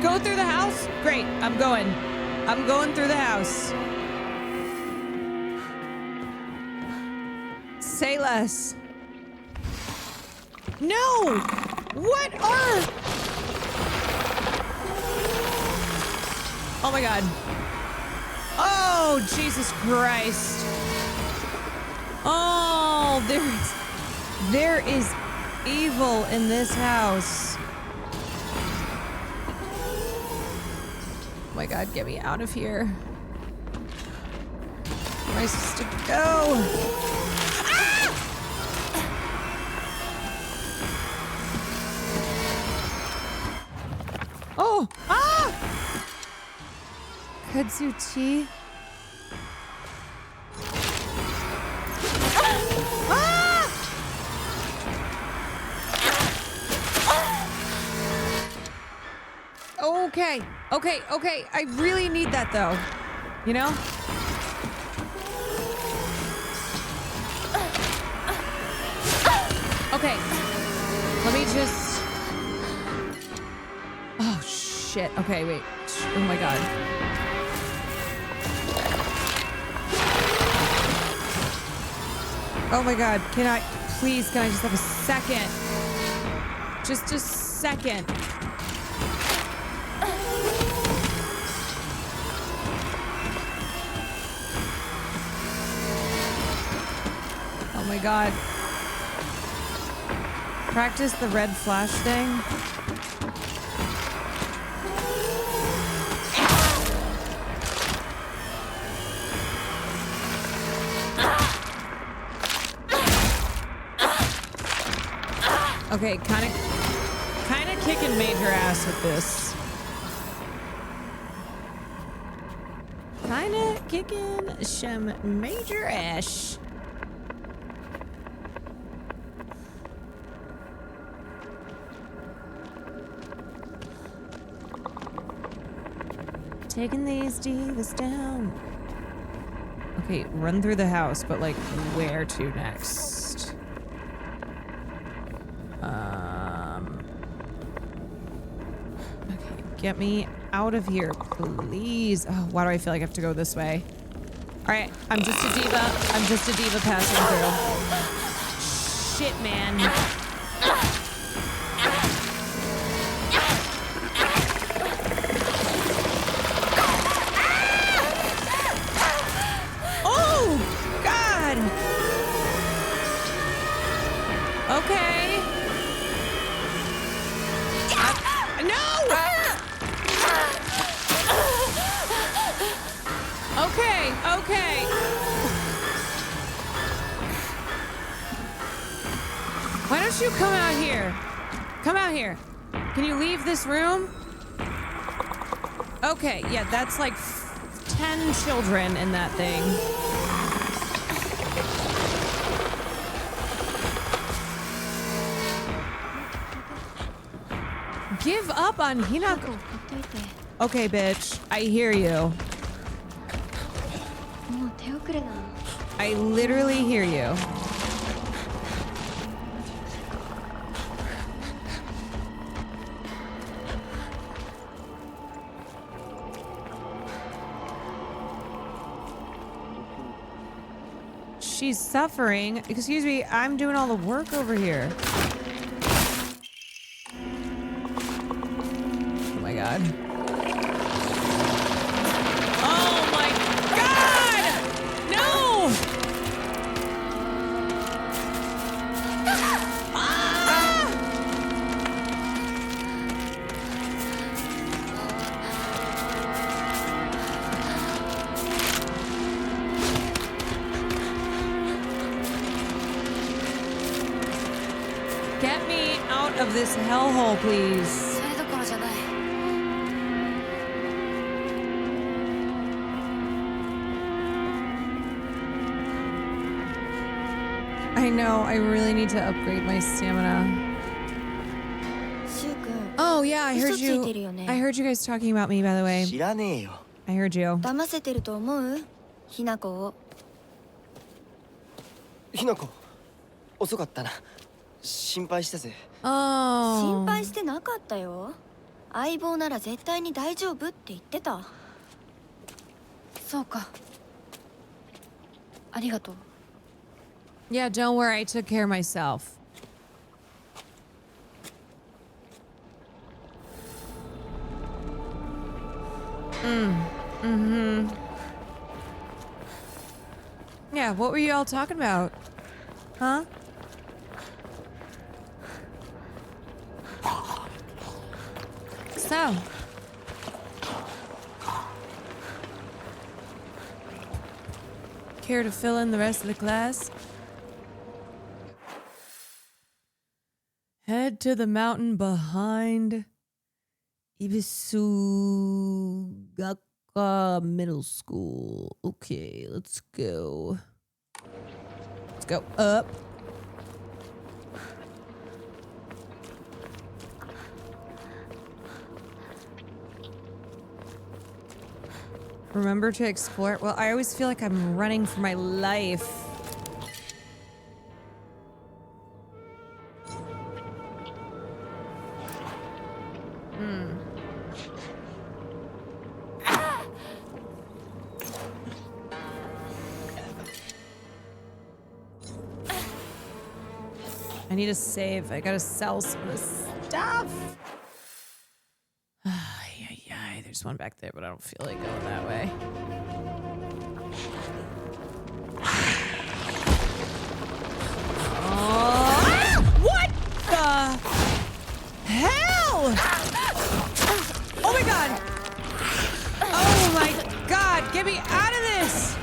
Go through the house? Great, I'm going through the house. Say less. No! What are... Oh my God. Oh, Jesus Christ. Oh, there is evil in this house. Oh my God, get me out of here. Where am I supposed to go? Ah! Oh! Ah! Kudzu tea. Okay. I really need that though. You know? Okay. Let me just... Oh, shit. Okay, wait. Oh, my God. Oh, my God. Can I just have a second? Just a second. Oh, my God. Practice the red flash thing. Okay, kind of kicking major ass with this. Kind of kicking some major ass. Taking these divas down. Okay, run through the house, but like, where to next? Okay, get me out of here, please. Oh, why do I feel like I have to go this way? All right, I'm just a diva. I'm just a diva passing through. Shit, man. Okay. No! Okay, okay. Why don't you come out here? Come out here. Can you leave this room? Okay, yeah, that's like 10 children in that thing. Give up on Hinako. Okay, bitch. I hear you. I literally hear you. She's suffering. Excuse me, I'm doing all the work over here. God. Oh my God! No! Ah! Get me out of this hellhole, please. I know, I really need to upgrade my stamina. Oh yeah, I heard you. I heard you guys talking about me, by the way. I heard you. 騙せてると思う？ひなこを。ひなこ、遅かったな。心配したぜ。心配してなかったよ。相棒なら絶対に大丈夫って言ってた。そうか。ありがとう。Yeah, don't worry, I took care of myself. Yeah, what were you all talking about? Huh? So. Care to fill in the rest of the class? Head to the mountain behind Ibisugaka Middle School. Okay, let's go. Let's go up. Remember to explore. Well, I always feel like I'm running for my life. I need to save. I gotta sell some of this stuff. Yeah, there's one back there, but I don't feel like going that way. What the hell? Oh my god! Oh my god! Get me out of this!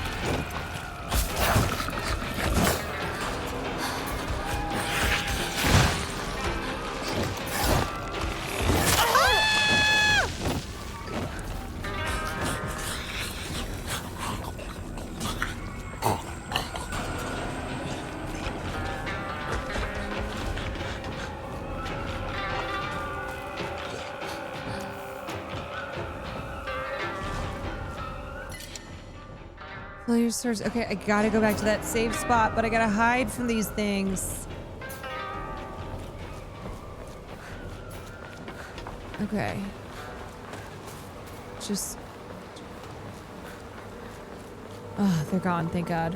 Your source. Okay, I gotta go back to that save spot, but I gotta hide from these things. Okay. Just... Oh, they're gone, thank God.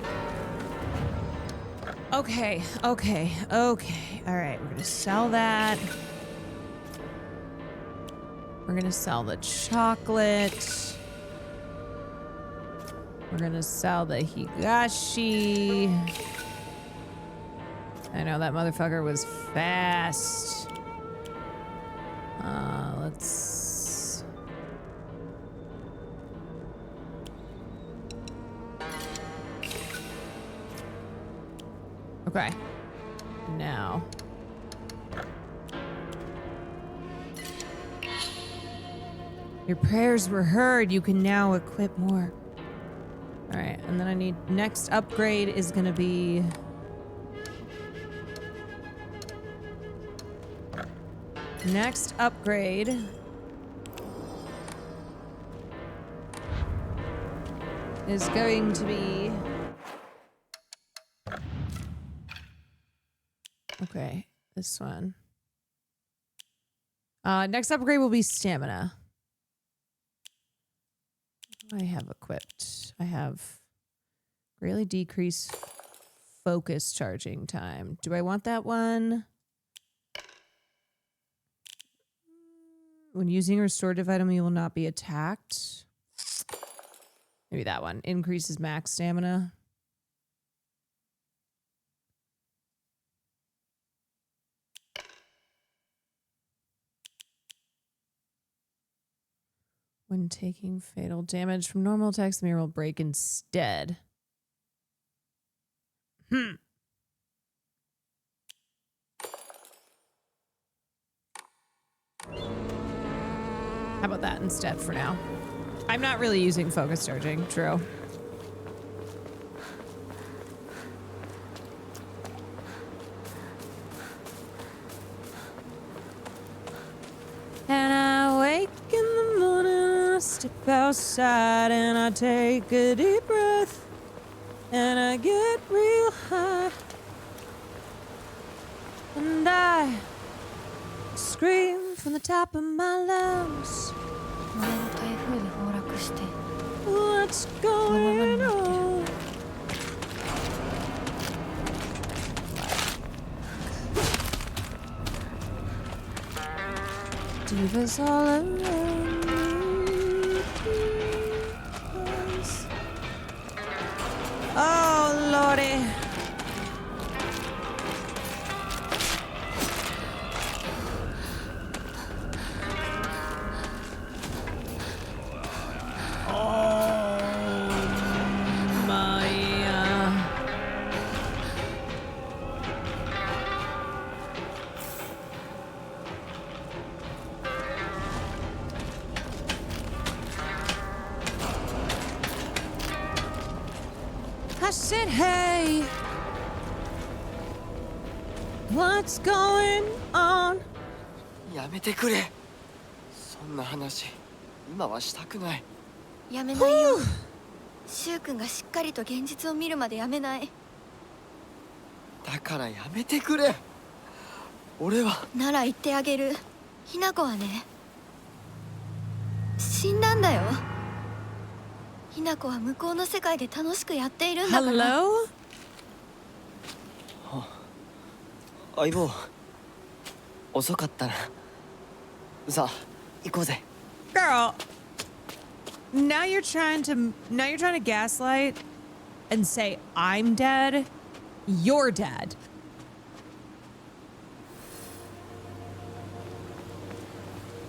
Okay. All right, we're gonna sell that. We're gonna sell the chocolate. We're gonna sell the higashi. I know that motherfucker was fast. Let's... Okay. Now. Your prayers were heard. You can now equip more. All right, and then I need next upgrade is gonna be next upgrade is going to be okay, this one. Next upgrade will be stamina. I have equipped. I have greatly decrease focus charging time. Do I want that one? When using a restorative item, you will not be attacked. Maybe that one. Increases max stamina. When taking fatal damage from normal attacks, the mirror will break instead. How about that instead for now? I'm not really using focus charging, true. And I wake in the morning, I step outside and I take a deep breath and I get real high and I scream from the top of my lungs. What's going on? Divas all around me. Oh, Lordy. said, hey, what's going on? やめてくれ。そんな話、今はしたくない。やめないよ。シュウ君がしっかりと現実を見るまでやめない。だからやめてくれ。俺は。なら言ってあげる。ひな子はね、死んだんだよ。ひな子は向こうの世界で楽しくやっているんだから。Hello? 相棒、遅かったな。さあ、行こうぜ。 Girl, now you're trying to gaslight and say I'm dead. You're dead.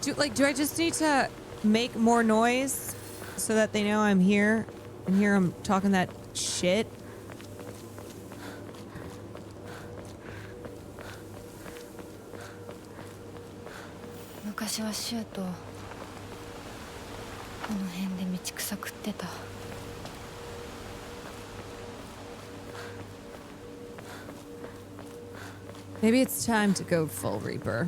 Do I just need to make more noise so that they know I'm here and hear them talking that shit? Maybe it's time to go full Reaper.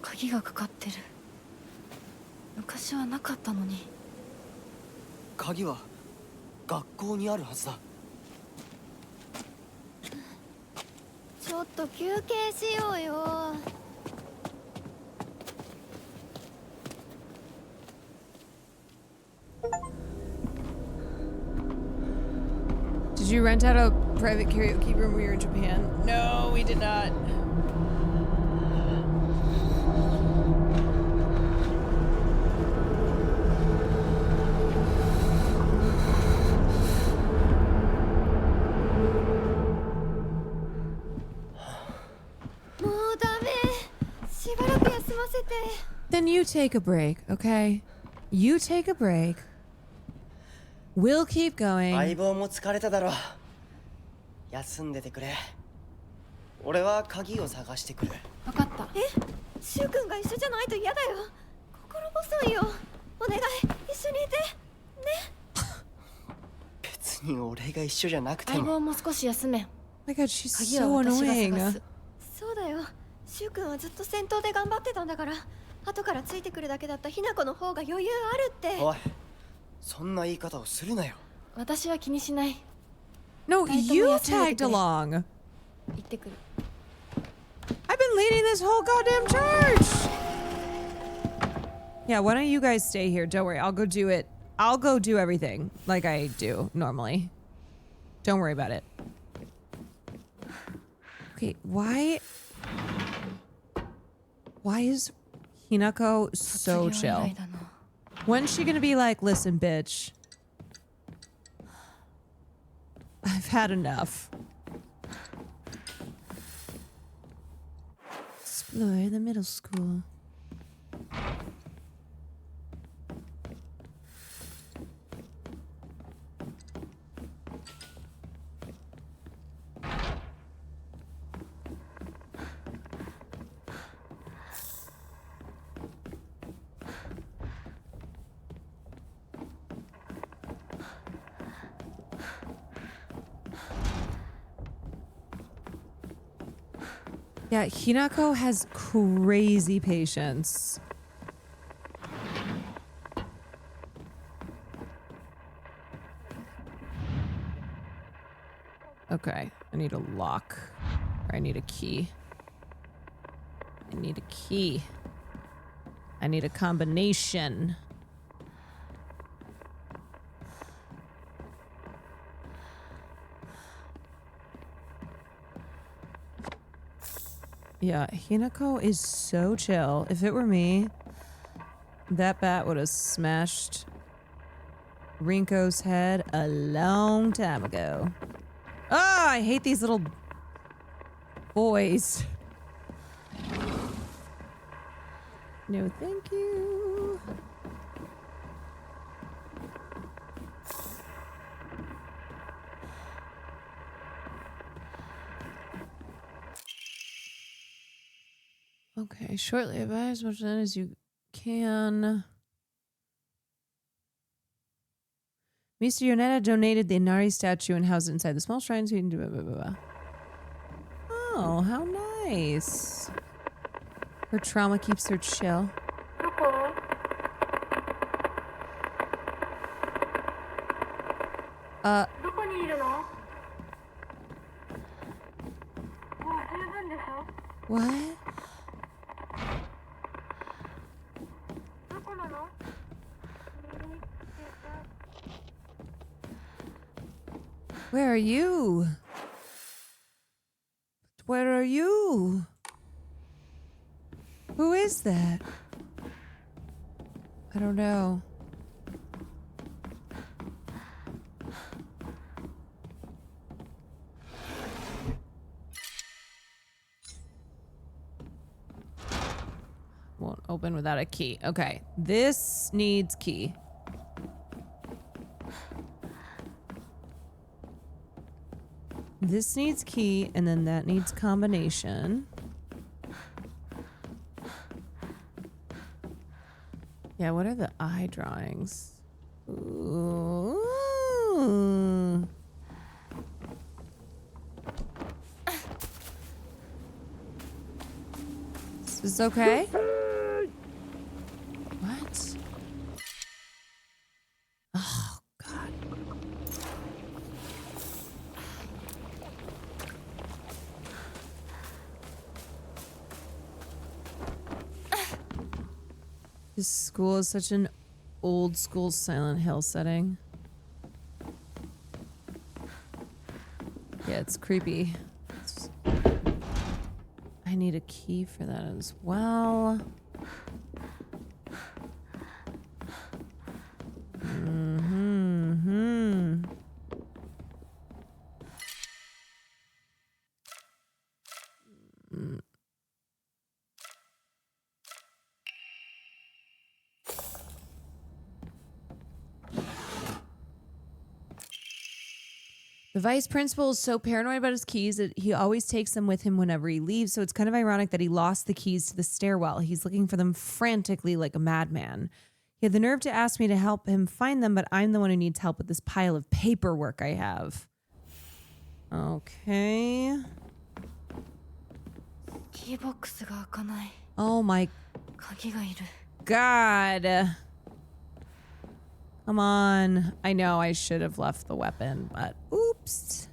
鍵がかかってる。昔はなかったのに。鍵は学校にあるはずだ。ちょっと休憩しようよ。Did you rent out a private karaoke room when you were in Japan? No, we did not. Then you take a break, okay? You take a break. We'll keep going. 相棒も疲れただろう。休んでてくれ。俺は鍵を探してくる。わかった。シュウ君が一緒じゃないと嫌だよ。心細いよ。お願い、一緒にいて。ね。別に俺が一緒じゃなくても。相棒も少し休め。My God, she's so annoying. そうだよ。シュウ君はずっと戦闘で頑張ってたんだから、後からついてくるだけだったひな子の方が余裕あるって。おい、そんな言い方をするなよ。私は気にしない。No, you tagged along. 行ってくる。I've been leading this whole goddamn charge. Yeah, why don't you guys stay here? Don't worry, I'll go do it. I'll go do everything like I do normally. Don't worry about it. Okay, why is Hinako so chill? When's she gonna be like, listen, bitch, I've had enough. Explore the middle school. Yeah, Hinako has crazy patience. Okay, I need a lock. Or I need a key. I need a key. I need a combination. Yeah, Hinako is so chill. If it were me, that bat would have smashed Rinko's head a long time ago. Oh, I hate these little boys. No, thank you. Okay, shortly buy as much then as you can. Mr. Yonetta donated the Inari statue and housed it inside the small shrine so you can do blah, blah, blah, blah. Oh, how nice. Her trauma keeps her chill. What? Where are you? Where are you? Who is that? I don't know. Won't open without a key. Okay, this needs key. This needs key, and then that needs combination. Yeah, what are the eye drawings? Ooh. Is this okay? What? Oh, God. This school is such an old school Silent Hill setting. Yeah, it's creepy. I need a key for that as well. The vice principal is so paranoid about his keys that he always takes them with him whenever he leaves. So it's kind of ironic that he lost the keys to the stairwell. He's looking for them frantically like a madman. He had the nerve to ask me to help him find them, but I'm the one who needs help with this pile of paperwork I have. Okay. Oh my God. Come on. I know I should have left the weapon, but oops.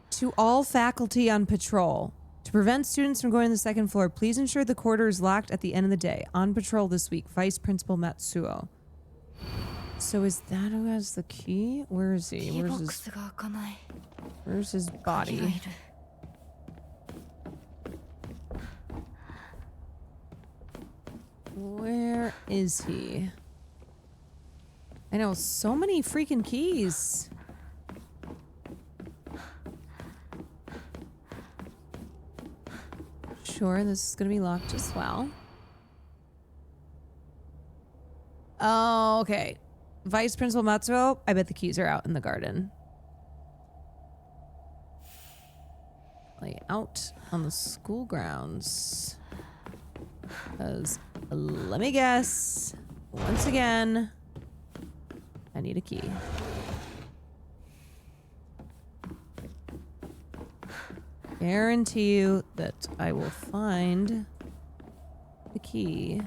To all faculty on patrol. To prevent students from going to the second floor, please ensure the corridor is locked at the end of the day. On patrol this week, Vice Principal Matsuo. So is that who has the key? Where is he? Where's his body? Where is he? I know, so many freaking keys. Sure, this is gonna be locked as well. Oh, okay. Vice Principal Matsuo, I bet the keys are out in the garden. Like out on the school grounds. Because, let me guess, once again, I need a key. Guarantee you that I will find the key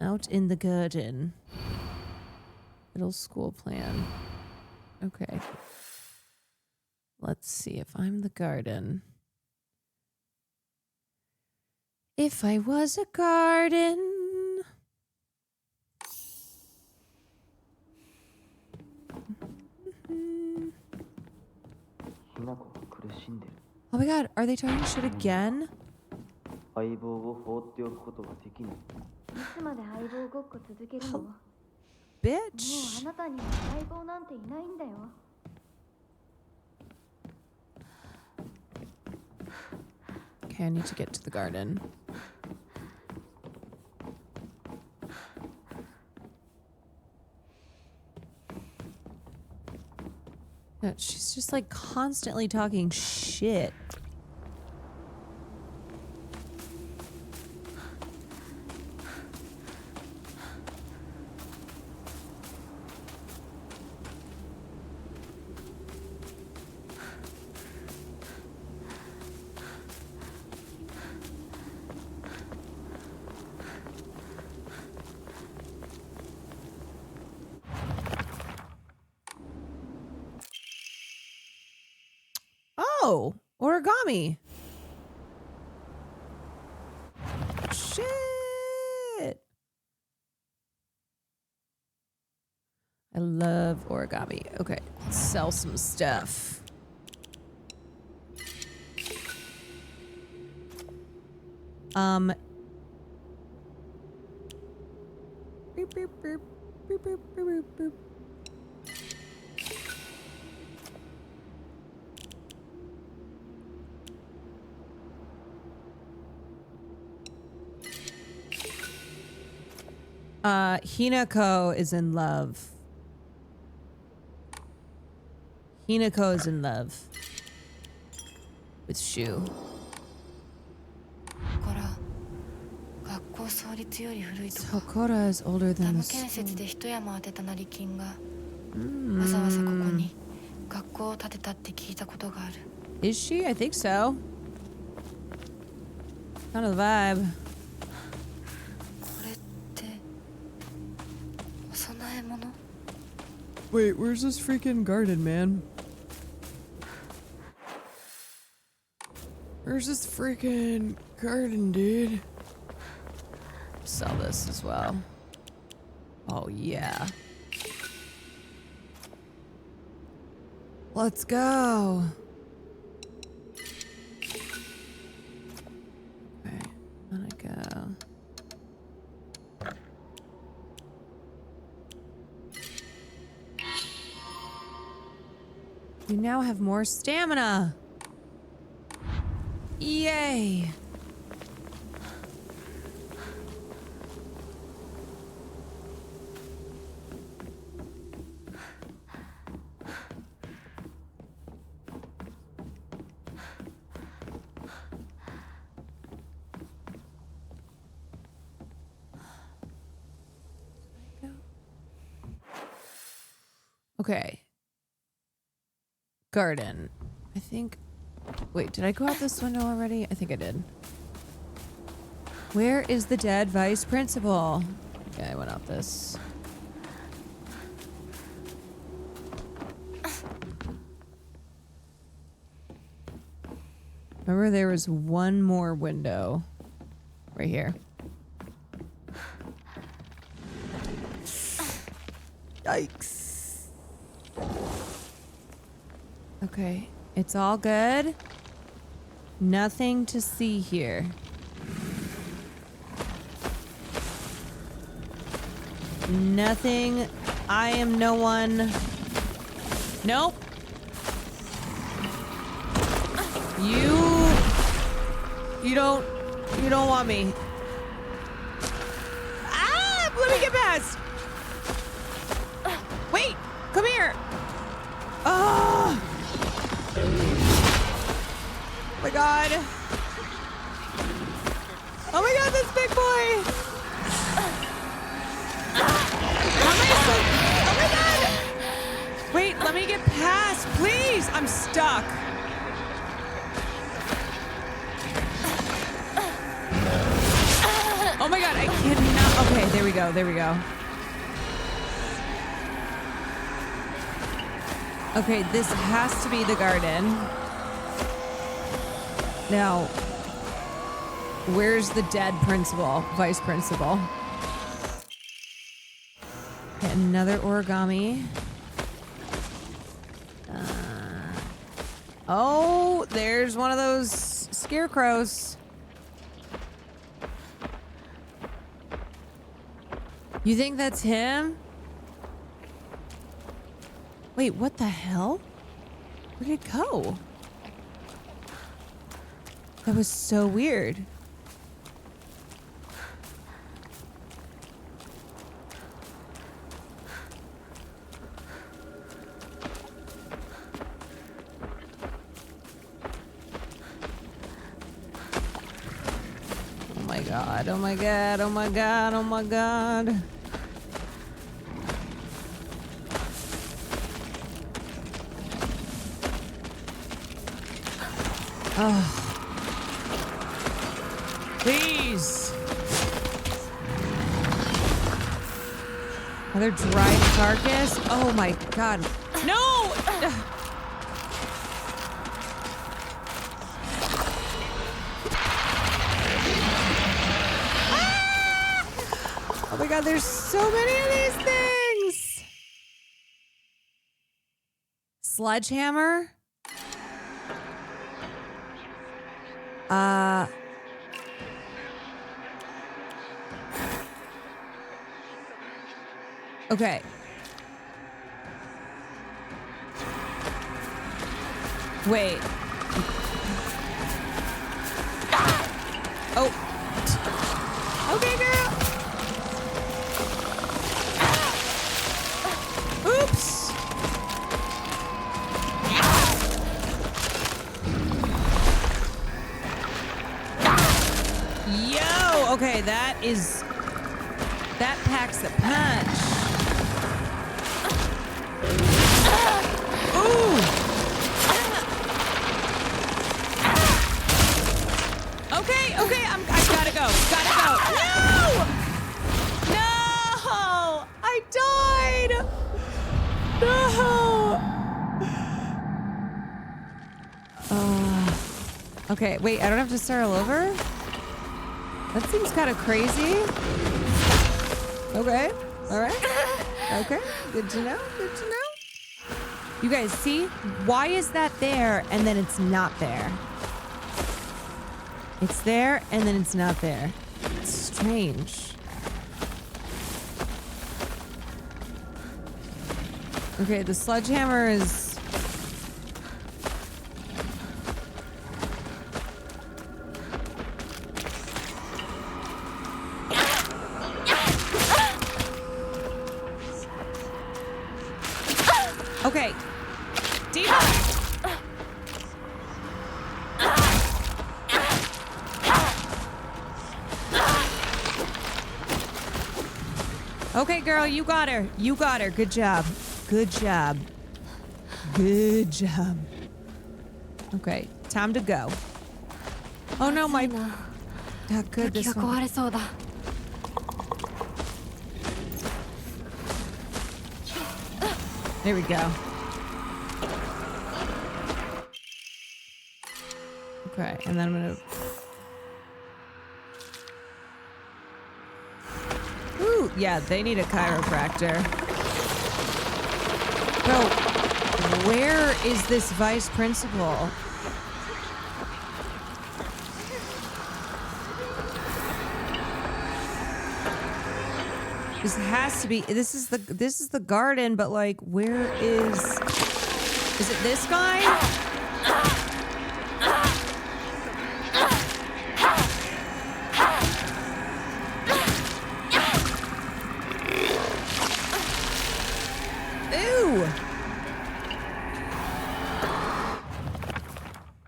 out in the garden. Middle school plan. Okay. Let's see if I'm the garden. If I was a garden. Oh my God, are they talking shit again? Bitch. Okay, I need to get to the garden. Yeah, she's just like constantly talking shit. Oh, origami. Shit. I love origami. Okay, let's sell some stuff. Boop, boop, boop, boop, boop, boop, boop. Hinako is in love. Hinako is in love with Shu. 学校創立より古いとか Sokora is older ダ than ム the 建設で school. 一山当てた成金がわざわざここに学校を建てたって聞いたことがある Is she? I think so. Kind of the vibe. これってお供え物 Wait, where's this freaking garden, man? Where's this freaking garden, dude? Sell this as well. Oh, yeah. Let's go. Okay, I'm gonna go. We now have more stamina. Yay. Okay. Garden. I think... Wait, did I go out this window already? I think I did. Where is the dead vice principal? Yeah, I went out this. Remember there was one more window right here. Yikes. Okay, it's all good. Nothing to see here. Nothing. I am no one. Nope. You don't want me. Ah! Let me get past. Wait! Come here! Oh! Oh my god. Oh my god, this big boy! Oh my god! Wait, let me get past, please! I'm stuck. Oh my god, I cannot. Okay, there we go, there we go. Okay, this has to be the garden. Now, where's the dead principal, vice principal? Okay, another origami. Oh, there's one of those scarecrows. You think that's him? Wait, what the hell? Where did it go? That was so weird. Oh my god, oh my god, oh my god, oh my god. Oh. Please. Another dried carcass? Oh my god. No! Ah! Oh my god, there's so many of these things! sledgehammer. Okay. Wait. Oh. Okay, girl. Oops. Yo. Okay, that packs a punch. Ooh. Okay, I gotta go. No! I died! No! Okay, wait, I don't have to start all over? That seems kind of crazy. Okay, alright. Okay, good to know. You guys see? Why is that there and then it's not there? It's there and then it's not there. It's strange. Okay, the sledgehammer is... Okay. Diva! Okay, girl, you got her. Good job. Okay, time to go. Oh no, my... Not good, this one. There we go. Okay, and then I'm gonna... Ooh, yeah, they need a chiropractor. Bro, where is this vice principal? This has to be, this is the garden, but like, where is it this guy? Ew.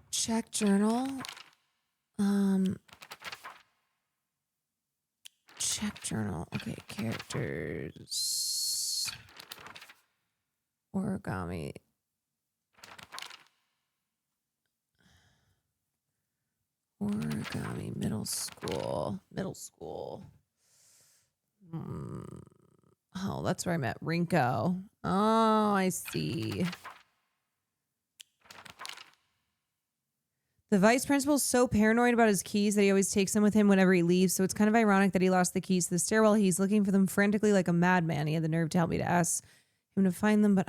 Check journal. Check journal. Okay, characters. Origami. Origami, middle school. Oh, that's where I met Rinko. Oh, I see. The vice principal's so paranoid about his keys that he always takes them with him whenever he leaves, so it's kind of ironic that he lost the keys to the stairwell. He's looking for them frantically like a madman. He had the nerve to help me to ask him to find them, but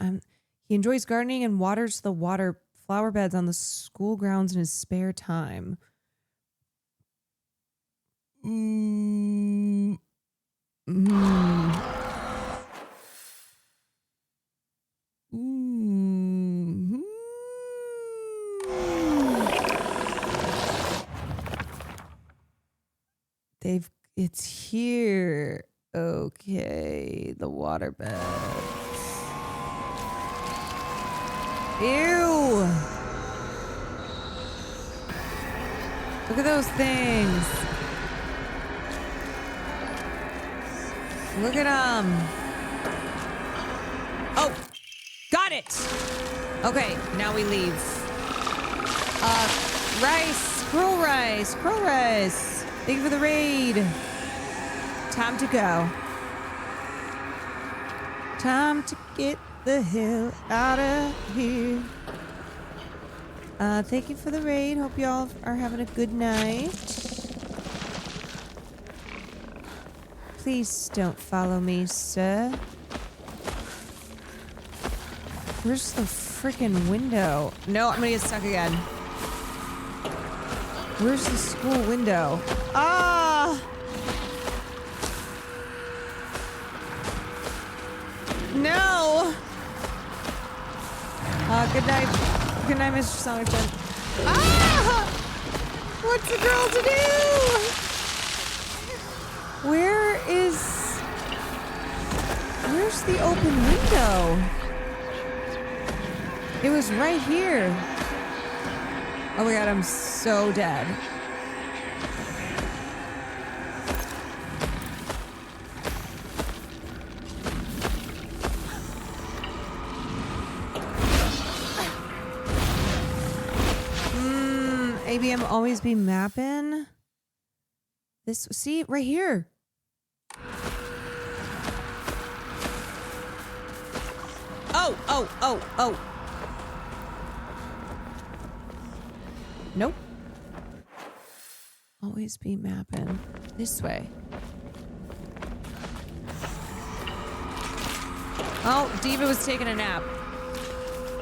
he enjoys gardening and waters the flower beds on the school grounds in his spare time. It's here. Okay, the water bed. Ew. Look at those things. Look at them. Oh, got it. Okay, now we leave. Rice, squirrel rice. Thank you for the raid. Time to go. Time to get the hell out of here. Thank you for the raid. Hope y'all are having a good night. Please don't follow me, sir. Where's the freaking window? No, I'm gonna get stuck again. Where's the school window? Ah! No! Good night. Good night, Mr. Sonicton. Ah! What's the girl to do? Where's the open window? It was right here. Oh my god, I'm so dead. ABM always be mapping. This, see, right here. Oh. Nope. Always be mapping this way. Oh, Diva was taking a nap.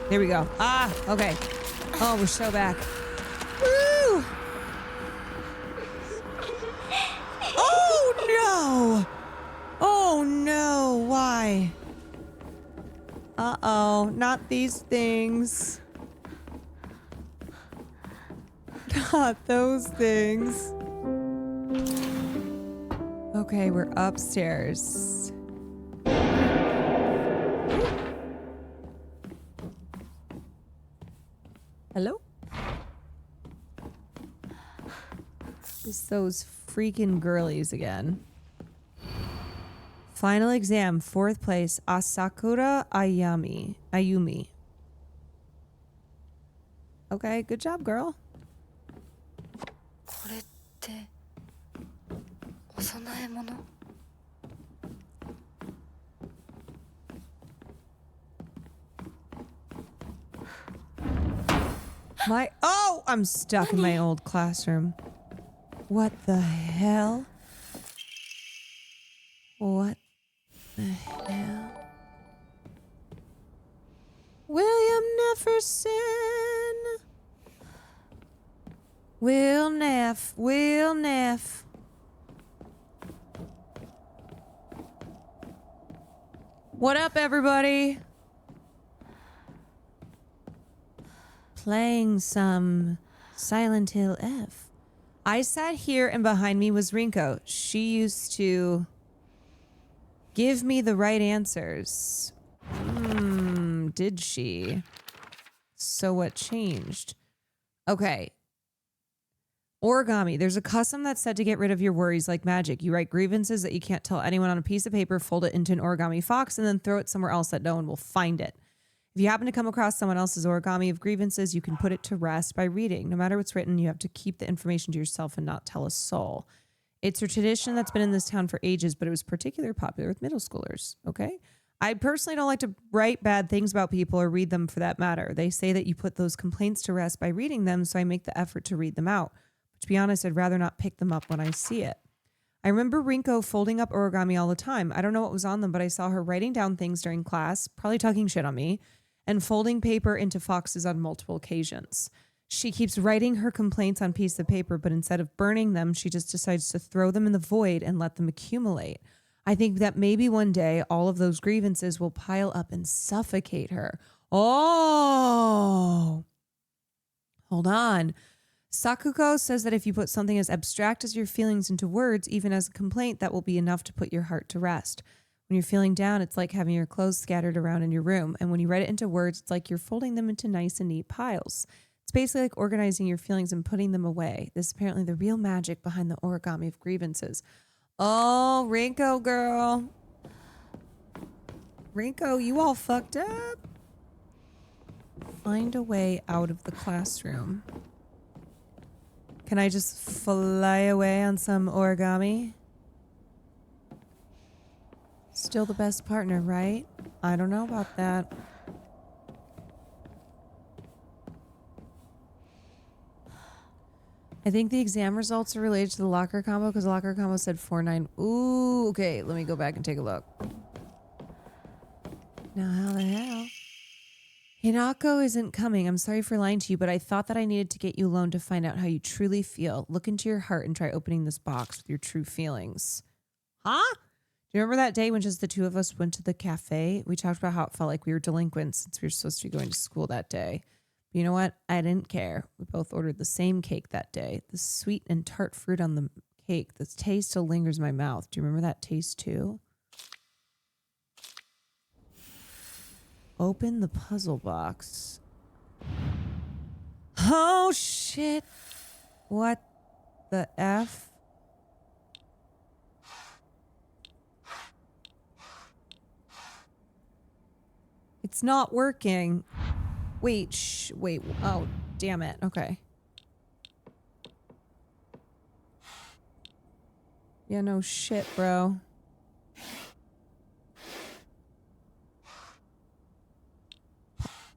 There we go. Ah, okay. Oh, we're so back. Woo! Oh no! Oh no, why? Uh-oh, not these things. Not those things. Okay, we're upstairs. Hello? It's those freaking girlies again. Final exam, 4th place, Asakura Ayumi. Okay, good job, girl. これってお供え物? I'm stuck in my old classroom. What the hell? What the hell? William Nefferson. Will Neff. What up, everybody? Playing some Silent Hill F. I sat here and behind me was Rinko. She used to give me the right answers. Did she? So what changed? Okay. Origami. There's a custom that's said to get rid of your worries like magic. You write grievances that you can't tell anyone on a piece of paper, fold it into an origami fox, and then throw it somewhere else that no one will find it. If you happen to come across someone else's origami of grievances, you can put it to rest by reading. No matter what's written, you have to keep the information to yourself and not tell a soul. It's a tradition that's been in this town for ages, but it was particularly popular with middle schoolers, okay? I personally don't like to write bad things about people or read them for that matter. They say that you put those complaints to rest by reading them, so I make the effort to read them out. But to be honest, I'd rather not pick them up when I see it. I remember Rinko folding up origami all the time. I don't know what was on them, but I saw her writing down things during class, probably talking shit on me, and folding paper into foxes on multiple occasions. She keeps writing her complaints on pieces of paper, but instead of burning them, she just decides to throw them in the void and let them accumulate. I think that maybe one day all of those grievances will pile up and suffocate her. Oh, hold on. Sakuko says that if you put something as abstract as your feelings into words, even as a complaint, that will be enough to put your heart to rest. When you're feeling down, it's like having your clothes scattered around in your room. And when you write it into words, it's like you're folding them into nice and neat piles. It's basically like organizing your feelings and putting them away. This is apparently the real magic behind the origami of grievances. Oh, Rinko girl. Rinko, you all fucked up. Find a way out of the classroom. Can I just fly away on some origami? Still the best partner, right? I don't know about that. I think the exam results are related to the locker combo because the locker combo said 4-9. Ooh, okay. Let me go back and take a look. Now, how the hell? Hinako isn't coming. I'm sorry for lying to you, but I thought that I needed to get you alone to find out how you truly feel. Look into your heart and try opening this box with your true feelings. Huh? Do you remember that day when just the two of us went to the cafe? We talked about how it felt like we were delinquents since we were supposed to be going to school that day. But you know what? I didn't care. We both ordered the same cake that day. The sweet and tart fruit on the cake. The taste still lingers in my mouth. Do you remember that taste too? Open the puzzle box. Oh, shit. What the F? It's not working. Wait, wait. Oh, damn it. Okay. Yeah, no shit, bro.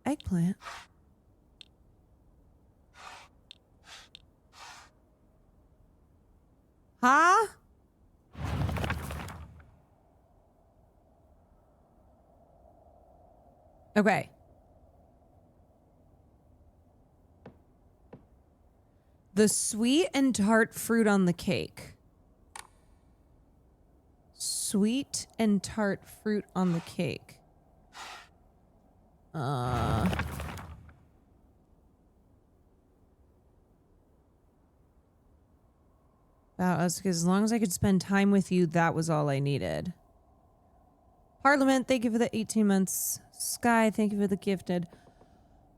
Eggplant. Huh? Okay. The sweet and tart fruit on the cake. Sweet and tart fruit on the cake. That was because as long as I could spend time with you, that was all I needed. Parliament, thank you for the 18 months. Sky, thank you for the gifted.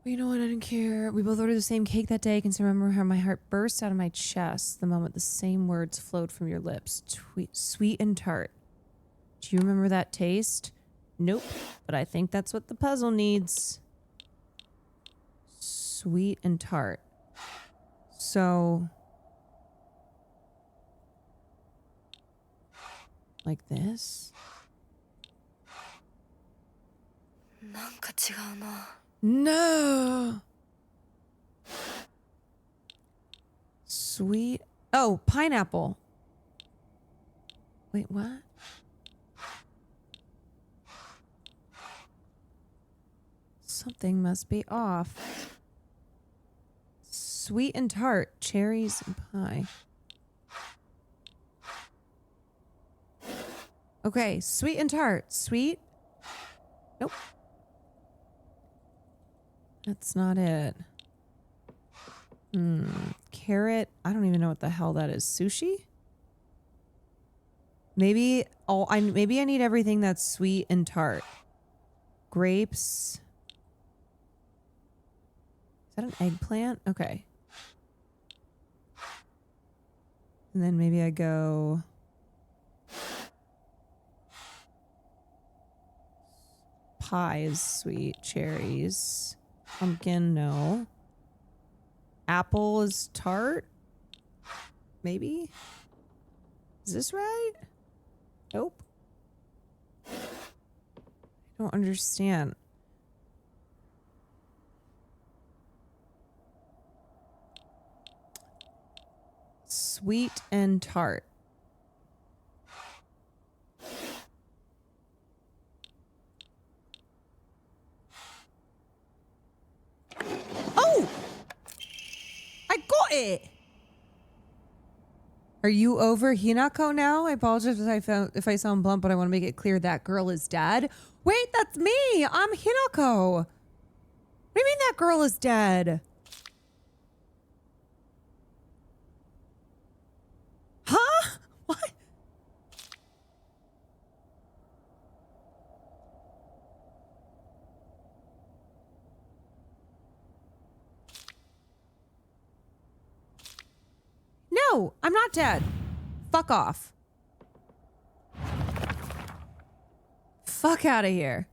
But you know what? I didn't care. We both ordered the same cake that day. I can still remember how my heart burst out of my chest the moment the same words flowed from your lips. Sweet and tart. Do you remember that taste? Nope. But I think that's what the puzzle needs. Sweet and tart. So... like this? No. Sweet. Oh, pineapple. Wait, what? Something must be off. Sweet and tart, cherries and pie. Okay, sweet and tart. Sweet? Nope. That's not it. Carrot. I don't even know what the hell that is. Sushi? Maybe maybe I need everything that's sweet and tart. Grapes. Is that an eggplant? Okay. And then maybe I go pie is sweet. Cherries. Pumpkin, no. Apple is tart? Maybe? Is this right? Nope. I don't understand. Sweet and tart. Oh! I got it! Are you over Hinako now? I apologize if I sound blunt, but I want to make it clear that girl is dead. Wait, that's me! I'm Hinako! What do you mean that girl is dead? Huh? What? No, I'm not dead. Fuck off. Fuck out of here.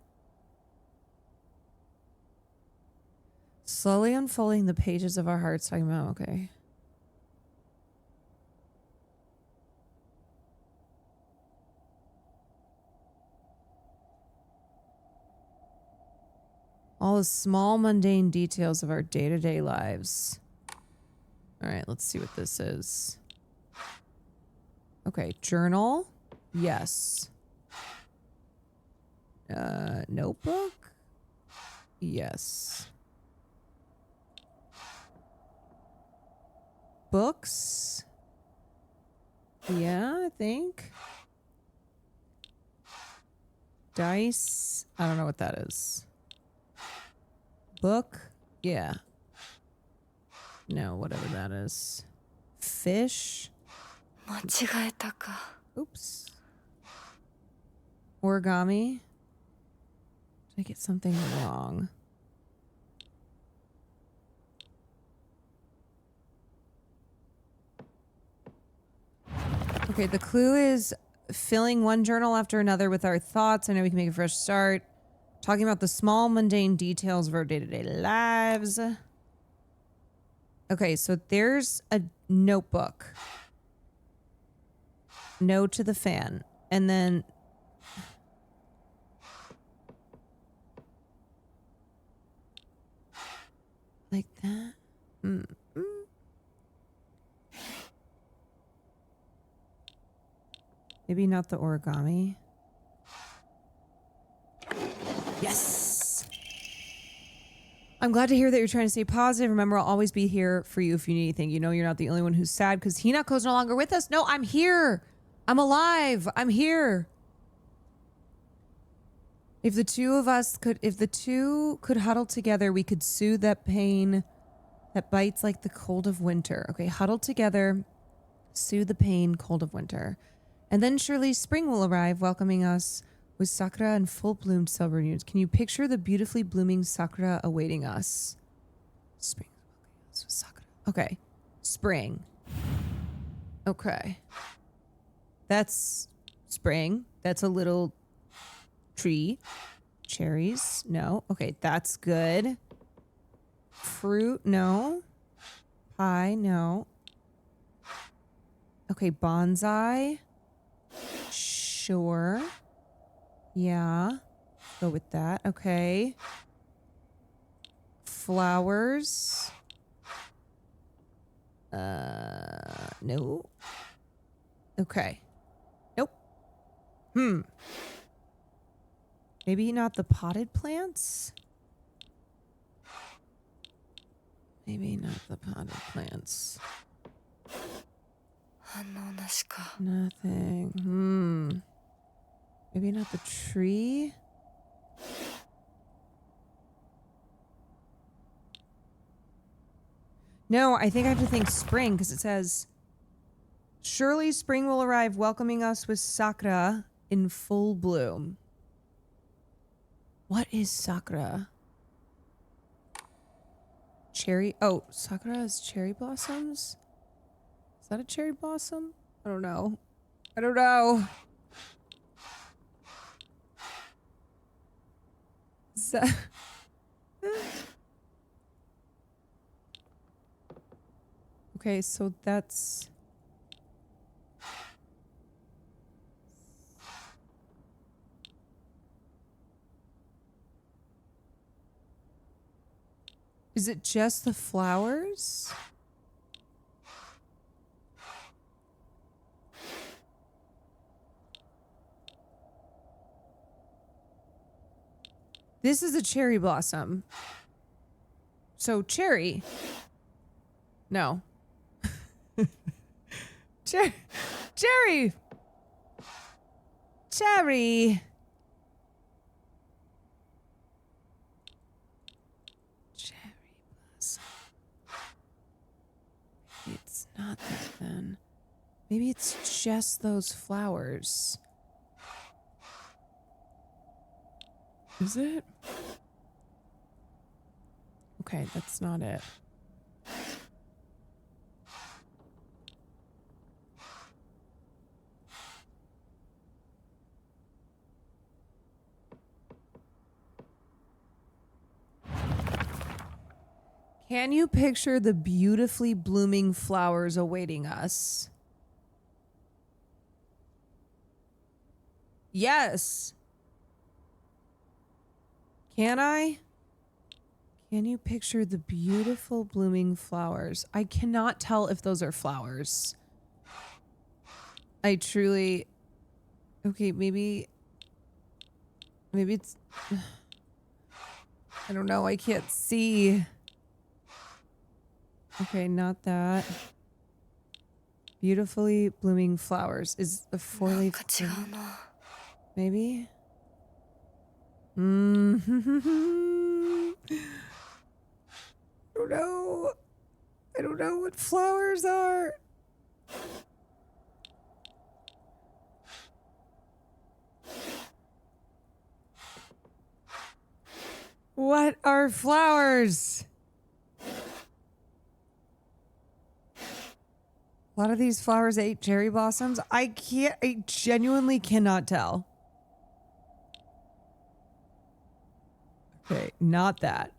Slowly unfolding the pages of our hearts. Talking about, okay. All the small mundane details of our day-to-day lives. All right, let's see what this is. Okay, journal. Yes. Notebook. Yes. Books. Yeah, I think. Dice. I don't know what that is. Book. Yeah. No, whatever that is. Fish. 間違えたか. Oops. Origami. Did I get something wrong? Okay, the clue is filling one journal after another with our thoughts. I know we can make a fresh start. Talking about the small, mundane details of our day-to-day lives. Okay, so there's a notebook. No to the fan. And then... like that? Maybe not the origami. Yes! I'm glad to hear that you're trying to stay positive. Remember, I'll always be here for you if you need anything. You know you're not the only one who's sad because Hinako's no longer with us. No, I'm here! I'm alive! I'm here! If the two could huddle together, we could soothe that pain that bites like the cold of winter. Okay, huddle together, soothe the pain, cold of winter. And then surely spring will arrive, welcoming us with sakura and full bloomed silver news. Can you picture the beautifully blooming sakura awaiting us? Spring is welcoming us with sakura. Okay, spring. Okay. That's spring. That's a little tree. Cherries. No. Okay, that's good. Fruit. No. Pie. No. Okay, bonsai. Sure. Yeah. Go with that. Okay. Flowers. No. Okay. Nope. Maybe not the potted plants? Maybe not the potted plants. Nothing. Maybe not the tree? No, I think I have to think spring because it says, surely spring will arrive welcoming us with sakura in full bloom. What is sakura? Cherry? Oh, sakura is cherry blossoms? Is that a cherry blossom? I don't know. I don't know. Is that... Okay, so that's... Is it just the flowers? This is a cherry blossom. So cherry. No. Cherry. Cherry. Cherry. It's not that then. Maybe it's just those flowers. Is it? Okay, that's not it. Can you picture the beautifully blooming flowers awaiting us? Yes. Can I? Can you picture the beautiful blooming flowers? I cannot tell if those are flowers. I truly... Okay, maybe it's... I don't know. I can't see. Okay, not that. Beautifully blooming flowers. Is a 4-leaf... Maybe? I don't know. I don't know what flowers are. What are flowers? A lot of these flowers ate cherry blossoms. I genuinely cannot tell. Okay, not that.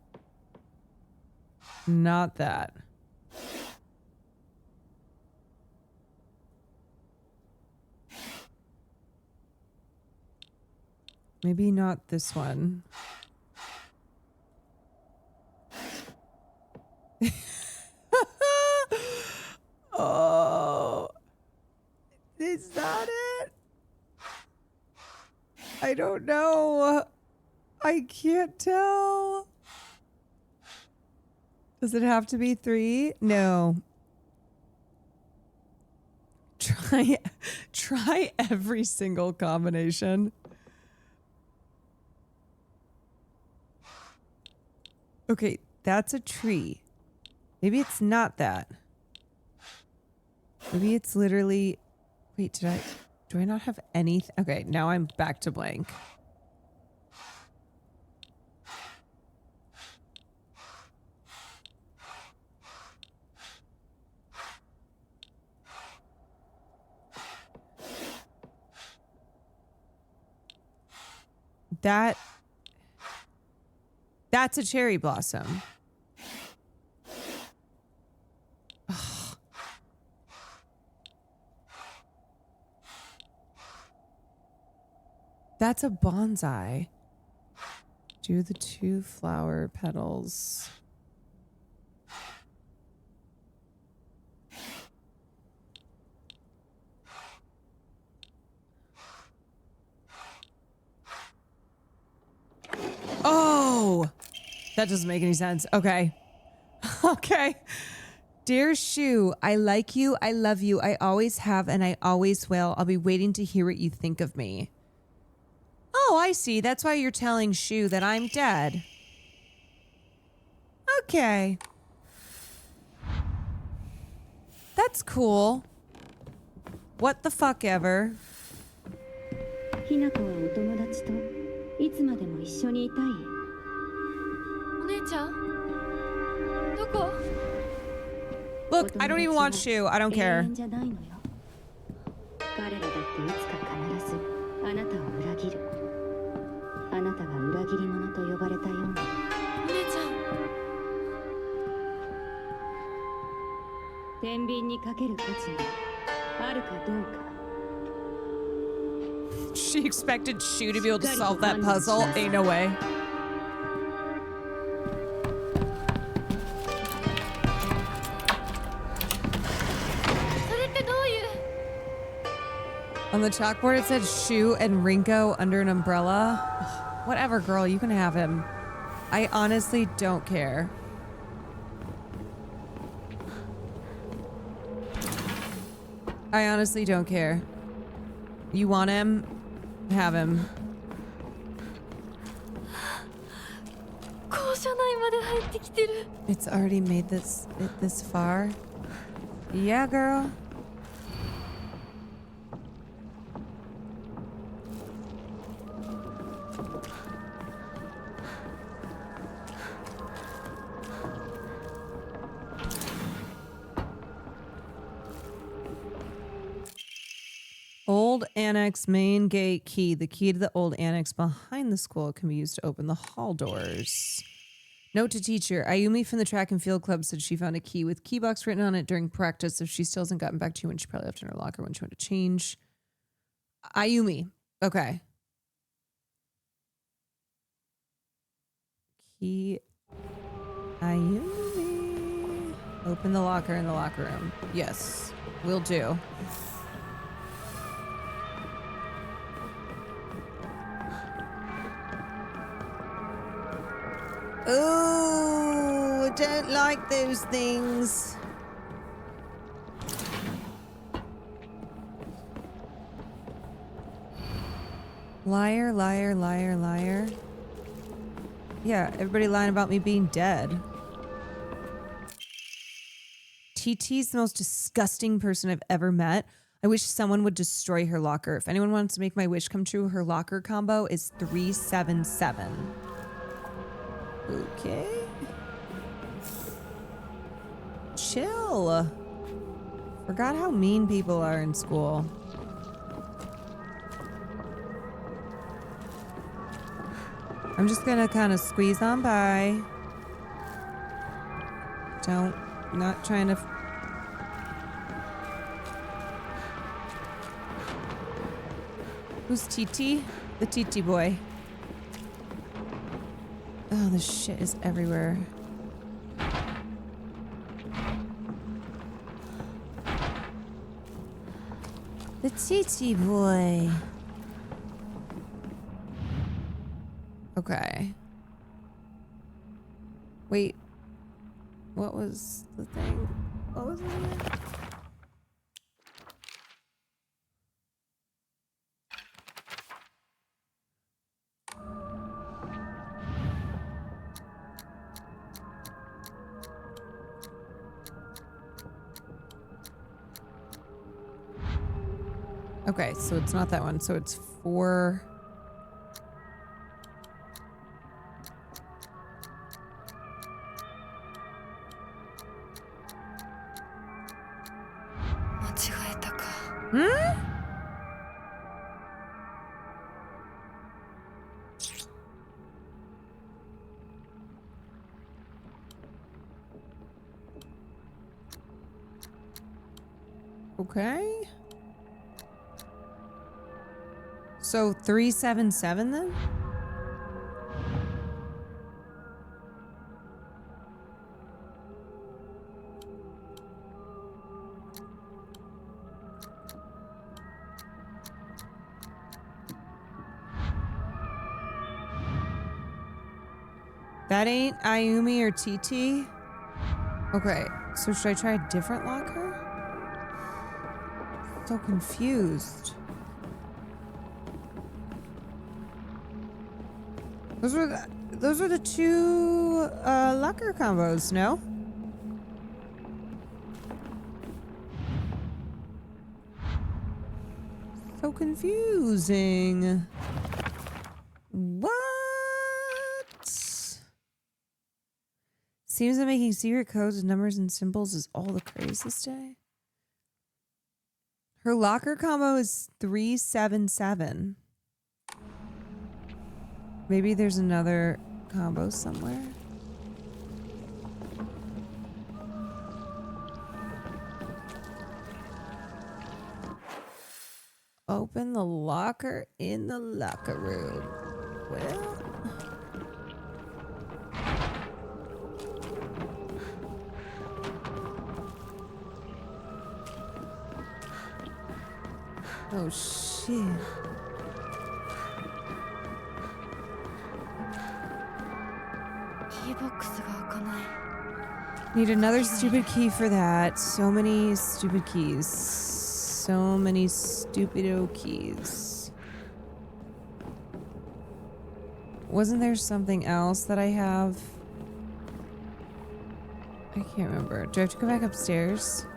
Not that. Maybe not this one. Oh, is that it? I don't know. I can't tell. Does it have to be 3? No. Try every single combination. Okay, that's a tree. Maybe it's not that. Maybe it's literally... Wait, do I not have anything? Okay, now I'm back to blank. That's a cherry blossom. Ugh. That's a bonsai. Do the 2 flower petals. Oh, that doesn't make any sense. Okay. Okay. Dear Shu, I like you. I love you. I always have and I always will. I'll be waiting to hear what you think of me. Oh, I see. That's why you're telling Shu that I'm dead. Okay. That's cool. What the fuck ever. ひなこはお友達といつまでも一緒にいたい。お姉ちゃんどこ Look, I don't even want Shu. I don't care. 彼らだっていつか必ずあなたを裏切る。あなたが裏切り者と呼ばれたように。お姉ちゃん天秤にかける価値があるかどうか。 She expected Shu to be able to solve that puzzle. Ain't no way. On the chalkboard it said Shu and Rinko under an umbrella. Ugh, whatever, girl, you can have him. I honestly don't care. I honestly don't care. You want him? Have him. It's already made this far. Yeah, girl. Old annex main gate key. The key to the old annex behind the school can be used to open the hall doors. Note to teacher. Ayumi from the track and field club said she found a key with key box written on it during practice. If she still hasn't gotten back to you, when she probably left it in her locker when she went to change. Ayumi. Okay. Key. Ayumi. Open the locker in the locker room. Yes. Will do. Oh, I don't like those things. Liar, liar, liar, liar. Yeah, everybody lying about me being dead. TT's the most disgusting person I've ever met. I wish someone would destroy her locker. If anyone wants to make my wish come true, her locker combo is 377. Okay. Chill. Forgot how mean people are in school. I'm just gonna kind of squeeze on by. Not trying to. Who's TT? The TT boy. Oh, this shit is everywhere. The TT boy. Okay. Wait. What was the thing? What was it again? Okay, so it's not that one. So it's 4. Hmm? Okay. So 377 then? That ain't Ayumi or TT? Okay, so should I try a different locker? So confused. Those are the two locker combos, no? So confusing. What? Seems that making secret codes, numbers, and symbols is all the craze this day. Her locker combo is 377. Maybe there's another combo somewhere. Open the locker in the locker room. Well. Oh shit. Need another stupid key for that. So many stupid keys. So many stupido keys. Wasn't there something else that I have? I can't remember. Do I have to go back upstairs?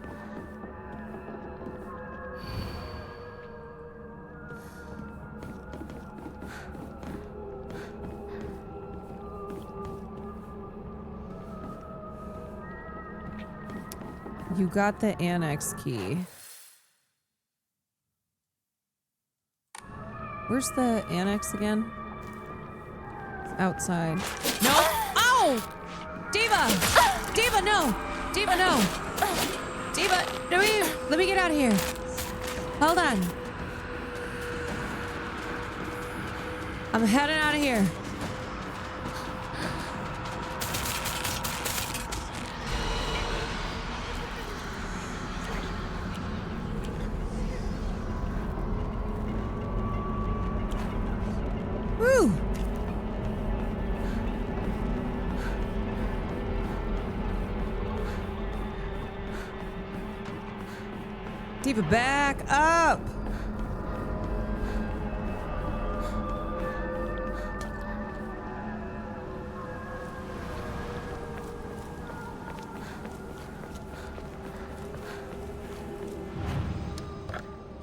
You got the annex key. Where's the annex again? It's outside. No! Oh! Diva! Diva, no! Diva, no! Diva, let me get out of here. Hold on. I'm heading out of here. Diva, back up.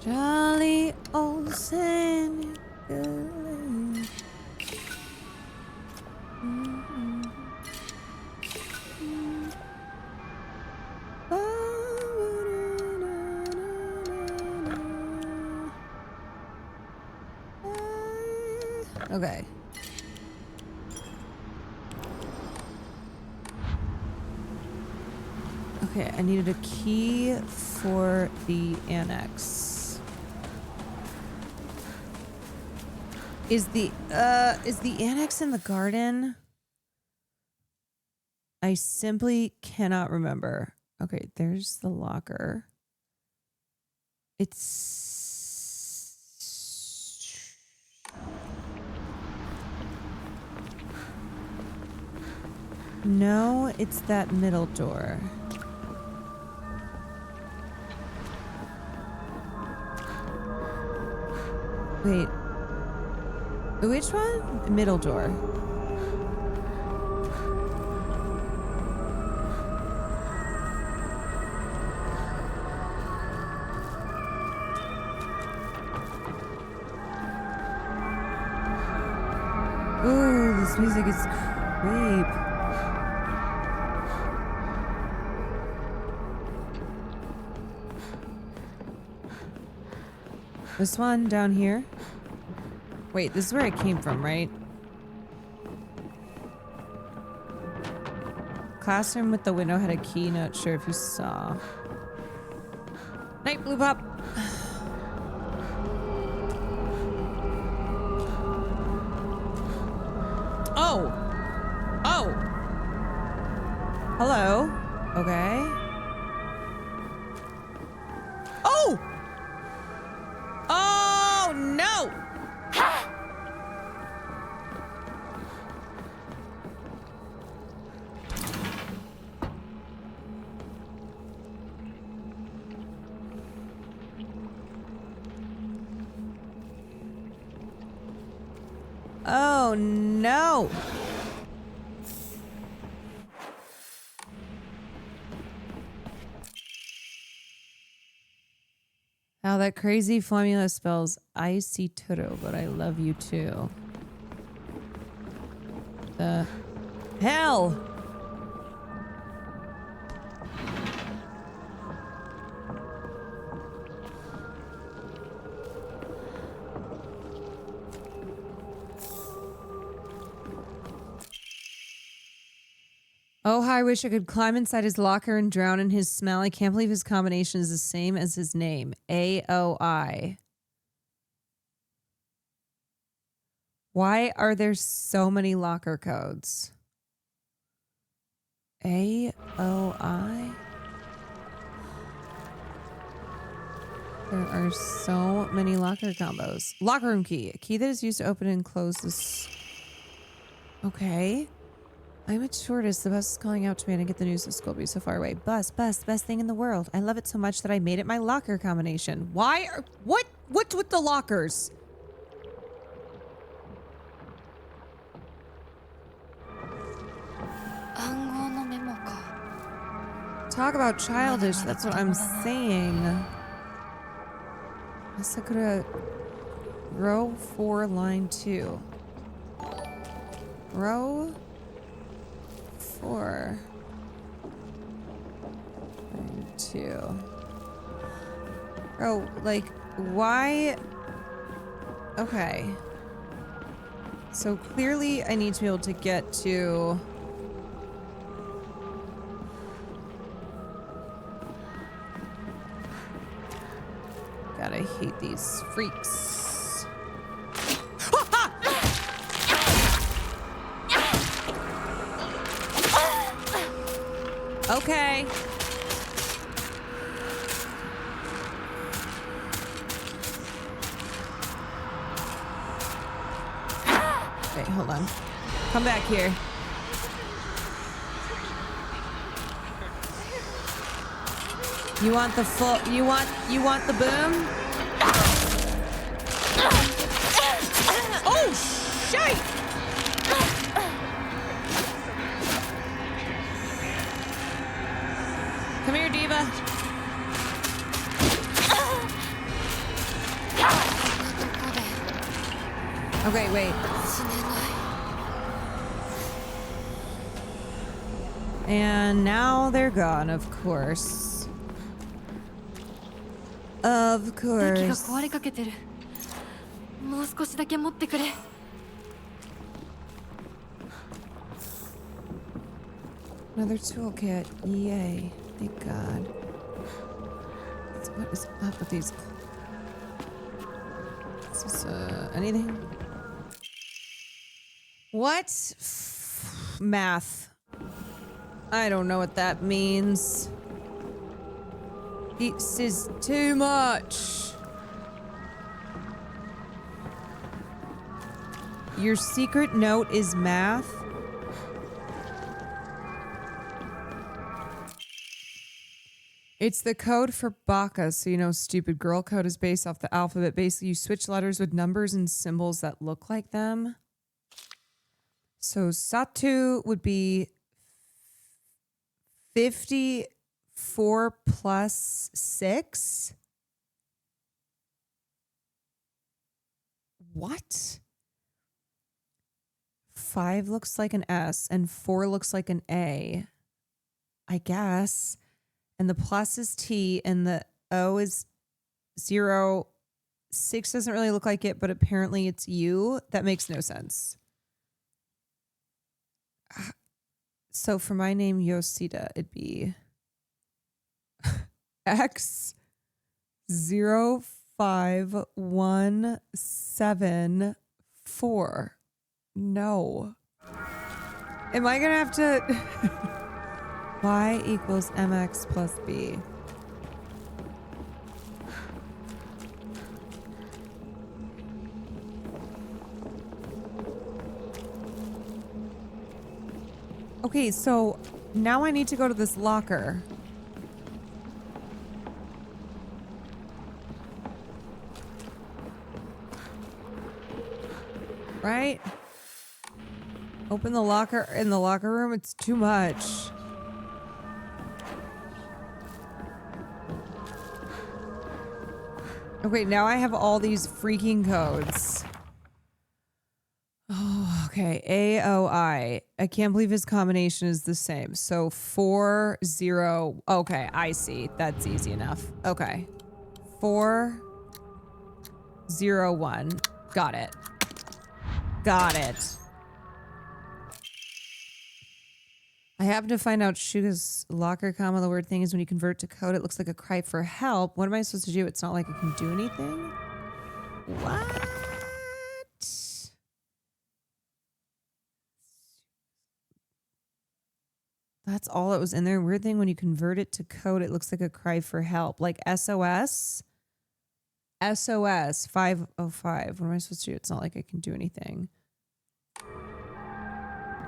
Jolly old San Nicolas. Okay. Okay, I needed a key for the annex. Is the annex in the garden? I simply cannot remember. Okay, there's the locker. No, it's that middle door. Wait. Which one? Middle door. Ooh, this music is creep. This one down here. Wait, this is where I came from, right? Classroom with the window had a key. Not sure if you saw. Night, blue pop. Oh. Oh. Hello. Okay. Oh. Oh no. Oh no. How that crazy formula spells I see Turo, but I love you too. The hell? Oh, how I wish I could climb inside his locker and drown in his smell. I can't believe his combination is the same as his name. AOI. Why are there so many locker codes? AOI? There are so many locker combos. Locker room key. A key that is used to open and close this. Okay. I'm at shortest. The bus is calling out to me and I get the news the school will be so far away. Bus, the best thing in the world. I love it so much that I made it my locker combination. Why? What's with the lockers? Talk about childish. That's what I'm saying. Sakura, row 4, line 2. Row 4, line 2. Oh, like, why? Okay. So clearly I need to be able to get to... God, I hate these freaks. Okay. Okay, hold on. Come back here. You want the full, you want the boom? Oh, shit! Come here, Diva. Okay, wait. And now they're gone, of course. Of 武器が course. 壊れかけてる。もう少しだけ持ってくれ。Another toolkit. Yay. Thank God. So what is up with these? Is this, anything? What? Math. I don't know what that means. This is too much. Your secret note is math? It's the code for Baka, so you know stupid girl code is based off the alphabet. Basically, you switch letters with numbers and symbols that look like them. So Satu would be 54 plus 6. What? 5 looks like an S and 4 looks like an A. I guess. And the plus is T and the O is 0. 6 doesn't really look like it, but apparently it's U. That makes no sense. So for my name, Yoshida, it'd be X 05174. No. Am I gonna have to Y equals MX plus B? Okay, so now I need to go to this locker. Right? Open the locker in the locker room. It's too much. Okay, now I have all these freaking codes. Oh, okay. AOI. I can't believe his combination is the same. So 4, 0. Okay, I see. That's easy enough. Okay. 4, 0, 1. Got it. Got it. I happen to find out Shuga's locker comma. The weird thing is when you convert to code, it looks like a cry for help. What am I supposed to do? It's not like I can do anything. What? That's all that was in there. Weird thing, when you convert it to code, it looks like a cry for help. Like SOS. SOS 505. What am I supposed to do? It's not like I can do anything.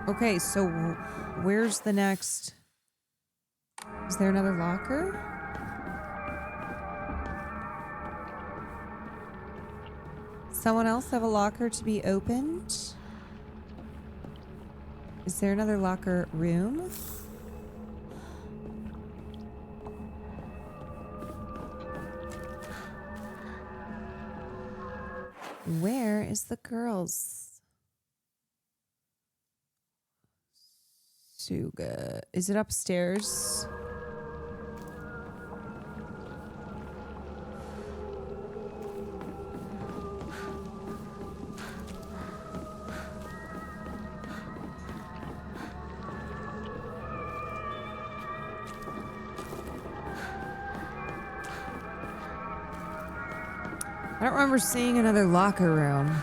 Okay, so where's the next? Is there another locker? Someone else have a locker to be opened? Is there another locker room? Where is the girls? Suga. Is it upstairs? I don't remember seeing another locker room.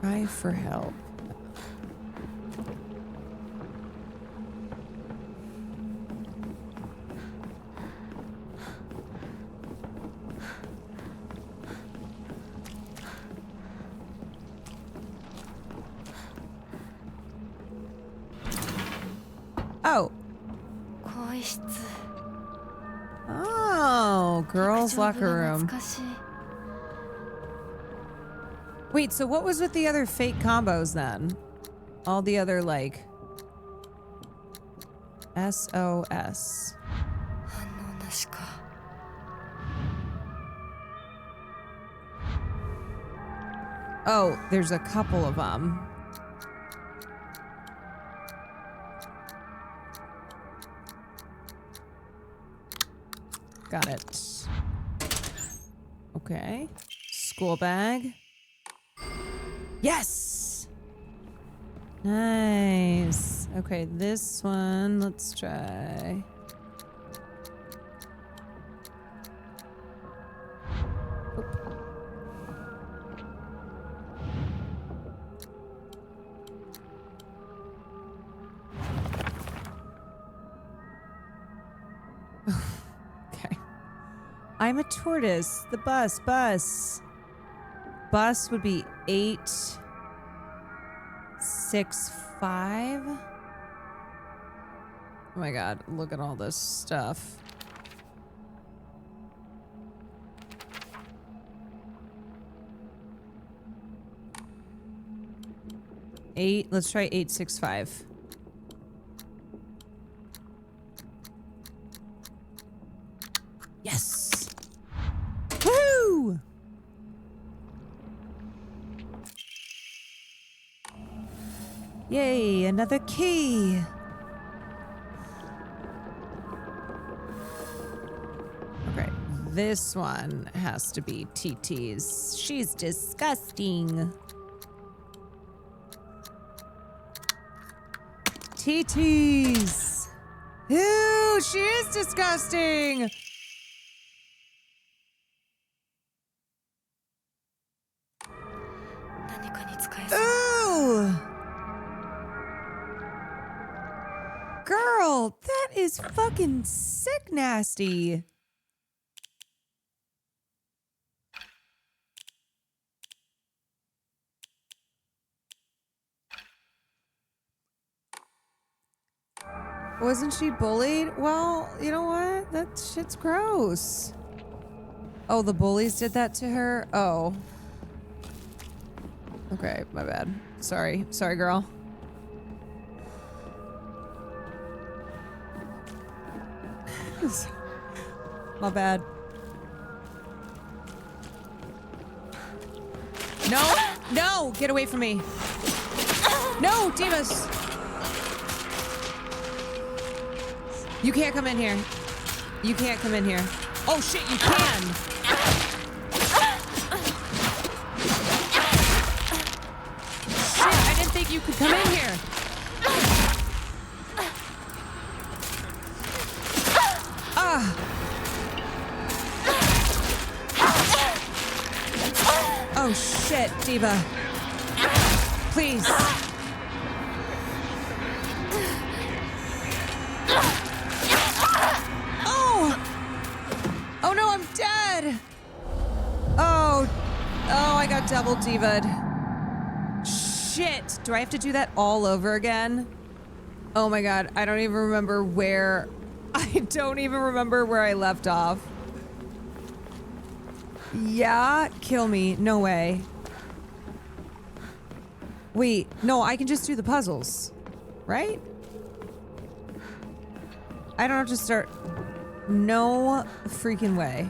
Cry for help. Oh. Oh, girls' locker room. Wait, so what was with the other fake combos then? All the other, like... SOS. Oh, there's a couple of them. Got it. Okay. School bag. Yes! Nice. Okay, this one, let's try. Okay. I'm a tortoise. The bus. Bus would be 865. Oh my god, look at all this stuff. Let's try 865. Yes! Woo! Yay, another key. Okay, this one has to be TT's. She's disgusting. TT's. Ew, she is disgusting. Ooh. Girl, that is fucking sick nasty. Wasn't she bullied? Well, you know what? That shit's gross. Oh, the bullies did that to her? Oh. Okay, my bad. Sorry. Sorry, girl. My bad. No! No! Get away from me! No, Divas! You can't come in here. You can't come in here. Oh shit, you can! Shit, I didn't think you could come in here. Oh shit, Diva. Please. Oh! Oh no, I'm dead! Oh. Oh, I got double Diva'd. Shit. Do I have to do that all over again? Oh my god, I don't even remember where... I don't even remember where I left off. Yeah? Kill me. No way. Wait, no, I can just do the puzzles. Right? I don't have to start... No freaking way.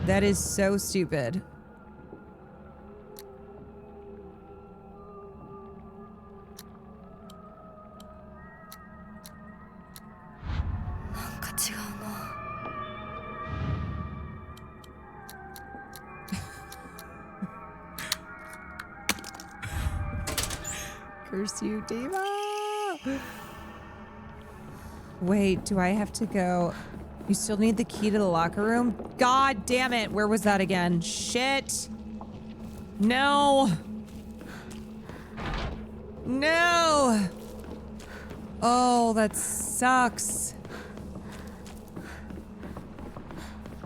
That is so stupid. Curse you, Diva! Wait, do I have to go? You still need the key to the locker room? God damn it! Where was that again? Shit! No! No! Oh, that sucks.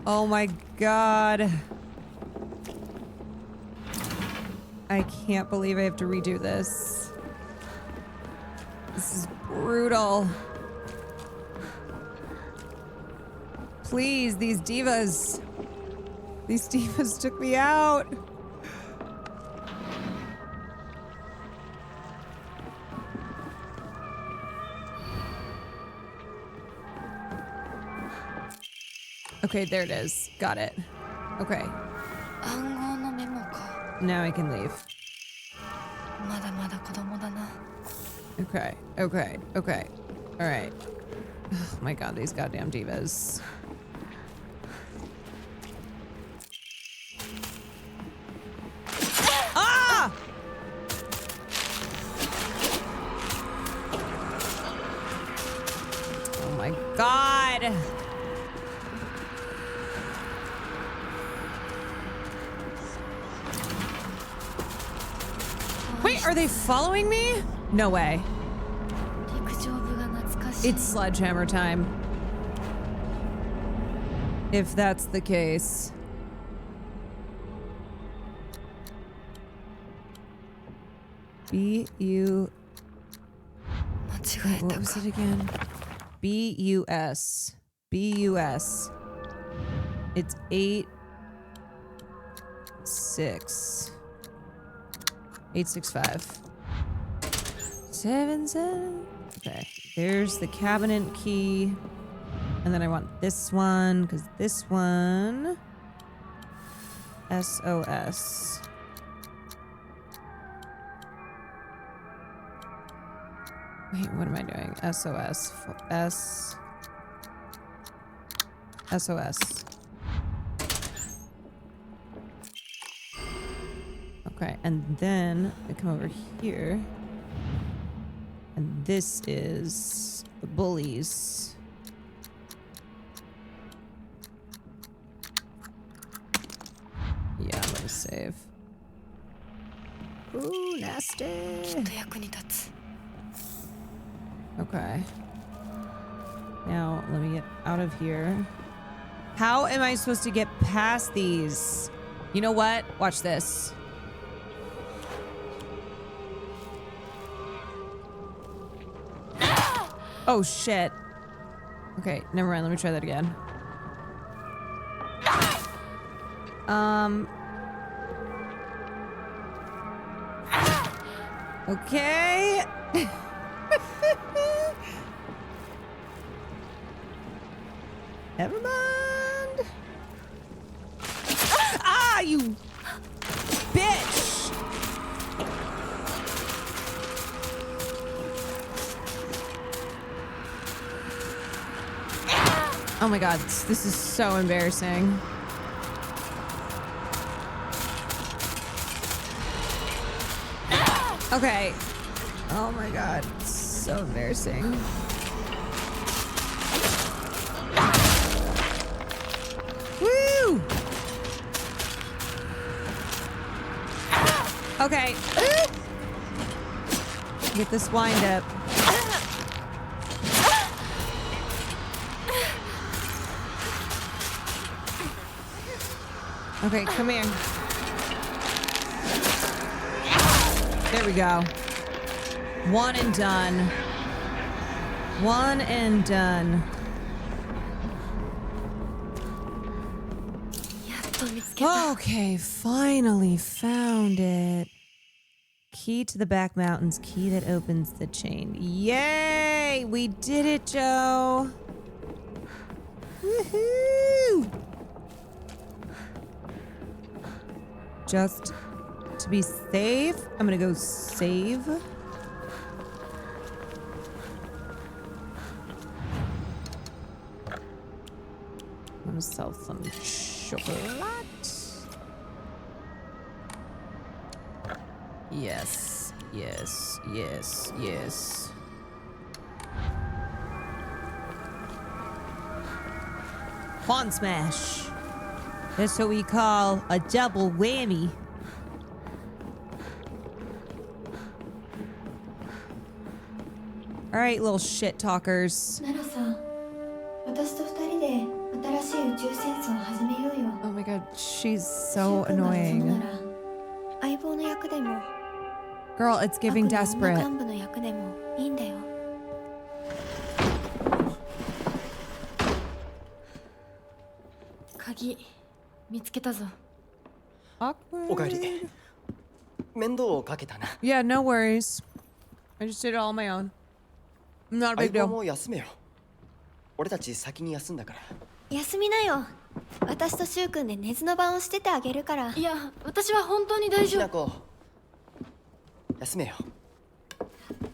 Oh my god. I can't believe I have to redo this. This is brutal. Please, these divas. These divas took me out. Okay, there it is. Got it. Okay. Now I can leave. Okay, okay, okay. All right. Oh my god, these goddamn divas. Ah! Oh my god. Wait, are they following me? No way. It's sledgehammer time. If that's the case. B-U... What was it again? B-U-S. B-U-S. It's 865. 7. Okay, there's the cabinet key. And then I want this one, because this one... SOS. Wait, what am I doing? SOS. SOS. Okay, and then I come over here. And this is the bullies. Yeah, I'm gonna save. Ooh, nasty. Okay. Now, let me get out of here. How am I supposed to get past these? You know what? Watch this. Oh, shit. Okay, never mind. Let me try that again. Okay. Never mind. Ah, you bitch. Oh my god, this is so embarrassing. Okay. Oh my god, it's so embarrassing. Woo! Okay. Get this wind up. Okay, come here. There we go. One and done. One and done. Okay, finally found it. Key to the back mountains. Key that opens the chain. Yay! We did it, Joe. Woohoo! Just to be safe, I'm gonna go save. I'm gonna sell some chocolate. Yes, yes, yes, yes. Kwan smash. That's what we call a double whammy. All right, little shit talkers. Oh my god, she's so annoying. Girl, it's giving 悪の女 desperate. 幹部の役でもいいんだよ。鍵見つけたぞ。おかえり。面倒をかけたな。Yeah, no worries. I just did it all on my own. Not a 相 big 棒 deal. も休めよ。俺たち先に休んだから。休みなよ。私とシュウ君で寝ずの番をしててあげるから。いや、私は本当に大丈夫。ひなこ、休めよ。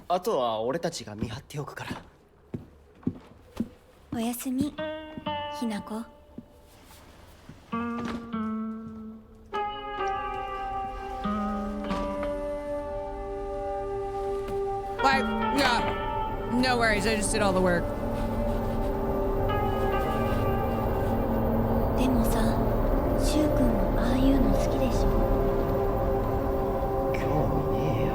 あとは俺たちが見張っておくから。おやすみ、ひなこ。Bye. Yeah. No worries. I just did all the work. でもさ、シュウ君もああいうの好きでしょ。興味ねえよ。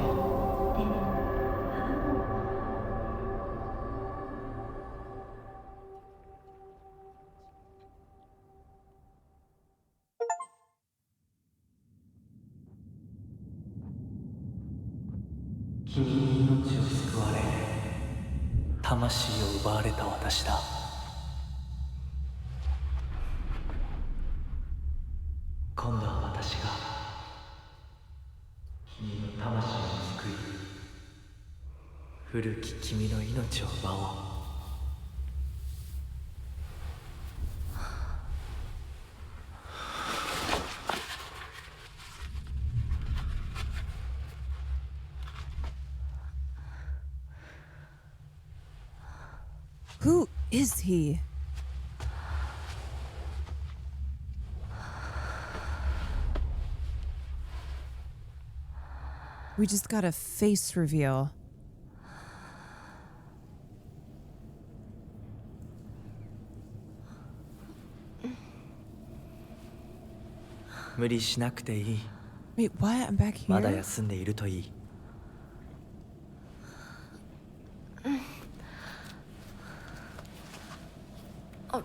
君に命を救われ魂を奪われた私だ。今度は私が君の魂を救い古き君の命を奪おう。Who is he? We just got a face reveal. 無理しなくていい。 Wait, what? I'm back まだ here? 休んでいるといい。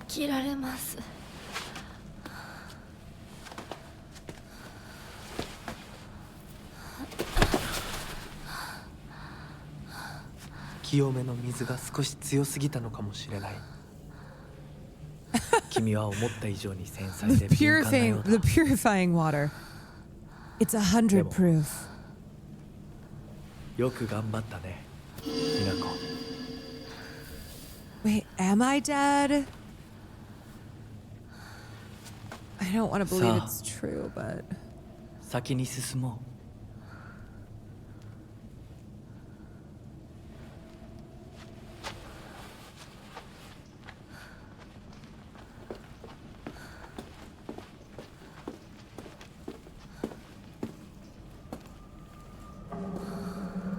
起きられます。清めの水が少し強すぎたのかもしれない。君は思った以上に繊細 The で敏感なよ purifying, うだ。 the purifying water. It's 100 proof. よく頑張ったね、ひなこ。 Wait, am I dead? I don't want to believe it's true, but 先に進もう。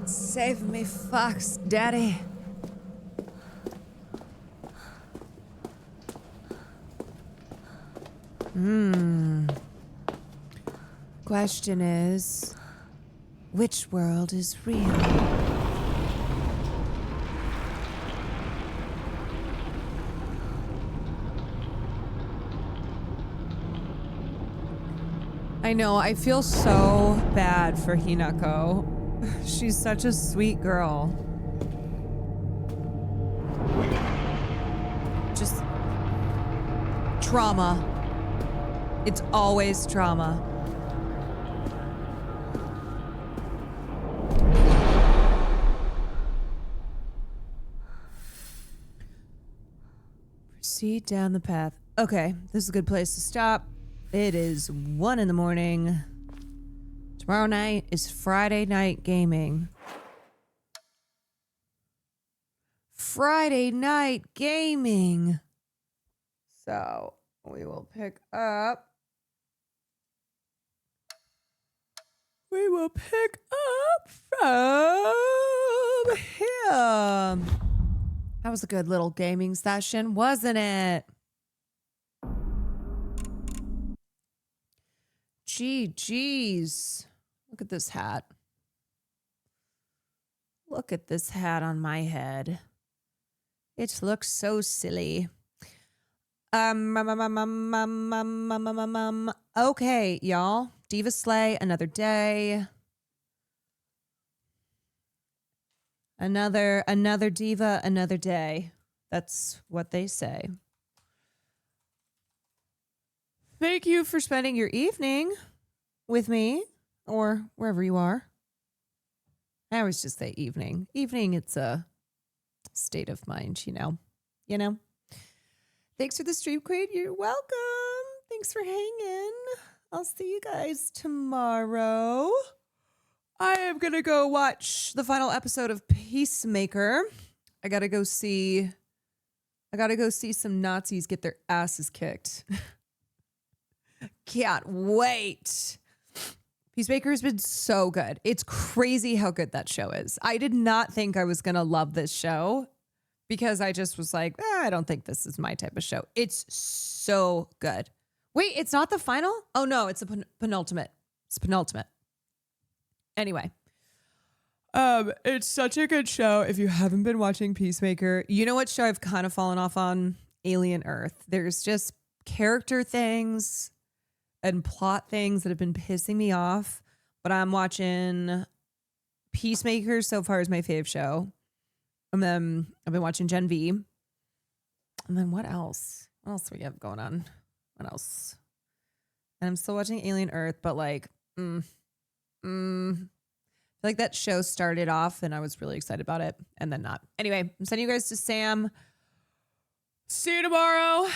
save me, Fox Daddy. Question is, which world is real? I know, I feel so bad for Hinako. She's such a sweet girl. Just trauma. It's always trauma. Proceed down the path. Okay, this is a good place to stop. It is 1 a.m. Tomorrow night is Friday night gaming. Friday night gaming. So we will pick up. We will pick up from here. That was a good little gaming session, wasn't it? Geez. Look at this hat. Look at this hat on my head. It looks so silly. Okay, y'all. Diva Slay, another day. Another diva, another day. That's what they say. Thank you for spending your evening with me or wherever you are. I always just say evening. Evening, it's a state of mind, you know. Thanks for the stream, Queen. You're welcome. Thanks for hanging. I'll see you guys tomorrow. I am going to go watch the final episode of Peacemaker. I got to go see some Nazis get their asses kicked. Can't wait. Peacemaker has been so good. It's crazy how good that show is. I did not think I was going to love this show because I just was like, I don't think this is my type of show. It's so good. Wait, it's not the final? Oh, no, it's the penultimate. It's penultimate. Anyway, it's such a good show. If you haven't been watching Peacemaker, you know what show I've kind of fallen off on? Alien Earth. There's just character things and plot things that have been pissing me off, but I'm watching Peacemaker so far is my fave show. And then I've been watching Gen V. And then what else? What else do we have going on? What else? And I'm still watching Alien Earth, but like, I feel like that show started off and I was really excited about it and then not. Anyway, I'm sending you guys to Sam. See you tomorrow.